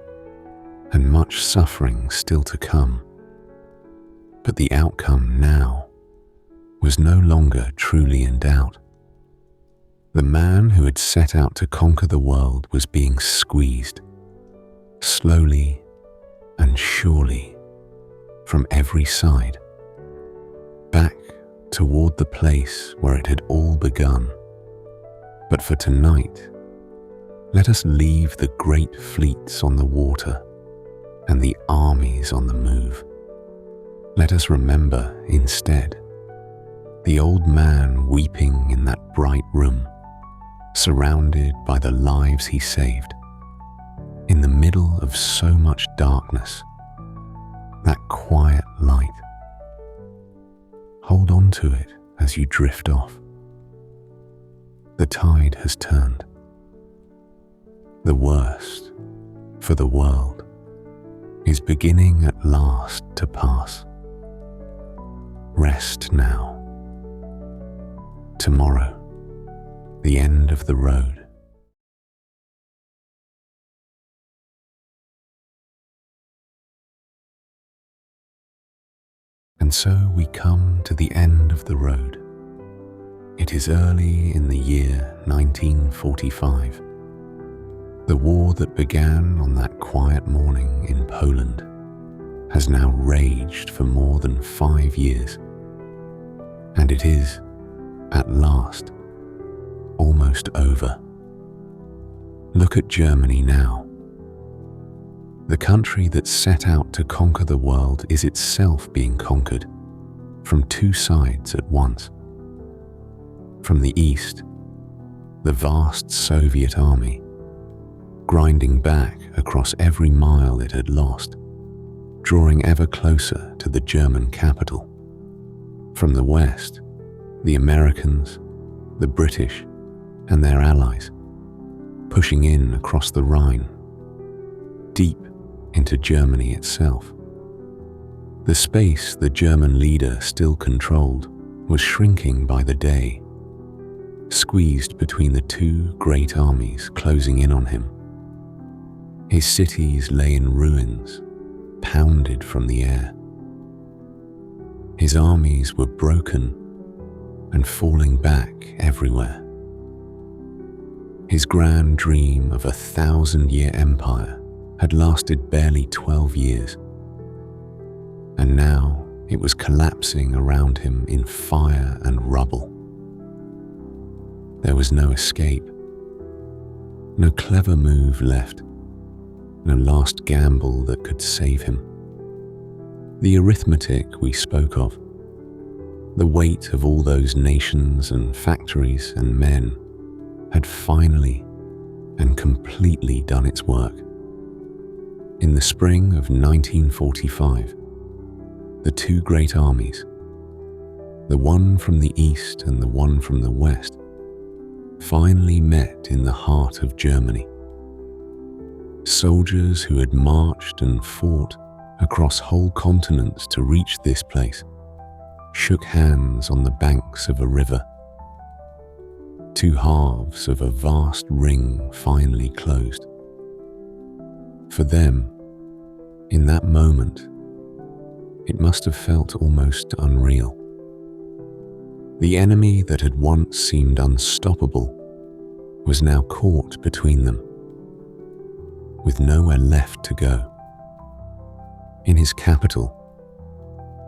and much suffering still to come. But the outcome now was no longer truly in doubt. The man who had set out to conquer the world was being squeezed, slowly and surely, from every side, back toward the place where it had all begun. But for tonight, let us leave the great fleets on the water and the armies on the move. Let us remember instead the old man weeping in that bright room, surrounded by the lives he saved. In the middle of so much darkness, that quiet light. Hold on to it as you drift off. The tide has turned. The worst for the world is beginning at last to pass. Rest now. Tomorrow, the end of the road. And so we come to the end of the road. It is early in the year 1945. The war that began on that quiet morning in Poland has now raged for more than 5 years. And it is, at last, almost over. Look at Germany now. The country that set out to conquer the world is itself being conquered from two sides at once. From the east, the vast Soviet army, grinding back across every mile it had lost, drawing ever closer to the German capital. From the west, the Americans, the British, and their allies, pushing in across the Rhine, deep into Germany itself. The space the German leader still controlled was shrinking by the day, squeezed between the two great armies closing in on him. His cities lay in ruins, pounded from the air. His armies were broken and falling back everywhere. His grand dream of a 1,000-year empire had lasted barely 12 years, and now it was collapsing around him in fire and rubble. There was no escape, no clever move left, no last gamble that could save him. The arithmetic we spoke of, the weight of all those nations and factories and men, had finally and completely done its work. In the spring of 1945, the two great armies, the one from the east and the one from the west, finally met in the heart of Germany. Soldiers who had marched and fought across whole continents to reach this place shook hands on the banks of a river. Two halves of a vast ring finally closed. For them, in that moment, it must have felt almost unreal. The enemy that had once seemed unstoppable was now caught between them, with nowhere left to go. In his capital,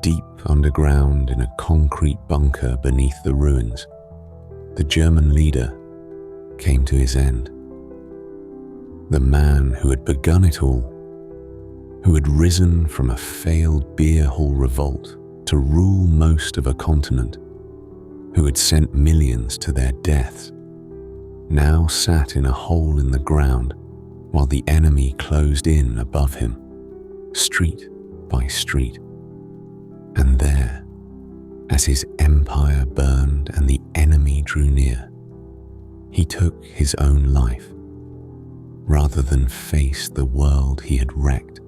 deep underground in a concrete bunker beneath the ruins, the German leader came to his end. The man who had begun it all, who had risen from a failed beer hall revolt to rule most of a continent, who had sent millions to their deaths, now sat in a hole in the ground while the enemy closed in above him, street by street. And there, as his empire burned and the enemy drew near, he took his own life, rather than face the world he had wrecked.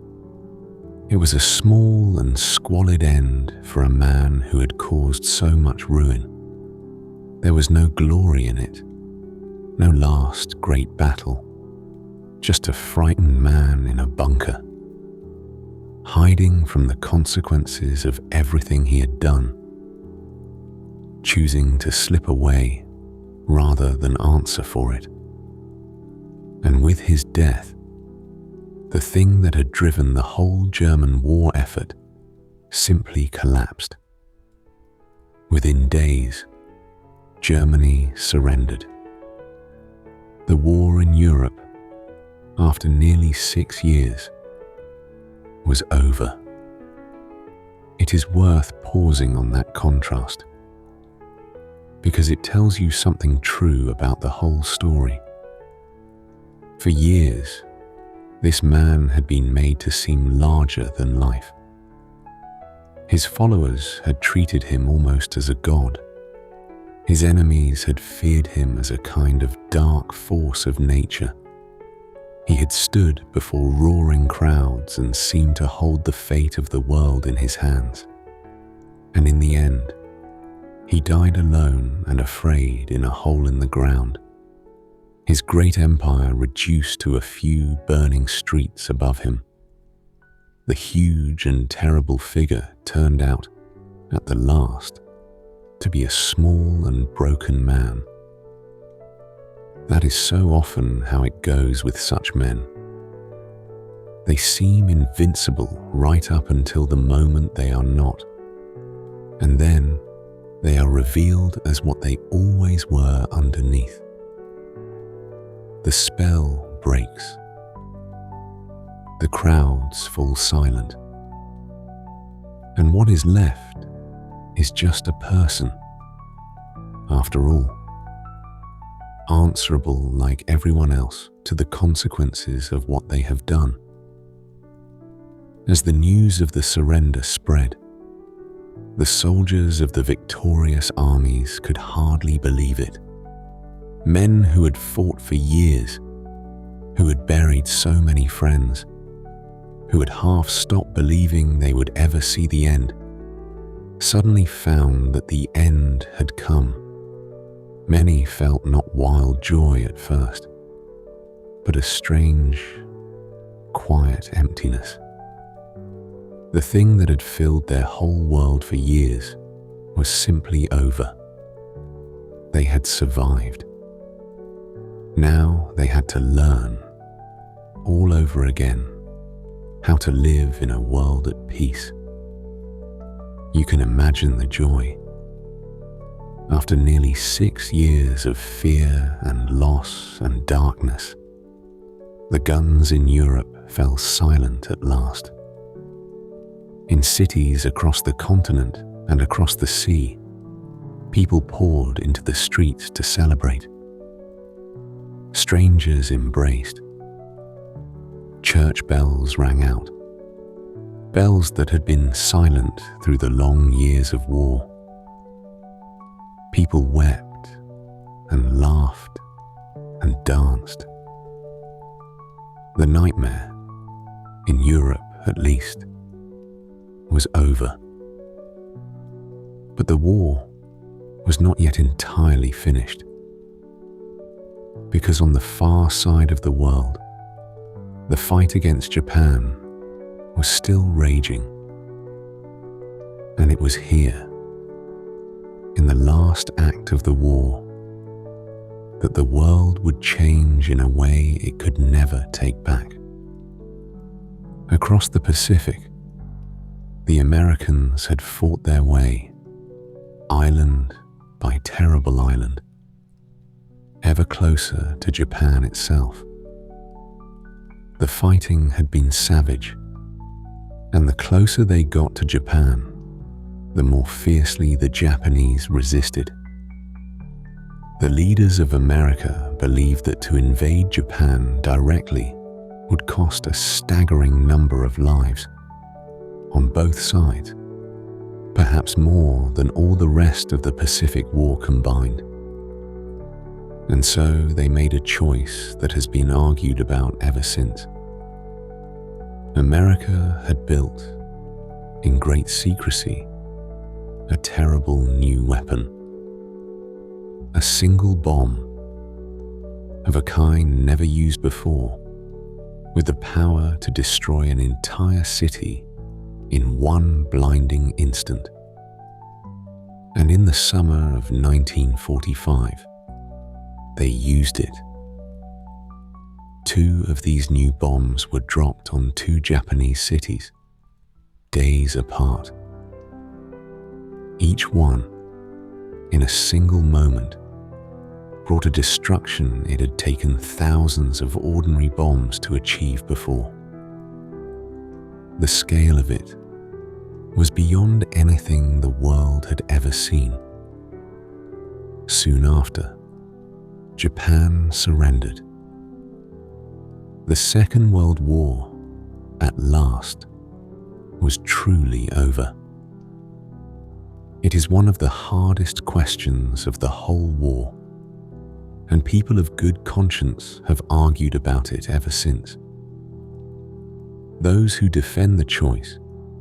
It was a small and squalid end for a man who had caused so much ruin. There was no glory in it, no last great battle, just a frightened man in a bunker, hiding from the consequences of everything he had done, choosing to slip away rather than answer for it. And with his death, the thing that had driven the whole German war effort simply collapsed. Within days, Germany surrendered. The war in Europe, after nearly 6 years, was over. It is worth pausing on that contrast, because it tells you something true about the whole story. For years, this man had been made to seem larger than life. His followers had treated him almost as a god. His enemies had feared him as a kind of dark force of nature. He had stood before roaring crowds and seemed to hold the fate of the world in his hands. And in the end, he died alone and afraid in a hole in the ground, his great empire reduced to a few burning streets above him. The huge and terrible figure turned out, at the last, to be a small and broken man. That is so often how it goes with such men. They seem invincible right up until the moment they are not, and then they are revealed as what they always were underneath. The spell breaks. The crowds fall silent. And what is left is just a person, after all, answerable like everyone else to the consequences of what they have done. As the news of the surrender spread, the soldiers of the victorious armies could hardly believe it. Men who had fought for years, who had buried so many friends, who had half stopped believing they would ever see the end, suddenly found that the end had come. Many felt not wild joy at first, but a strange, quiet emptiness. The thing that had filled their whole world for years was simply over. They had survived. Now they had to learn, all over again, how to live in a world at peace. You can imagine the joy. After nearly 6 years of fear and loss and darkness, the guns in Europe fell silent at last. In cities across the continent and across the sea, people poured into the streets to celebrate. Strangers embraced. Church bells rang out, bells that had been silent through the long years of war. People wept and laughed and danced. The nightmare, in Europe at least, was over. But the war was not yet entirely finished, because on the far side of the world, the fight against Japan was still raging. And it was here, in the last act of the war, that the world would change in a way it could never take back. Across the Pacific, the Americans had fought their way, island by terrible island, ever closer to Japan itself. The fighting had been savage, and the closer they got to Japan, the more fiercely the Japanese resisted. The leaders of America believed that to invade Japan directly would cost a staggering number of lives, on both sides, perhaps more than all the rest of the Pacific War combined. And so they made a choice that has been argued about ever since. America had built, in great secrecy, a terrible new weapon. A single bomb, of a kind never used before, with the power to destroy an entire city in one blinding instant. And in the summer of 1945, they used it. 2 of these new bombs were dropped on 2 Japanese cities, days apart. Each one, in a single moment, brought a destruction it had taken thousands of ordinary bombs to achieve before. The scale of it was beyond anything the world had ever seen. Soon after, Japan surrendered. The Second World War, at last, was truly over. It is one of the hardest questions of the whole war, and people of good conscience have argued about it ever since. Those who defend the choice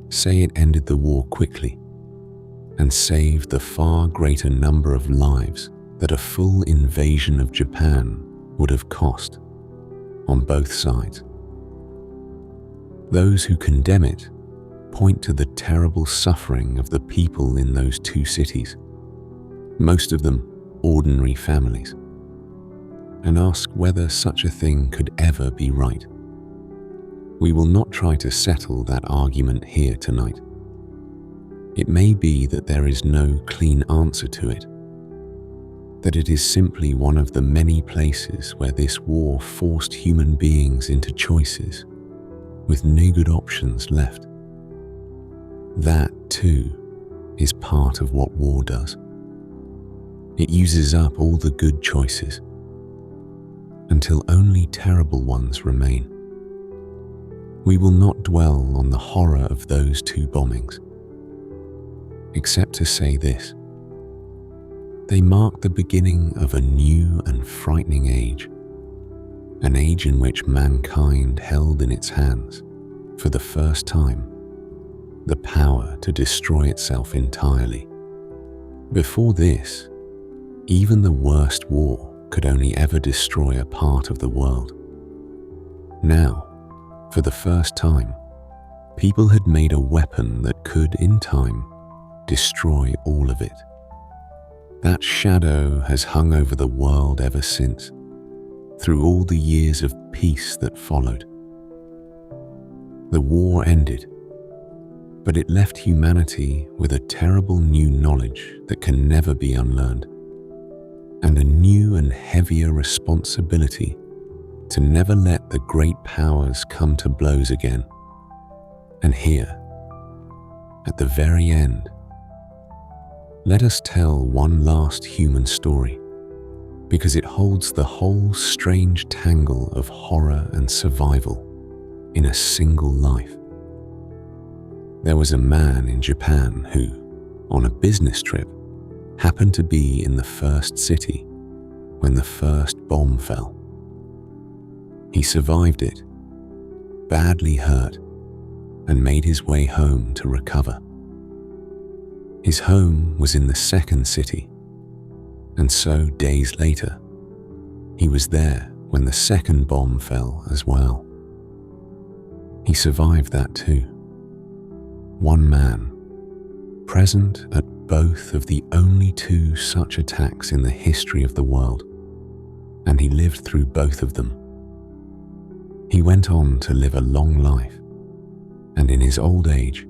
say it ended the war quickly and saved the far greater number of lives that a full invasion of Japan would have cost, on both sides. Those who condemn it point to the terrible suffering of the people in those 2 cities, most of them ordinary families, and ask whether such a thing could ever be right. We will not try to settle that argument here tonight. It may be that there is no clean answer to it, that it is simply one of the many places where this war forced human beings into choices with no good options left. That, too, is part of what war does. It uses up all the good choices until only terrible ones remain. We will not dwell on the horror of those 2 bombings, except to say this: they mark the beginning of a new and frightening age, an age in which mankind held in its hands, for the first time, the power to destroy itself entirely. Before this, even the worst war could only ever destroy a part of the world. Now, for the first time, people had made a weapon that could, in time, destroy all of it. That shadow has hung over the world ever since, through all the years of peace that followed. The war ended, but it left humanity with a terrible new knowledge that can never be unlearned, and a new and heavier responsibility to never let the great powers come to blows again. And here, at the very end, let us tell one last human story, because it holds the whole strange tangle of horror and survival in a single life. There was a man in Japan who, on a business trip, happened to be in the first city when the first bomb fell. He survived it, badly hurt, and made his way home to recover. His home was in the second city, and so days later, he was there when the second bomb fell as well. He survived that too. One man, present at both of the only 2 such attacks in the history of the world, and he lived through both of them. He went on to live a long life, and in his old age,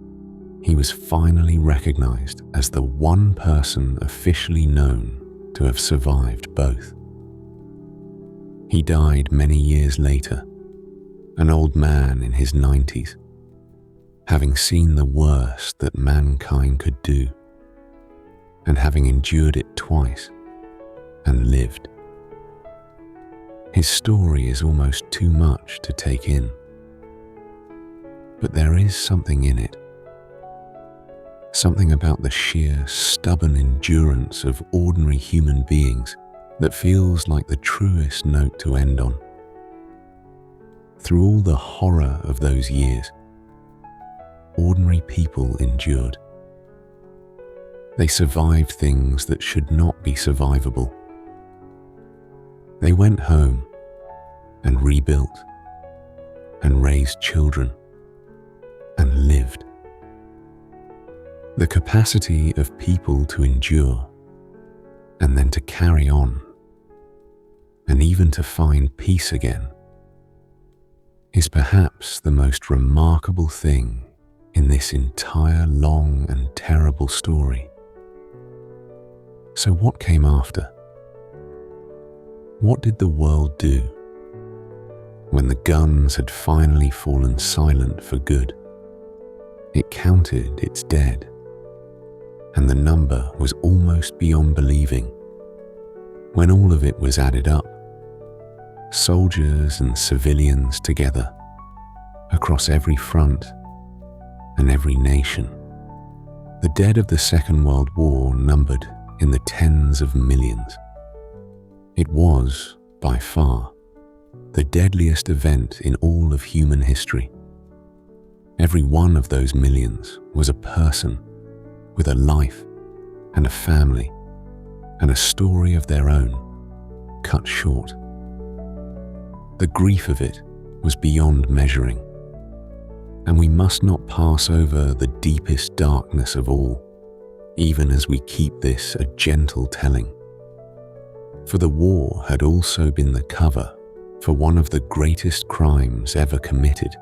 he was finally recognized as the one person officially known to have survived both. He died many years later, an old man in his 90s, having seen the worst that mankind could do, and having endured it twice and lived. His story is almost too much to take in, but there is something in it. Something about the sheer, stubborn endurance of ordinary human beings that feels like the truest note to end on. Through all the horror of those years, ordinary people endured. They survived things that should not be survivable. They went home and rebuilt and raised children and lived. The capacity of people to endure and then to carry on and even to find peace again is perhaps the most remarkable thing in this entire long and terrible story. So what came after? What did the world do when the guns had finally fallen silent for good? It counted its dead, and the number was almost beyond believing. When all of it was added up, soldiers and civilians together, across every front and every nation, the dead of the Second World War numbered in the tens of millions. It was, by far, the deadliest event in all of human history. Every one of those millions was a person with a life and a family and a story of their own, cut short. The grief of it was beyond measuring, and we must not pass over the deepest darkness of all, even as we keep this a gentle telling. For the war had also been the cover for one of the greatest crimes ever committed.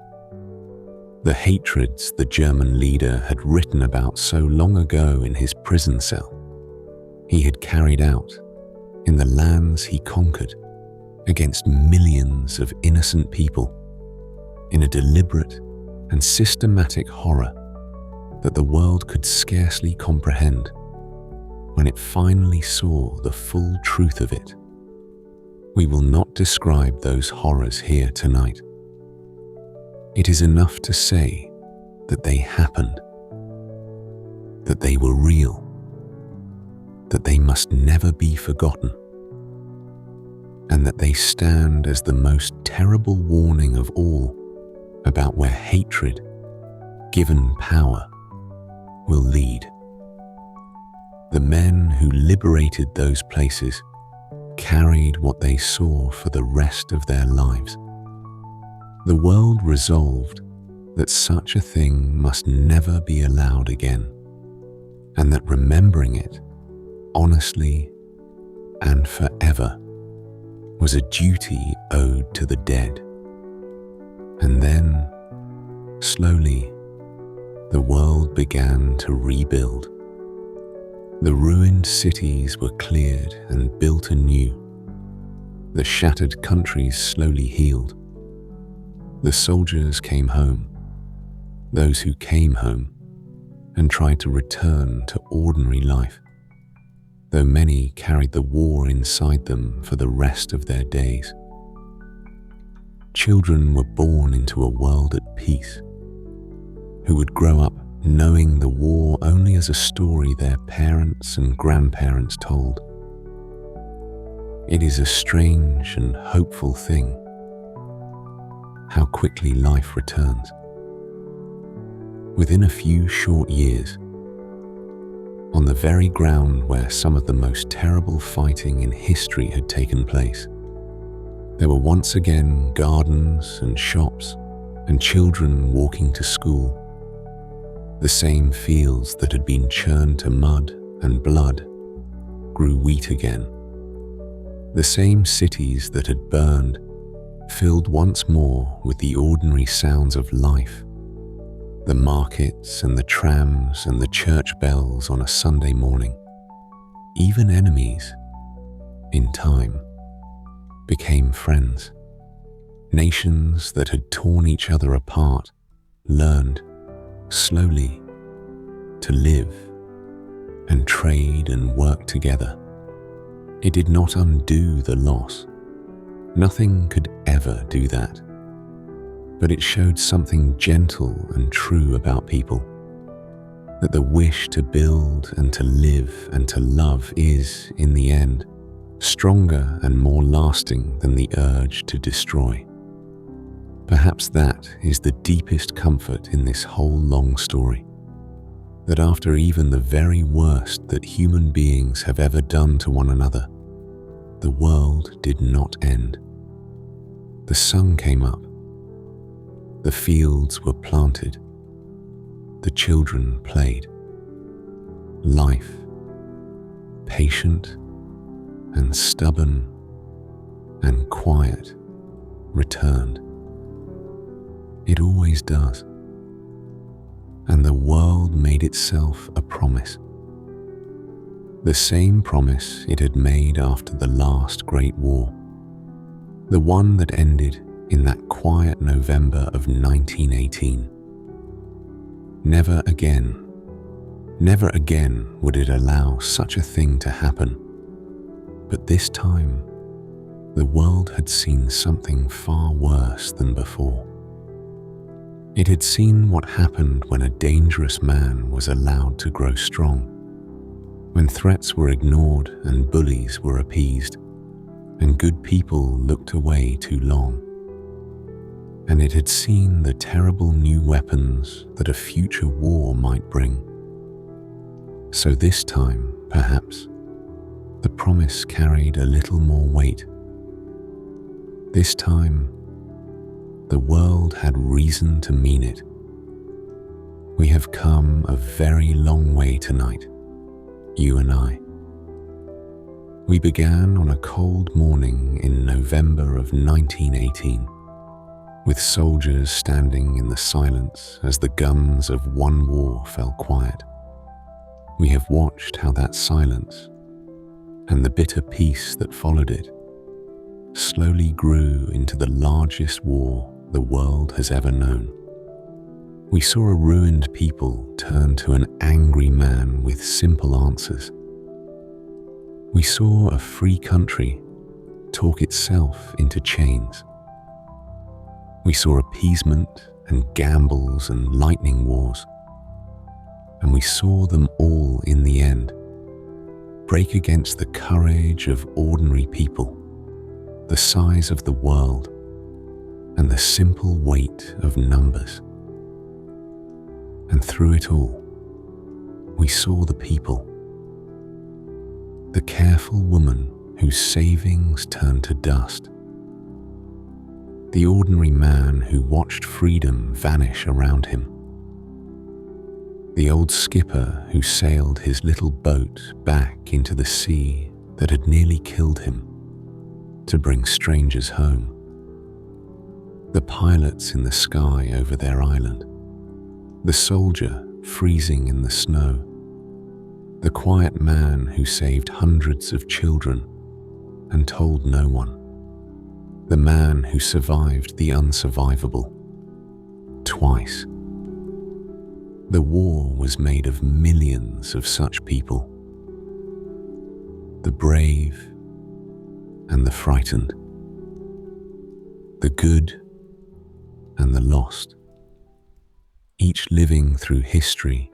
The hatreds the German leader had written about so long ago in his prison cell, he had carried out in the lands he conquered against millions of innocent people in a deliberate and systematic horror that the world could scarcely comprehend when it finally saw the full truth of it. We will not describe those horrors here tonight. It is enough to say that they happened, that they were real, that they must never be forgotten, and that they stand as the most terrible warning of all about where hatred, given power, will lead. The men who liberated those places carried what they saw for the rest of their lives. The world resolved that such a thing must never be allowed again, and that remembering it honestly and forever was a duty owed to the dead. And then, slowly, the world began to rebuild. The ruined cities were cleared and built anew. The shattered countries slowly healed. The soldiers came home, those who came home, and tried to return to ordinary life, though many carried the war inside them for the rest of their days. Children were born into a world at peace, who would grow up knowing the war only as a story their parents and grandparents told. It is a strange and hopeful thing, how quickly life returns. Within a few short years, on the very ground where some of the most terrible fighting in history had taken place, there were once again gardens and shops and children walking to school. The same fields that had been churned to mud and blood grew wheat again. The same cities that had burned filled once more with the ordinary sounds of life. The markets and the trams and the church bells on a Sunday morning. Even enemies, in time, became friends. Nations that had torn each other apart learned, slowly, to live and trade and work together. It did not undo the loss. Nothing could ever do that. But it showed something gentle and true about people, that the wish to build and to live and to love is, in the end, stronger and more lasting than the urge to destroy. Perhaps that is the deepest comfort in this whole long story, that after even the very worst that human beings have ever done to one another, the world did not end. The sun came up, the fields were planted, the children played. Life, patient and stubborn and quiet, returned. It always does. And the world made itself a promise. The same promise it had made after the last Great War. The one that ended in that quiet November of 1918. Never again would it allow such a thing to happen. But this time, the world had seen something far worse than before. It had seen what happened when a dangerous man was allowed to grow strong, when threats were ignored and bullies were appeased, and good people looked away too long. And it had seen the terrible new weapons that a future war might bring. So this time, perhaps, the promise carried a little more weight. This time, the world had reason to mean it. We have come a very long way tonight, you and I. We began on a cold morning in November of 1918, with soldiers standing in the silence as the guns of one war fell quiet. We have watched how that silence, and the bitter peace that followed it, slowly grew into the largest war the world has ever known. We saw a ruined people turn to an angry man with simple answers. We saw a free country talk itself into chains. We saw appeasement and gambles and lightning wars. And we saw them all in the end break against the courage of ordinary people, the size of the world, and the simple weight of numbers. And through it all, we saw the people, the careful woman whose savings turned to dust, the ordinary man who watched freedom vanish around him, the old skipper who sailed his little boat back into the sea that had nearly killed him to bring strangers home, the pilots in the sky over their island, the soldier freezing in the snow, the quiet man who saved hundreds of children and told no one, the man who survived the unsurvivable twice. The war was made of millions of such people, the brave and the frightened, the good and the lost, each living through history,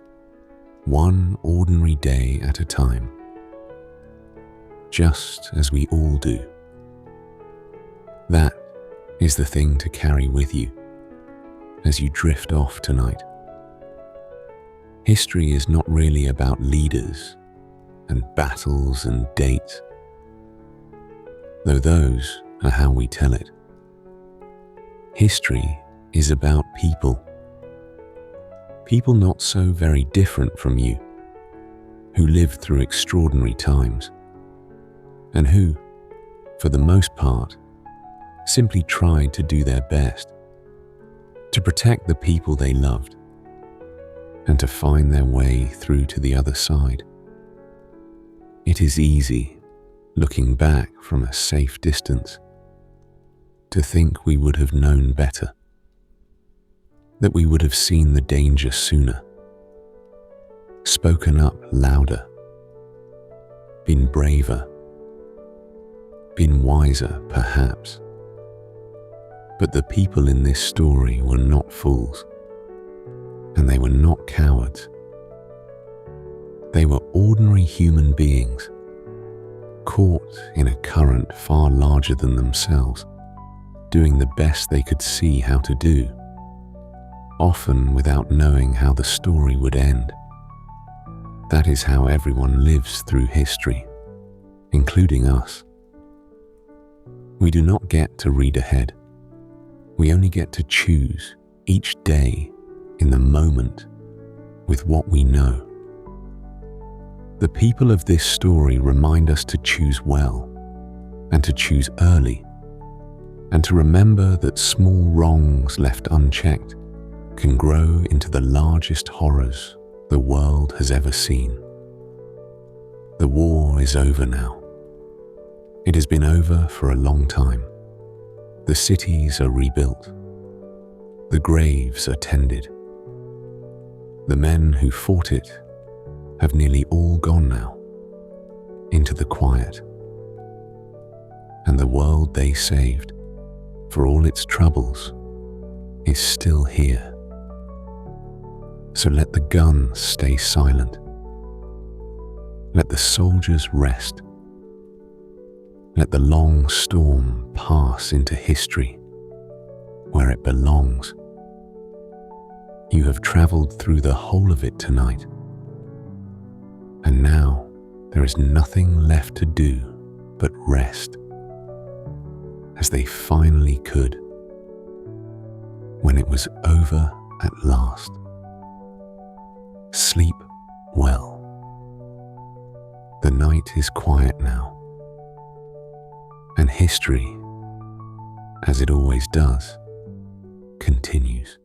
one ordinary day at a time, just as we all do. That is the thing to carry with you as you drift off tonight. History is not really about leaders and battles and dates, though those are how we tell it. History is about people. People not so very different from you, who lived through extraordinary times, and who, for the most part, simply tried to do their best to protect the people they loved and to find their way through to the other side. It is easy, looking back from a safe distance, to think we would have known better, that we would have seen the danger sooner, spoken up louder, been braver, been wiser perhaps. But the people in this story were not fools, and they were not cowards. They were ordinary human beings, caught in a current far larger than themselves, doing the best they could see how to do, often without knowing how the story would end. That is how everyone lives through history, including us. We do not get to read ahead. We only get to choose each day in the moment with what we know. The people of this story remind us to choose well and to choose early, and to remember that small wrongs left unchecked can grow into the largest horrors the world has ever seen. The war is over now. It has been over for a long time. The cities are rebuilt. The graves are tended. The men who fought it have nearly all gone now, into the quiet. And the world they saved, for all its troubles, is still here. So let the guns stay silent. Let the soldiers rest. Let the long storm pass into history, where it belongs. You have traveled through the whole of it tonight, and now there is nothing left to do but rest, as they finally could, when it was over at last. Sleep well. The night is quiet now, and history, as it always does, continues.